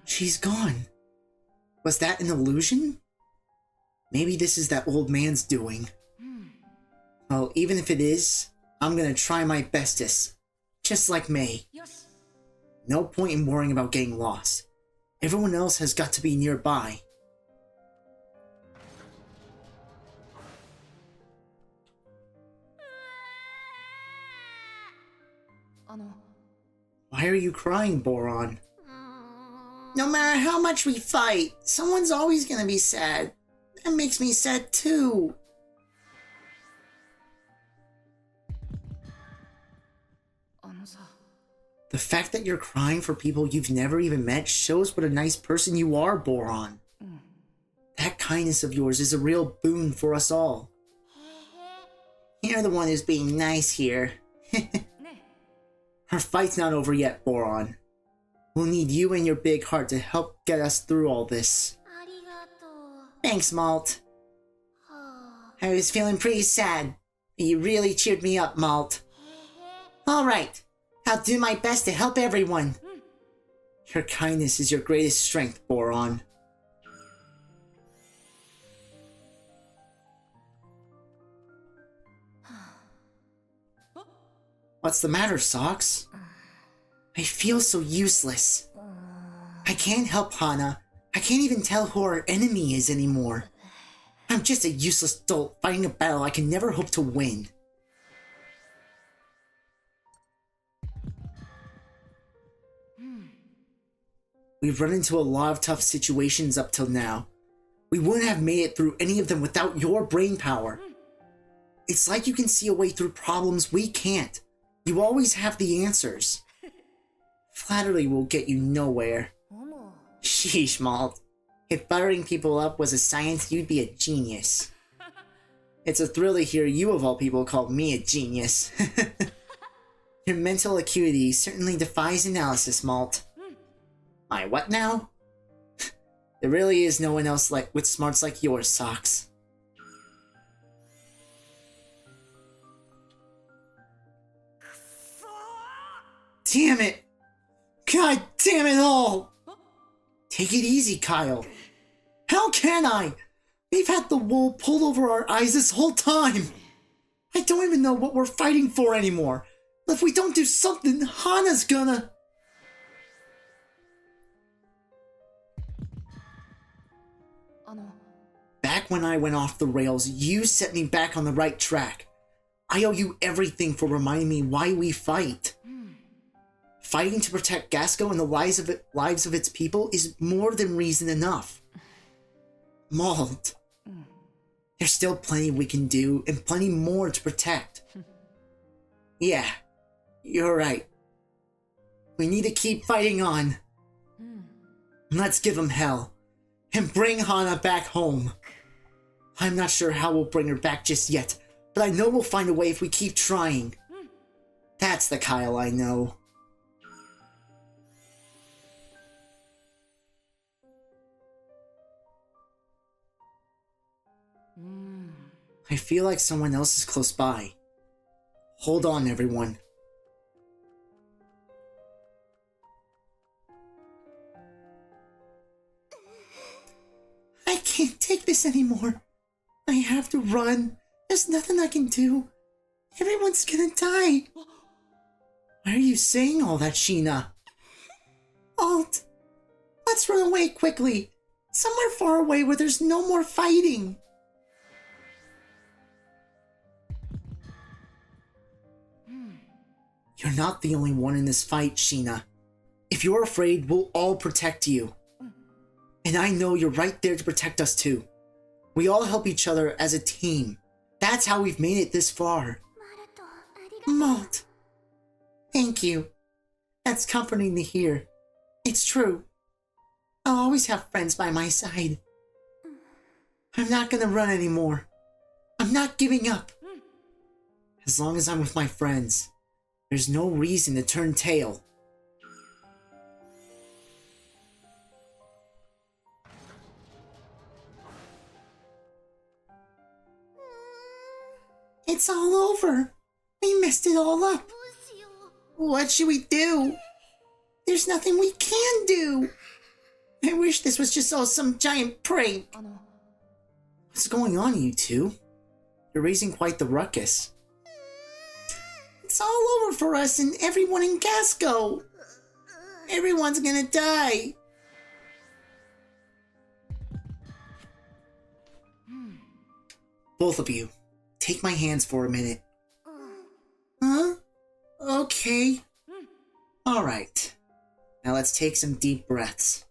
She's gone. Was that an illusion? Maybe this is that old man's doing. Well, even if it is, I'm gonna try my bestest. Just like May. No point in worrying about getting lost. Everyone else has got to be nearby. Why are you crying, Boron? No matter how much we fight, someone's always gonna be sad. That makes me sad too. The fact that you're crying for people you've never even met shows what a nice person you are, Boron. That kindness of yours is a real boon for us all. You're the one who's being nice here. Our fight's not over yet, Boron. We'll need you and your big heart to help get us through all this. Thanks, Malt. I was feeling pretty sad, but you really cheered me up, Malt. Alright, I'll do my best to help everyone. Your kindness is your greatest strength, Boron. What's the matter, Socks? I feel so useless. I can't help Hana. I can't even tell who our enemy is anymore. I'm just a useless dolt fighting a battle I can never hope to win. We've run into a lot of tough situations up till now. We wouldn't have made it through any of them without your brain power. It's like you can see a way through problems we can't. You always have the answers. Flattery will get you nowhere. Sheesh, Malt. If buttering people up was a science, you'd be a genius. It's a thrill to hear you of all people call me a genius. Your mental acuity certainly defies analysis, Malt. My what now? There really is no one else with smarts like yours, Socks. Damn it! God damn it all! Take it easy, Kyle. How can I? We've had the wool pulled over our eyes this whole time. I don't even know what we're fighting for anymore. But if we don't do something, Hana's gonna... Back when I went off the rails, you set me back on the right track. I owe you everything for reminding me why we fight. Fighting to protect Gasco and the lives of its people is more than reason enough. Malt. There's still plenty we can do, and plenty more to protect. Yeah, you're right. We need to keep fighting on. Let's give him hell. And bring Hana back home. I'm not sure how we'll bring her back just yet, but I know we'll find a way if we keep trying. That's the Kyle I know. I feel like someone else is close by. Hold on, everyone. I can't take this anymore. I have to run. There's nothing I can do. Everyone's gonna die. Why are you saying all that, Sheena? Alt, let's run away quickly. Somewhere far away where there's no more fighting. You're not the only one in this fight, Sheena. If you're afraid, we'll all protect you. And I know you're right there to protect us too. We all help each other as a team. That's how we've made it this far. Malt. Thank you. That's comforting to hear. It's true. I'll always have friends by my side. I'm not gonna run anymore. I'm not giving up. As long as I'm with my friends, there's no reason to turn tail. It's all over. We messed it all up. What should we do? There's nothing we can do. I wish this was just all some giant prank. What's going on, you two? You're raising quite the ruckus. It's all over for us and everyone in Gasco. Everyone's gonna die. Both of you, take my hands for a minute. Huh? Okay. Alright. Now let's take some deep breaths.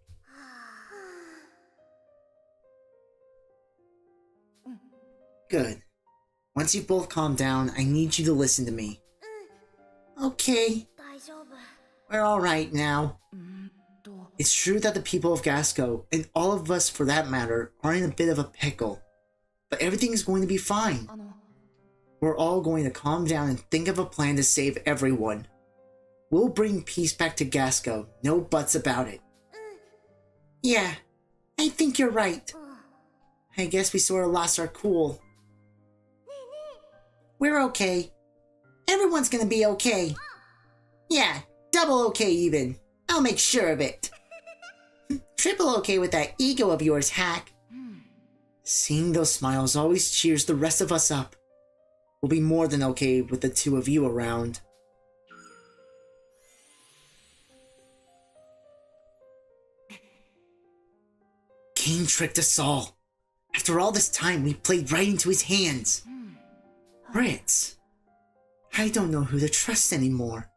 Good. Once you've both calmed down, I need you to listen to me. Okay. We're alright now. It's true that the people of Gasco, and all of us for that matter, are in a bit of a pickle. But everything's going to be fine. We're all going to calm down and think of a plan to save everyone. We'll bring peace back to Gasco, no buts about it. Yeah, I think you're right. I guess we sort of lost our cool. We're okay. Everyone's gonna be okay. Yeah, double okay even. I'll make sure of it. Triple okay with that ego of yours, Hack. Seeing those smiles always cheers the rest of us up. We'll be more than okay with the two of you around. Kane tricked us all. After all this time, we played right into his hands. Fritz, I don't know who to trust anymore.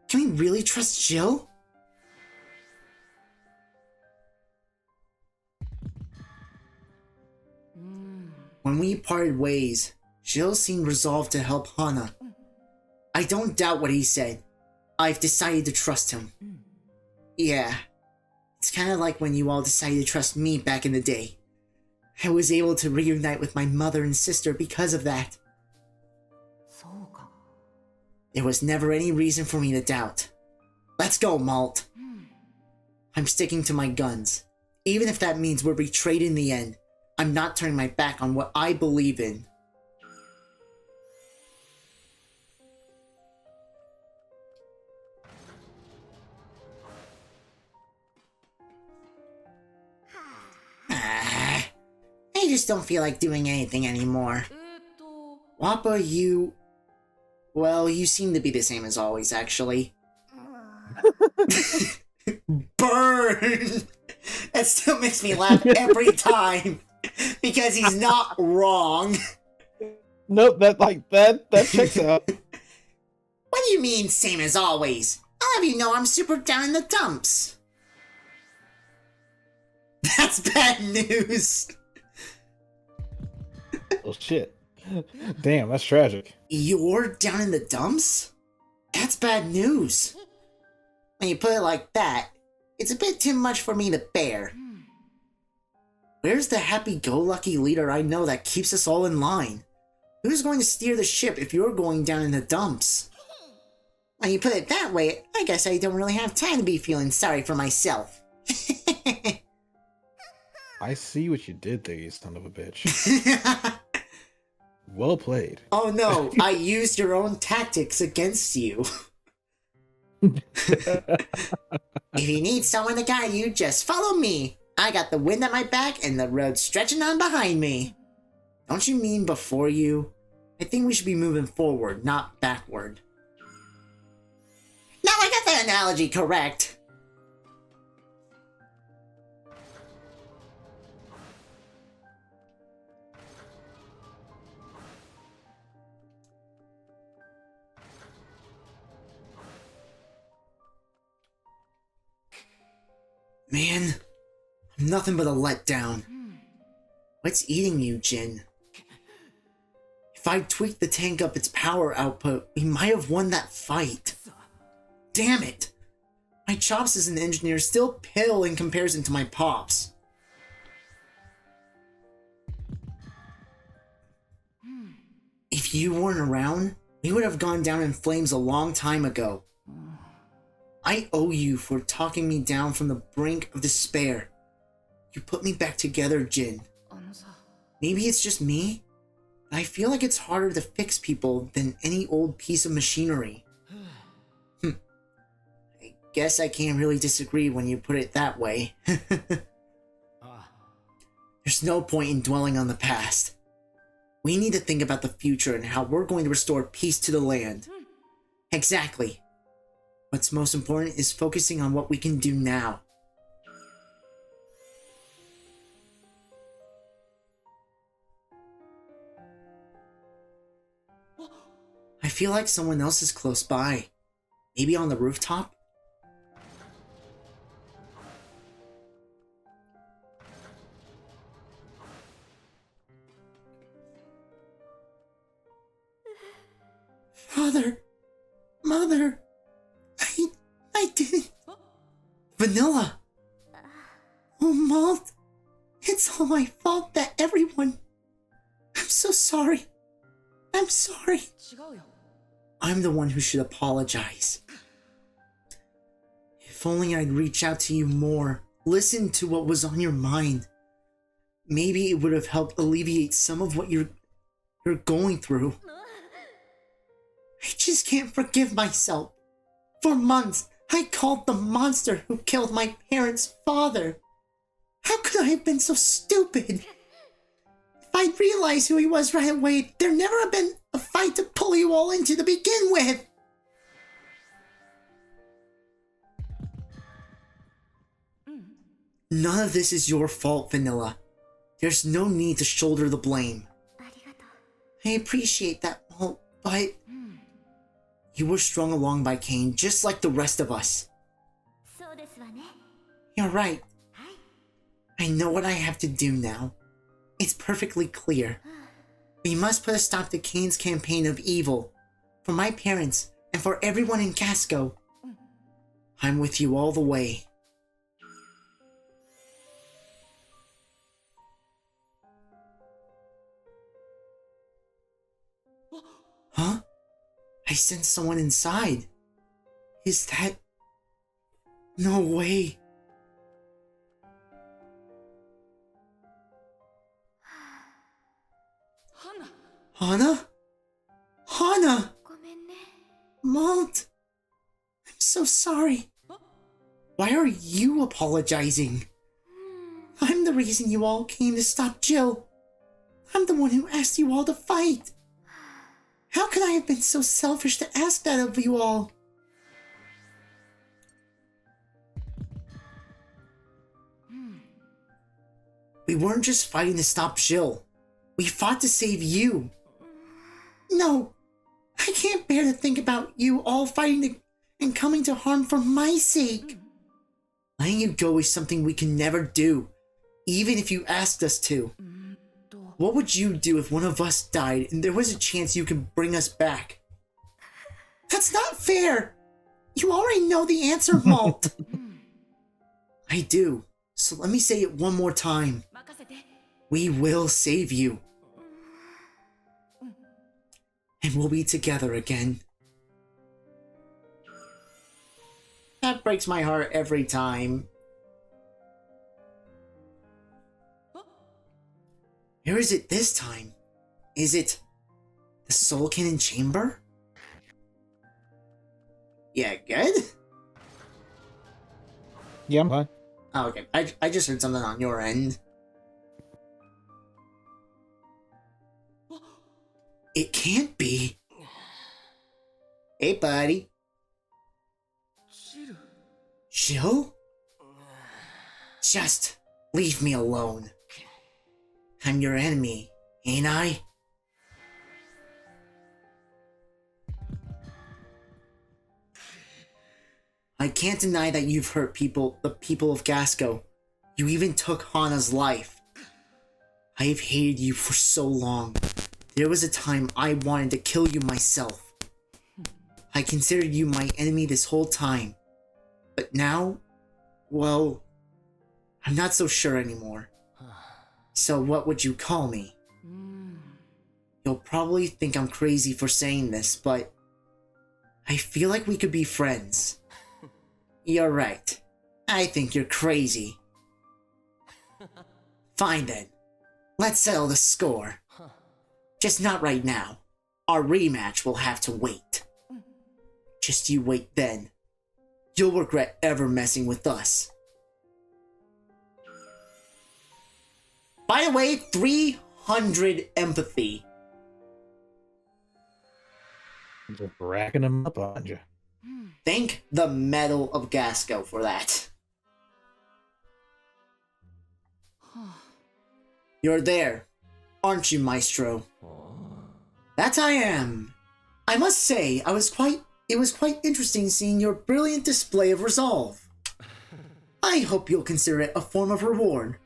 Can we really trust Jill? When we parted ways, Jill seemed resolved to help Hana. I don't doubt what he said. I've decided to trust him. Yeah, it's kind of like when you all decided to trust me back in the day. I was able to reunite with my mother and sister because of that. There was never any reason for me to doubt. Let's go, Malt. I'm sticking to my guns. Even if that means we're betrayed in the end, I'm not turning my back on what I believe in. I just don't feel like doing anything anymore. Wappa, you... Well, you seem to be the same as always, actually. Burn! That still makes me laugh every time. Because he's not wrong. Nope, that checks out. What do you mean, same as always? I'll have you know I'm super down in the dumps. That's bad news. Oh shit. Damn, that's tragic. You're down in the dumps? That's bad news. When you put it like that, it's a bit too much for me to bear. Where's the happy-go-lucky leader I know that keeps us all in line? Who's going to steer the ship if you're going down in the dumps? When you put it that way, I guess I don't really have time to be feeling sorry for myself. I see what you did there, you son of a bitch. Well played. Oh no, I used your own tactics against you. If you need someone to guide you, just follow me. I got the wind at my back and the road stretching on behind me. Don't you mean before you? I think we should be moving forward, not backward. Now I got the analogy correct. Man, I'm nothing but a letdown. What's eating you, Jin? If I'd tweaked the tank up its power output, we might have won that fight. Damn it! My chops as an engineer still pale in comparison to my pops. If you weren't around, we would have gone down in flames a long time ago. I owe you for talking me down from the brink of despair. You put me back together, Jin. Maybe it's just me, but I feel like it's harder to fix people than any old piece of machinery. I guess I can't really disagree when you put it that way. There's no point in dwelling on the past. We need to think about the future and how we're going to restore peace to the land. Exactly. What's most important is focusing on what we can do now. I feel like someone else is close by. Maybe on the rooftop? Father! Mother! I didn't... Vanilla! Oh, Malt! It's all my fault that everyone... I'm so sorry. I'm sorry. I'm the one who should apologize. If only I'd reach out to you more, listen to what was on your mind. Maybe it would have helped alleviate some of what you're going through. I just can't forgive myself. For months, I called the monster who killed my parents' father. How could I have been so stupid? If I'd realized who he was right away, there'd never have been a fight to pull you all into to begin with. None of this is your fault, Vanilla. There's no need to shoulder the blame. I appreciate that, Walt, but... You were strung along by Cain, just like the rest of us. You're right. I know what I have to do now. It's perfectly clear. We must put a stop to Cain's campaign of evil. For my parents, and for everyone in Gasco. I'm with you all the way. Huh? I sense someone inside. Is that... No way. Hana? Hana! Malt! I'm so sorry. Why are you apologizing? I'm the reason you all came to stop Jill. I'm the one who asked you all to fight. How could I have been so selfish to ask that of you all? We weren't just fighting to stop Jill. We fought to save you. No, I can't bear to think about you all fighting and coming to harm for my sake. Letting you go is something we can never do, even if you asked us to. What would you do if one of us died and there was a chance you could bring us back? That's not fair! You already know the answer, Malt. I do. So let me say it one more time. 任せて We will save you. And we'll be together again. That breaks my heart every time. Where is it this time? Is it the Soul Cannon Chamber? Yeah, good? Yeah, I'm fine. Oh, okay. I just heard something on your end. It can't be. Hey, buddy. シル Jill? Just leave me alone. I'm your enemy, ain't I? I can't deny that you've hurt the people of Gasco. You even took Hana's life. I have hated you for so long. There was a time I wanted to kill you myself. I considered you my enemy this whole time. But now, well, I'm not so sure anymore. So what would you call me? You'll probably think I'm crazy for saying this, but I feel like we could be friends. You're right. I think you're crazy. Fine then. Let's settle the score. Just not right now. Our rematch will have to wait. Just you wait then. You'll regret ever messing with us. By the way, 300 empathy. Just racking them up on you. Thank the Medal of Gasco for that. You're there, aren't you, Maestro? That I am. I must say, it was quite interesting seeing your brilliant display of resolve. I hope you'll consider it a form of reward,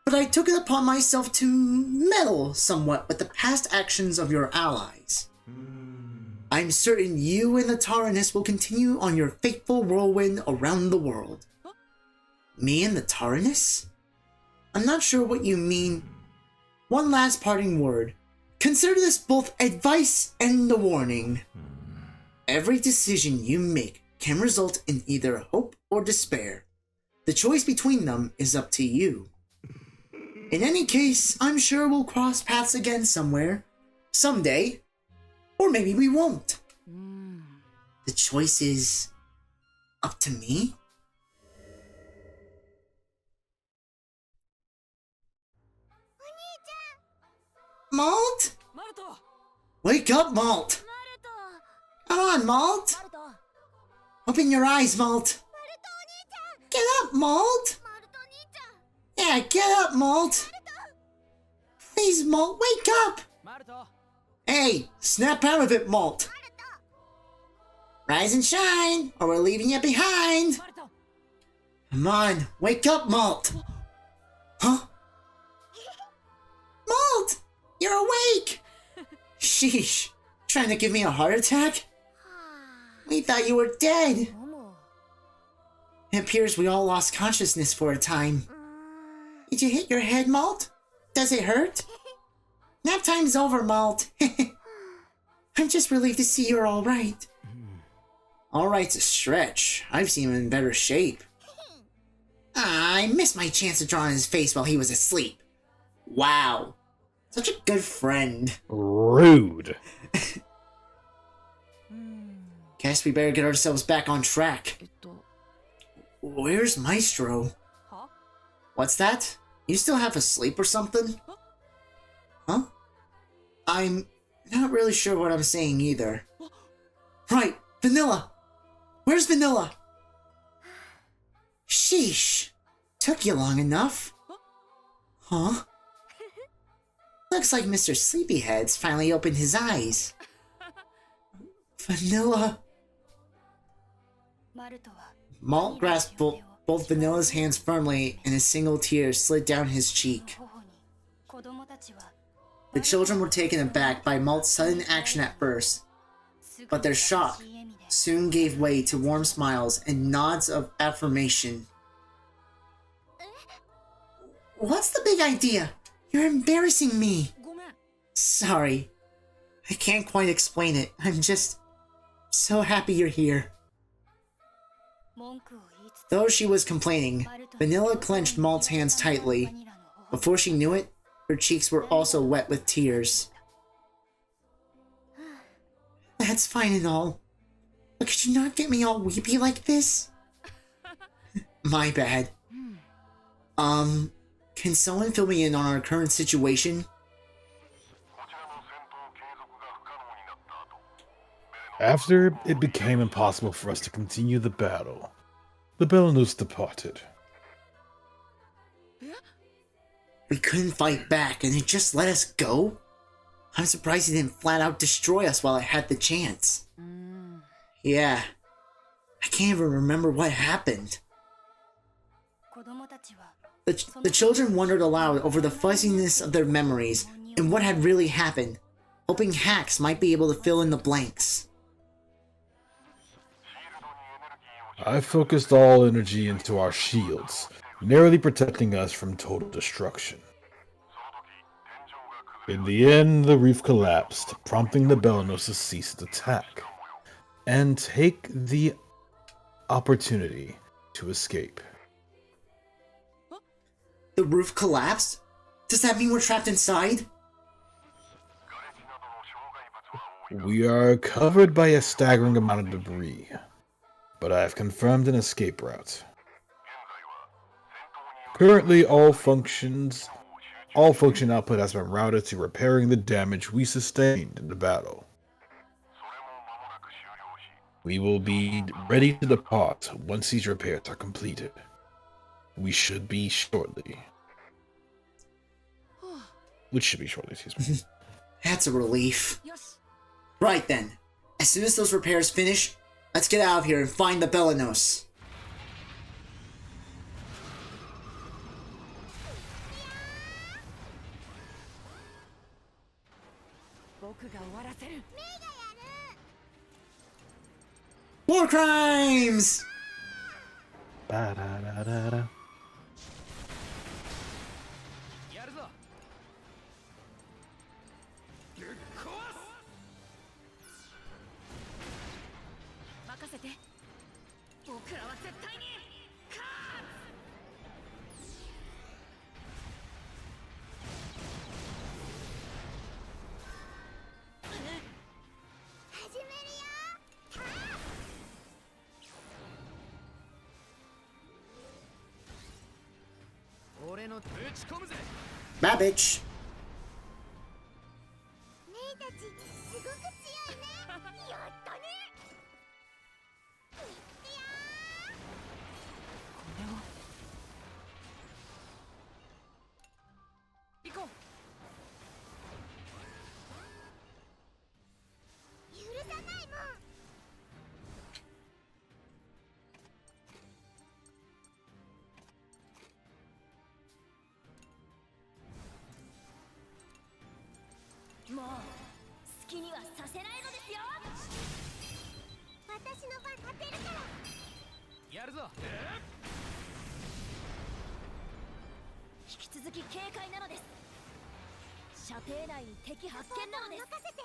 but I took it upon myself to meddle somewhat with the past actions of your allies. I'm certain you and the TARANIS will continue on your fateful whirlwind around the world. Me and the TARANIS? I'm not sure what you mean. One last parting word. Consider this both advice and a warning. Every decision you make can result in either hope or despair. The choice between them is up to you. In any case, I'm sure we'll cross paths again somewhere, someday, or maybe we won't. The choice is up to me? Malt? マルト Wake up, Malt! Come on, Malt! Open your eyes, Malt! Get up, Malt! Yeah, get up, Malt! Please, Malt, wake up! マルト Hey, snap out of it, Malt! Rise and shine, or we're leaving you behind! マルト Come on, wake up, Malt! Huh? Malt! You're awake! Sheesh, trying to give me a heart attack? We thought you were dead! It appears we all lost consciousness for a time. Did you hit your head, Malt? Does it hurt? Nap time's over, Malt. I'm just relieved to see you're alright. Alright's a stretch. I've seen him in better shape. I missed my chance to draw on his face while he was asleep. Wow. Such a good friend. Rude. Guess we better get ourselves back on track. えっと Where's Maestro? は What's that? You still half asleep or something? Huh? I'm not really sure what I'm saying either. Right, Vanilla! Where's Vanilla? Sheesh. Took you long enough. Huh? Looks like Mr. Sleepyhead's finally opened his eyes. Vanilla. マルトは Malt grasped both Vanilla's hands firmly, and a single tear slid down his cheek. 頬に子供たちは The children were taken aback by Malt's sudden action at first, but they're shocked soon gave way to warm smiles and nods of affirmation. What's the big idea? You're embarrassing me. ごめん Sorry. I can't quite explain it. I'm just so happy you're here. 文句を言いつつ Though she was complaining, Vanilla clenched Malt's hands tightly. Before she knew it, her cheeks were also wet with tears. That's fine and all, but could you not get me all weepy like this? My bad. Can someone fill me in on our current situation? After it became impossible for us to continue the battle, the Belarus departed. We couldn't fight back and it just let us go? I'm surprised he didn't flat out destroy us while I had the chance. Yeah. I can't even remember what happened. 子供たちは The children wondered aloud over the fuzziness of their memories and what had really happened, hoping Hax might be able to fill in the blanks. I focused all energy into our shields, narrowly protecting us from total destruction. In the end, the roof collapsed, prompting the Belarus to cease its attack, and take the opportunity to escape. The roof collapsed? Does that mean we're trapped inside? We are covered by a staggering amount of debris, but I have confirmed an escape route. Currently, all function output has been routed to repairing the damage we sustained in the battle. We will be ready to depart once these repairs are completed. We should be shortly. Which should be shortly, excuse me. That's a relief. よし Right then. As soon as those repairs finish, let's get out of here and find the Belarus. 僕が終わらせる War crimes! Ba-da-da-da-da. やるぞぶっ壊す任せて僕らは絶対に勝始めるよ 俺のぶち込むぜ Babbage. メイたちすごく強いねやったねいってや行こうー許さないもん もう好きにはさせないのですよ私の番立てるからやるぞ引き続き警戒なのです射程内に敵発見なのです任せて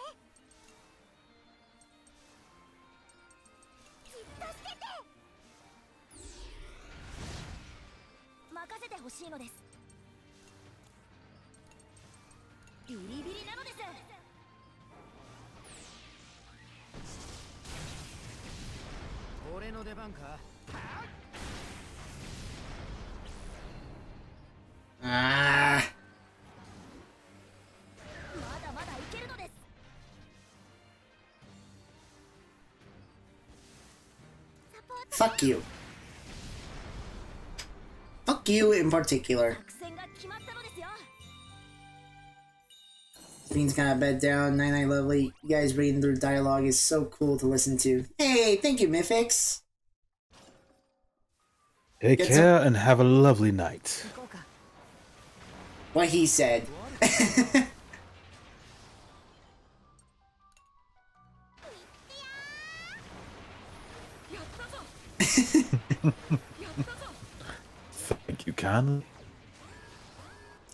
じっとしてて任せてほしいのですビリビリなのです俺の出番か Ah. まだまだいけるのです サポート Fuck you. Fuck you in particular. 作戦が決まったのですよ Bean's got bed down. Night night, lovely. You guys reading through dialogue is so cool to listen to. Hey, thank you, Mythix. Take Get care and have a lovely night. 行こうか What he said. Thank you, Kana.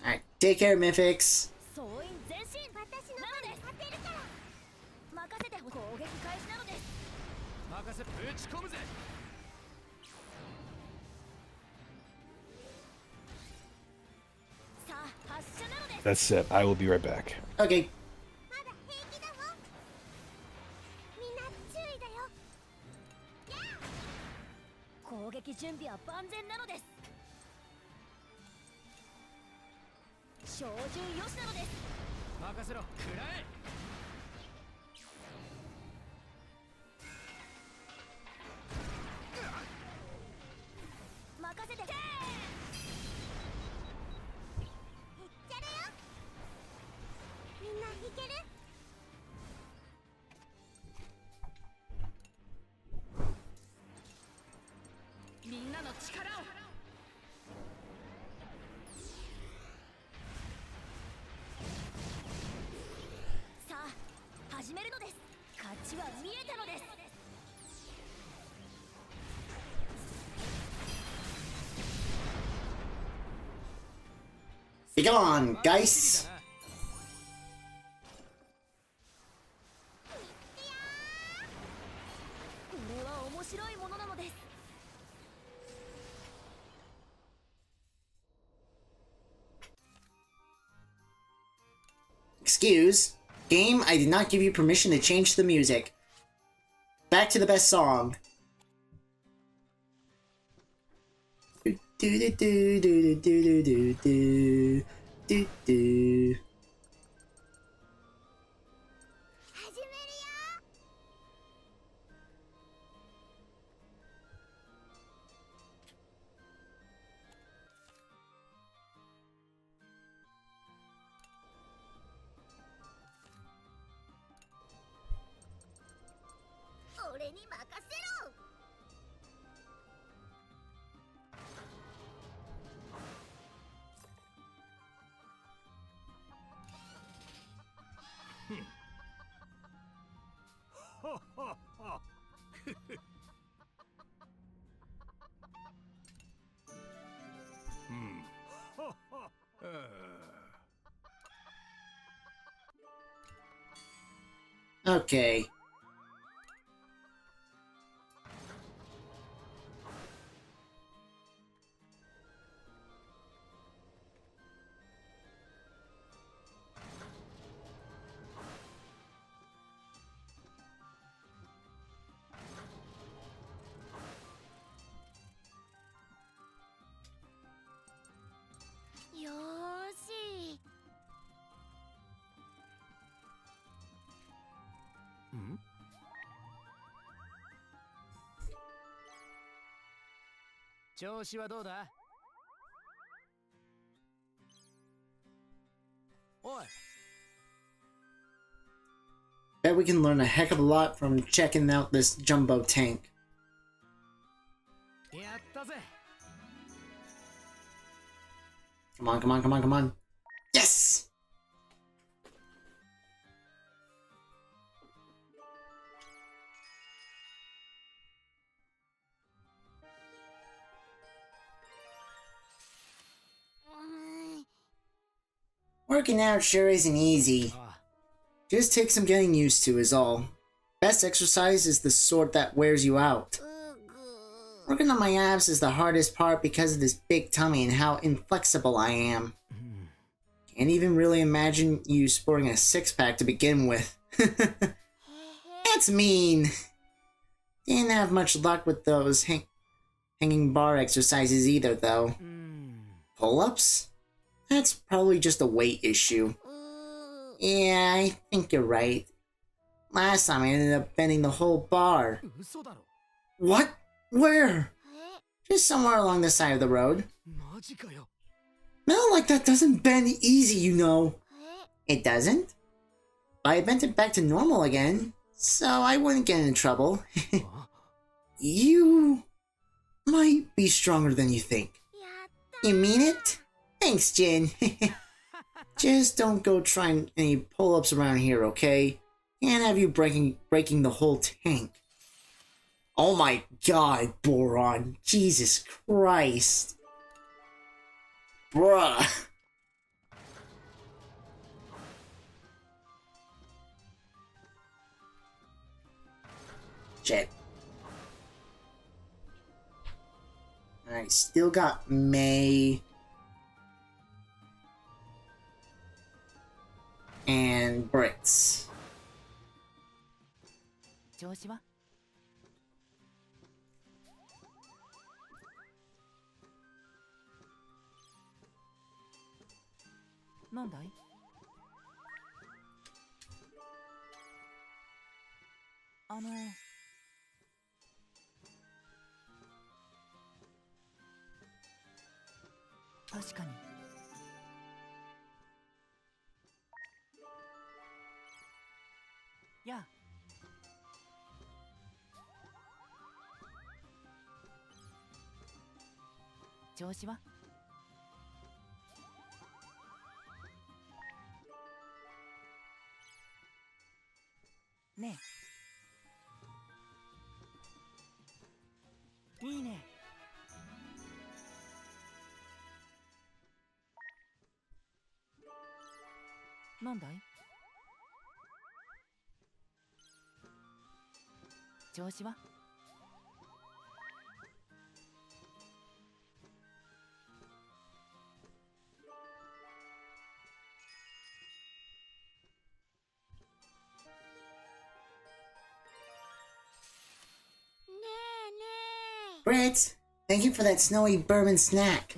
Alright, take care, Mythics. 総員前進私の分当てるから任せて攻撃開始なのです。任せぶち込むぜ。さあ発射なのです。 That's it. I will be right back. Okay. まだ平気だわ。みんな注意だよ。攻撃準備は万全なのです。照準よしなのです。任せろ、食らえ。任せて。いっちゃるよ。みんないける？みんなの力を。さあ始めるのです。勝ちは見えたのです。 Be gone, guys. これは面白いものなのです。 Excuse? Game, I did not give you permission to change the music. Back to the best song. Do do do do do do do do do do. 始めるよ。俺に任せろ。Okay. Yoーし。ん？調子はどうだ？おい。 Bet we can learn a heck of a lot from checking out this jumbo tank. やったぜ。 Come on, come on, come on, come on. Yes! Working out sure isn't easy. ああ、 Just takes some getting used to is all. Best exercise is the sort that wears you out. うぐ Working on my abs is the hardest part because of this big tummy and how inflexible I am. Can't even really imagine you sporting a six-pack to begin with. That's mean. Didn't have much luck with those hanging bar exercises either, though. うん。 Pull-ups? That's probably just a weight issue. う Yeah, I think you're right. Last time I ended up bending the whole bar. 嘘だろ。 What? Where? え Just somewhere along the side of the road. マジかよ。 Metal like that doesn't bend easy, you know. え It doesn't? But I bent it back to normal again, so I wouldn't get in trouble. あ You might be stronger than you think. やった You mean it? Thanks, Jin. Just don't go trying any pull-ups around here, okay? Can't have you breaking the whole tank. Oh my god, Boron. Jesus Christ. Bruh. Shit. Alright, still got May. And Brits. 調子はなんだい確かにやあ調子はねえいいねなんだい調子はBrits, thank you for that snowy Berman snack.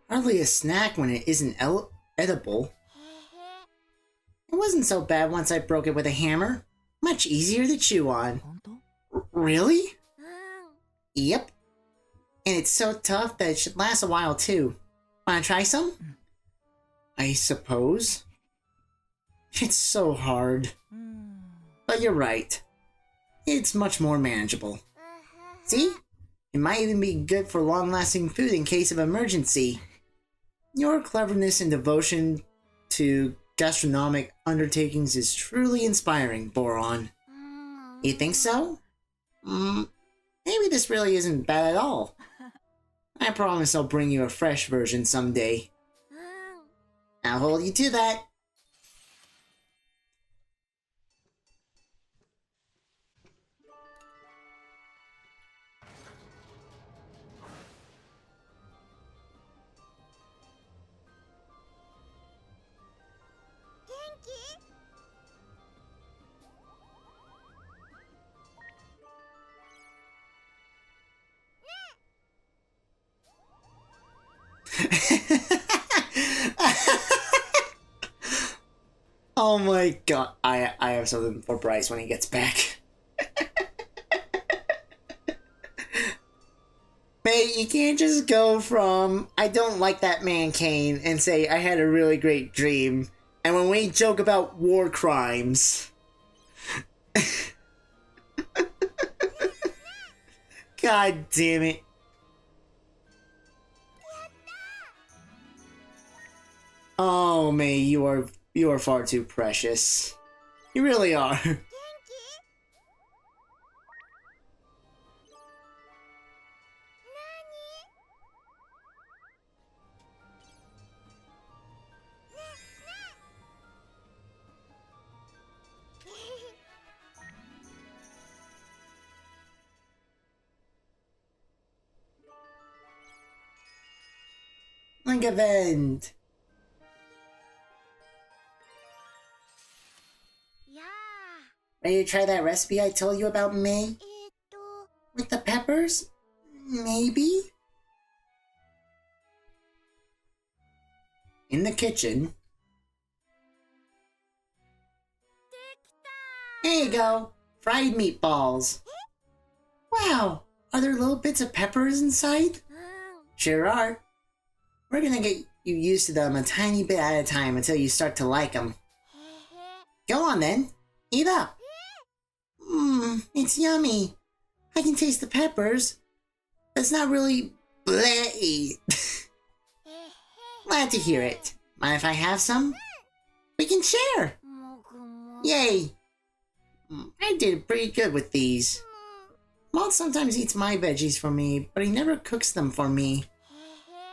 Hardly a snack when it isn't edible. It wasn't so bad once I broke it with a hammer. Much easier to chew on. 本当 Really? うん Yep. And it's so tough that it should last a while too. Wanna try some? I suppose. It's so hard. うーん But you're right. It's much more manageable. See? It might even be good for long-lasting food in case of emergency. Your cleverness and devotion to gastronomic undertakings is truly inspiring, Boron. うん You think so? Maybe this really isn't bad at all. I promise I'll bring you a fresh version someday. うん I'll hold you to that. Oh my god, I have something for Bryce when he gets back. Mate, you can't just go from I don't like that man Kane and say I had a really great dream, and when we joke about war crimes. God damn it. Oh, May, you are far too precious. You really are. 元気 Link event. いや Ready to try that recipe I told you about, May? ー With the peppers? Maybe? In the kitchen. Here you go. Fried meatballs. Wow. Are there little bits of peppers inside? うん Sure are. We're gonna get you used to them a tiny bit at a time until you start to like them. へへ Go on then. Eat up. It's yummy. I can taste the peppers. But it's not really bleh. へへ Glad to hear it. Mind if I have some? We can share. もぐも Yay. I did pretty good with these. Mom sometimes eats my veggies for me, but he never cooks them for me.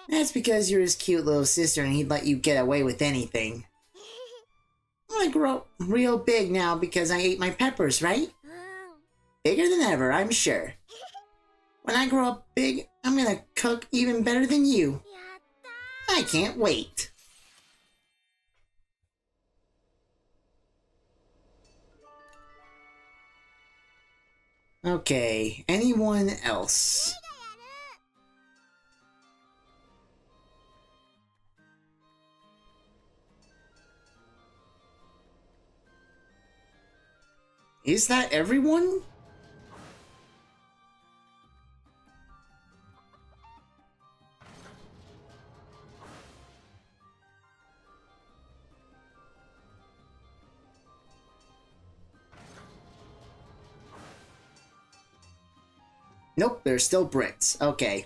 That's because you're his cute little sister and he'd let you get away with anything. I grew up real big now because I ate my peppers, right? Bigger than ever, I'm sure. When I grow up big, I'm gonna cook even better than you. I can't wait. Okay, anyone else? Is that everyone? Nope, there's still Brits. Okay.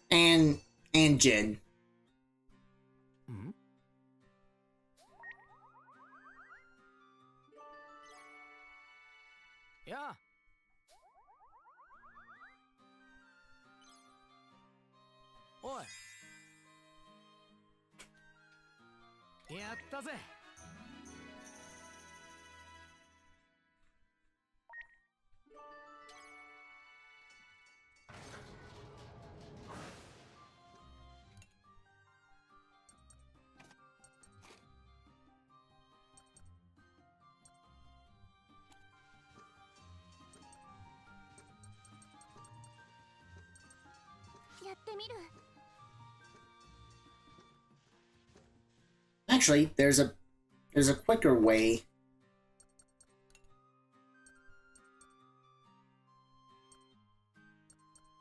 And Jin. Yeah. Oi. やったぜ。やってみる。 Actually, there's a quicker way.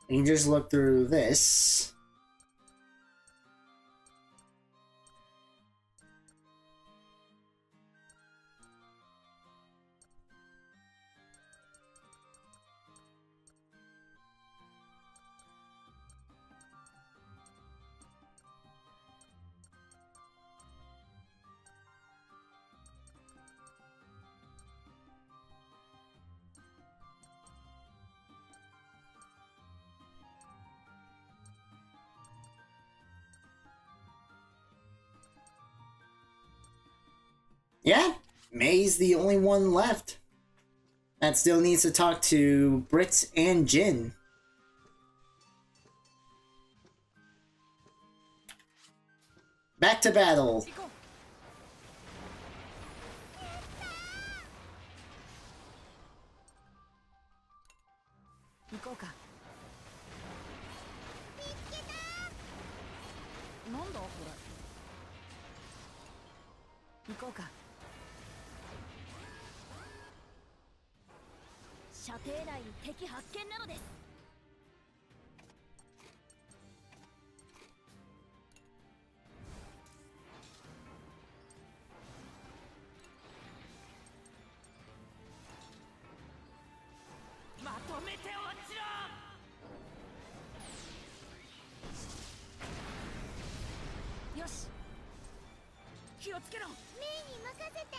You can just look through this. Yeah, May's the only one left that still needs to talk to Brits and Jin. Back to battle. 行こうか。なんだこれ。行こうか。射程内に敵発見なのです。まとめて落ちろ。よし。気をつけろ。メイに任せて。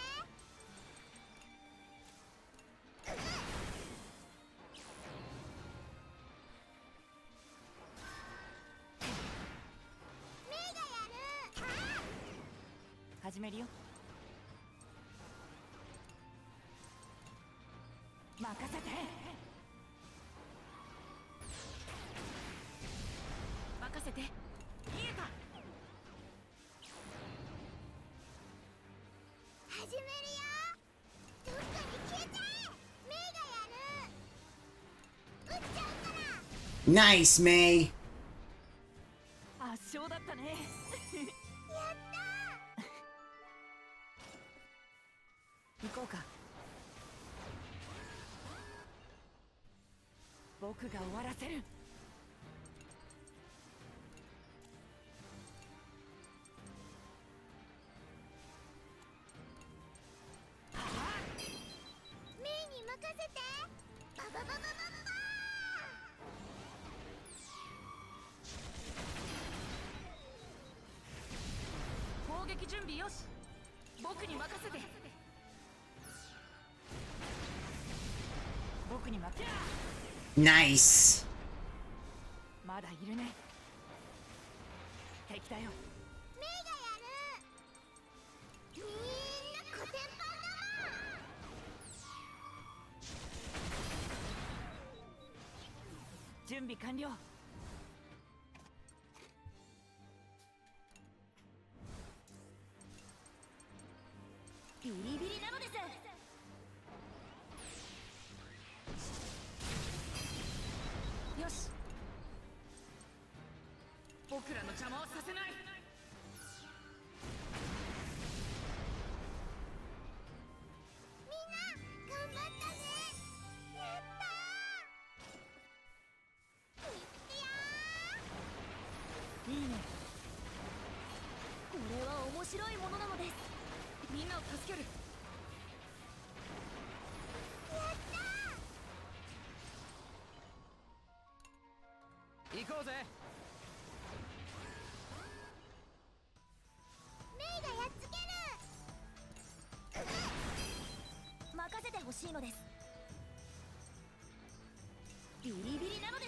メイがやる。始めるよ。任せて。任せて。見えた。始めるよ。どっかに消えちゃえ。メイがやる。撃っちゃうから。 Nice, May. 圧勝だったね。やったー。行こうか。僕が終わらせる。メイに任せて。バババババババ攻撃準備よし。僕に任せて。に負け Nice. まだいるね敵だよメイがやるみんなコテンパンだ準備完了ビリビリなのですよし僕らの邪魔をさせないみんな頑張ったねやったーいやいいねこれは面白いものなのですみんなを助けるーやったー行こうぜ。メイがやっつける任せてほしいのですビリビリなので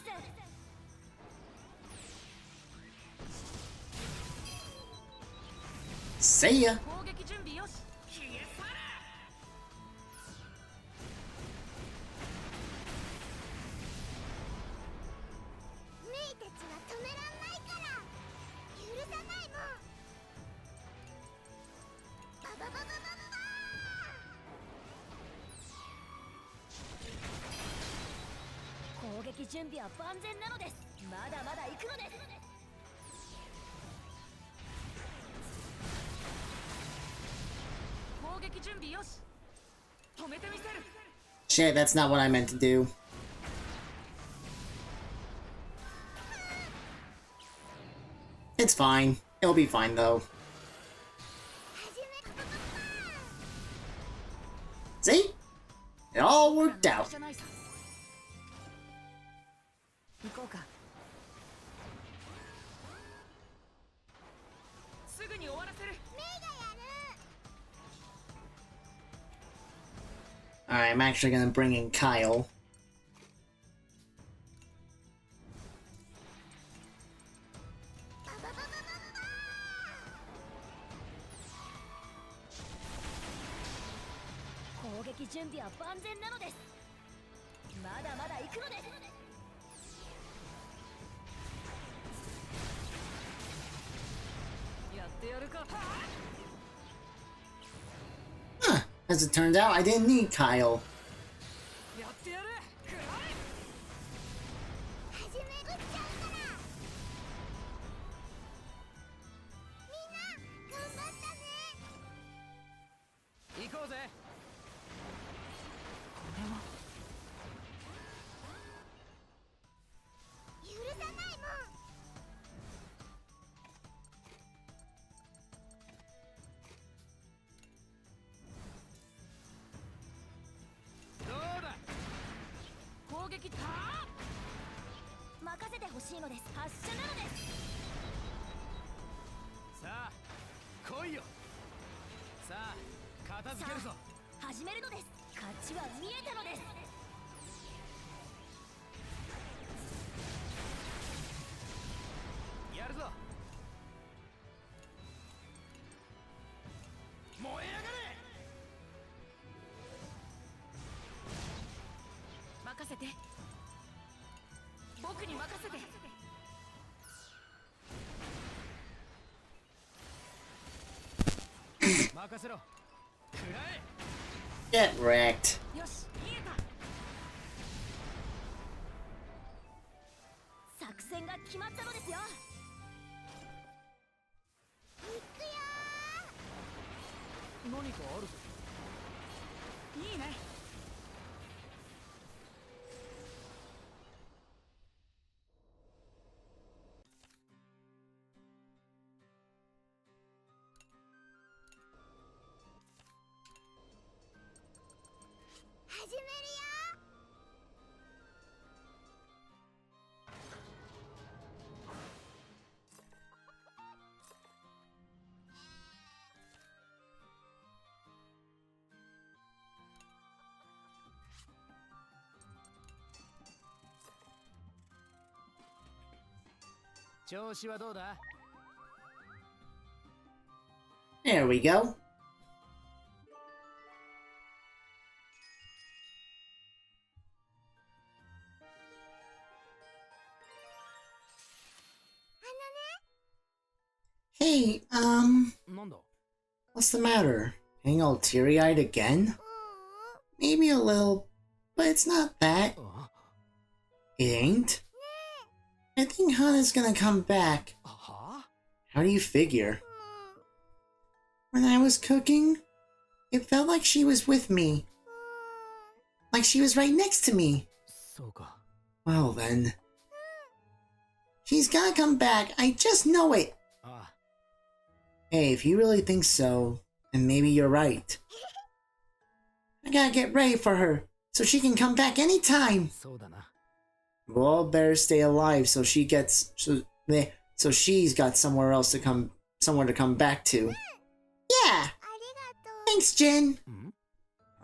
す See ya. 攻撃準備よし消え去れメイたちは止めらんないから許さないもんババババババ攻撃準備は万全なのですまだまだ行くのです攻撃準備よし止めてみせる Shit, that's not what I meant to do. It's fine. It'll be fine though. 始め See? It all worked out. じゃないさ行こうかすぐに終わらせる Alright, I'm actually gonna bring in Kyle. 攻撃準備は万全なのですまだまだ行くのですやってやるか Huh. As it turns out, I didn't need Kyle. やってやるくらえ始め撃っちゃうからみんな頑張ったね行こうぜ。許さないもん どうだ。攻撃任せてほしいのです発射なのですさあ来いよ。さあ片付けるぞ。始めるのです勝ちは見えたのですやるぞ。燃え上がれ。任せて僕に任せて任せろ。くらえ。 Get wrecked. よし見えた作戦が決まったのですよ行くよ何かあるぞ。いいね始めるよ調子はどうだ？ There we go. Hey, なんだ？ what's the matter? Getting all teary-eyed again? Maybe a little, but it's not that. あ It ain't? I think Hana's gonna come back. は？ How do you figure? When I was cooking, it felt like she was with me. Like she was right next to me. そうか。 Well then. She's gotta come back, I just know it! ああ、 Hey, if you really think so, then maybe you're right. I gotta get ready for her, so she can come back anytime! そうだな。 We'll all better stay alive so she's got somewhere to come back to. Yeah! ありがとう。 Thanks, Jin! ん？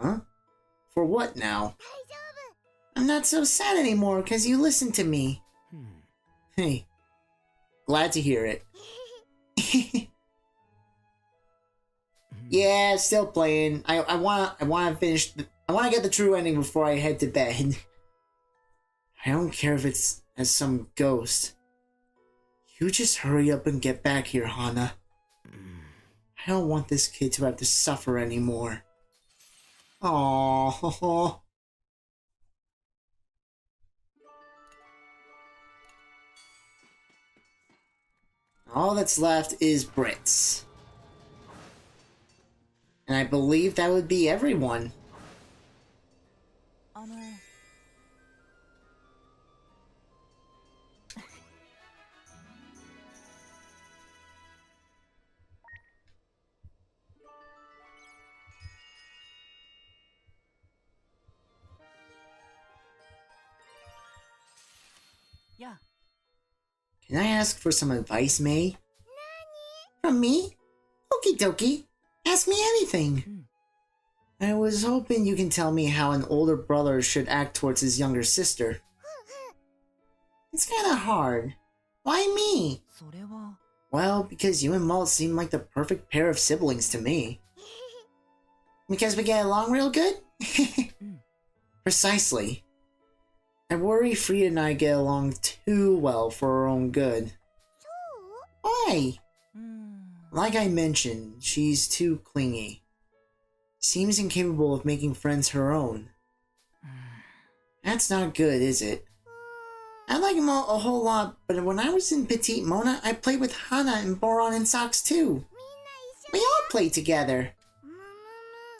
Huh? For what now? 大丈 I'm not so sad anymore because you listened to me. うん。 Hey. Glad to hear it. Yeah, still playing. I wanna finish I wanna get the true ending before I head to bed. I don't care if it's as some ghost. You just hurry up and get back here, Hana. I don't want this kid to have to suffer anymore. Aww. All that's left is Brits. And I believe that would be everyone. あの Yeah. Can I ask for some advice, May? From me? Okie dokie. Ask me anything. I was hoping you can tell me how an older brother should act towards his younger sister. It's kinda hard. Why me? それは Well, because you and Malt seem like the perfect pair of siblings to me. Because we get along real good? Precisely. I worry Frida and I get along too well for our own good. Why? うーん Like I mentioned, she's too clingy. Seems incapable of making friends her own. That's not good, is it? I like him a whole lot, but when I was in Petite Mona, I played with Hana and Boron and Sox too. We all played together.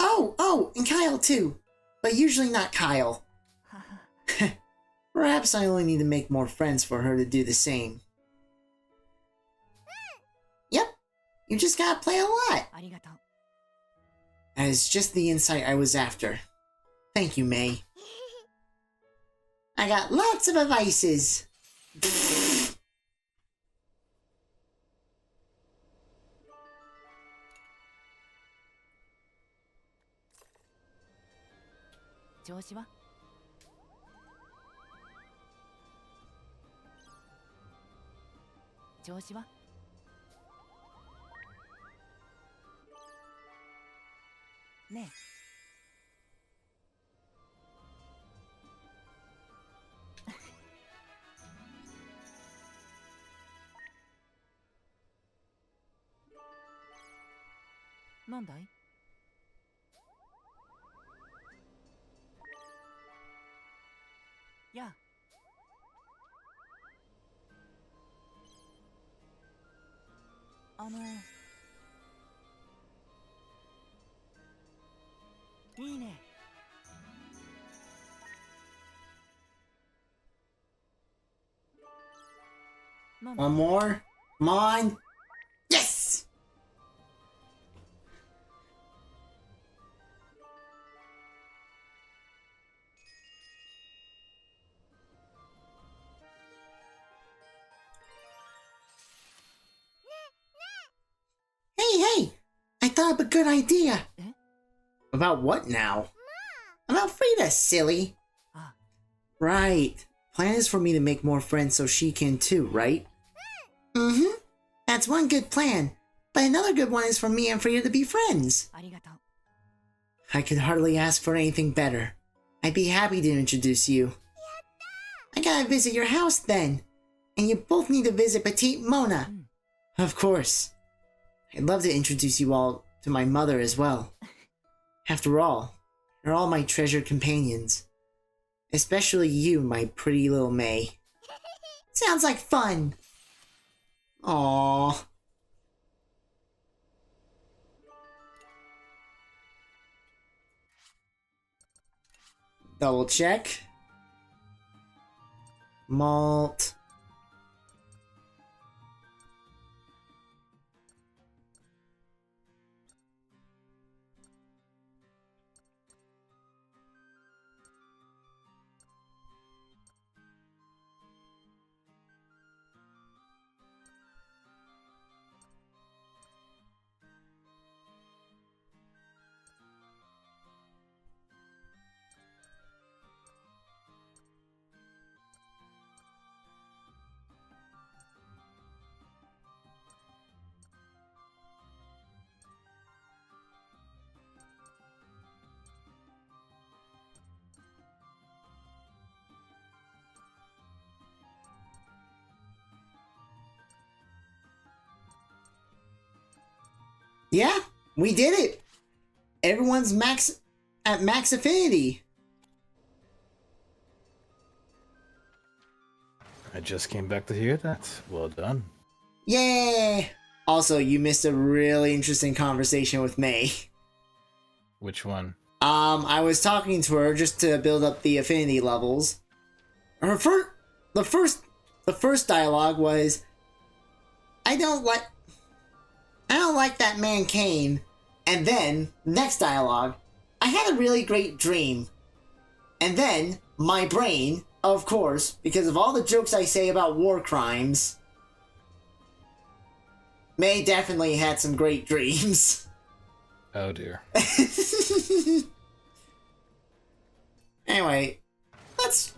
Oh, and Kyle too. But usually not Kyle. はは Perhaps I only need to make more friends for her to do the same. Yep, you just gotta play a lot. ありがとう That is just the insight I was after. Thank you, May. I got lots of advices.「調子は?」「調子は?」ねえ なんだい やあいいね なんだ One more. Come on. Yes! Hey! I thought of a good idea. Eh? About what now? About Frida, silly. Ah. Right. Plan is for me to make more friends so she can too, right? Mm-hmm. That's one good plan. But another good one is for me and for you to be friends. ありがとう。 I could hardly ask for anything better. I'd be happy to introduce you. I gotta visit your house then. And you both need to visit Petite Mona. Of course. I'd love to introduce you all to my mother as well. After all, you're all my treasured companions. Especially you, my pretty little May. Sounds like fun! Aww. Double check. Malt. Yeah, we did it! Everyone's at max affinity. I just came back to hear that. Well done. Yay! Also, you missed a really interesting conversation with May. Which one? I was talking to her just to build up the affinity levels. The first dialogue was, I don't like that man Kane. And then, next dialogue, I had a really great dream. And then, my brain, of course, because of all the jokes I say about war crimes, May definitely had some great dreams. Oh dear. Anyway, let's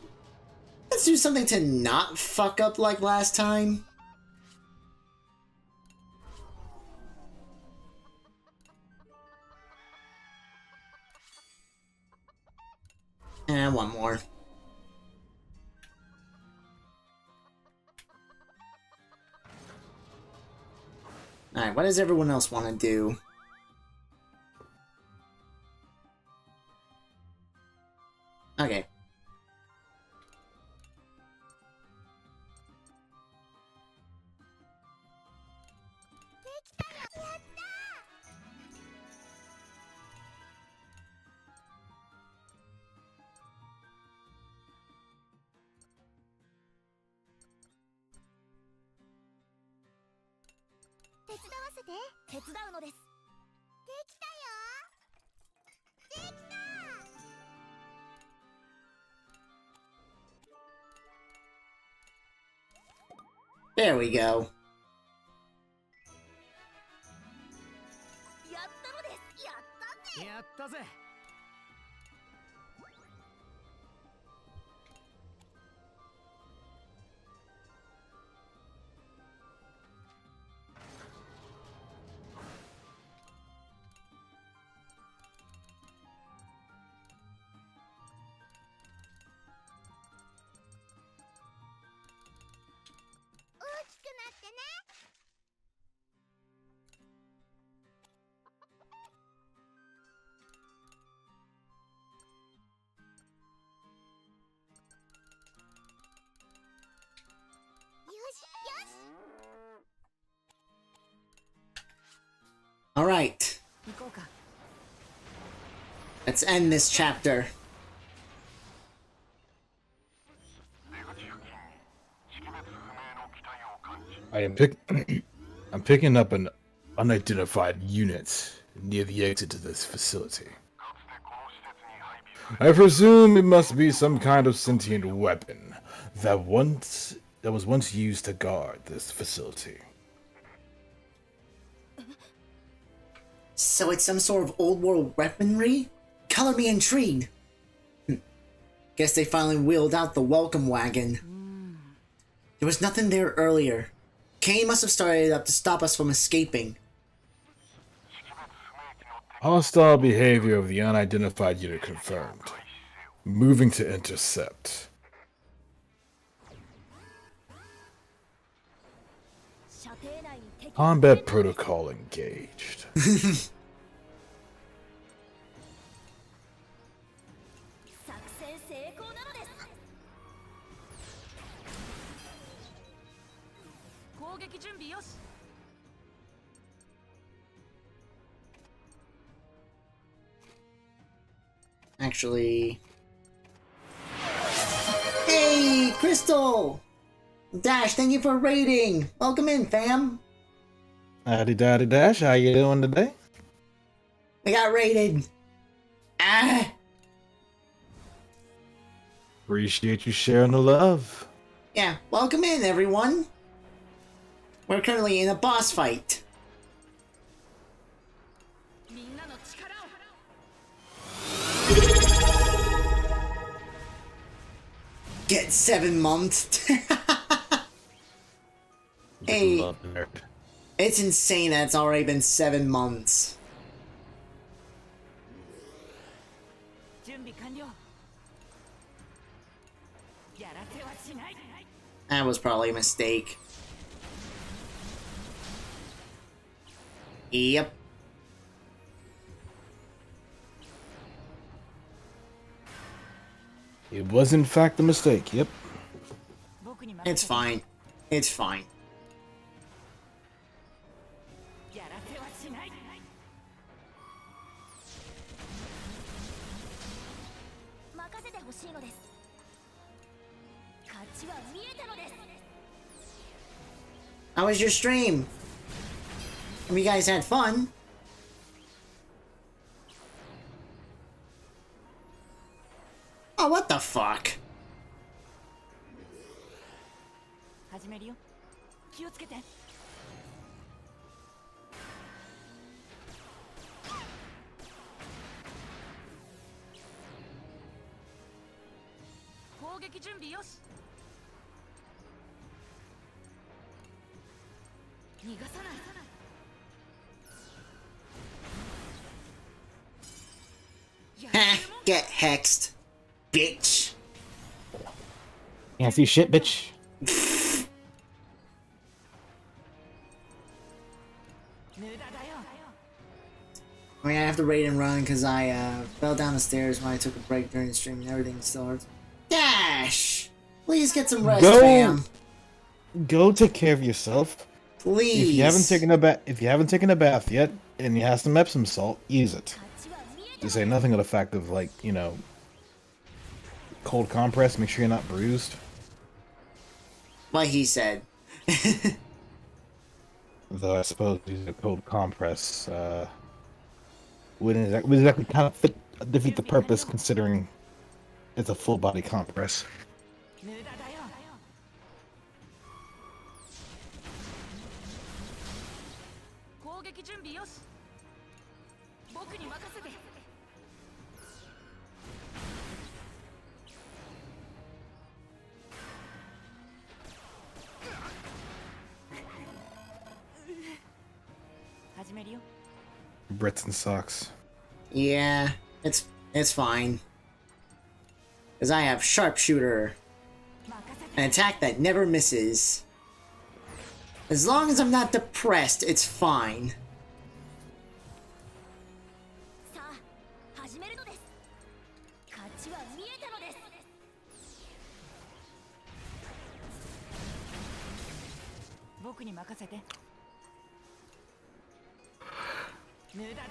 do something to not fuck up like last time. And one more. Alright, what does everyone else want to do? Okay. There we go. やったのです。やったぜ。やったぜ。大きくなってね。よしよし。 Alright, 行こうか。 let's end this chapter. I'm picking up an unidentified unit near the exit to this facility. I presume it must be some kind of sentient weapon that was once used to guard this facility. So it's some sort of old world weaponry? Color me intrigued. Guess they finally wheeled out the welcome wagon. There was nothing there earlier. Kane must have started it up to stop us from escaping. Hostile behavior of the unidentified unit confirmed. Moving to intercept. Combat protocol engaged. 作戦成功なのです。攻撃準備よし。 Actually... Hey, Crystal! Dash, thank you for raiding! Welcome in, fam! Howdy daddy dash, how you doing today? We got raided! Ah! Appreciate you sharing the love. Yeah, welcome in, everyone! We're currently in a boss fight. みんなの力を。 Get 7 months. Hey, Love nerd. it's insane that it's already been 7 months. 準備完了。やらせはしない。 That was probably a mistake. Yep. It was in fact a mistake, yep. 僕に任 It's せて。 fine. It's fine. やらせはしない。任せてほしいのです。勝ちは見えたのです。 How was your stream? Hope you guys had fun. Oh, what the fuck? 始めるよ。気をつけて。攻撃準備よし。逃がさない。 Heh, get hexed. Bitch. Can't see shit, bitch. I mean, I have to raid and run because I fell down the stairs when I took a break during the stream and everything still hurts. Dash! Please get some rest, Go. fam. Go take care of yourself. Please. If you haven't taken a bath yet, and you have some Epsom salt, use it. To say nothing of the fact of, like, you know, cold compress, make sure you're not bruised. What he said. Though I suppose using a cold compress wouldn't exactly kind of defeat the purpose, considering it's a full body compress. 無駄だよ。攻撃準備よし。僕に任せて。始めるよ。 Brits and socks. Yeah, it's fine. Because I have sharpshooter. 任せて。 An attack that never misses. As long as I'm not depressed, it's fine. さあ、始めるのです。勝ちは見えたのです。僕に任せて。無駄だよ。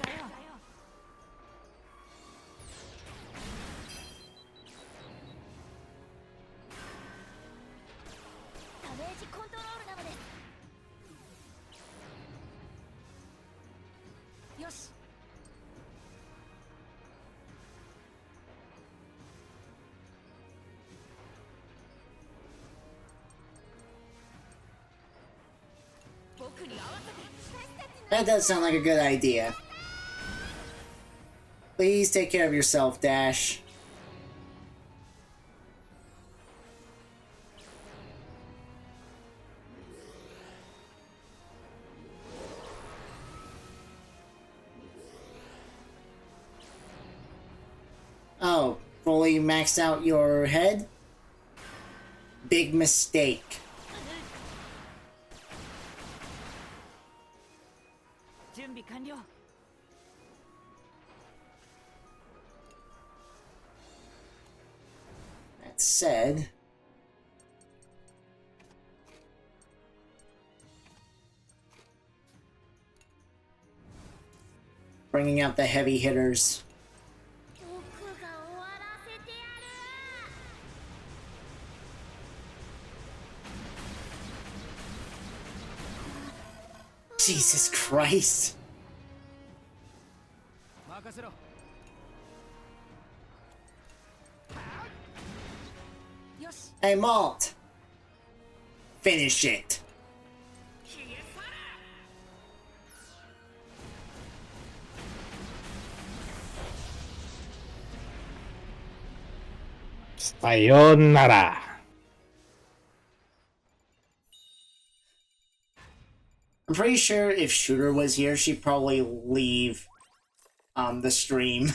ダメージコントロールなのです。よし。僕に合わせて。 That does sound like a good idea. Please take care of yourself, Dash. fully maxed out your head? Big mistake. 準備完了。 That said, bringing out the heavy hitters. 僕が終わらせてやる。 Jesus Christ. 任せろ。 よし。 Hey, Malt. Finish it. Sayonara. I'm pretty sure if Shooter was here, she'd probably leave the stream.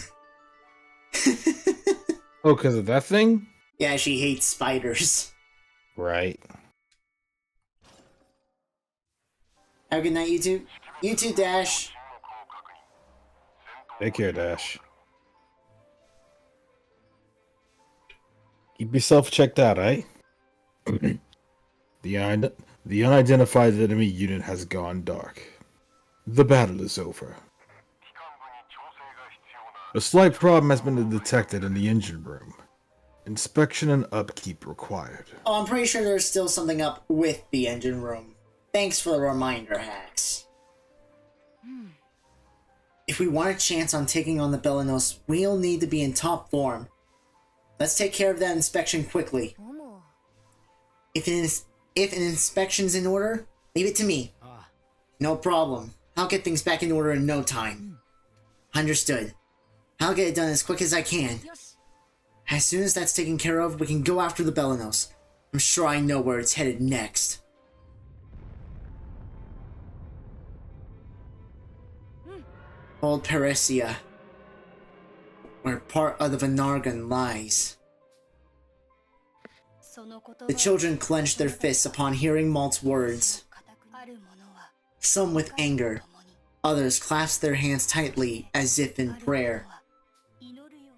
Oh, because of that thing? Yeah, she hates spiders. Right. Have a good night, you two. You too, Dash. Take care, Dash. Keep yourself checked out, eh? The unidentified enemy unit has gone dark. The battle is over. A slight problem has been detected in the engine room. Inspection and upkeep required. Oh, I'm pretty sure there's still something up with the engine room. Thanks for the reminder, Hax. If we want a chance on taking on the Belenos, we'll need to be in top form. Let's take care of that inspection quickly. もも。 If an inspection's in order, leave it to me. No problem. I'll get things back in order in no time. Understood. I'll get it done as quick as I can. よし。 As soon as that's taken care of, we can go after the Belenos. I'm sure I know where it's headed next. Old Paresia, where part of the Vanargand lies. その言葉 The children clenched their fists upon hearing Malt's words, あるものは some with anger, 共に others clasped their hands tightly as if in prayer. 祈るよ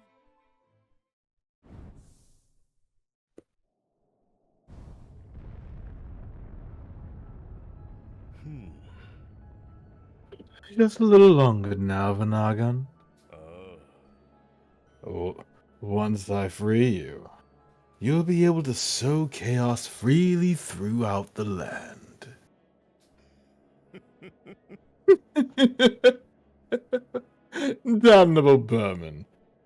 うに。 Just a little longer now, Vanargand. Oh, once I free you, you'll be able to sow chaos freely throughout the land. Damnable Berman,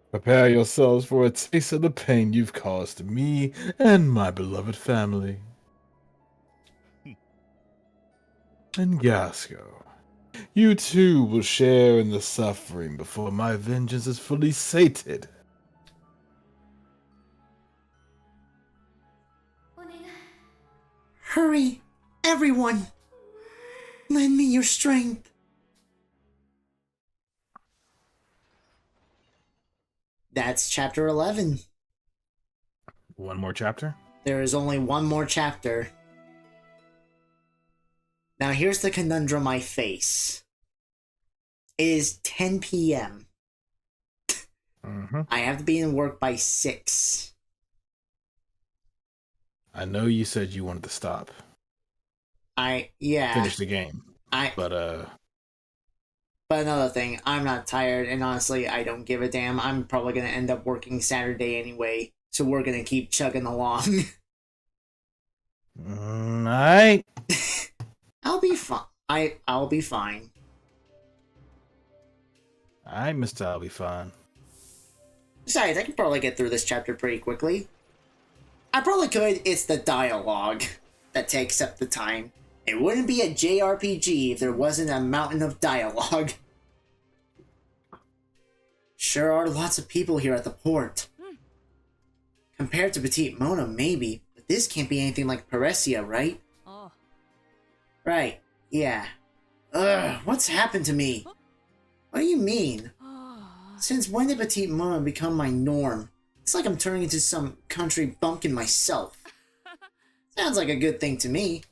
prepare yourselves for a taste of the pain you've caused me and my beloved family. And Gasco, you too will share in the suffering before my vengeance is fully sated. お願い。 Hurry, everyone! Lend me your strength. That's chapter 11. One more chapter? There is only one more chapter. Now here's the conundrum I face. It is 10 p.m. I have to be in work by 6. I know you said you wanted to stop. Yeah. Finish the game. But another thing, I'm not tired, and honestly, I don't give a damn. I'm probably gonna end up working Saturday anyway, so we're gonna keep chugging along. Alright. I'll be fine. I'll be fine. Alright, Mr. I'll be fine. Besides, I can probably get through this chapter pretty quickly. I probably could. It's the dialogue that takes up the time. It wouldn't be a JRPG if there wasn't a mountain of dialogue. Sure are lots of people here at the port. Compared to Petite Mona, maybe, but this can't be anything like Paresia, right? Oh. Right, yeah. Ugh, what's happened to me? What do you mean? Since when did Petite Mona become my norm? It's like I'm turning into some country bumpkin myself. Sounds like a good thing to me.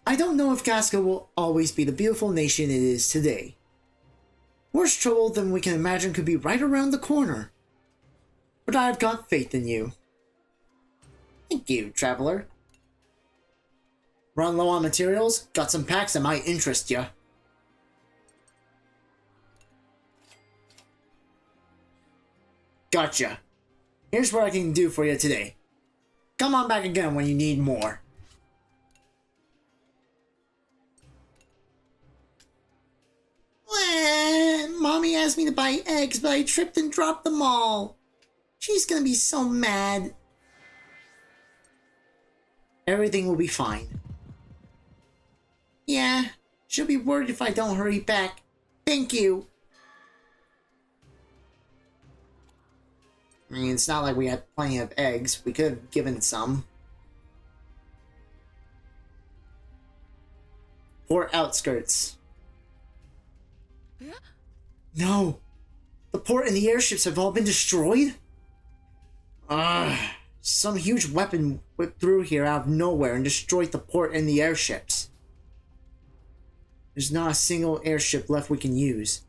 I don't know if Gasco will always be the beautiful nation it is today. Worse trouble than we can imagine could be right around the corner. But I've got faith in you. Thank you, traveler. Run low on materials? Got some packs that might interest ya. Gotcha. Here's what I can do for you today. Come on back again when you need more. Mommy asked me to buy eggs, but I tripped and dropped them all. She's gonna be so mad. Everything will be fine. Yeah, she'll be worried if I don't hurry back. Thank you. I mean, it's not like we had plenty of eggs. We could have given some. Port outskirts. No! The port and the airships have all been destroyed? Some huge weapon whipped through here out of nowhere and destroyed the port and the airships. There's not a single airship left we can use.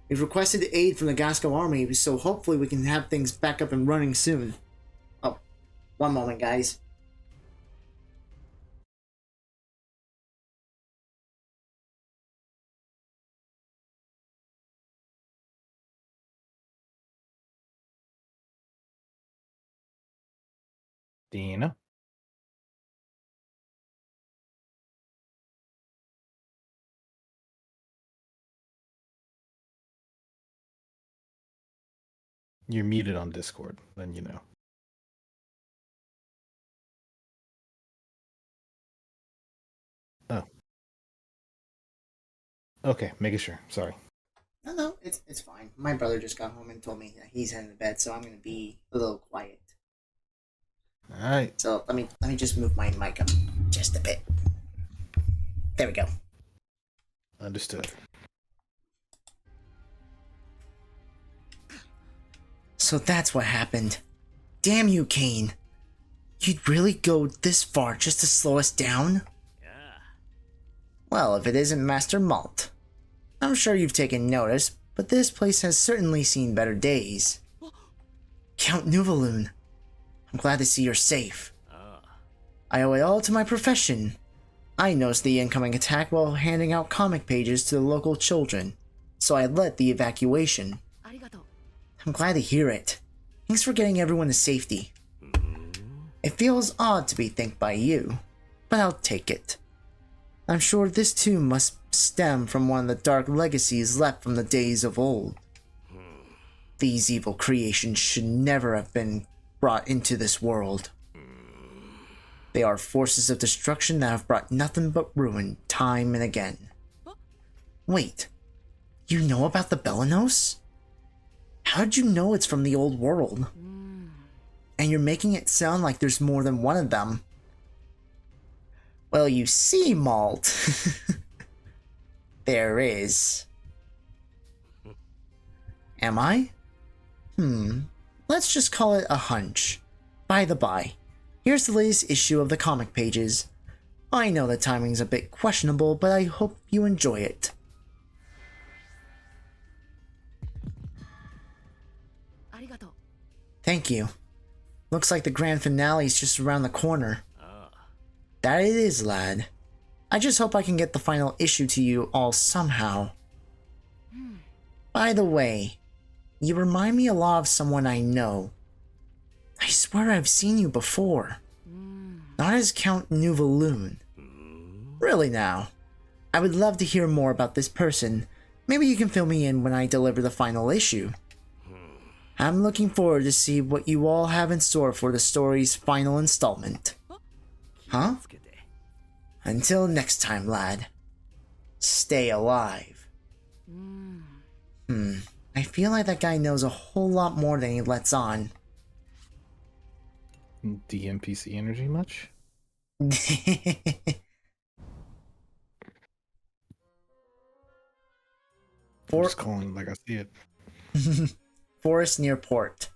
We've requested aid from the Gasco Army, so hopefully we can have things back up and running soon. Oh, one moment, guys. Dina? You're muted on Discord, then you know. Oh. Okay, making sure. Sorry. No, it's fine. My brother just got home and told me that he's heading to bed, so I'm gonna be a little quiet. Alright. So let me just move my mic up just a bit. There we go. Understood. So that's what happened. Damn you, Kane. You'd really go this far just to slow us down? Yeah. Well, if it isn't Master Malt. I'm sure you've taken notice, but this place has certainly seen better days. Count Nuvaloon. I'm glad to see you're safe. I owe it all to my profession. I noticed the incoming attack while handing out comic pages to the local children, so I led the evacuation. I'm glad to hear it. Thanks for getting everyone to safety. It feels odd to be thanked by you, but I'll take it. I'm sure this too must stem from one of the dark legacies left from the days of old. These evil creations should never have been brought into this world. They are forces of destruction that have brought nothing but ruin time and again. Wait, you know about the Belenos? How did you know it's from the old world? And you're making it sound like there's more than one of them. Well, you see, Malt. There is. Am I? Let's just call it a hunch. By the by, here's the latest issue of the comic pages. I know the timing's a bit questionable, but I hope you enjoy it. Thank you. Looks like the grand finale's just around the corner. That it is, lad. I just hope I can get the final issue to you all somehow. By the way, you remind me a lot of someone I know. I swear I've seen you before. Not as Count Nuvaloon. Really now. I would love to hear more about this person. Maybe you can fill me in when I deliver the final issue. I'm looking forward to see what you all have in store for the story's final installment. Huh? Until next time, lad. Stay alive. I feel like that guy knows a whole lot more than he lets on. DMPC energy much? I'm just calling it like I see it. Forest near port.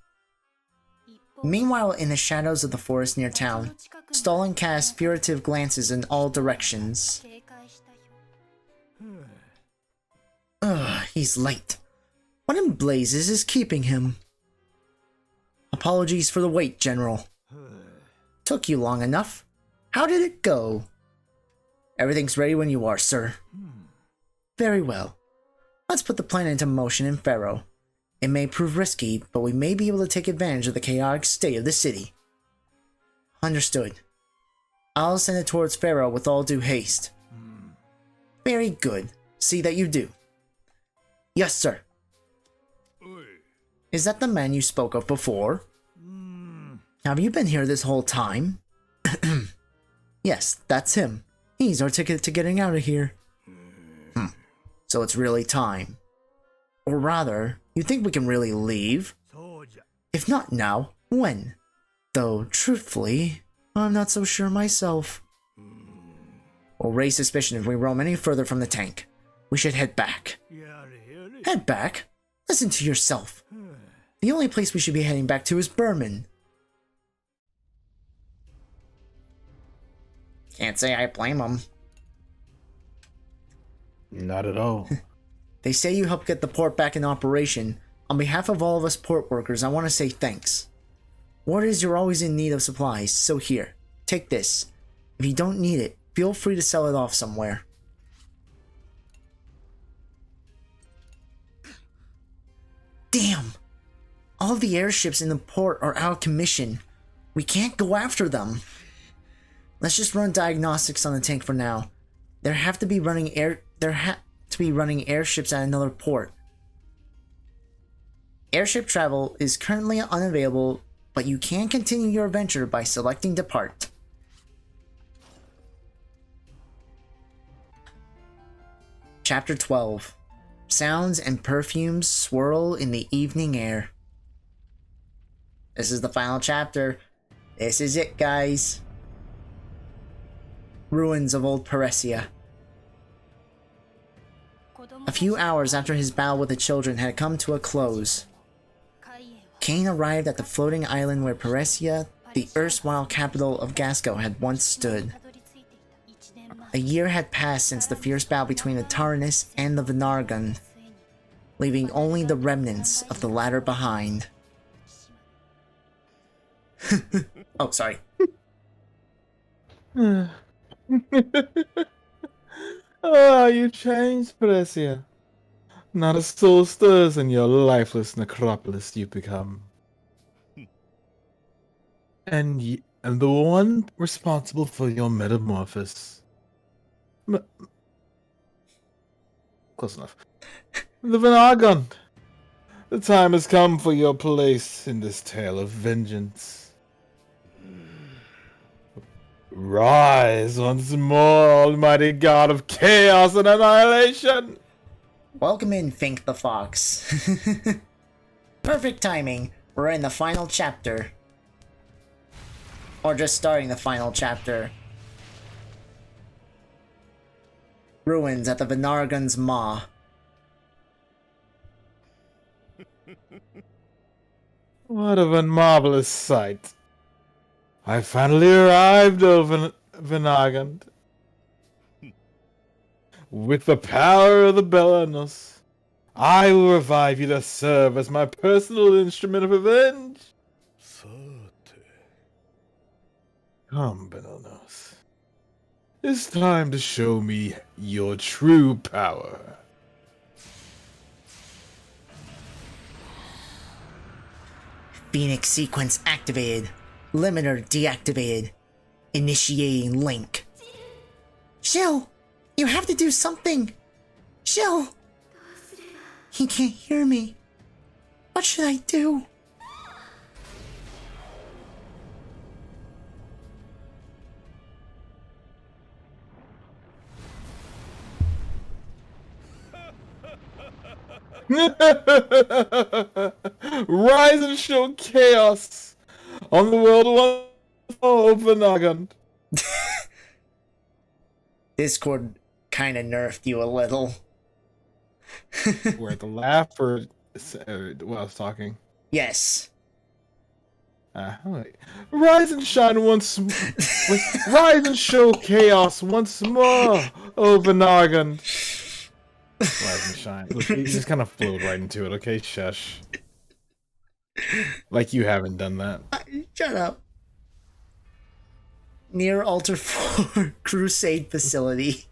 Meanwhile, in the shadows of the forest near town, Stalin casts furtive glances in all directions. Ugh, he's late. What in blazes is keeping him? Apologies for the wait, General. Took you long enough. How did it go? Everything's ready when you are, sir. Very well. Let's put the plan into motion in Pharaoh. It may prove risky, but we may be able to take advantage of the chaotic state of the city. Understood. I'll send it towards Pharaoh with all due haste. Very good. See that you do. Yes, sir. Is that the man you spoke of before? Have you been here this whole time? Yes, that's him. He's our ticket to getting out of here. So it's really time. Or rather, you think we can really leave? If not now, when? Though, truthfully, I'm not so sure myself. We'll raise suspicion if we roam any further from the tank. We should head back. Head back? Listen to yourself. The only place we should be heading back to is Berman. Can't say I blame him. Not at all. They say you helped get the port back in operation. On behalf of all of us port workers, I want to say thanks. Word is you're always in need of supplies, so here, take this. If you don't need it, feel free to sell it off somewhere. Damn! All the airships in the port are out of commission. We can't go after them. Let's just run diagnostics on the tank for now. There have to be running airships at another port. Airship travel is currently unavailable, but you can continue your adventure by selecting Depart. Chapter 12. Sounds and perfumes swirl in the evening air. This is the final chapter. This is it, guys. Ruins of old Peresia. A few hours after his battle with the children had come to a close, Cain arrived at the floating island where Peresia, the erstwhile capital of Gasco, had once stood. A year had passed since the fierce battle between the TARANIS and the Vanargand, leaving only the remnants of the latter behind. Oh, sorry. Ah, you changed, Peresia. Not a soul stirs in your lifeless necropolis you've become. And the one responsible for your metamorphosis. Close enough. The Vanargand. The time has come for your place in this tale of vengeance. Rise once more, almighty god of chaos and annihilation! Welcome in, Fink the Fox. Perfect timing. We're in the final chapter. Or just starting the final chapter. Ruins at the Vanargand's Maw. What a marvelous sight. I finally arrived, O Vanargand. With the power of the Belarnos, I will revive you to serve as my personal instrument of revenge. Come, Belarnos. It's time to show me your true power. Phoenix sequence activated. Limiter deactivated. Initiating link. Shell! You have to do something! Shell! He can't hear me. What should I do? Rise and show chaos on the world once more, Vanargand. Discord kinda nerfed you a little. Where the laugh or while I was talking. Yes. Wait. Rise and shine once. Wait, rise and show chaos once more, oh Vanargand. Rise and shine. Look, you just kind of flowed right into it. Okay, shush. Like you haven't done that. Shut up. Near Altar 4 Crusade facility.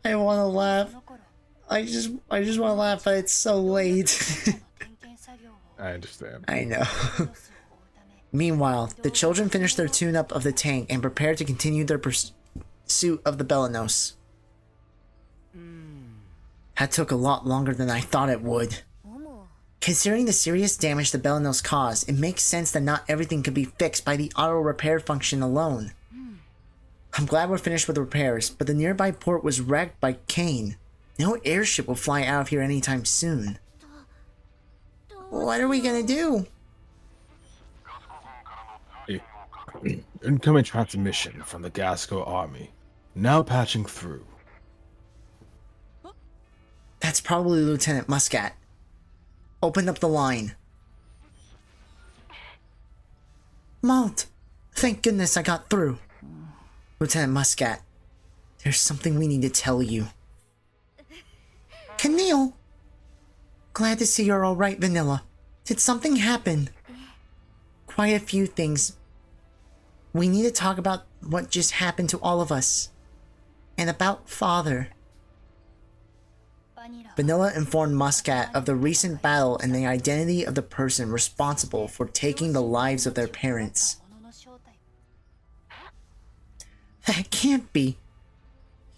I want to laugh. I just want to laugh, but it's so late. I understand. I know. Meanwhile, the children finish their tune-up of the tank and prepare to continue their pursuit of the Belenos. That took a lot longer than I thought it would. Considering the serious damage the Belenos caused, it makes sense that not everything could be fixed by the auto repair function alone. I'm glad we're finished with the repairs, but the nearby port was wrecked by Kane. No airship will fly out of here anytime soon. What are we gonna do? Incoming transmission from the Gasco Army. Now patching through. That's probably Lieutenant Muscat. Open up the line. Malt! Thank goodness I got through. Lieutenant Muscat, there's something we need to tell you. Camille! Glad to see you're alright, Vanilla. Did something happen? Quite a few things. We need to talk about what just happened to all of us. And about Father. Vanilla informed Muscat of the recent battle and the identity of the person responsible for taking the lives of their parents. That can't be.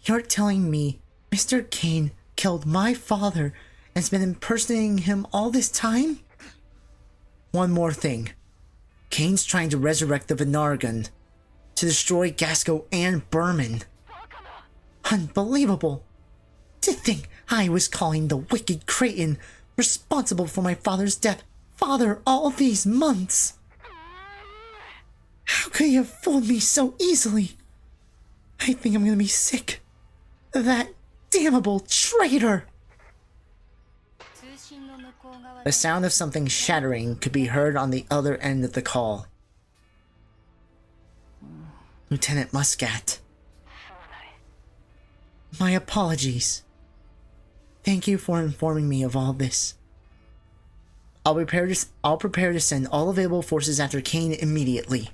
You're telling me Mr. Kane killed my father and has been impersonating him all this time? One more thing. Kane's trying to resurrect the Vanargand to destroy Gasco and Berman. Unbelievable. To think I was calling the wicked Creighton responsible for my father's death father all these months. How could he have fooled me so easily? I think I'm gonna be sick. That damnable traitor! The sound of something shattering could be heard on the other end of the call. Lieutenant Muscat. My apologies. Thank you for informing me of all this. I'll prepare to send all available forces after Kane immediately.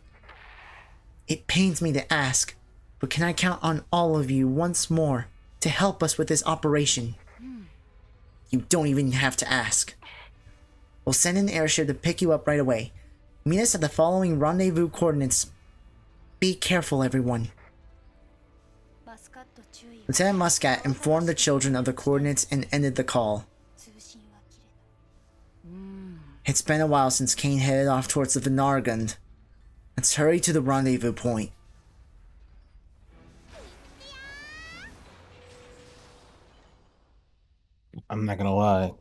It pains me to ask, but can I count on all of you once more to help us with this operation? You don't even have to ask. We'll send an airship to pick you up right away. Meet us at the following rendezvous coordinates. Be careful, everyone. Lieutenant Muscat informed the children of the coordinates and ended the call. It's been a while since Kane headed off towards the Vanargand. Let's hurry to the rendezvous point. I'm not gonna lie.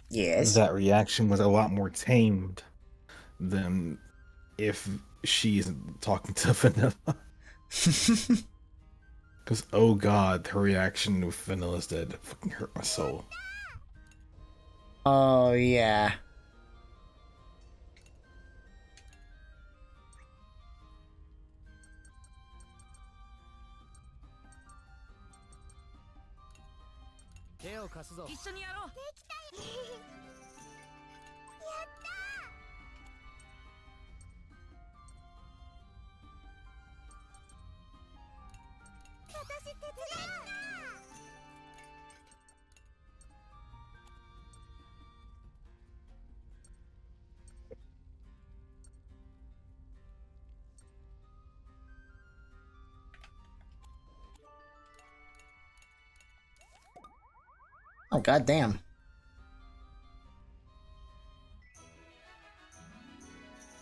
Yes. That reaction was a lot more tamed than if she's talking to Vanilla. Because, oh god, her reaction with Vanilla's dead fucking hurt my soul. Oh, yeah. Oh, goddamn.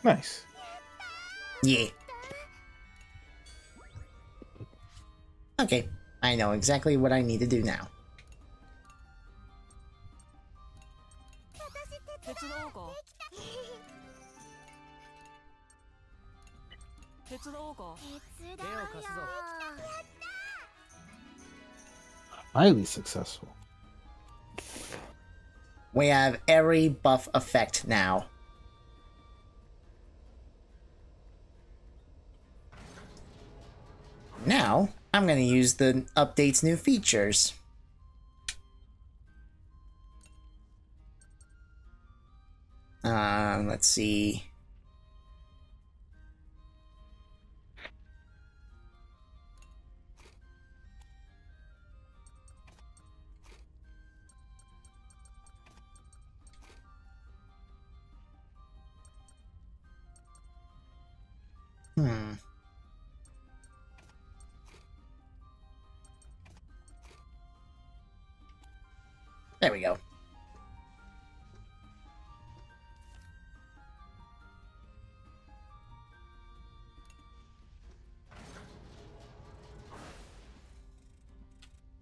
Nice. Yeah. Okay, I know exactly what I need to do now. Highly successful. We have every buff effect now. Now, I'm going to use the update's new features. Let's see. There we go.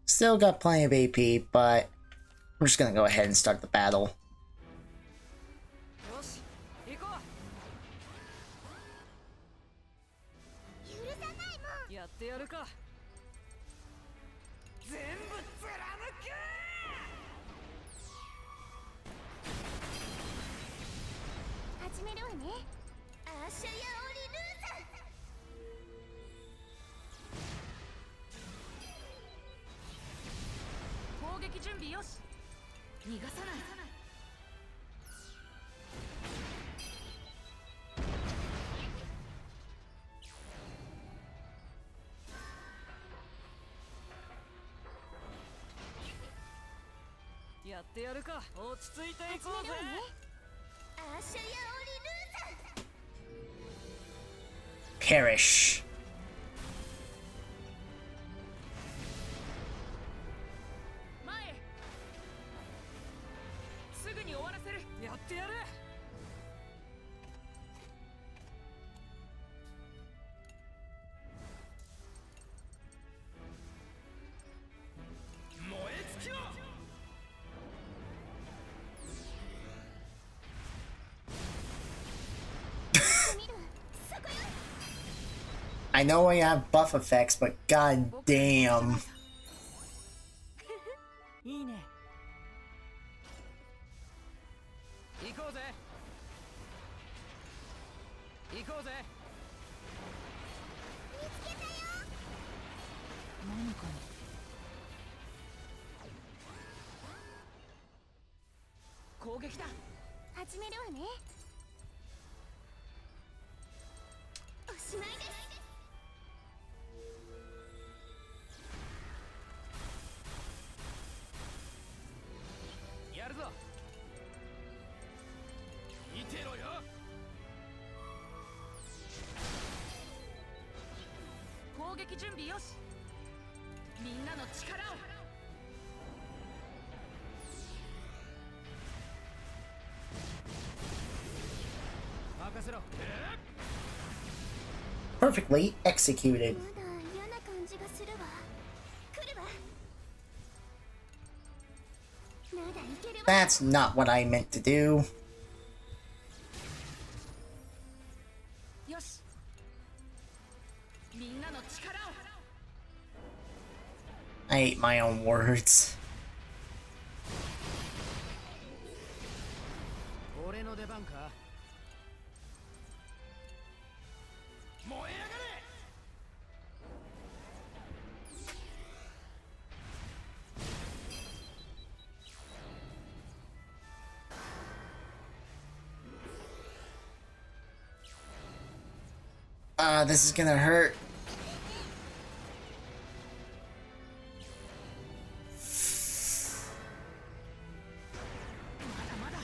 Still got plenty of AP, but I'm just gonna go ahead and start the battle. よし行こ許さないもん。うやってやるか全部貫け始めるわね。アーシャヤオリルーザ。攻撃準備よし逃がさないやってやるか落ち着いていこうぜアーシャヤオリルーザ。 Perish. 前へすぐに終わらせるやってやる燃え尽きろ I know we have buff effects, but god damn. いいね行こうぜ行こうぜ見つけたよ。何かに攻撃だ始めるわね。おしまいです。やるぞ見てろよ攻撃準備よしみんなの力を任せろ Perfectly executed. まだ嫌な感じがするわ。来るわ。まだいけるわ。 That's not what I meant to do. よしみんなの力を I hate my own words. 俺の出番か燃え上がれ This is gonna hurt. まだまだ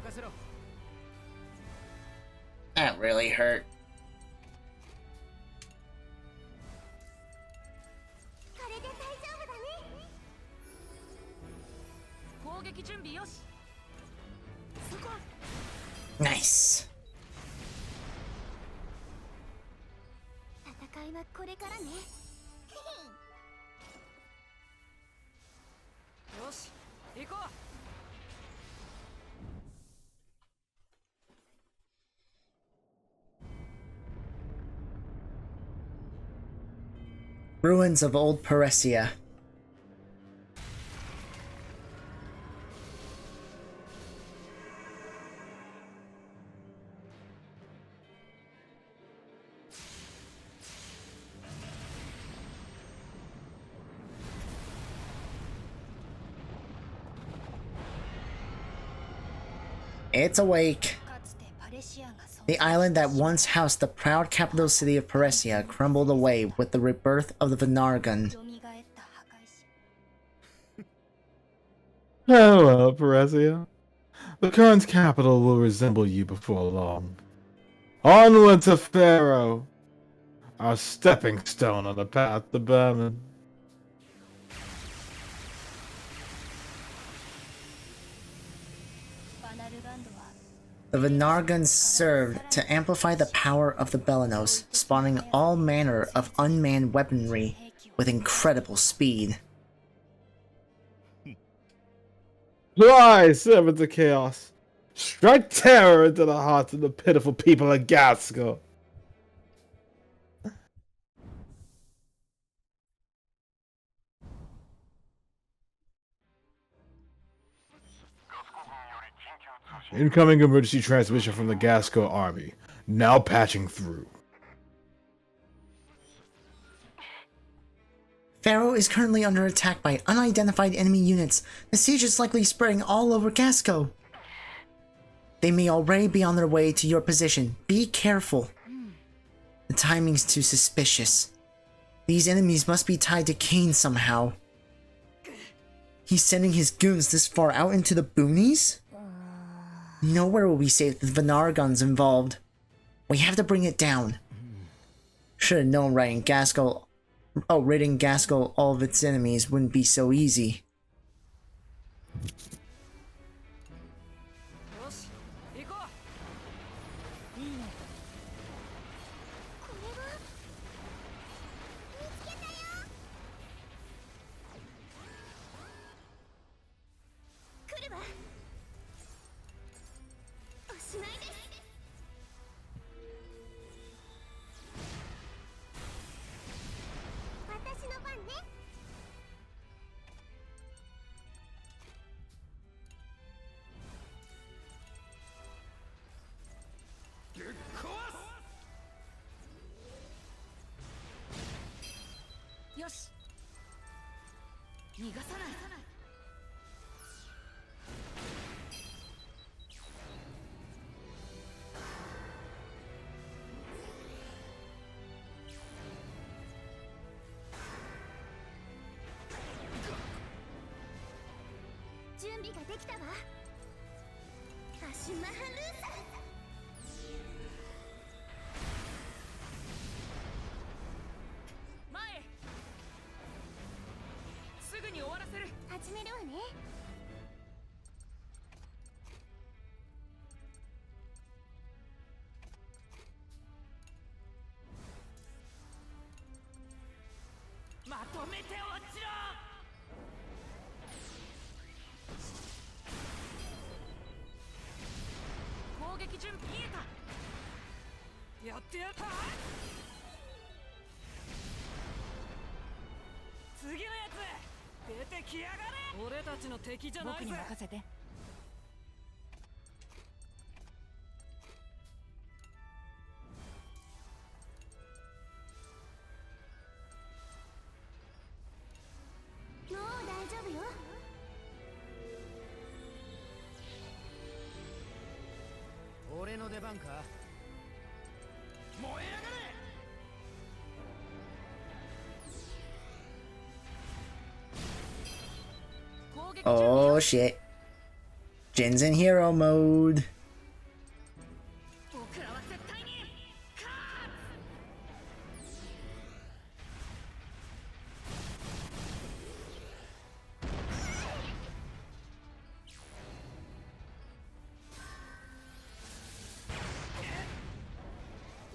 任せろ That really hurt. これで大丈夫だね。攻撃準備よしそこ Nice. 戦いはこれからね。よし行こ Ruins of Old Peresia. It's awake. かつてパレシアが存 The 在 island that once housed the proud capital city of Paresia crumbled away with the rebirth of the Vanargand. 蘇った破壊神 Oh well, Perezia. The current capital will resemble you before long. Onward to Pharaoh, our stepping stone on the path to Berman. バナルガンドは The Vanargand served to amplify the power of the Belenos, spawning all manner of unmanned weaponry with incredible speed. Fly, servants of chaos! Strike terror into the hearts of the pitiful people of Gasco! Incoming emergency transmission from the Gasco Army. Now patching through. Pharaoh is currently under attack by unidentified enemy units. The siege is likely spreading all over Gasco. They may already be on their way to your position. Be careful. The timing's too suspicious. These enemies must be tied to Kane somehow. He's sending his goons this far out into the boonies? Nowhere will be safe with Vanargand's involved. We have to bring it down. Should have known ridding Gasco all of its enemies wouldn't be so easy. よし行こう。いいねこれは見つけたよ。来るわ。おしまいです。私の番ね。ぶっ壊す。よし。逃がさない。準備ができたわ。アシュマハルーサ。前へ。すぐに終わらせる。始めるわね。まとめて落ちろ。攻撃準備見えた。やってやった。次のやつ出てきやがれ。俺たちの敵じゃないぜ。僕に任せて。もう大丈夫よ。俺の出番か。燃えやがれ。攻撃準備 Oh shit. Jin's in hero mode. 僕らは絶対に勝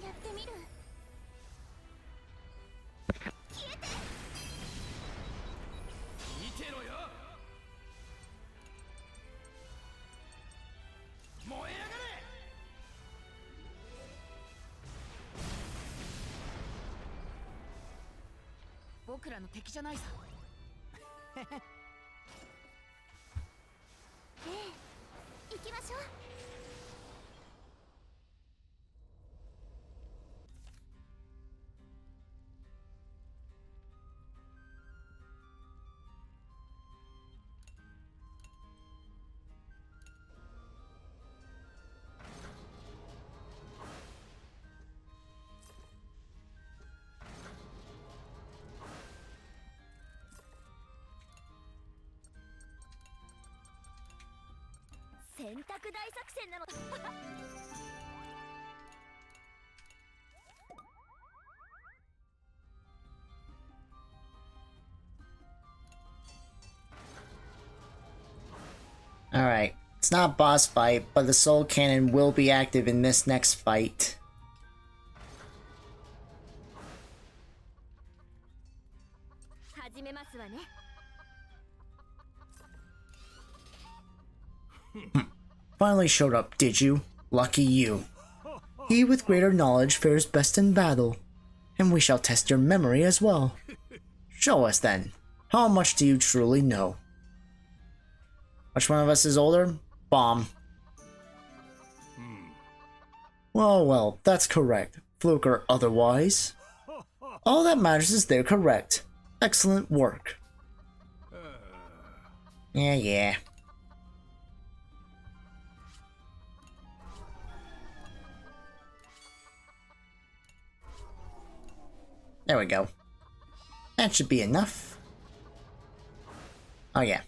やってみる。消えて。つ。見てろよ。燃えやがれ。僕らの敵じゃないさ。行きましょう。選択大作戦なの。Alright, it's not a boss fight, but the soul cannon will be active in this next fight. Finally showed up, did you? Lucky you. He with greater knowledge fares best in battle, and we shall test your memory as well. Show us then, how much do you truly know? Which one of us is older? Bomb. Well, that's correct. Fluke or otherwise. All that matters is they're correct. Excellent work. Yeah. There we go. That should be enough. Oh yeah.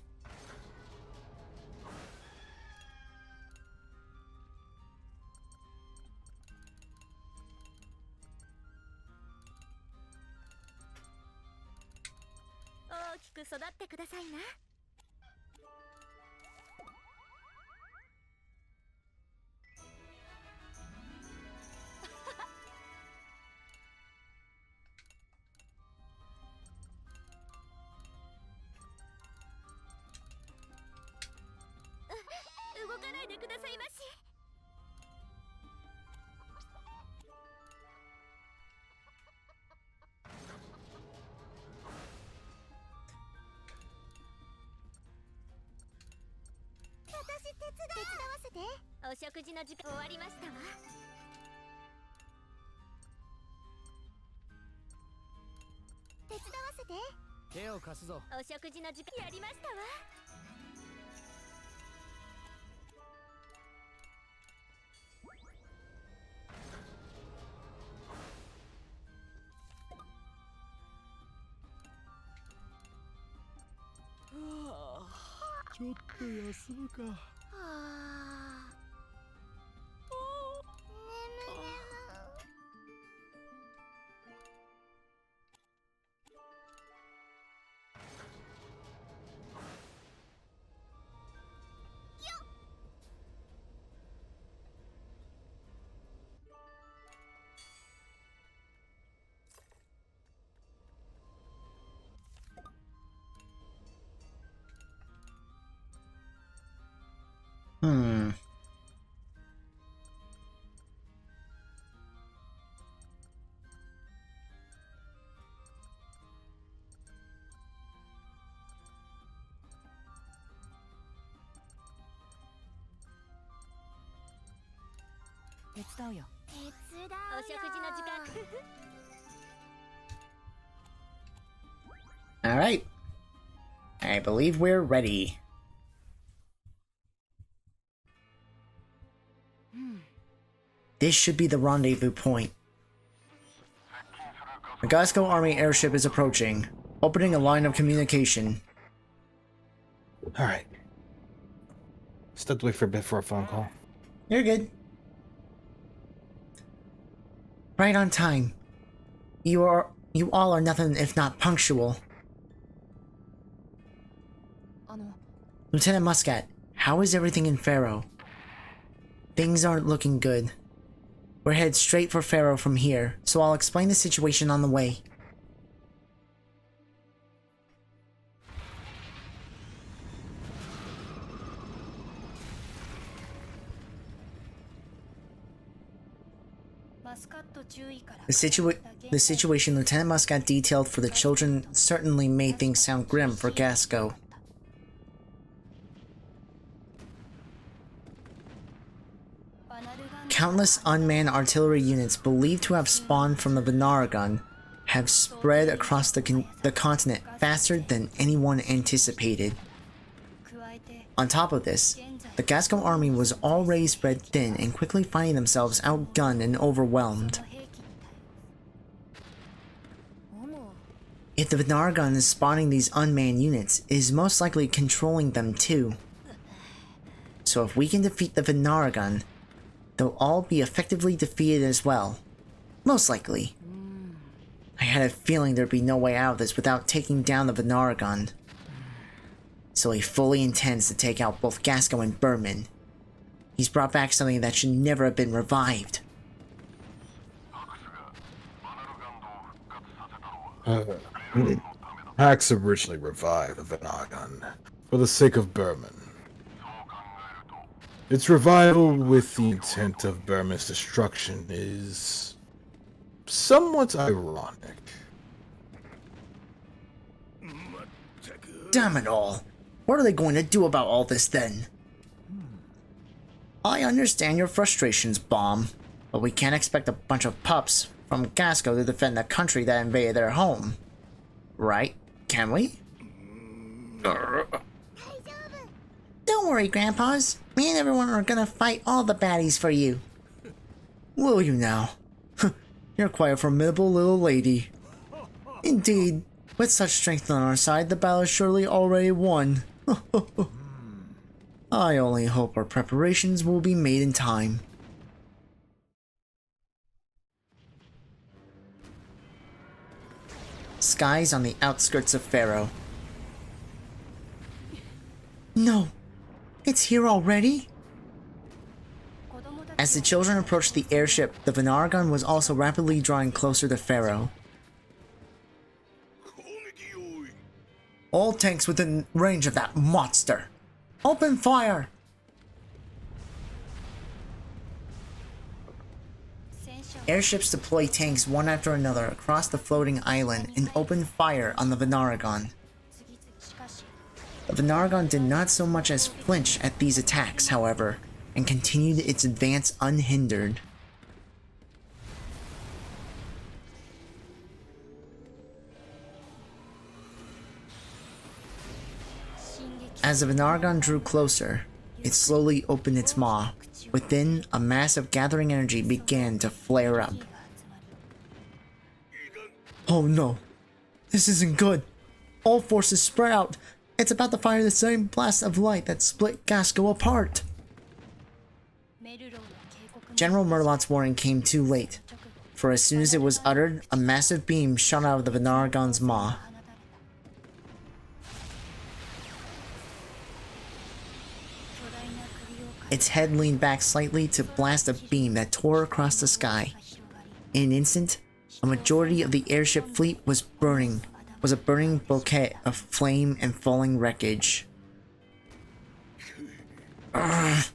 Alright. I believe we're ready. This should be the rendezvous point. The Gasco Army airship is approaching, opening a line of communication. Alright. Stepped away for a bit for a phone call. You're good. Right on time. You all are nothing if not punctual. Lieutenant Muscat, how is everything in Pharaoh? Things aren't looking good. We're headed straight for Pharaoh from here, so I'll explain the situation on the way. The situation Lieutenant Muscat detailed for the children certainly made things sound grim for Gasco. Countless unmanned artillery units believed to have spawned from the Vanargand have spread across the continent faster than anyone anticipated. On top of this, the Gasco army was already spread thin and quickly finding themselves outgunned and overwhelmed. If the Vanargand is spawning these unmanned units, it is most likely controlling them too. So if we can defeat the Vanargand, they'll all be effectively defeated as well. Most likely. I had a feeling there'd be no way out of this without taking down the Vanargand. So he fully intends to take out both Gasco and Berman. He's brought back something that should never have been revived. Hax originally revived the Vanargand for the sake of Berman. Its revival with the intent of Berman's destruction is somewhat ironic. Damn it all! What are they going to do about all this then? I understand your frustrations, Bomb, but we can't expect a bunch of pups from Gasco to defend the country that invaded their home. Right? Can we? Don't worry, Grandpas. Me and everyone are gonna fight all the baddies for you. Will you now? You're quite a formidable little lady. Indeed, with such strength on our side, the battle is surely already won. I only hope our preparations will be made in time. Skies on the outskirts of Pharaoh. No! It's here already? As the children approached the airship, the Vanargand was also rapidly drawing closer to Pharaoh. All tanks within range of that monster! Open fire! Airships deploy tanks one after another across the floating island and open fire on the Vanargand. The Vanargand did not so much as flinch at these attacks, however, and continued its advance unhindered. As the Vanargand drew closer, it slowly opened its maw. Within, a massive gathering energy began to flare up. Oh no, this isn't good. All forces spread out. It's about to fire the same blast of light that split Gasco apart. General Merlot's warning came too late, for as soon as it was uttered, a massive beam shot out of the Vanargand's maw. Its head leaned back slightly to blast a beam that tore across the sky. In an instant, a majority of the airship fleet was a burning bouquet of flame and falling wreckage. Ugh.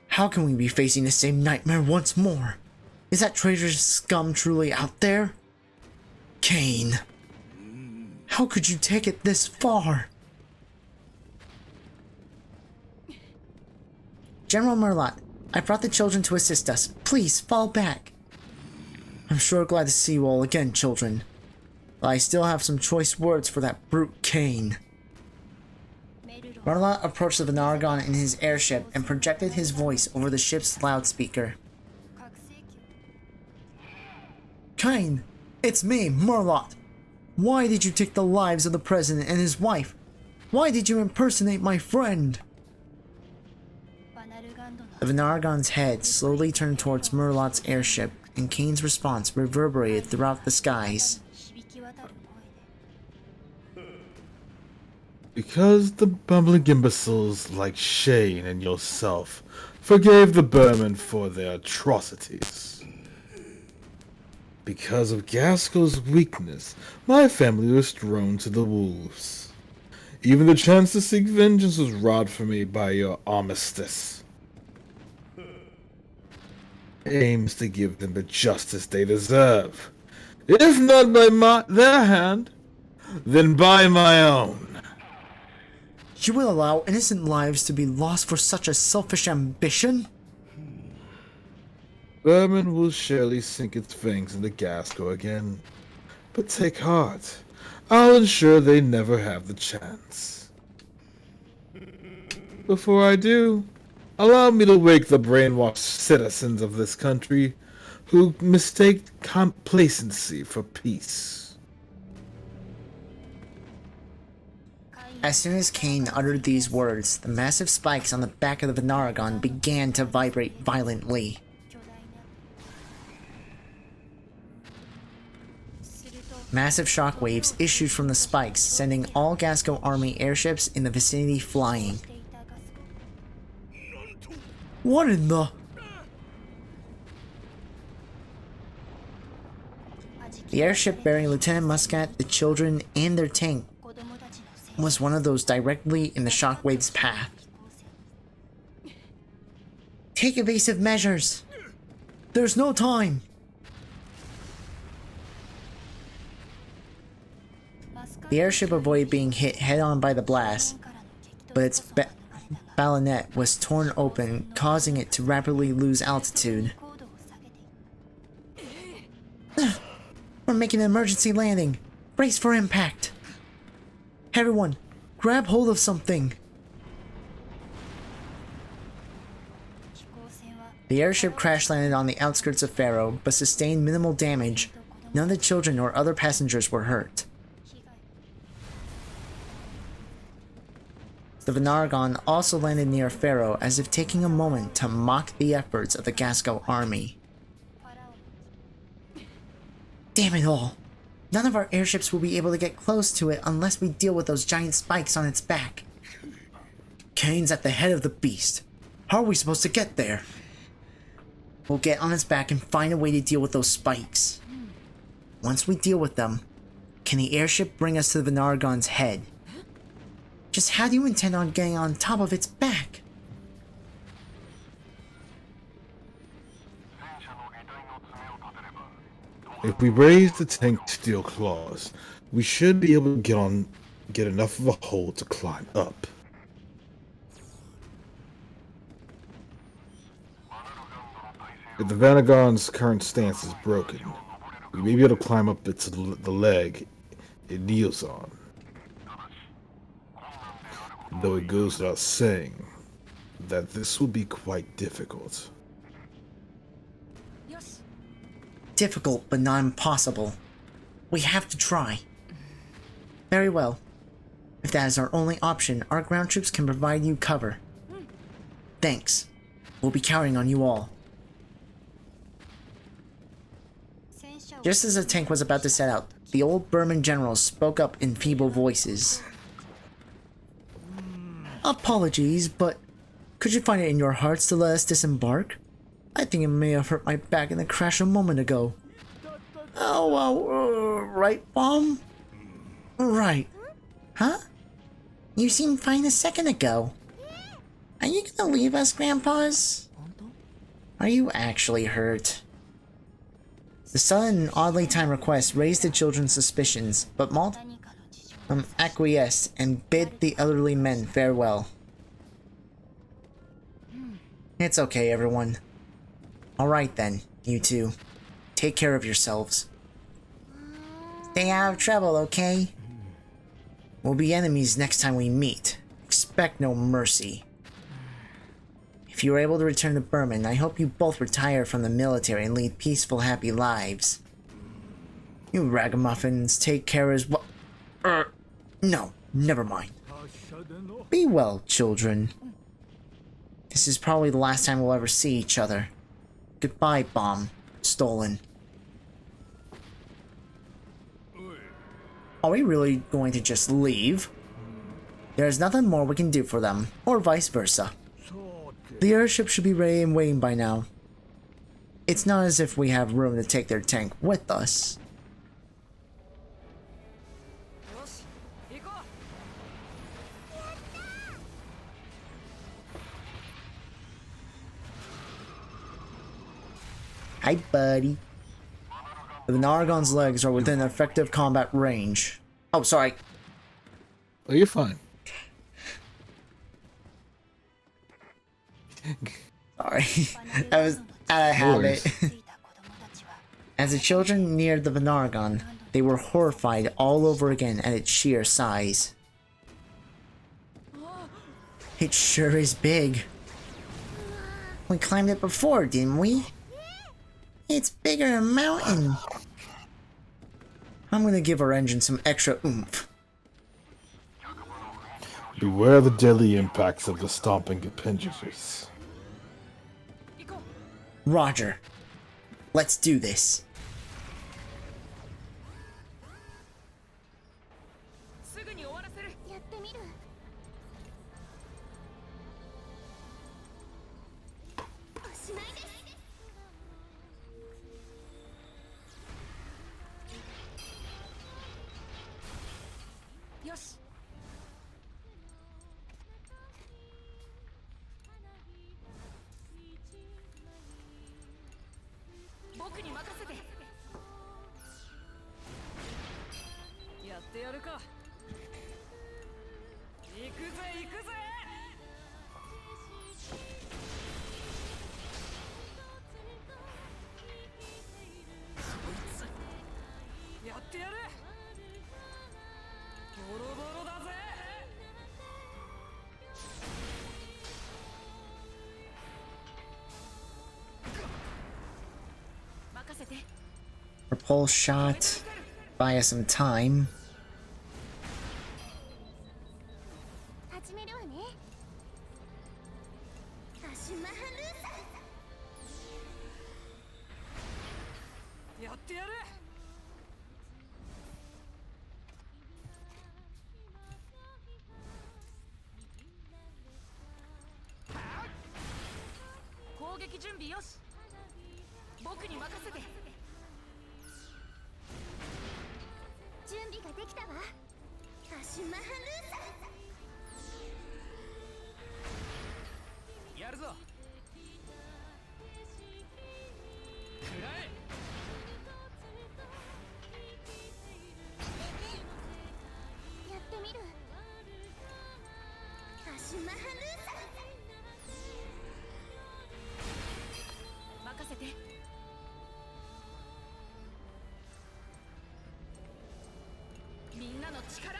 How can we be facing the same nightmare once more? Is that traitorous scum truly out there? Cain, how could you take it this far? General Merlot, I brought the children to assist us. Please, fall back. I'm sure glad to see you all again, children. But I still have some choice words for that brute Cain. Merlot approached the Vanargand in his airship and projected his voice over the ship's loudspeaker. Cain, it's me, Merlot. Why did you take the lives of the president and his wife? Why did you impersonate my friend? The Vanargand's head slowly turned towards Merlot's airship, and Cain's response reverberated throughout the skies. Because the bumbling imbeciles like Shane and yourself forgave the Berman for their atrocities. Because of Gasco's weakness, my family was thrown to the wolves. Even the chance to seek vengeance was robbed from me by your armistice. Aims to give them the justice they deserve. If not by their hand, then by my own. You will allow innocent lives to be lost for such a selfish ambition? Berman will surely sink its fangs into Gasco again. But take heart. I'll ensure they never have the chance. Before I do, allow me to wake the brainwashed citizens of this country who mistake complacency for peace. As soon as Kane uttered these words, the massive spikes on the back of the Vanargand began to vibrate violently. Massive shockwaves issued from the spikes, sending all Gasco Army airships in the vicinity flying. What in the... The airship bearing Lieutenant Muscat, the children, and their tank was one of those directly in the shockwave's path. Take evasive measures! There's no time! The airship avoided being hit head-on by the blast, but its ballonet was torn open, causing it to rapidly lose altitude. We're making an emergency landing. Brace for impact. Everyone, grab hold of something. The airship crash landed on the outskirts of Faro, but sustained minimal damage. None of the children or other passengers were hurt. The Vanargand also landed near Faro, as if taking a moment to mock the efforts of the Gasco Army. Damn it all! None of our airships will be able to get close to it unless we deal with those giant spikes on its back. Kane's at the head of the beast. How are we supposed to get there? We'll get on its back and find a way to deal with those spikes. Once we deal with them, can the airship bring us to the Vanargand's head? Just how do you intend on getting on top of its back? If we raise the tank steel claws, we should be able to get enough of a hold to climb up. If the Vanargand's current stance is broken, we may be able to climb up the leg it kneels on. Though it goes without saying that this will be quite difficult. Difficult, but not impossible. We have to try. Very well. If that is our only option, our ground troops can provide you cover. Thanks. We'll be counting on you all. Just as the tank was about to set out, the old Berman general spoke up in feeble voices. Apologies, but could you find it in your hearts to let us disembark? I think it may have hurt my back in the crash a moment ago. Oh, right, Bomb? Right. Huh? You seemed fine a second ago. Are you gonna leave us, Grandpas? Are you actually hurt? The sudden and oddly timed request raised the children's suspicions, but Malt acquiesced and bid the elderly men farewell. It's okay, everyone. Alright then, you two. Take care of yourselves. Stay out of trouble, okay? We'll be enemies next time we meet. Expect no mercy. If you are able to return to Berman, I hope you both retire from the military and lead peaceful, happy lives. You ragamuffins, take care as well. No, never mind. Be well, children. This is probably the last time we'll ever see each other. Goodbye, Bomb. Stolen. Are we really going to just leave? There's nothing more we can do for them, or vice versa. The airship should be ready and waiting by now. It's not as if we have room to take their tank with us. Hi, buddy. The Vanargand's legs are within effective combat range. Oh, sorry. Oh, you're fine. Sorry. I was out of habit. As the children neared the Vanargand, they were horrified all over again at its sheer size. It sure is big. We climbed it before, didn't we? It's bigger than a mountain. I'm gonna give our engine some extra oomph. Beware the deadly impacts of the stomping appendages. 行こ Roger. Let's do this. うすぐに終わらせるやってみる。おしまいです。よし僕に任せてやってやるか行くぜ行くぜそいつやってやるボロボロだぜ 任せて Repulse shot. Buy us some time. 始めるわね。アシュマハルーサ。やってやる攻撃準備よし僕に任せて準備ができたわ。アシュマハルーサ。やるぞ食らえやってみる。アシュマハルーサ。任せてみんなの力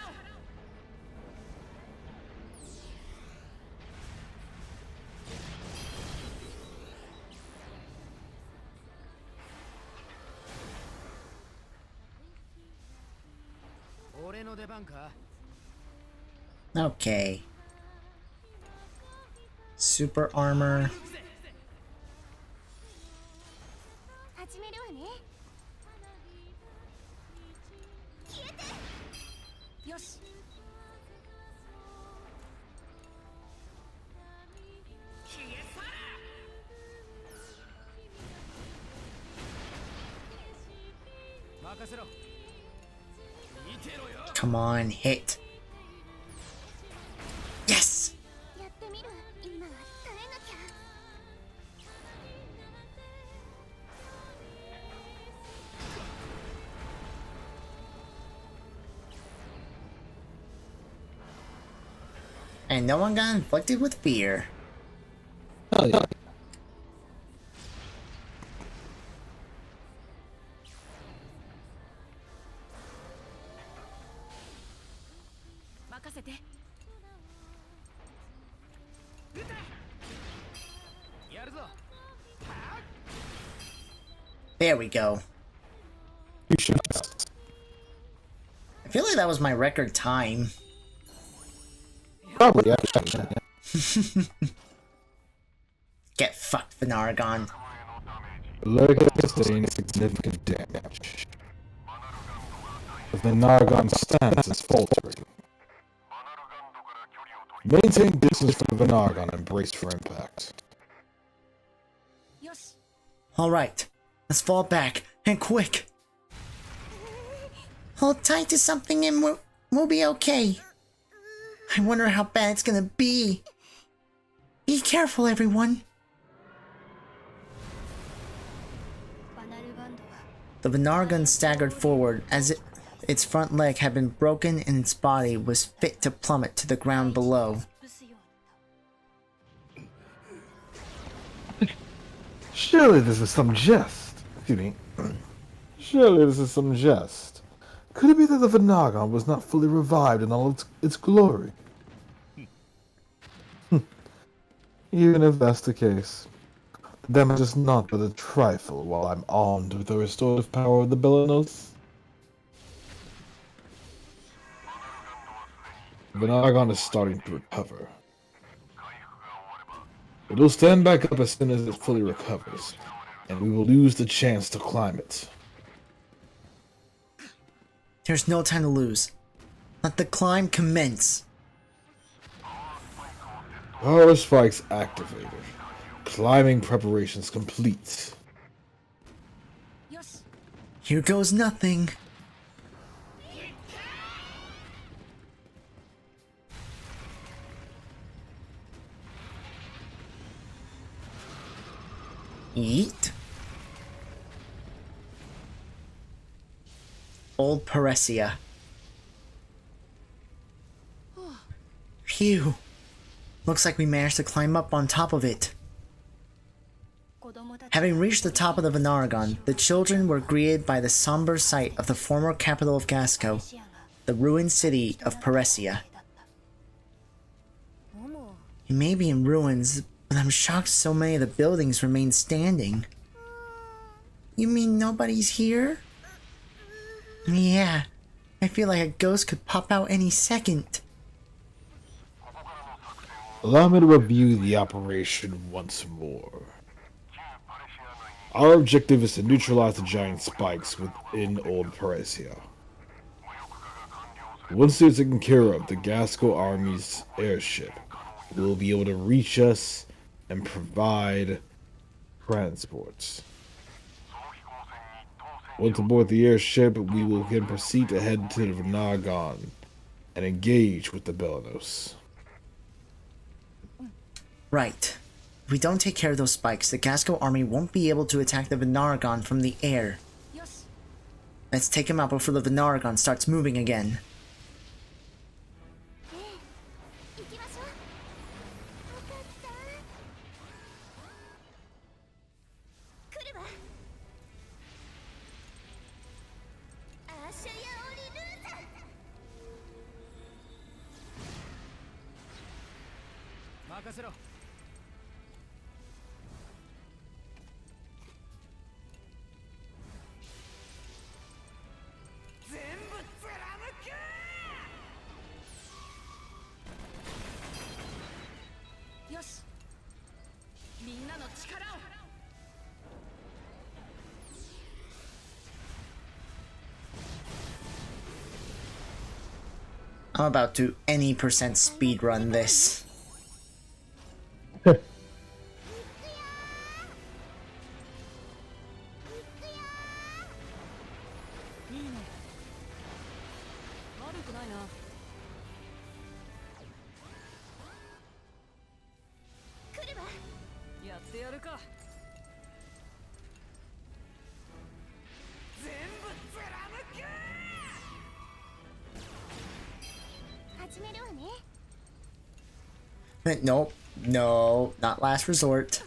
を俺の出番か Okay. Super armor. 始めるわね。消えて。よし消え去れ 任せろ見てろよ Come on, hit. Yes! やってみる。今は耐えなきゃ。And no one got inflicted with fear. Oh yeah. 任せて やるぞ There we go. You should. I feel like that was my record time. Probably, actually. Get fucked, Vanargand. Allergic sustained significant damage. The Vanargand stance is faltering. Maintain distance from the Vanargand and brace for impact. よし Alright, let's fall back, and quick! Hold tight to something and we'll be okay. I wonder how bad it's gonna be. Be careful, everyone. バナルガンドは The Vanargand staggered forward as its front leg had been broken and its body was fit to plummet to the ground below. 潰すよう Surely this is some jest. Excuse me. Surely this is some jest. Could it be that the Vanargand was not fully revived in all its glory? Even if that's the case, the damage is not but a trifle while I'm armed with the restorative power of the Belenos. The Vanargand is starting to recover. It will stand back up as soon as it fully recovers, and we will lose the chance to climb it. There's no time to lose. Let the climb commence. Power spikes activated. Climbing preparations complete. Here goes nothing. Yeet. Old Paresia. Phew. Looks like we managed to climb up on top of it. Having reached the top of the Vanargand, the children were greeted by the somber sight of the former capital of Gasco, the ruined city of Paresia. It may be in ruins, but I'm shocked so many of the buildings remain standing. You mean nobody's here? Yeah, I feel like a ghost could pop out any second. Allow me to review the operation once more. Our objective is to neutralize the giant spikes within Old Paresia. Once they're taken care of, the Gasco Army's airship will be able to reach us and provide transports. Once aboard the airship, we will then proceed to head to the Vanargand and engage with the Belanos. Right. If we don't take care of those spikes, the Gasco army won't be able to attack the Vanargand from the air. Let's take him out before the Vanargand starts moving again. I'm about to any percent speedrun this. Nope. No, not last resort.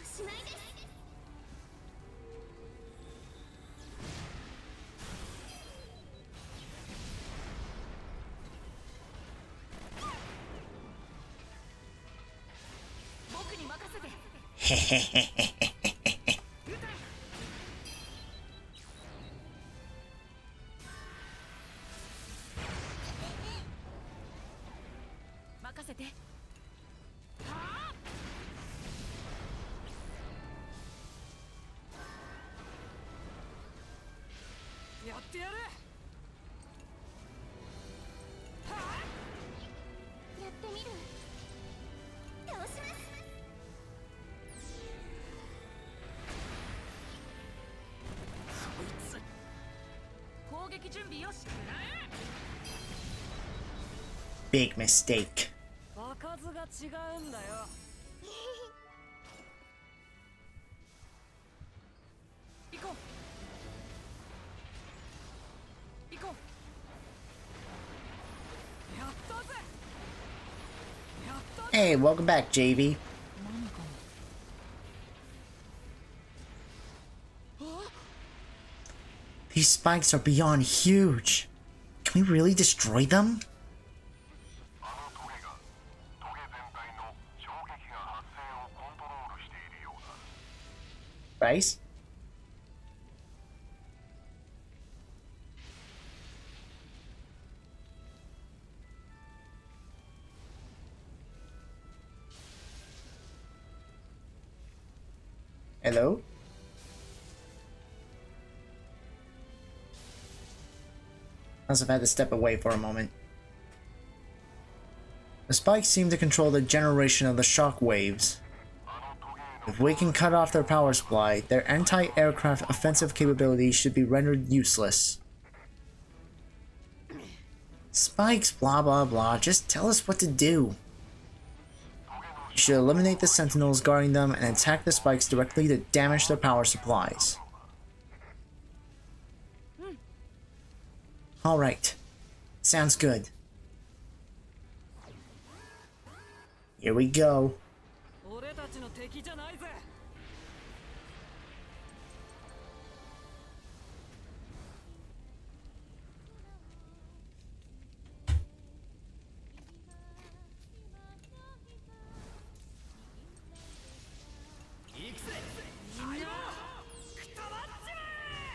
Big mistake. Hey, welcome back, JV. These spikes are beyond huge. Can we really destroy them? Right? Hello? Must have had to step away for a moment. The spikes seem to control the generation of the shock waves. If we can cut off their power supply, their anti-aircraft offensive capabilities should be rendered useless. Spikes, blah blah blah, just tell us what to do. You should eliminate the sentinels guarding them and attack the spikes directly to damage their power supplies. Alright. Sounds good. Here we go. 俺たちの敵じゃないぜ。行くぜ。あよ。くたばっちまえ。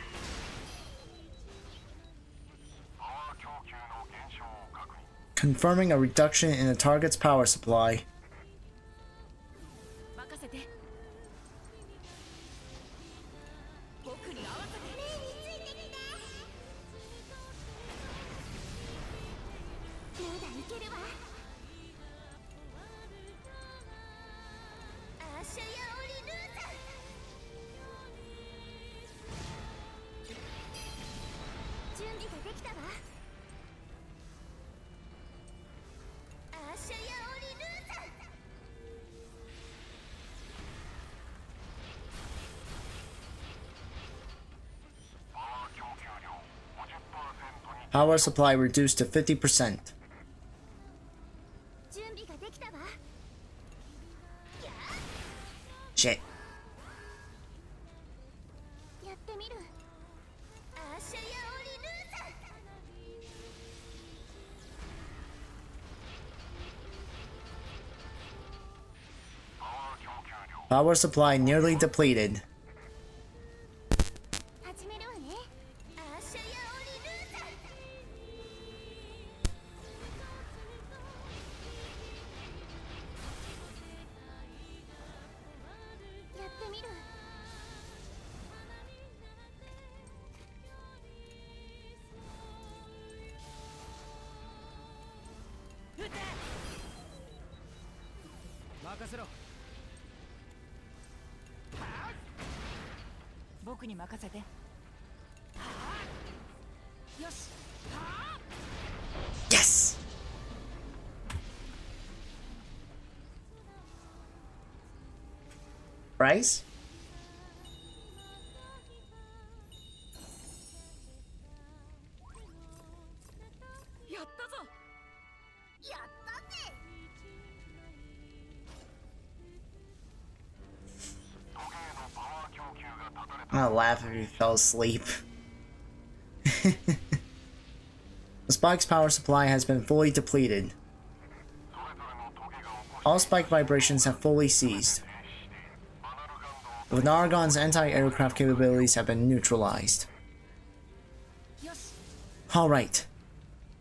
Confirming a reduction in the target's power supply. 任せて。僕に合わせて。目についてきて。まだいけるわ。アーシャやオリルーザ。準備ができたわ。アーシャやオリルーザ。 Power supply reduced to 50%. 準備ができたわ。 Shit. やってみる。アーシャやオリルーザ。 Power supply nearly depleted. 始めるわね。アーシャやオリルーザ。 やってみる。 撃て。任せろ。僕に任せて。よし。 Yes! Bryce? やったぞ。やったぜ。 I'm gonna laugh if he fell asleep. The spike's power supply has been fully depleted. All spike vibrations have fully ceased. Vanargand's anti-aircraft capabilities have been neutralized. Alright.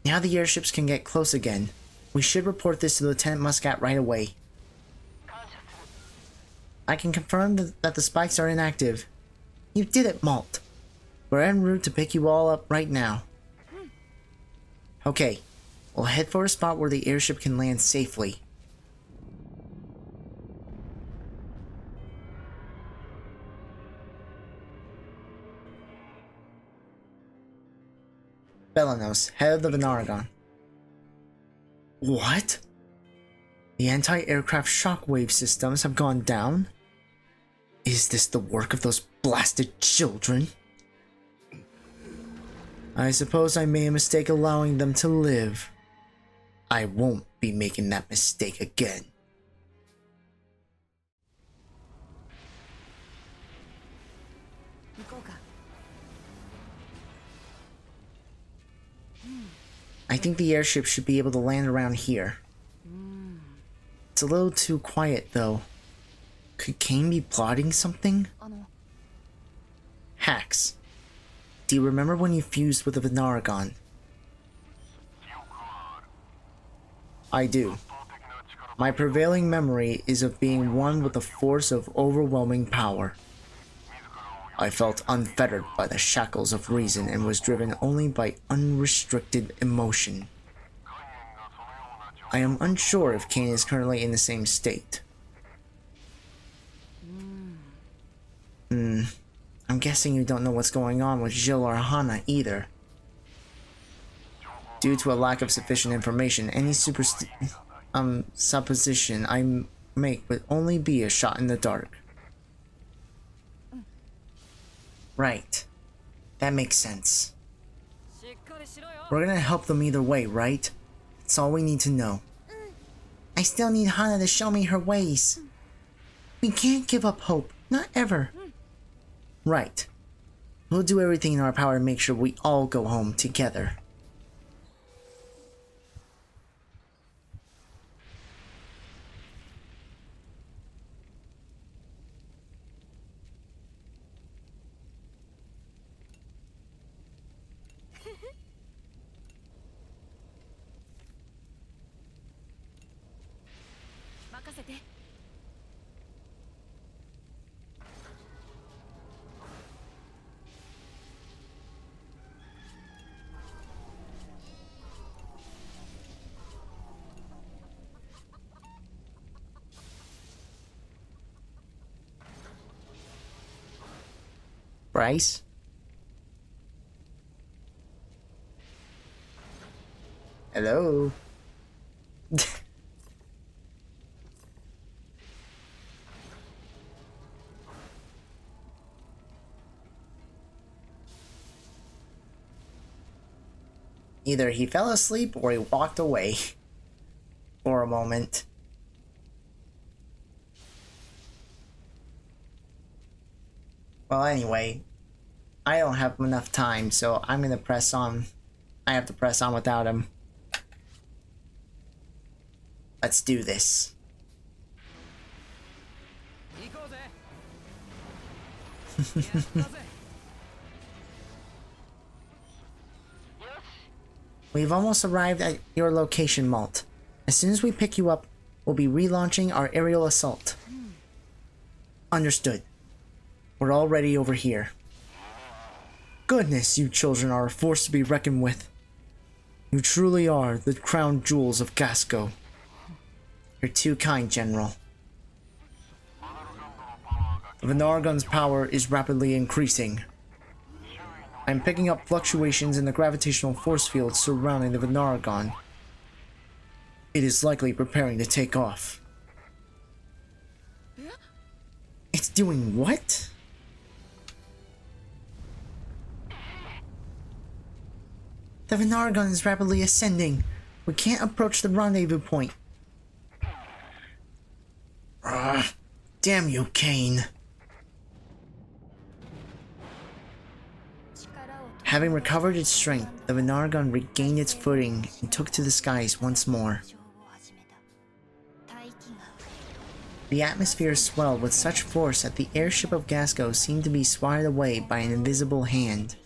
Now the airships can get close again. We should report this to Lieutenant Muscat right away. I can confirm that the spikes are inactive. You did it, Malt. We're en route to pick you all up right now. Okay, we'll head for a spot where the airship can land safely. Belanos, head of the Vanargand. What? The anti-aircraft shockwave systems have gone down? Is this the work of those blasted children? I suppose I made a mistake allowing them to live. I won't be making that mistake again. I think the airship should be able to land around here. It's a little too quiet, though. Could Kane be plotting something? Hax, do you remember when you fused with the Vanargand? I do. My prevailing memory is of being one with a force of overwhelming power. I felt unfettered by the shackles of reason and was driven only by unrestricted emotion. I am unsure if Kane is currently in the same state. I'm guessing you don't know what's going on with Jill or Hana either. Due to a lack of sufficient information, any supposition I make would only be a shot in the dark. Right. That makes sense. We're gonna help them either way, right? That's all we need to know. I still need Hana to show me her ways. We can't give up hope. Not ever. Right. We'll do everything in our power to make sure we all go home together. Bryce? Hello? Either he fell asleep or he walked away for a moment. Well, anyway, I don't have enough time, so I'm gonna press on. I have to press on without him. Let's do this. We've almost arrived at your location, Malt. As soon as we pick you up, we'll be relaunching our aerial assault. Understood. We're all ready over here. Goodness, you children are a force to be reckoned with. You truly are the crown jewels of Gasco. You're too kind, General. The Vanargand's power is rapidly increasing. I'm picking up fluctuations in the gravitational force field surrounding the Vanargand. It is likely preparing to take off. It's doing what? The Vanargand is rapidly ascending. We can't approach the rendezvous point. Damn you, Kane. Having recovered its strength, the Vanargand regained its footing and took to the skies once more. The atmosphere swelled with such force that the airship of Gasco seemed to be swatted away by an invisible hand.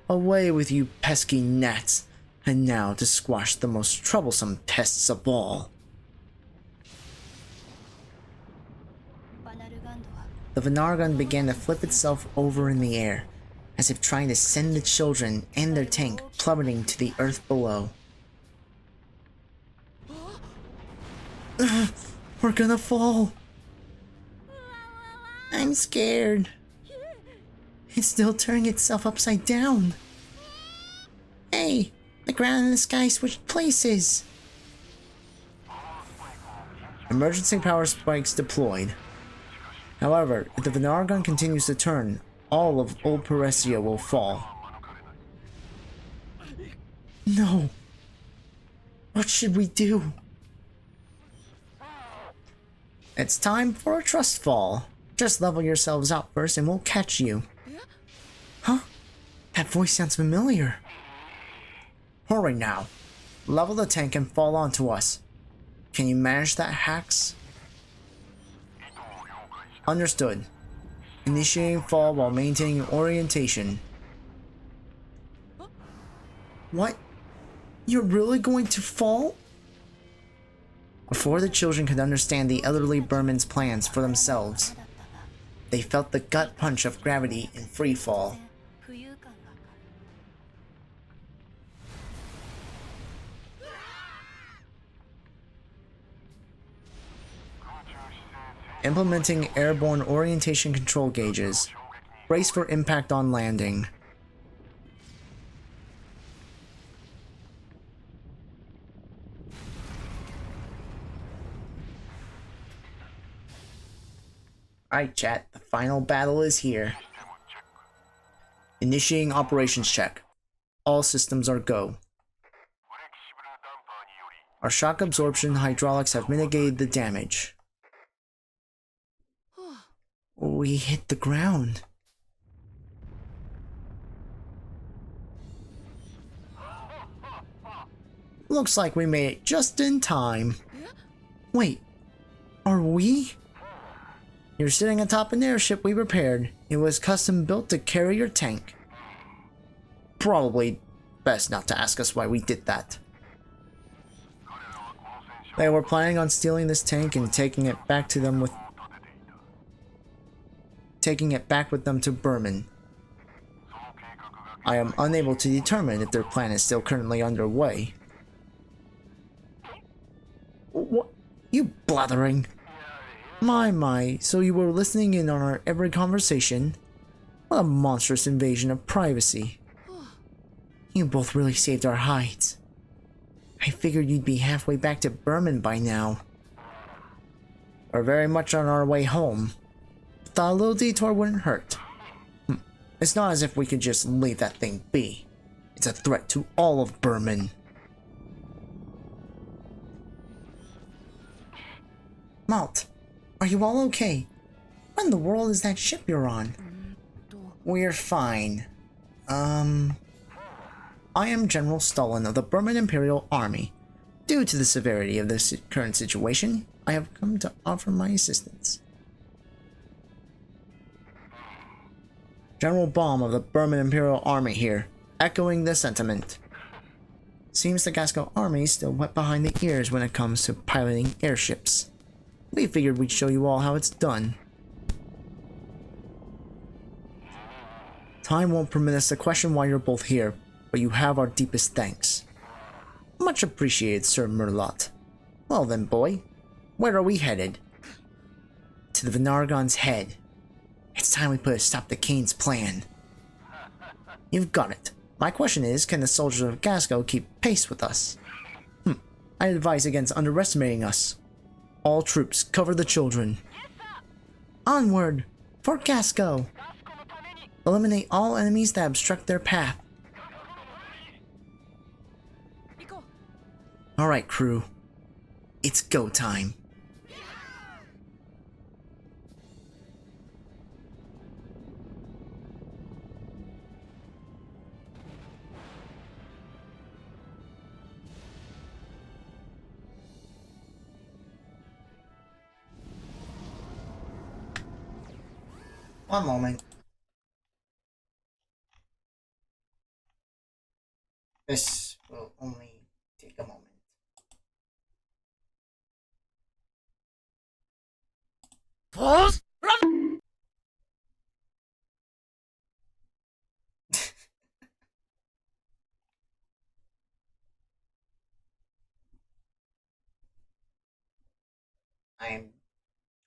Away with you pesky gnats, and now to squash the most troublesome pests of all. The Vanargand began to flip itself over in the air, as if trying to send the children and their tank plummeting to the earth below. We're gonna fall. I'm scared. It's still turning itself upside down. Hey, the ground and the sky switched places. Emergency power spikes deployed. However, if the Vanargand continues to turn, all of Old Peresia will fall. No. What should we do? It's time for a trust fall. Just level yourselves out first and we'll catch you. Huh? That voice sounds familiar. Hurry now. Level the tank and fall onto us. Can you manage that, Hax? Understood. Initiating fall while maintaining orientation. What? You're really going to fall? Before the children could understand the elderly Berman's plans for themselves, they felt the gut punch of gravity in free fall. 浮遊感がある Implementing airborne orientation control gauges. Brace for impact on landing. Alright, chat, the final battle is here. Initiating operations check. All systems are go. Our shock absorption hydraulics have mitigated the damage. We hit the ground. Looks like we made it just in time. Wait, are we? You're sitting atop an airship we repaired. It was custom built to carry your tank. Probably best not to ask us why we did that. They were planning on stealing this tank and taking it back with them to Berman. I am unable to determine if their plan is still currently underway. What? You blathering? My, so you were listening in on our every conversation? What a monstrous invasion of privacy. You both really saved our hides. I figured you'd be halfway back to Berman by now. We're very much on our way home. Thought a little detour wouldn't hurt. It's not as if we could just leave that thing be. It's a threat to all of Berman. Malt, are you all okay? What in the world is that ship you're on? We're fine. I am General Stalin of the Berman Imperial Army. Due to the severity of this current situation, I have come to offer my assistance. General Baum of the Berman Imperial Army here, echoing the sentiment. Seems the Gasco Army is still wet behind the ears when it comes to piloting airships. We figured we'd show you all how it's done. Time won't permit us to question why you're both here, but you have our deepest thanks. Much appreciated, Sir Merlot. Well then, boy, where are we headed? To the Vanargand's head. It's time we put a stop to Kane's plan. You've got it. My question is, can the soldiers of Gasco keep pace with us? I advise against underestimating us. All troops, cover the children. Onward! For Gasco! Eliminate all enemies that obstruct their path. Alright, crew. It's go time. One moment. This will only take a moment. Pause! Run!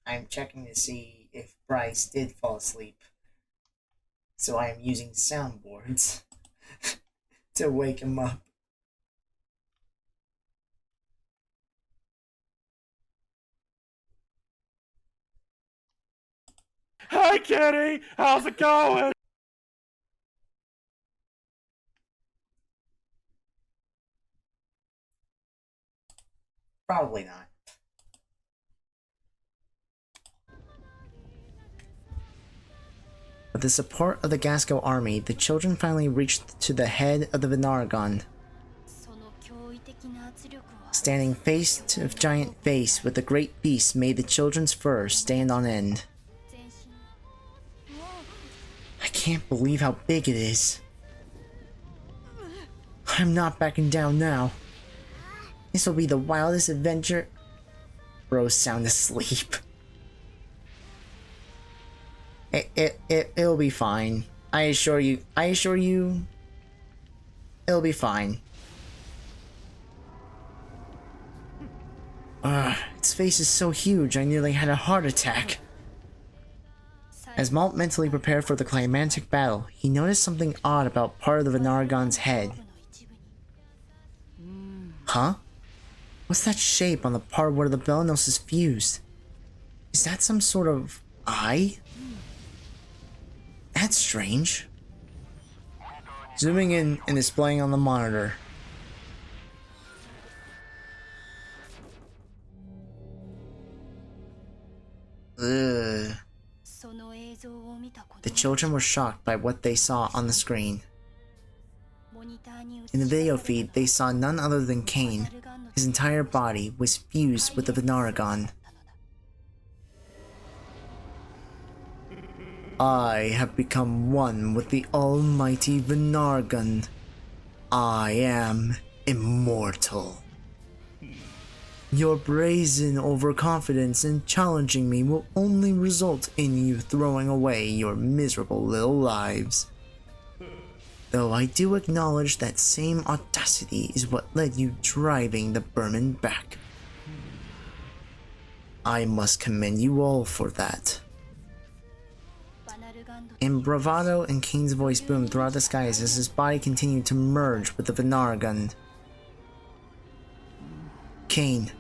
I'm checking to see if Bryce did fall asleep. So I am using soundboards to wake him up. Hi, Kitty! How's it going? Probably not. With the support of the Gasco Army, the children finally reached to the head of the Vanargand. Standing face to giant face with the great beast made the children's fur stand on end. I can't believe how big it is. I'm not backing down now. This will be the wildest adventure. Bro's sound asleep. It'll be fine. I assure you, it'll be fine. Its face is so huge, I nearly had a heart attack. As Malt mentally prepared for the climatic battle, he noticed something odd about part of the Vanargand's head. Huh? What's that shape on the part where the Belanos is fused? Is that some sort of eye? That's strange. Zooming in and displaying on the monitor. Ugh. The children were shocked by what they saw on the screen. In the video feed, they saw none other than Cain. His entire body was fused with the Vanargand. I have become one with the almighty Vanargand. I am immortal. Your brazen overconfidence in challenging me will only result in you throwing away your miserable little lives. Though I do acknowledge that same audacity is what led you driving the Berman back. I must commend you all for that. In bravado, and Cain's voice boomed throughout the skies as his body continued to merge with the Vanargand. Cain,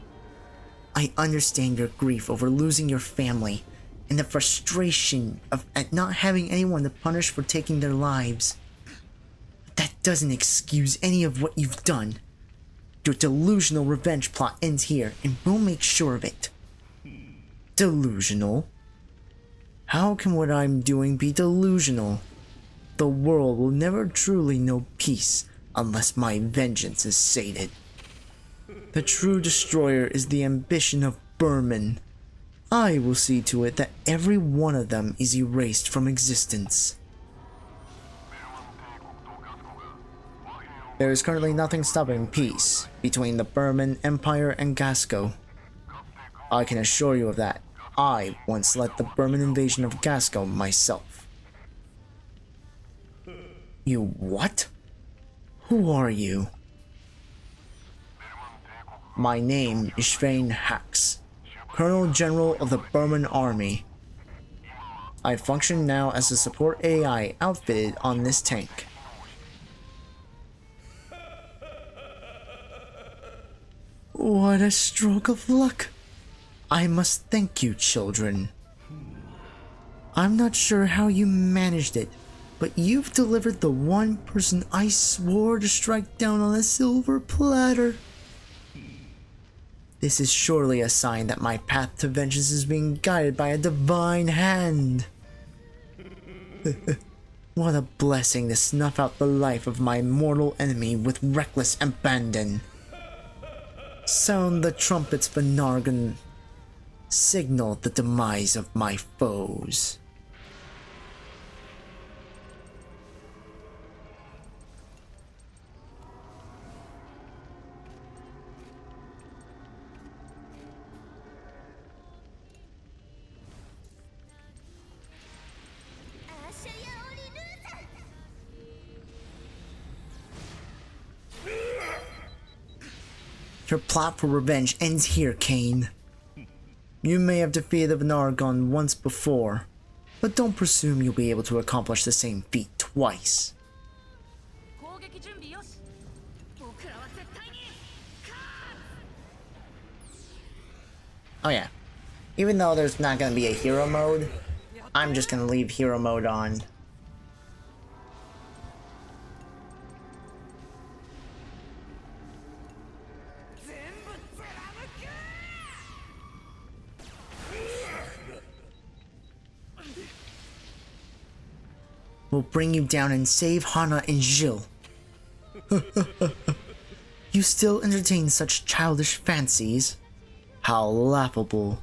I understand your grief over losing your family, and the frustration at not having anyone to punish for taking their lives. But that doesn't excuse any of what you've done. Your delusional revenge plot ends here, and we'll make sure of it. Delusional? How can what I'm doing be delusional? The world will never truly know peace unless my vengeance is sated. The true destroyer is the ambition of Berman. I will see to it that every one of them is erased from existence. There is currently nothing stopping peace between the Berman Empire and Gasco. I can assure you of that. I once led the Berman invasion of Gasco myself. You what? Who are you? My name is Shvein Hax, Coronel General of the Berman Army. I function now as a support AI outfitted on this tank. What a stroke of luck! I must thank you, children. I'm not sure how you managed it, but you've delivered the one person I swore to strike down on a silver platter. This is surely a sign that my path to vengeance is being guided by a divine hand. What a blessing to snuff out the life of my mortal enemy with reckless abandon. Sound the trumpets, Vanargand. Signal the demise of my foes. Your plot for revenge ends here, Cain. You may have defeated the Vanargand once before, but don't presume you'll be able to accomplish the same feat twice. Oh yeah, even though there's not going to be a hero mode, I'm just going to leave hero mode on. We'll bring you down and save Hana and Gil. You still entertain such childish fancies? How laughable.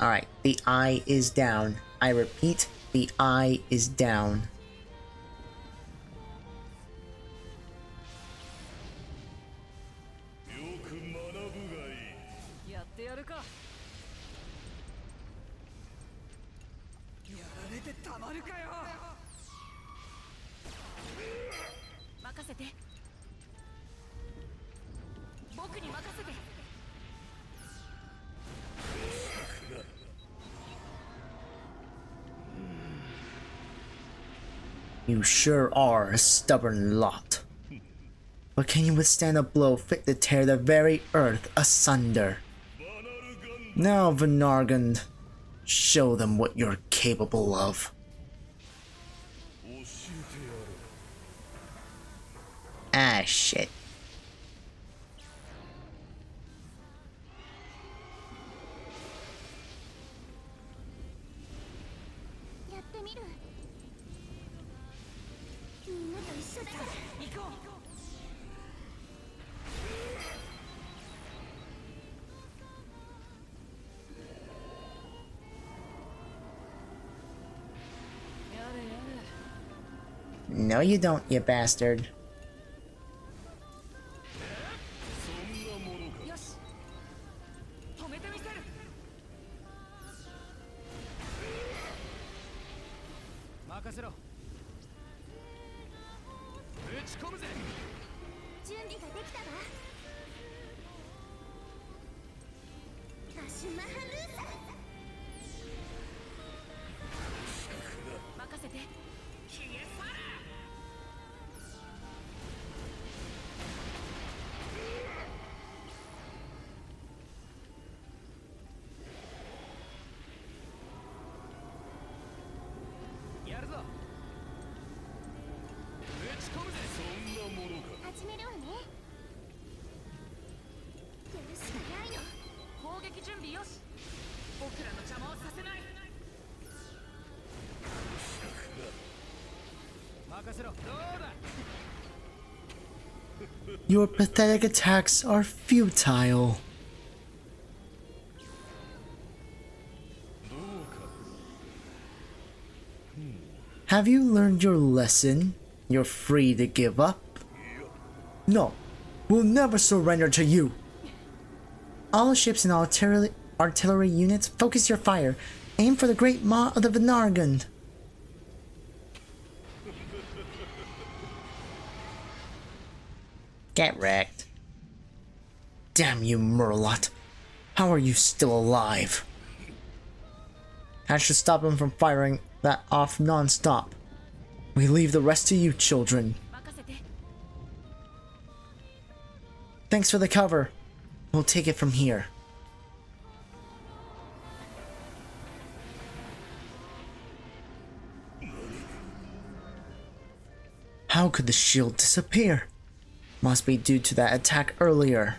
Alright, the eye is down. I repeat, the eye is down. You sure are a stubborn lot. But can you withstand a blow fit to tear the very earth asunder? Now, Vanargand, show them what you're capable of. Ah, shit. No, you don't, you bastard. Your pathetic attacks are futile. Have you learned your lesson? You're free to give up. No, we'll never surrender to you. All ships and artillery units, focus your fire. Aim for the great maw of the Vanargand. Get wrecked. Damn you, Murlot. How are you still alive? That should stop him from firing that off non-stop. We leave the rest to you, children. Thanks for the cover. We'll take it from here. How could the shield disappear? Must be due to that attack earlier.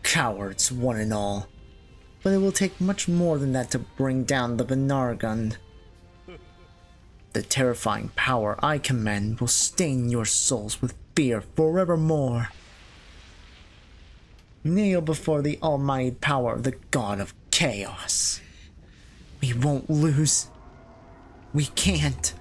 Cowards, one and all. But it will take much more than that to bring down the Vanargand. The terrifying power I command will stain your souls with fear forevermore. Kneel before the almighty power of the God of Chaos. We won't lose. We can't.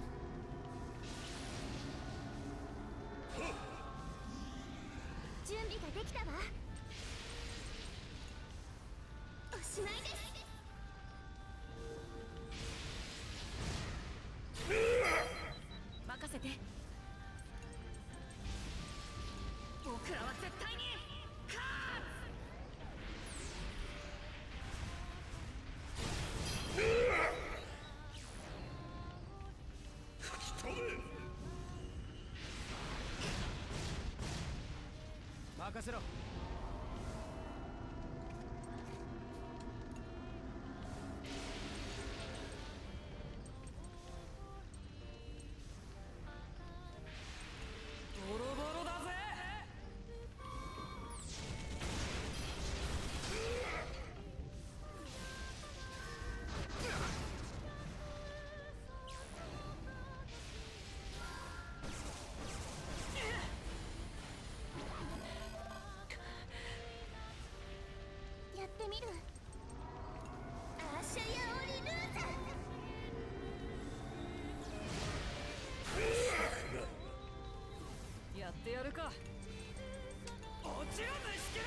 落ちろ虫けら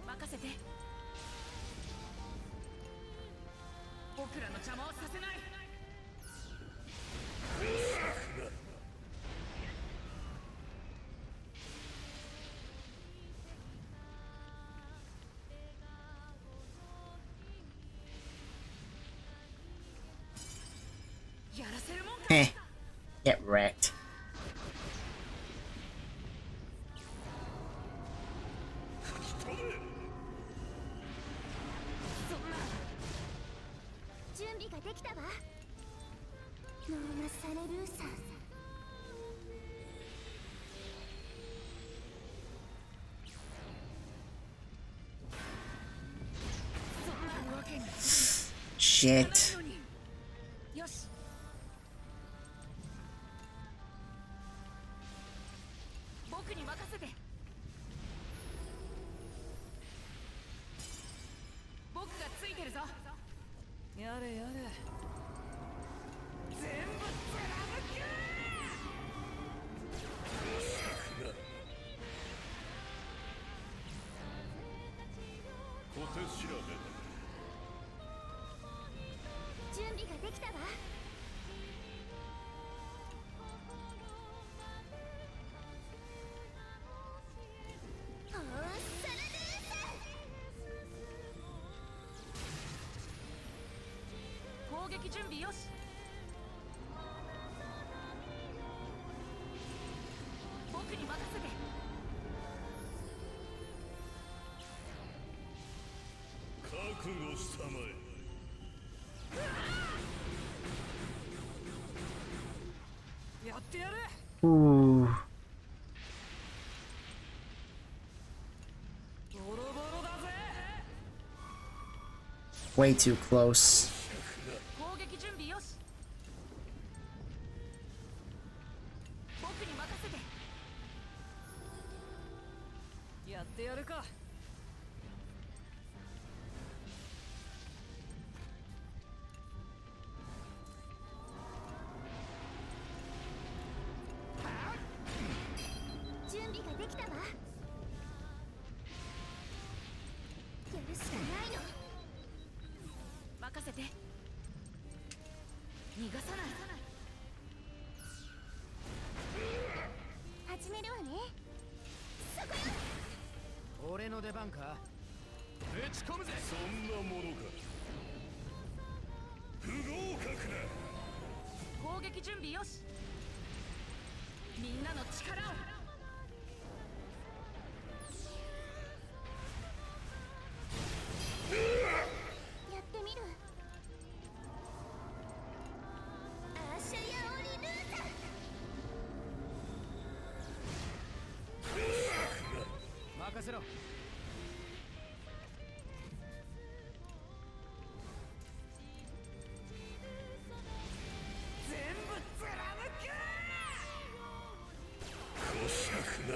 任せて。僕らの邪魔をさせない。やらせるもんか。 Heh. Get wrecked. 準備ができたわ。ノーマされるさ。そんなわけに Shit. よし。僕に任せて。僕がついてるぞ。やれやれ。全部貫け。小手調べ。準備ができたわ。おー、それです。攻撃準備よし。僕に任せて。覚悟したまえ。やってやる。 Ooh. ボロボロだぜ。 Way too close. 攻撃準備よし。僕に任せて。やってやるか。準備ができたわ。やるしかないの。任せて。逃がさない。始めるわね。そこよ。俺の出番か。ぶち込むぜ。そんなものか。不合格だ。攻撃準備よし。みんなの力を。やってみる。アーシャヤオリルーザ。任せろ。全部貫け。小尺だ。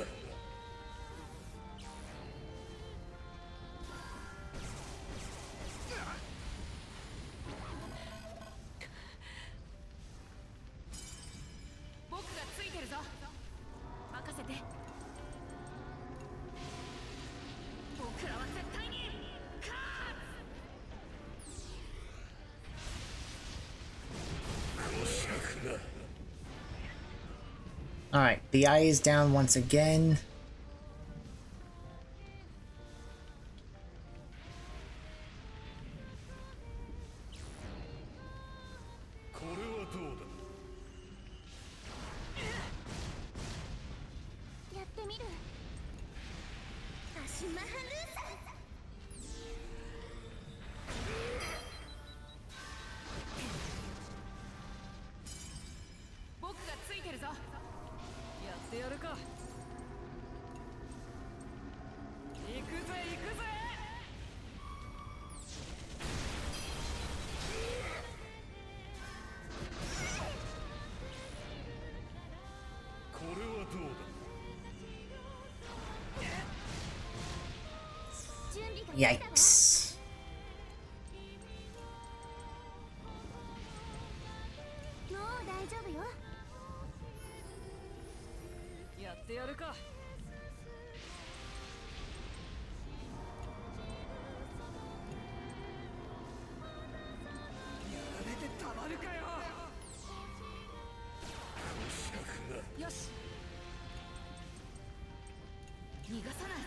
僕がついてるぞ。任せて。僕らは絶対に勝つ。小尺だ。Alright, the eye is down once again. これはどうだ。やってみる。アシマハルーサ。僕がついてるぞ。やってやるか。行くぜ行くぜ。これはどうだ。準備ができたわ。 Yikes. もう大丈夫よ。ってやるか。出てたまるかよ。よし、逃がさない。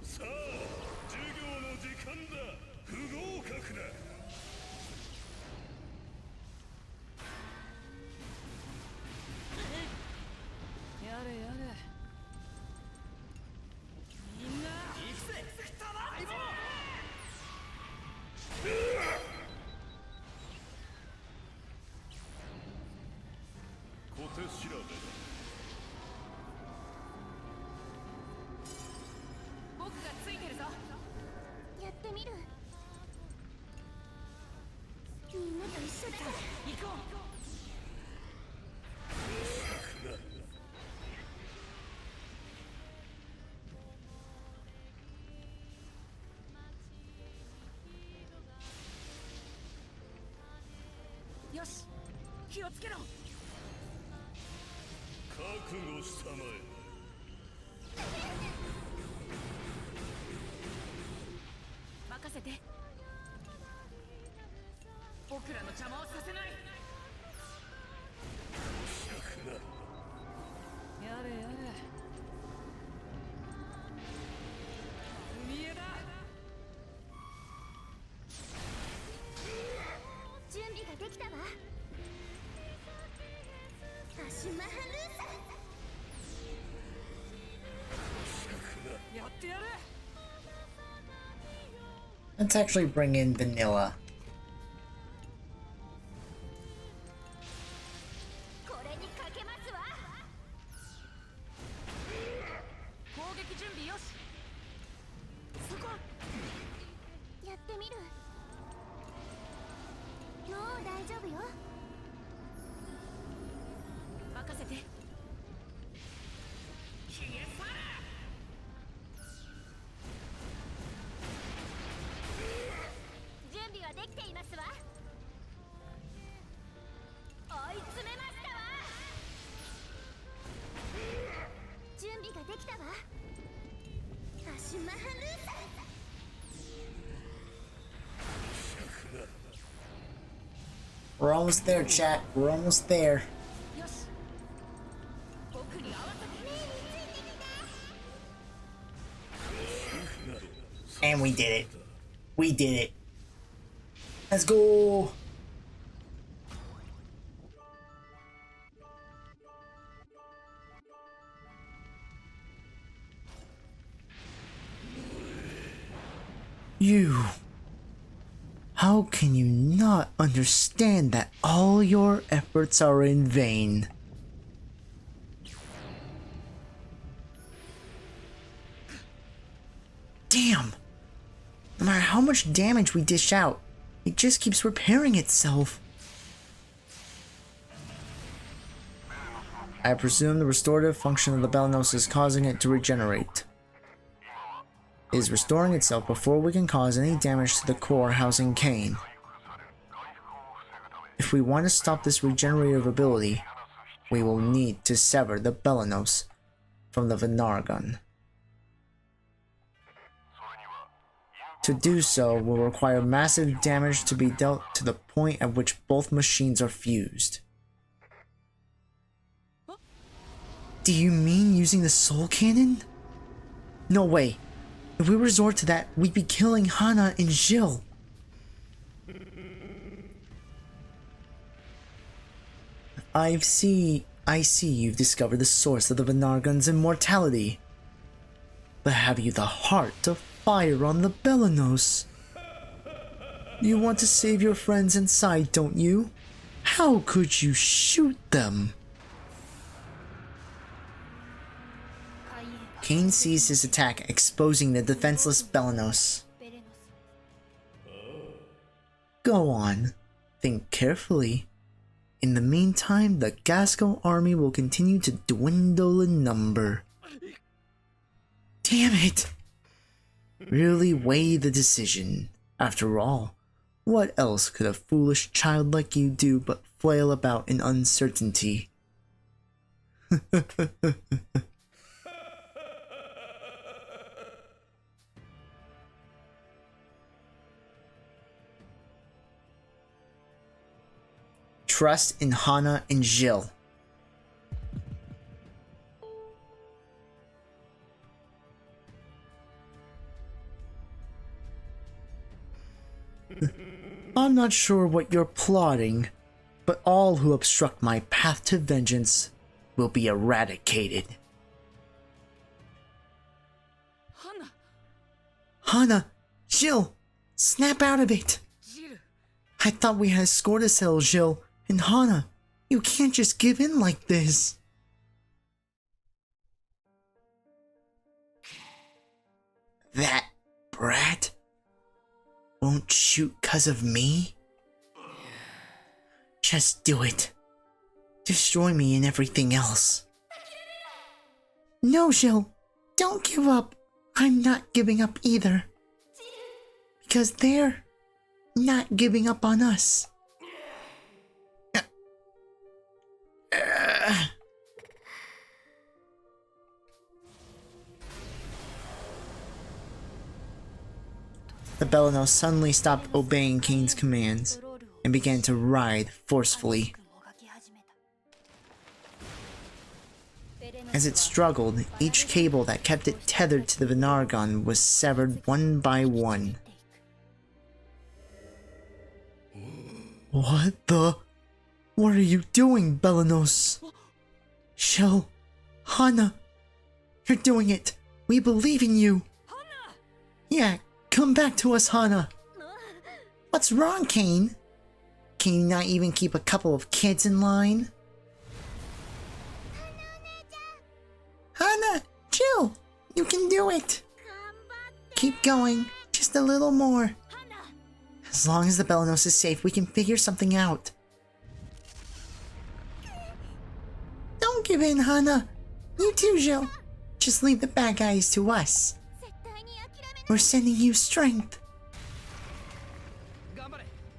さあ、授業の時間だ。不合格だ。やれやれ。みんな行くぜくたば相棒。小手調べだ。僕がついてるぞ。やってみる。みんなと一緒だから。行こう。よし、気をつけろ。覚悟したまえ。任せて。僕らの邪魔をさせない。やれやれ。海へだ。準備ができたわ。アシュマハルーサ。やってやる。 Let's actually bring in Vanilla. これにかけますわ。攻撃準備よし。そこ。やってみる。もう大丈夫よ。任せて。準備はできていますわ。追い詰めましたわ。準備ができたわ。アシュマハルーサ。We're almost there, chat. We're almost there. よし。僕に合わせて。 And we did it. We did it. Let's go. You. How can you not understand that all your efforts are in vain? Damn! No matter how much damage we dish out, it just keeps repairing itself. I presume the restorative function of the Balanos is causing it to regenerate. It is restoring itself before we can cause any damage to the core housing Kane. If we want to stop this regenerative ability, we will need to sever the Balanos from the Vanargand. To do so will require massive damage to be dealt to the point at which both machines are fused. Do you mean using the Soul Cannon? No way. If we resort to that, we'd be killing Hana and Jill. I see you've discovered the source of the Vanargand's immortality. But have you the heart to fire on the Balanos? You want to save your friends inside, don't you? How could you shoot them? Kane sees his attack, exposing the defenseless Balanos. Go on. Think carefully. In the meantime, the Gasco Army will continue to dwindle in number. Damn it! Really weigh the decision. After all, what else could a foolish child like you do but flail about in uncertainty. Trust in Hana and Jill. I'm not sure what you're plotting, but all who obstruct my path to vengeance will be eradicated. Hana, Hana! Jill! Snap out of it! Jill. I thought we had scored a settle, Jill. And Hana, you can't just give in like this. That brat won't shoot 'cause of me? Just do it. Destroy me and everything else. No, Jill. Don't give up. I'm not giving up either. Because they're not giving up on us. The Belenos suddenly stopped obeying Kane's commands and began to ride forcefully. As it struggled, each cable that kept it tethered to the Vanargand was severed one by one. What the? What are you doing, Belenos? Shell, Hana, you're doing it. We believe in you. Yeah, come back to us, Hana. What's wrong, Kane? Can you not even keep a couple of kids in line? Hana, Jill, you can do it. Keep going, just a little more. As long as the Belenos is safe, we can figure something out. Don't give in, Hana. You too, Jill. Just leave the bad guys to us. We're sending you strength.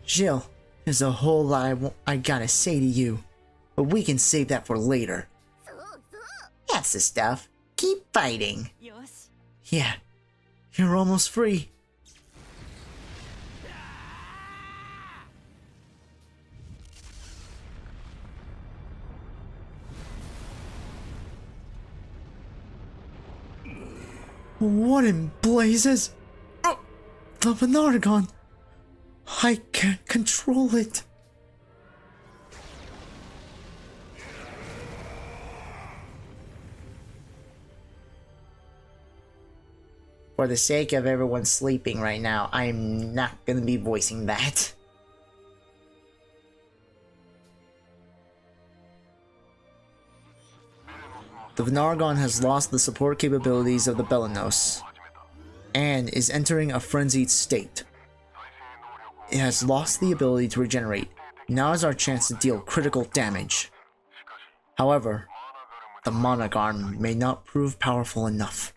Jill, there's a whole lot I gotta say to you, but we can save that for later. That's the stuff. Keep fighting. Yeah, you're almost free. What in blazes? Oh, the Vanargand! I can't control it. For the sake of everyone sleeping right now, I'm not gonna be voicing that. The Vanargand has lost the support capabilities of the Belenos and is entering a frenzied state. It has lost the ability to regenerate. Now is our chance to deal critical damage. However, the Vanargand may not prove powerful enough.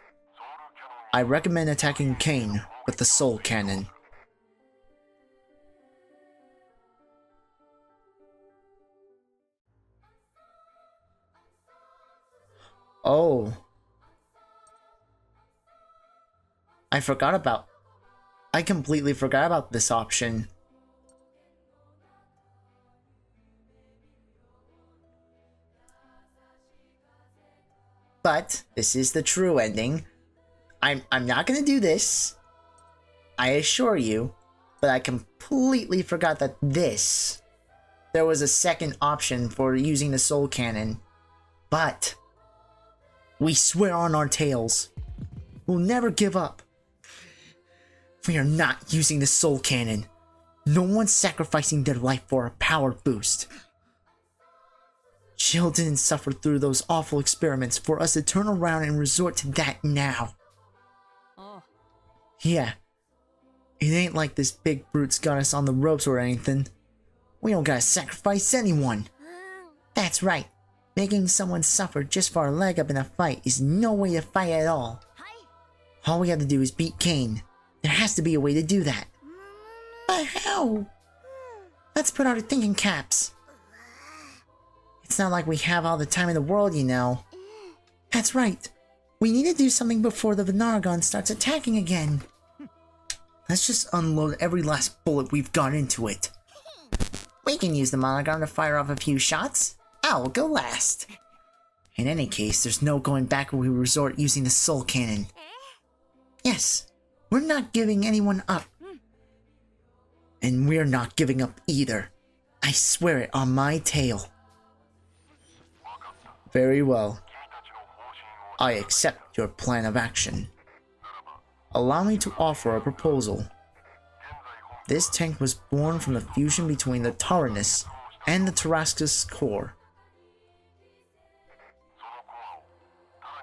I recommend attacking Kane with the Soul Cannon. Oh. I completely forgot about this option. But this is the true ending. I'm not gonna do this, I assure you, but I completely forgot that there was a second option for using the Soul Cannon. But we swear on our tails, we'll never give up. We are not using the Soul Cannon. No one's sacrificing their life for a power boost. Jill didn't suffer through those awful experiments for us to turn around and resort to that now. Yeah, it ain't like this big brute's got us on the ropes or anything. We don't gotta sacrifice anyone. That's right. Making someone suffer just for a leg up in a fight is no way to fight at all. All we have to do is beat Kane. There has to be a way to do that. But how? Let's put our thinking caps. It's not like we have all the time in the world, you know. That's right. We need to do something before the Vanargand starts attacking again. Let's just unload every last bullet we've got into it. We can use the Vanargand to fire off a few shots. I'll go last. In any case, there's no going back when we resort using the soul cannon. Yes, we're not giving anyone up. And we're not giving up either. I swear it on my tail. Very well. I accept your plan of action. Allow me to offer a proposal. This tank was born from the fusion between the TARANIS and the TARASCUS core.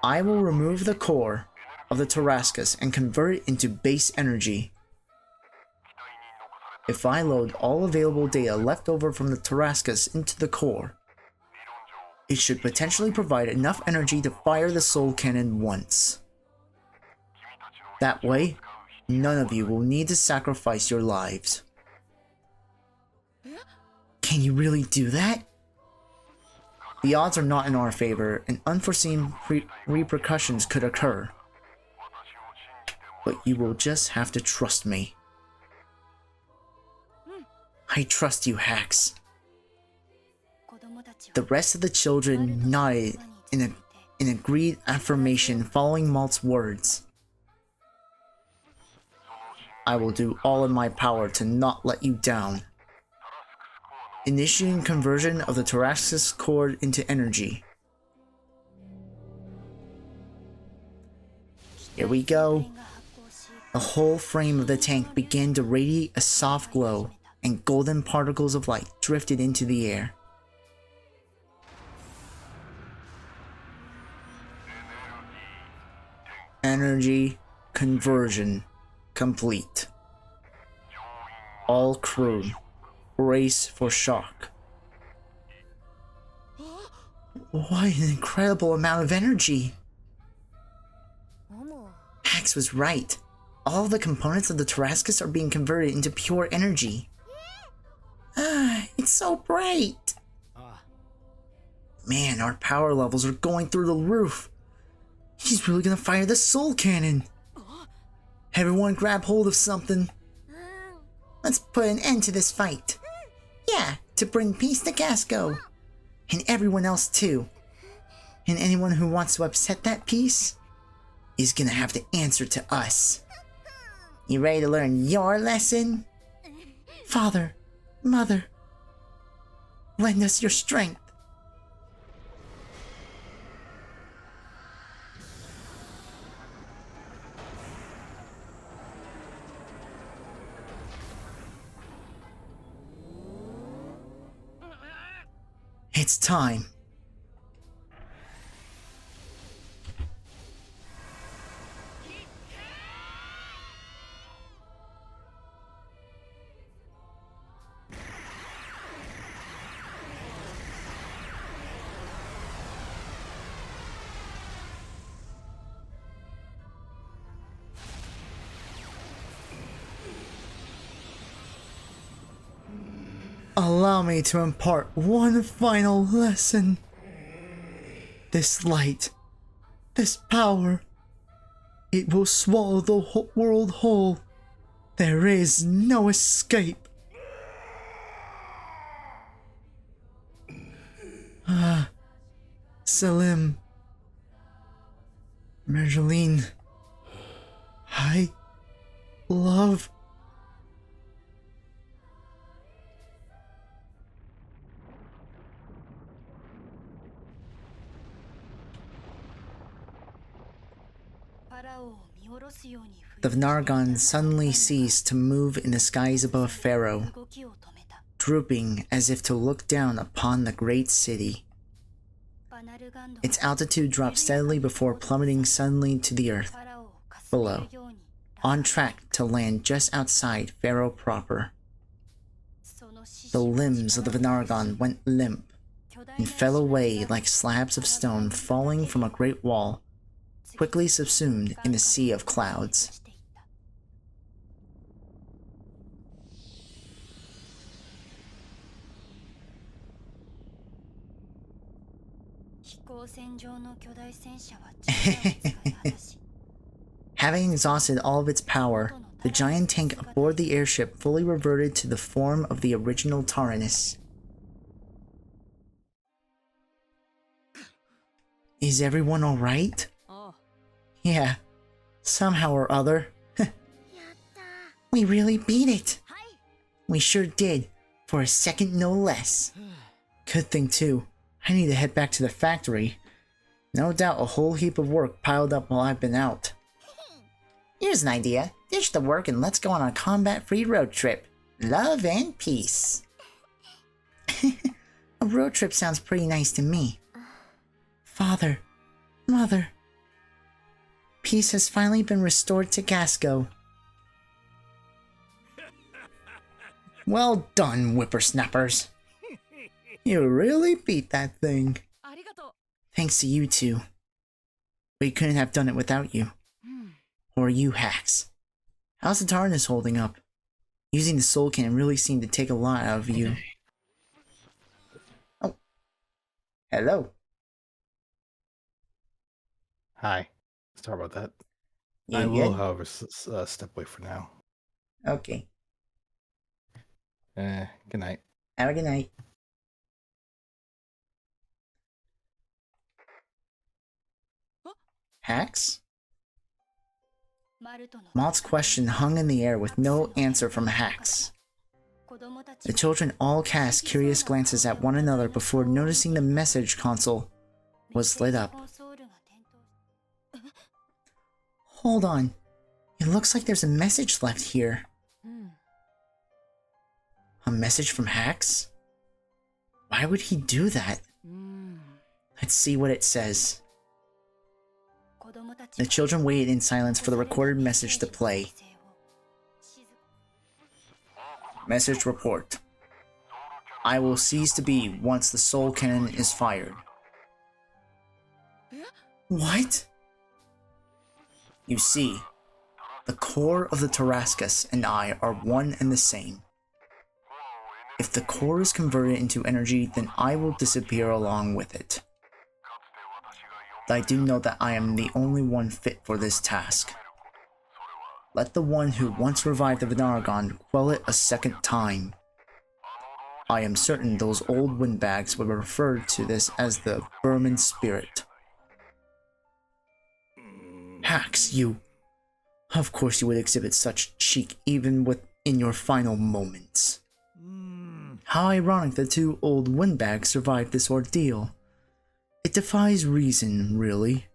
I will remove the core of the TARASCUS and convert it into base energy. If I load all available data left over from the TARASCUS into the core, it should potentially provide enough energy to fire the soul cannon once. That way, none of you will need to sacrifice your lives. Can you really do that? The odds are not in our favor, and unforeseen repercussions could occur. But you will just have to trust me. I trust you, Hax. The rest of the children nodded in agreed affirmation following Malt's words. I will do all in my power to not let you down. Initiating conversion of the TARASCUS core into energy. Here we go. The whole frame of the tank began to radiate a soft glow, and golden particles of light drifted into the air. Energy conversion complete. All crew, brace for shock. What an incredible amount of energy! Hax was right. All the components of the TARASCUS are being converted into pure energy. It's so bright! Man, our power levels are going through the roof. He's really gonna fire the soul cannon. Everyone grab hold of something. Let's put an end to this fight. Yeah, to bring peace to Gasco. And everyone else too. And anyone who wants to upset that peace is gonna have to answer to us. You ready to learn your lesson? Father, Mother, lend us your strength. It's time. Allow me to impart one final lesson. This light, this power, it will swallow the world whole. There is no escape. Selim, Mergeline, I love. The Vanargand suddenly ceased to move in the skies above Pharaoh, drooping as if to look down upon the great city. Its altitude dropped steadily before plummeting suddenly to the earth below, on track to land just outside Pharaoh proper. The limbs of the Vanargand went limp and fell away like slabs of stone falling from a great wall, quickly subsumed in a sea of clouds. Having exhausted all of its power, the giant tank aboard the airship fully reverted to the form of the original TARANIS. Is everyone alright? Yeah, somehow or other. We really beat it! We sure did, for a second no less. Good thing too, I need to head back to the factory. No doubt a whole heap of work piled up while I've been out. Here's an idea. Ditch the work and let's go on a combat-free road trip. Love and peace. A road trip sounds pretty nice to me. Father, Mother. Peace has finally been restored to Gasco. Well done, whippersnappers. You really beat that thing. Thanks to you two. We couldn't have done it without you. Or you, Hax. How's the TARANIS holding up? Using the soul cannon really seemed to take a lot out of you. Oh. Hello. Hi. Sorry about that. You I will, good? however, step away for now. Okay. Good night. Have a good night. Hax? Malt's question hung in the air with no answer from Hax. The children all cast curious glances at one another before noticing the message console was lit up. Hold on. It looks like there's a message left here. A message from Hax? Why would he do that? Let's see what it says. The children waited in silence for the recorded message to play. Message report. I will cease to be once the soul cannon is fired. What? You see, the core of the TARASCUS and I are one and the same. If the core is converted into energy, then I will disappear along with it. I do know that I am the only one fit for this task. Let the one who once revived the Vanargand quell it a second time. I am certain those old windbags would refer to this as the Berman spirit. Hax, you... Of course you would exhibit such cheek even within your final moments. How ironic that two old windbags survived this ordeal. It defies reason, really.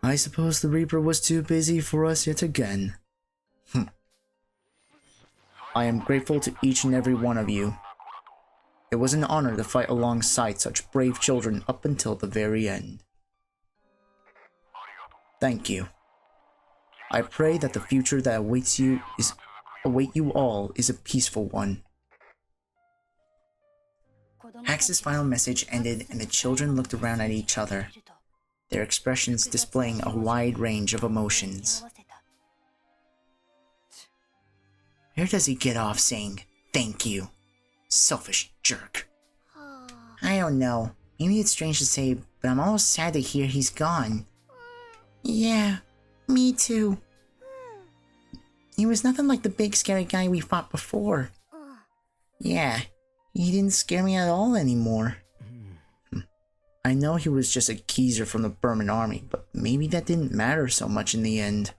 I suppose the Reaper was too busy for us yet again. I am grateful to each and every one of you. It was an honor to fight alongside such brave children up until the very end. Thank you. I pray that the future that await you all is a peaceful one. Hax's final message ended and the children looked around at each other, their expressions displaying a wide range of emotions. Where does he get off saying, thank you? Selfish jerk. I don't know. Maybe it's strange to say, but I'm almost sad to hear he's gone. Yeah, me too. He was nothing like the big scary guy we fought before. Yeah, he didn't scare me at all anymore. I know he was just a geezer from the Berman army, but maybe that didn't matter so much in the end.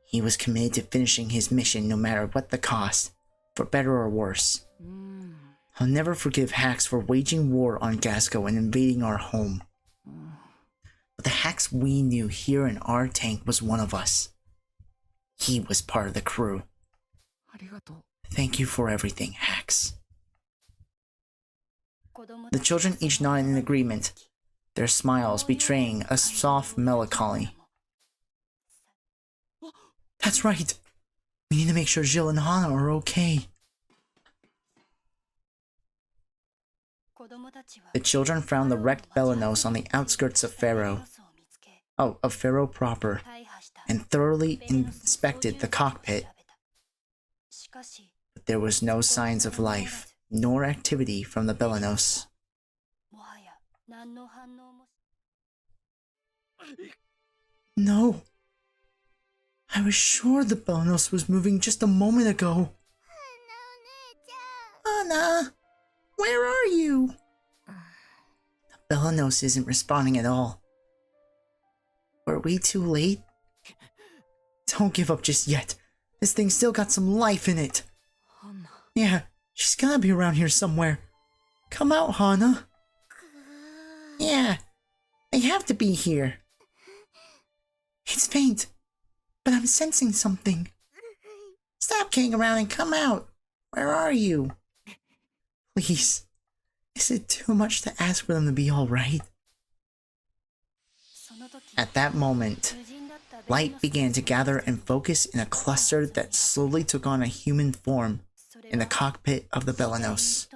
He was committed to finishing his mission no matter what the cost, for better or worse. I'll never forgive Hax for waging war on Gasco and invading our home. But the Hax we knew here in our tank was one of us. He was part of the crew. Thank you for everything, Hax. The children each nodded in agreement, their smiles betraying a soft melancholy. That's right! We need to make sure Jill and Hana are okay. The children found the wrecked Belanos on the outskirts of Pharaoh. Oh, of Pharaoh proper, and thoroughly inspected the cockpit. But there was no signs of life, nor activity from the Belanos. 何の反応も No. I was sure the Belnos was moving just a moment ago. Hana, where are you? The Belnos isn't responding at all. Were we too late? Don't give up just yet. This thing's still got some life in it. Yeah, she's gotta be around here somewhere. Come out, Hana. Yeah, they have to be here. It's faint, but I'm sensing something. Stop kidding around and come out. Where are you? Please. Is it too much to ask for them to be alright? At that moment, light began to gather and focus in a cluster that slowly took on a human form in the cockpit of the Belenos.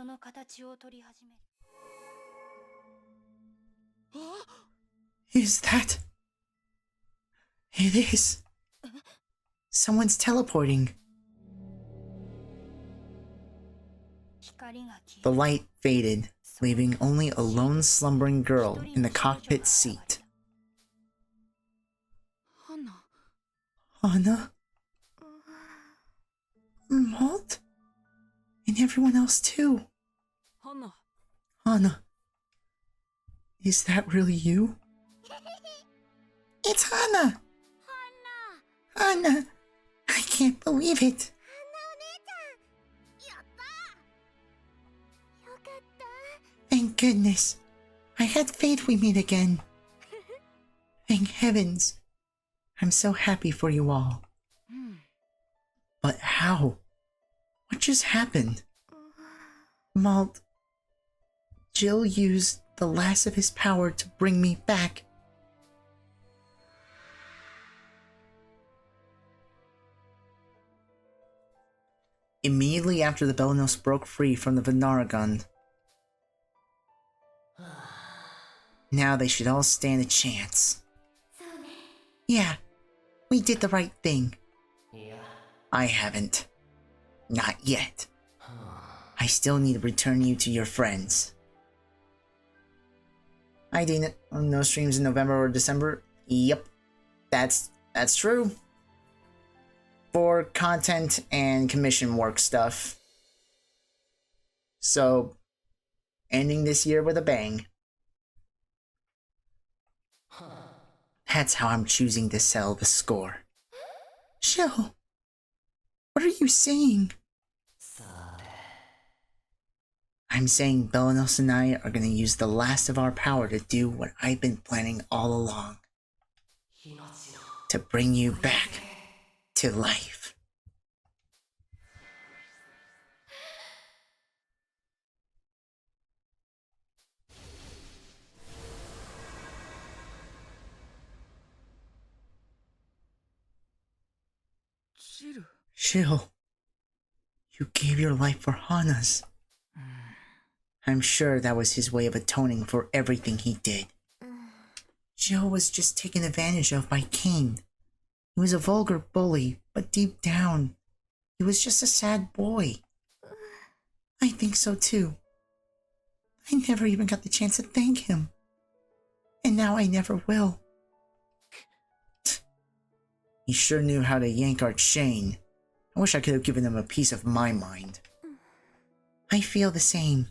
Is that... It is. Someone's teleporting. The light faded, leaving only a lone slumbering girl in the cockpit seat. Hana? Malt? And everyone else too. Hana. Is that really you? It's Hana! Hana! I can't believe it! Thank goodness. I had faith we meet again. Thank heavens. I'm so happy for you all. But how? What just happened? Malt... Jill used the last of his power to bring me back. Immediately after the Belenos broke free from the Vanargand, now they should all stand a chance. Yeah, we did the right thing. I haven't. Not yet. I still need to return you to your friends. I didn't. No streams in November or December? Yep. That's true. For content and commission work stuff. So, ending this year with a bang. That's how I'm choosing to sell the score. Jill, what are you saying? I'm saying Belenos and I are gonna use the last of our power to do what I've been planning all along. To bring you back to life. Jill, you gave your life for Hana's. I'm sure that was his way of atoning for everything he did. Jill was just taken advantage of by Cain. He was a vulgar bully, but deep down, he was just a sad boy. I think so too. I never even got the chance to thank him. And now I never will. He sure knew how to yank our chain. I wish I could have given him a piece of my mind. I feel the same.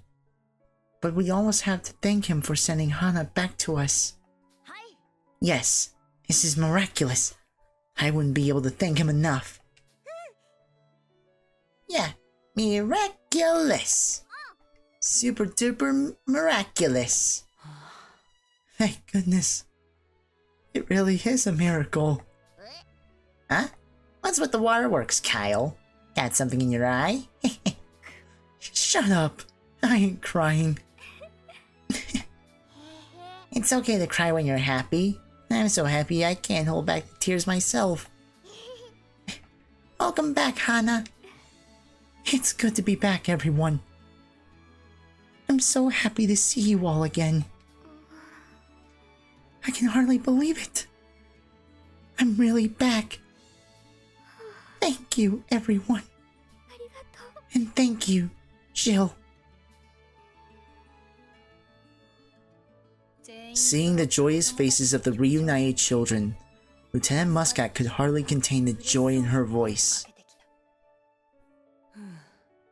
But we almost have to thank him for sending Hana back to us. Yes, this is miraculous. I wouldn't be able to thank him enough. Yeah, miraculous. Super duper miraculous. Thank goodness. It really is a miracle. Huh? What's with the waterworks, Kyle? Got something in your eye? Shut up. I ain't crying. It's okay to cry when you're happy. I'm so happy I can't hold back the tears myself. Welcome back, Hana. It's good to be back, everyone. I'm so happy to see you all again. I can hardly believe it. I'm really back. Thank you, everyone. And thank you, Jill. Seeing the joyous faces of the reunited children, Lieutenant Muscat could hardly contain the joy in her voice.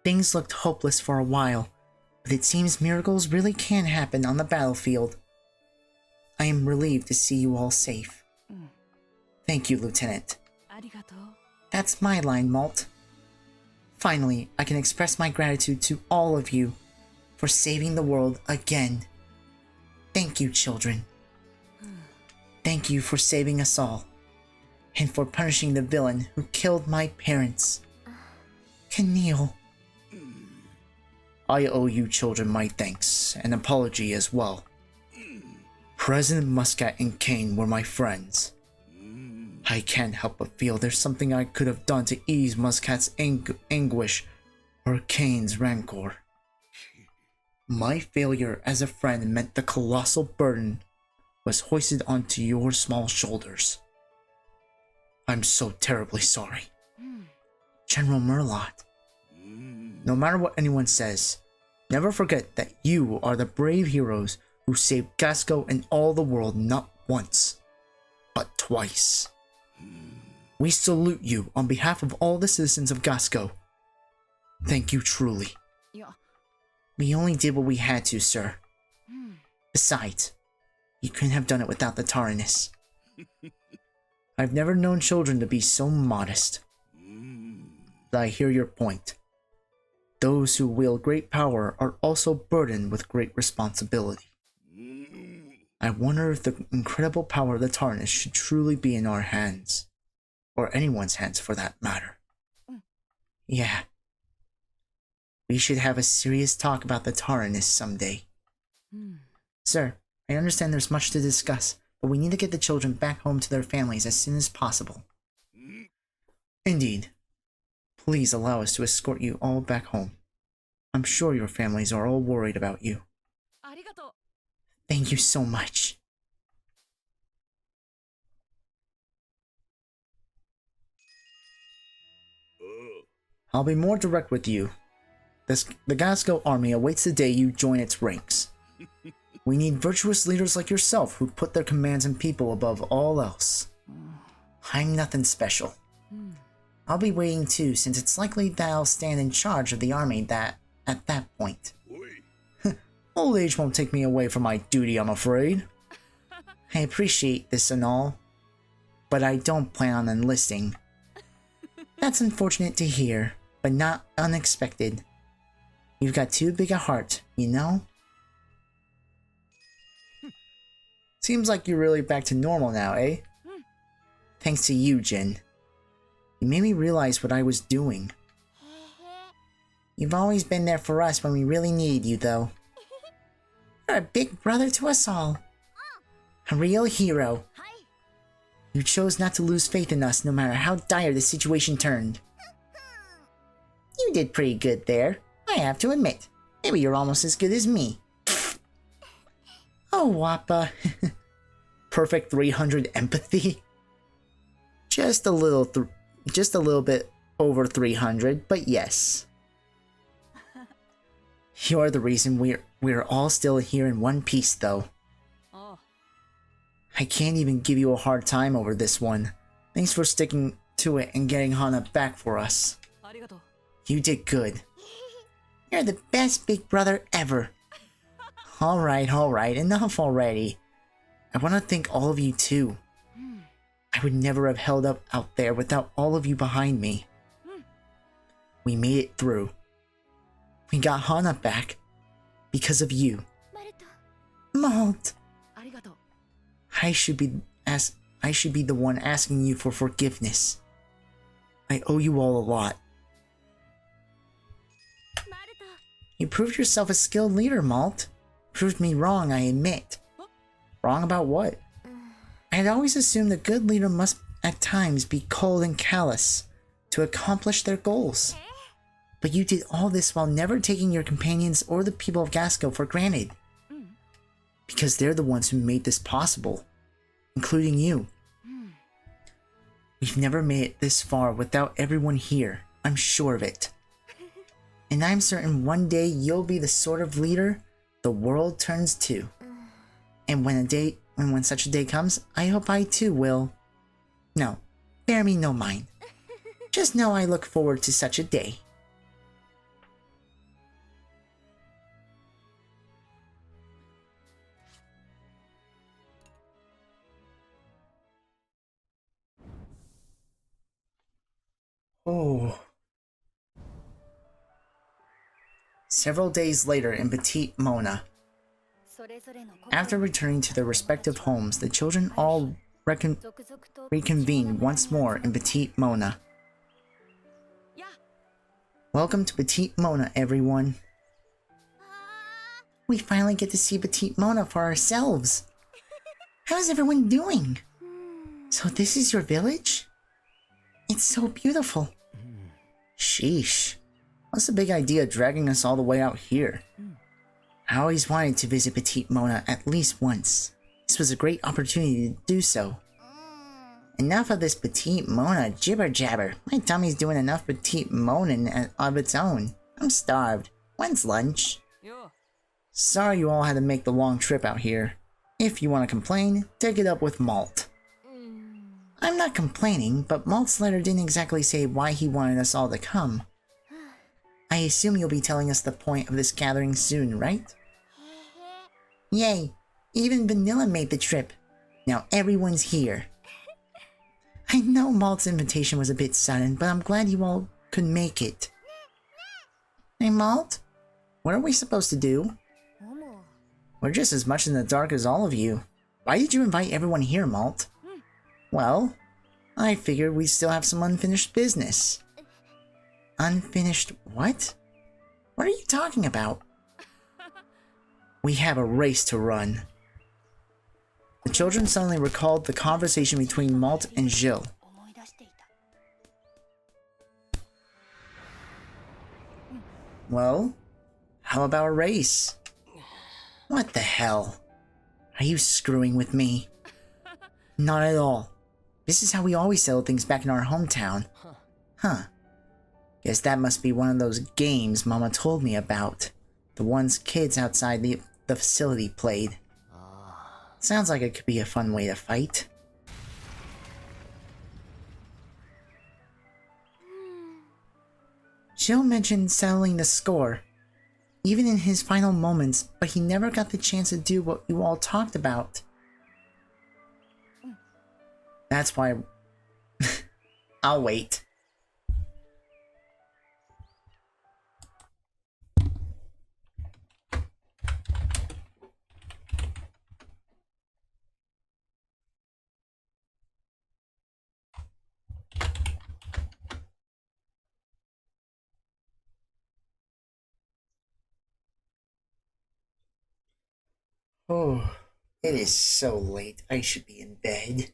Things looked hopeless for a while, but it seems miracles really can happen on the battlefield. I am relieved to see you all safe. Thank you, Lieutenant. That's my line, Malt. Finally, I can express my gratitude to all of you for saving the world again. Thank you, children. Thank you for saving us all, and for punishing the villain who killed my parents. Keneal. I owe you children my thanks, and apology as well. President Muscat and Kane were my friends. I can't help but feel there's something I could have done to ease Muscat's anguish or Kane's rancor. My failure as a friend meant the colossal burden was hoisted onto your small shoulders. I'm so terribly sorry. General Merlot, no matter what anyone says, never forget that you are the brave heroes who saved Gasco and all the world not once, but twice. We salute you on behalf of all the citizens of Gasco. Thank you truly. We only did what we had to, sir. Besides, you couldn't have done it without the TARANIS. I've never known children to be so modest. But I hear your point. Those who wield great power are also burdened with great responsibility. I wonder if the incredible power of the TARANIS should truly be in our hands. Or anyone's hands for that matter. Yeah. We should have a serious talk about the TARANIS someday. Sir, I understand there's much to discuss, but we need to get the children back home to their families as soon as possible. Indeed. Please allow us to escort you all back home. I'm sure your families are all worried about you. Thank you so much. I'll be more direct with you. The Gasco Army awaits the day you join its ranks. We need virtuous leaders like yourself who put their commands and people above all else. I'm nothing special. I'll be waiting too, since it's likely that I'll stand in charge of the army at that point. Old age won't take me away from my duty, I'm afraid. I appreciate this and all, but I don't plan on enlisting. That's unfortunate to hear, but not unexpected. You've got too big a heart, you know? Seems like you're really back to normal now, eh? Thanks to you, Jin. You made me realize what I was doing. You've always been there for us when we really needed you, though. You're a big brother to us all. A real hero. You chose not to lose faith in us no matter how dire the situation turned. You did pretty good there, I have to admit. Maybe you're almost as good as me. Oh, Wappa. Perfect 300 empathy. Just a little bit over 300, but yes. You're the reason we're all still here in one piece, though. I can't even give you a hard time over this one. Thanks for sticking to it and getting Hana back for us. You did good. You're the best big brother ever. Alright, enough already. I want to thank all of you too. I would never have held up out there without all of you behind me. We made it through. We got Hana back because of you. Malt. I should be the one asking you for forgiveness. I owe you all a lot. You proved yourself a skilled leader, Malt. Proved me wrong, I admit. Wrong about what? I had always assumed a good leader must at times be cold and callous to accomplish their goals. But you did all this while never taking your companions or the people of Gasco for granted. Because they're the ones who made this possible, including you. We've never made it this far without everyone here, I'm sure of it. And I'm certain one day you'll be the sort of leader the world turns to. And when such a day comes, I hope I too will. No, bear me no mind. Just know I look forward to such a day. Oh. Several days later in Petite Mona. After returning to their respective homes, the children all reconvene once more in Petite Mona. Welcome to Petite Mona, everyone. We finally get to see Petite Mona for ourselves. How is everyone doing? So this is your village? It's so beautiful. Sheesh. What's the big idea dragging us all the way out here? I always wanted to visit Petite Mona at least once. This was a great opportunity to do so. Enough of this Petite Mona jibber jabber. My tummy's doing enough Petite Monin of its own. I'm starved. When's lunch? Sorry you all had to make the long trip out here. If you want to complain, take it up with Malt. I'm not complaining, but Malt's letter didn't exactly say why he wanted us all to come. I assume you'll be telling us the point of this gathering soon, right? Yay! Even Vanilla made the trip. Now everyone's here. I know Malt's invitation was a bit sudden, but I'm glad you all could make it. Hey Malt, what are we supposed to do? We're just as much in the dark as all of you. Why did you invite everyone here, Malt? Well, I figured we still have some unfinished business. Unfinished what? What are you talking about? We have a race to run. The children suddenly recalled the conversation between Malt and Gilles. Well, how about a race? What the hell? Are you screwing with me? Not at all. This is how we always settle things back in our hometown. Huh. Guess that must be one of those games Mama told me about. The ones kids outside the facility played. Sounds like it could be a fun way to fight. Jill mentioned settling the score, even in his final moments, but he never got the chance to do what you all talked about. That's why... I'll wait. Oh, it is so late. I should be in bed.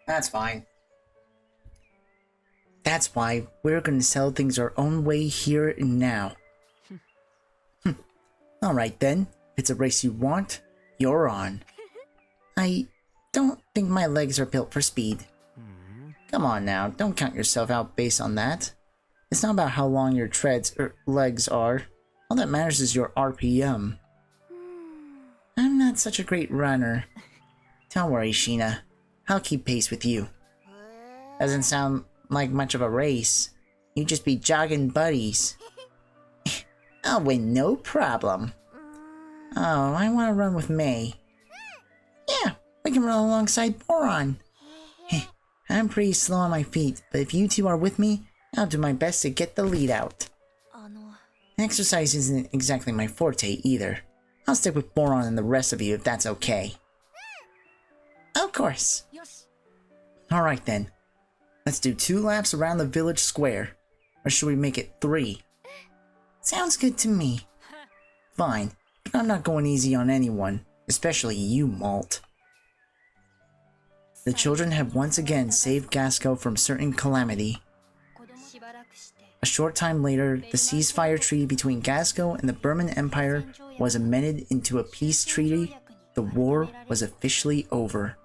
That's fine. That's why we're gonna sell things our own way here and now. Alright then, if it's a race you want, you're on. I don't think my legs are built for speed. Come on now, don't count yourself out based on that. It's not about how long your legs are. All that matters is your RPM. I'm not not such a great runner. Don't worry, Sheena. I'll keep pace with you. Doesn't sound like much of a race. You just be jogging buddies. I'll win, no problem. Oh, I want to run with May. Yeah, we can run alongside Boron. I'm pretty slow on my feet, but if you two are with me, I'll do my best to get the lead out. Exercise isn't exactly my forte either. I'll stick with Boron and the rest of you if that's okay. Of course. Alright then. Let's do 2 laps around the village square. Or should we make it 3? Sounds good to me. Fine, but I'm not going easy on anyone, especially you, Malt. The children have once again saved Gasco from certain calamity. A short time later, the ceasefire treaty between Gasco and the Berman Empire was amended into a peace treaty. The war was officially over.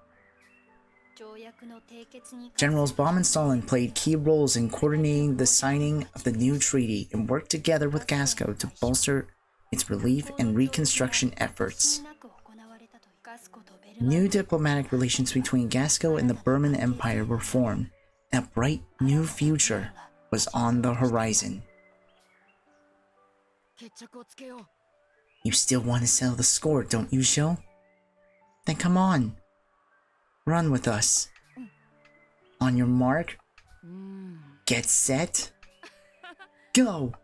Generals Baum and Stalin played key roles in coordinating the signing of the new treaty and worked together with Gasco to bolster its relief and reconstruction efforts. New diplomatic relations between Gasco and the Berman Empire were formed, and a bright new future was on the horizon. You still want to settle the score, don't you, Zhou? Then come on. Run with us. On your mark, get set, go!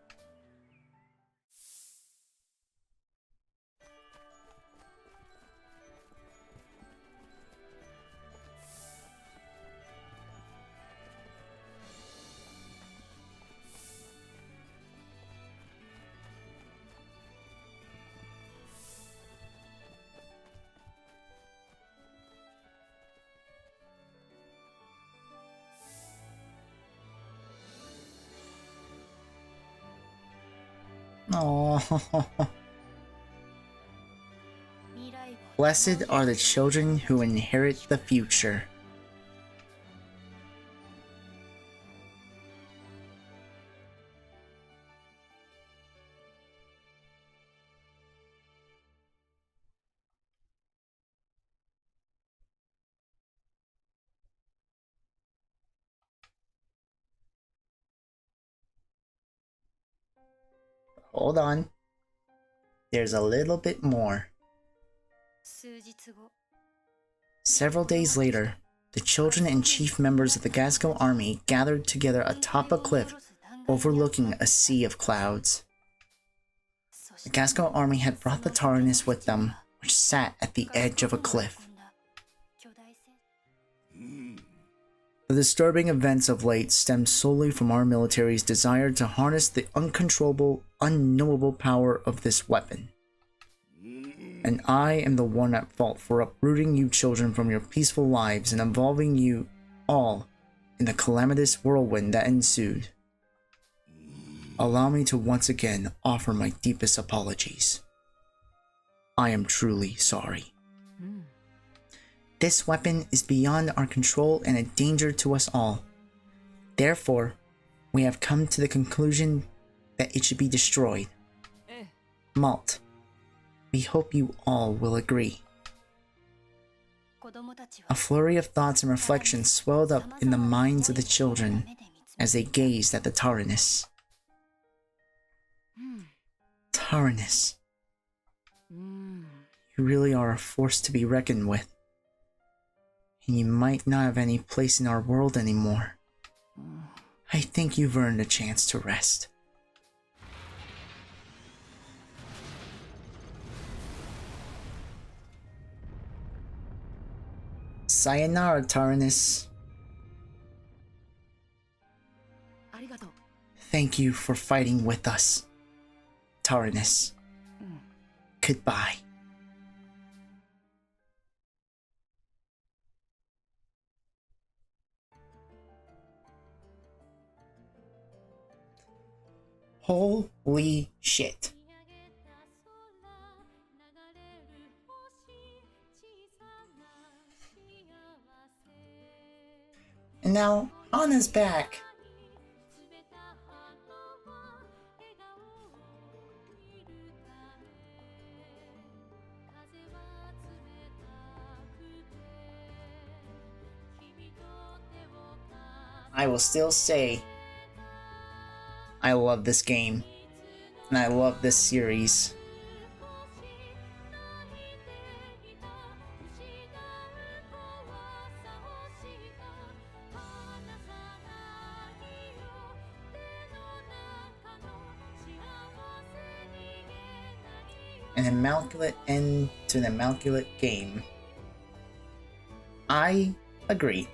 Oh. Blessed are the children who inherit the future. Hold on. There's a little bit more. Several days later, the children and chief members of the Gasco Army gathered together atop a cliff overlooking a sea of clouds. The Gasco Army had brought the TARANIS with them, which sat at the edge of a cliff. The disturbing events of late stemmed solely from our military's desire to harness the uncontrollable, unknowable power of this weapon. And I am the one at fault for uprooting you children from your peaceful lives and involving you all in the calamitous whirlwind that ensued. Allow me to once again offer my deepest apologies. I am truly sorry. This weapon is beyond our control and a danger to us all. Therefore, we have come to the conclusion that it should be destroyed. Malt, we hope you all will agree. A flurry of thoughts and reflections swelled up in the minds of the children as they gazed at the TARANIS. TARANIS. You really are a force to be reckoned with. And you might not have any place in our world anymore. I think you've earned a chance to rest. Sayonara, TARANIS. Thank you for fighting with us, TARANIS. Goodbye. Holy shit. And now, Anna's back. I will still say I love this game. And I love this series. An immaculate end to an immaculate game. I agree.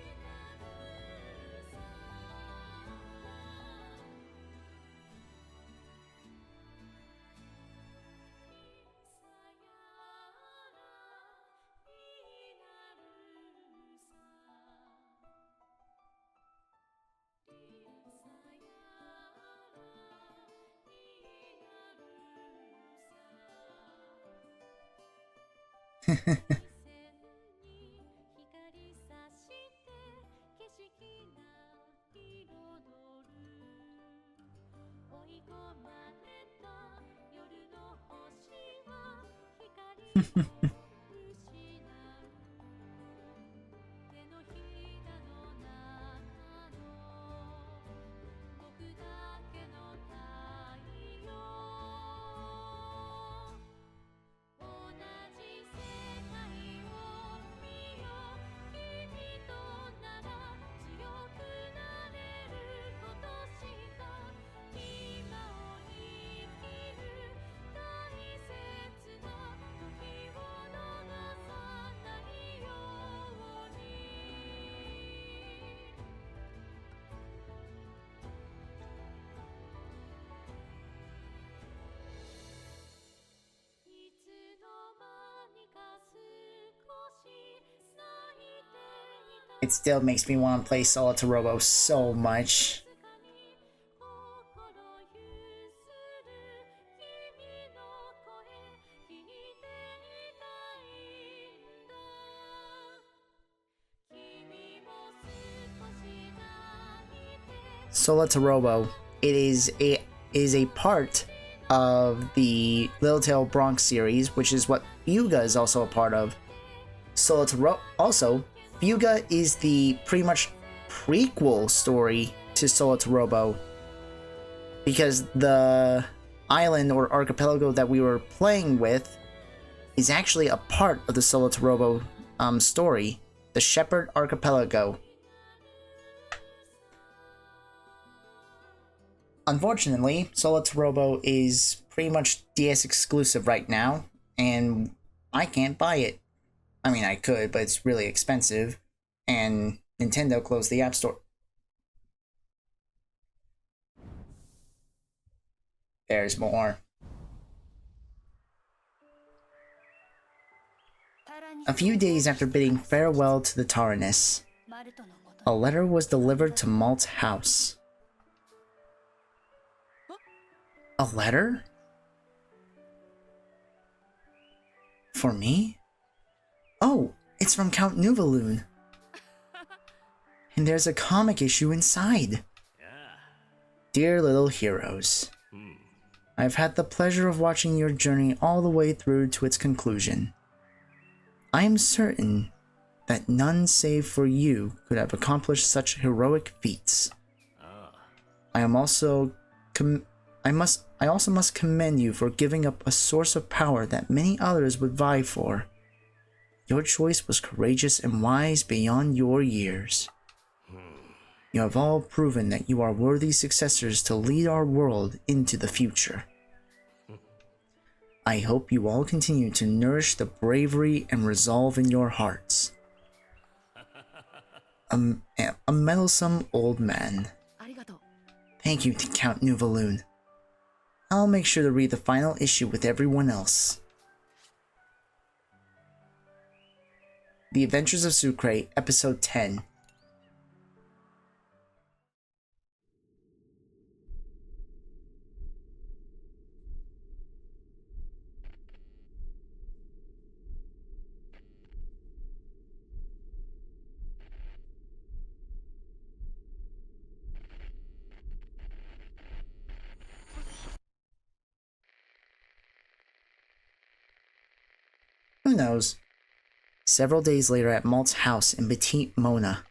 It still makes me want to play Solo to Robo so much. Solo to Robo, it is a part of the Little Tail Bronx series, which is what FUGA is also a part of. Solo to Robo also. FUGA is the pretty much prequel story to Solo to Robo, because the island or archipelago that we were playing with is actually a part of the Solo to Robo story, the Shepherd Archipelago. Unfortunately, Solo to Robo is pretty much DS exclusive right now, and I can't buy it. I mean, I could, but it's really expensive, and Nintendo closed the App Store. There's more. A few days after bidding farewell to the TARANIS, a letter was delivered to Malt's house. A letter? For me? Oh, it's from Count Nuvaloon. And there's a comic issue inside. Dear little heroes, I've had the pleasure of watching your journey all the way through to its conclusion. I am certain that none save for you could have accomplished such heroic feats. I also must commend you for giving up a source of power that many others would vie for. Your choice was courageous and wise beyond your years. You have all proven that you are worthy successors to lead our world into the future. I hope you all continue to nourish the bravery and resolve in your hearts. A meddlesome old man. Thank you to Count Nuvaloon. I'll make sure to read the final issue with everyone else. The Adventures of Sucre, Episode 10. Who knows? Several days later at Malt's house in Petite Mona.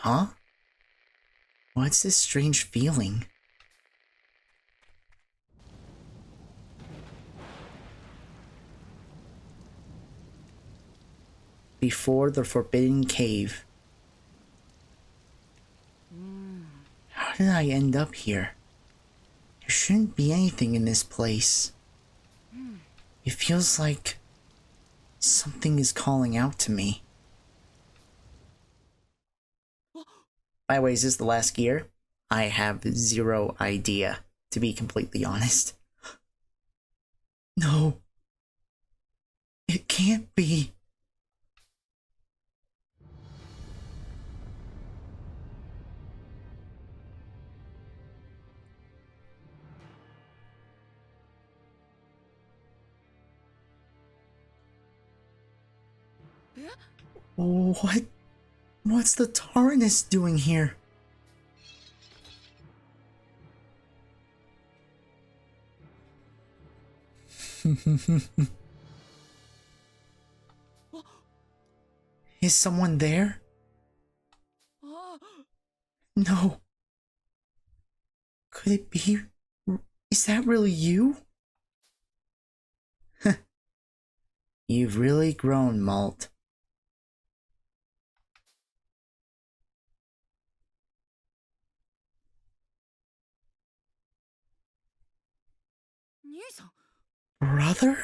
Huh? What's this strange feeling? Before the Forbidden Cave. How did I end up here? There shouldn't be anything in this place. It feels like something is calling out to me. By the way, is this the last gear? I have zero idea, to be completely honest. No. It can't be. What's the TARANIS doing here? Is someone there? No. Could it be? Is that really you? You've really grown, Malt. Brother?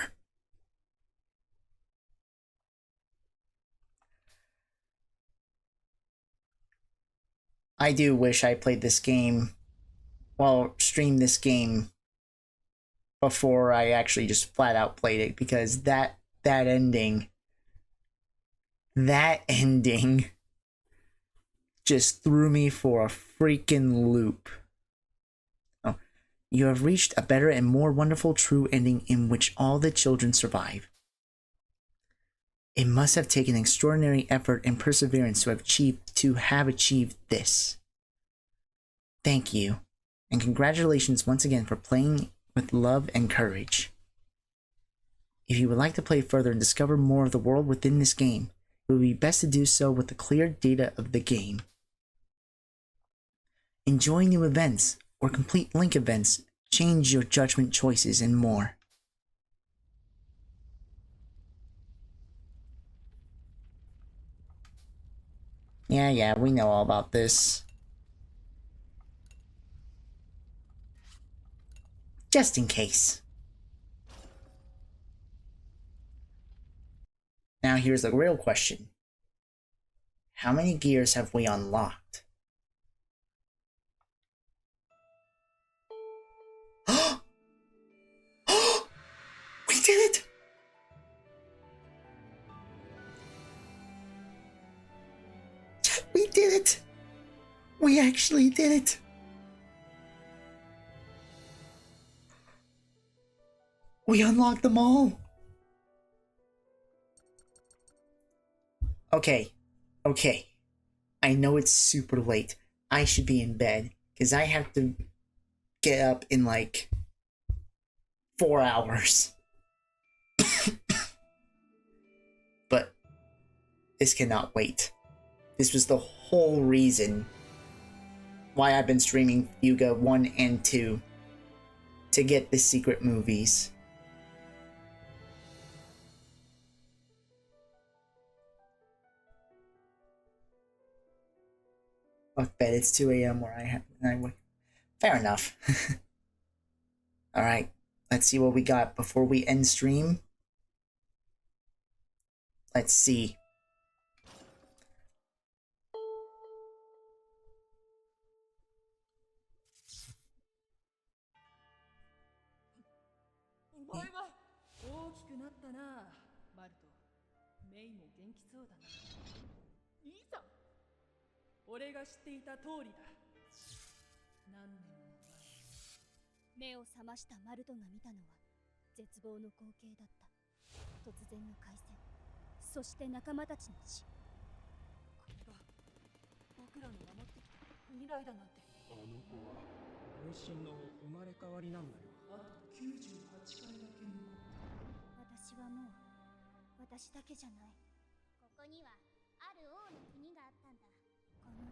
I do wish I played this game, well, streamed this game before I actually just flat out played it, because that ending just threw me for a freaking loop. Oh, you have reached a better and more wonderful true ending in which all the children survive. It must have taken extraordinary effort and perseverance to have achieved this. Thank you, and congratulations once again for playing with love and courage. If you would like to play further and discover more of the world within this game, it would be best to do so with the clear data of the game. Enjoy new events or complete link events, change your judgment choices, and more. Yeah, we know all about this. Just in case. Now here's the real question. How many gears have we unlocked? We did it! We did it! We actually did it! We unlocked them all! Okay. I know it's super late. I should be in bed, because I have to get up in like 4 hours. But this cannot wait. This was the whole reason why I've been streaming FUGA 1 and 2, to get the secret movies. I bet it's 2 a.m. where I wake. Fair enough. Alright, let's see what we got before we end stream. Let's see.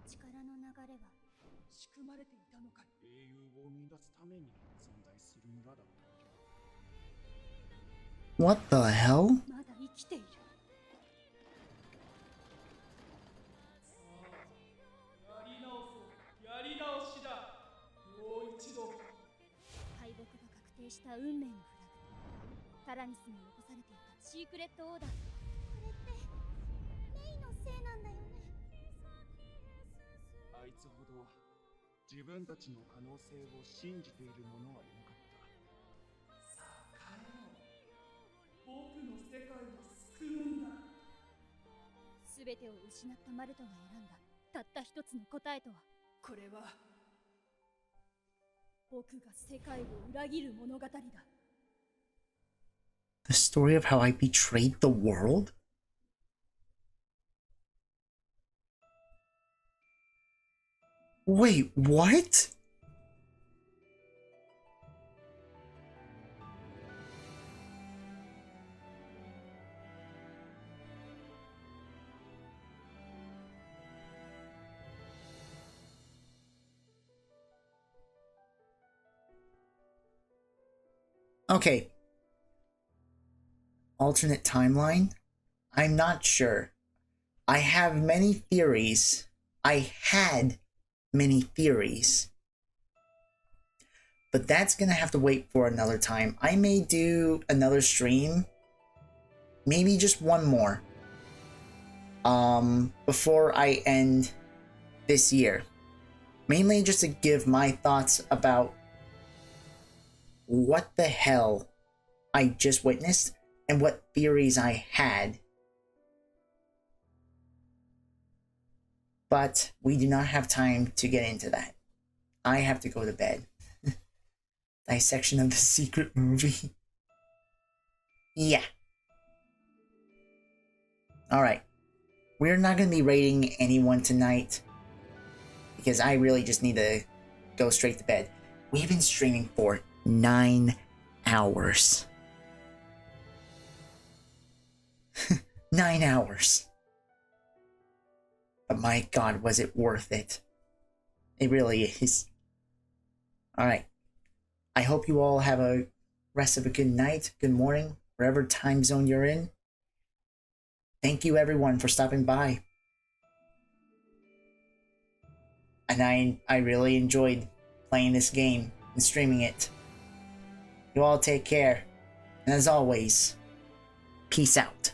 力の流れが仕組まれていたのか。英雄を見出すために存在する村だった。 What the hell? まだ生きている。やり直そう。やり直しだ。もう一度。敗北が確定した運命のフラグ。タラニスに残されていたシークレットオーダー。これってレイのせいなんだよね。あいつほど自分たちの可能性を信じている者はいなかった。さあ帰ろう。僕の世界を救うんだ。すべてを失ったマルトが選んだたった一つの答えとは。これは僕が世界を裏切る物語だ。 The story of how I betrayed the world? Wait, what? Okay. Alternate timeline? I'm not sure. I have many theories. I had many theories. But that's gonna have to wait for another time. I may do another stream. Maybe just one more. Before I end this year. Mainly just to give my thoughts about what the hell I just witnessed and what theories I had. But we do not have time to get into that. I have to go to bed. Dissection of the secret movie. Yeah. Alright. We're not going to be rating anyone tonight, because I really just need to go straight to bed. We've been streaming for 9 hours. 9 hours. But my god, was it worth it. It really is. Alright. I hope you all have a rest of a good night, good morning, wherever time zone you're in. Thank you everyone for stopping by. And I really enjoyed playing this game and streaming it. You all take care. And as always, peace out.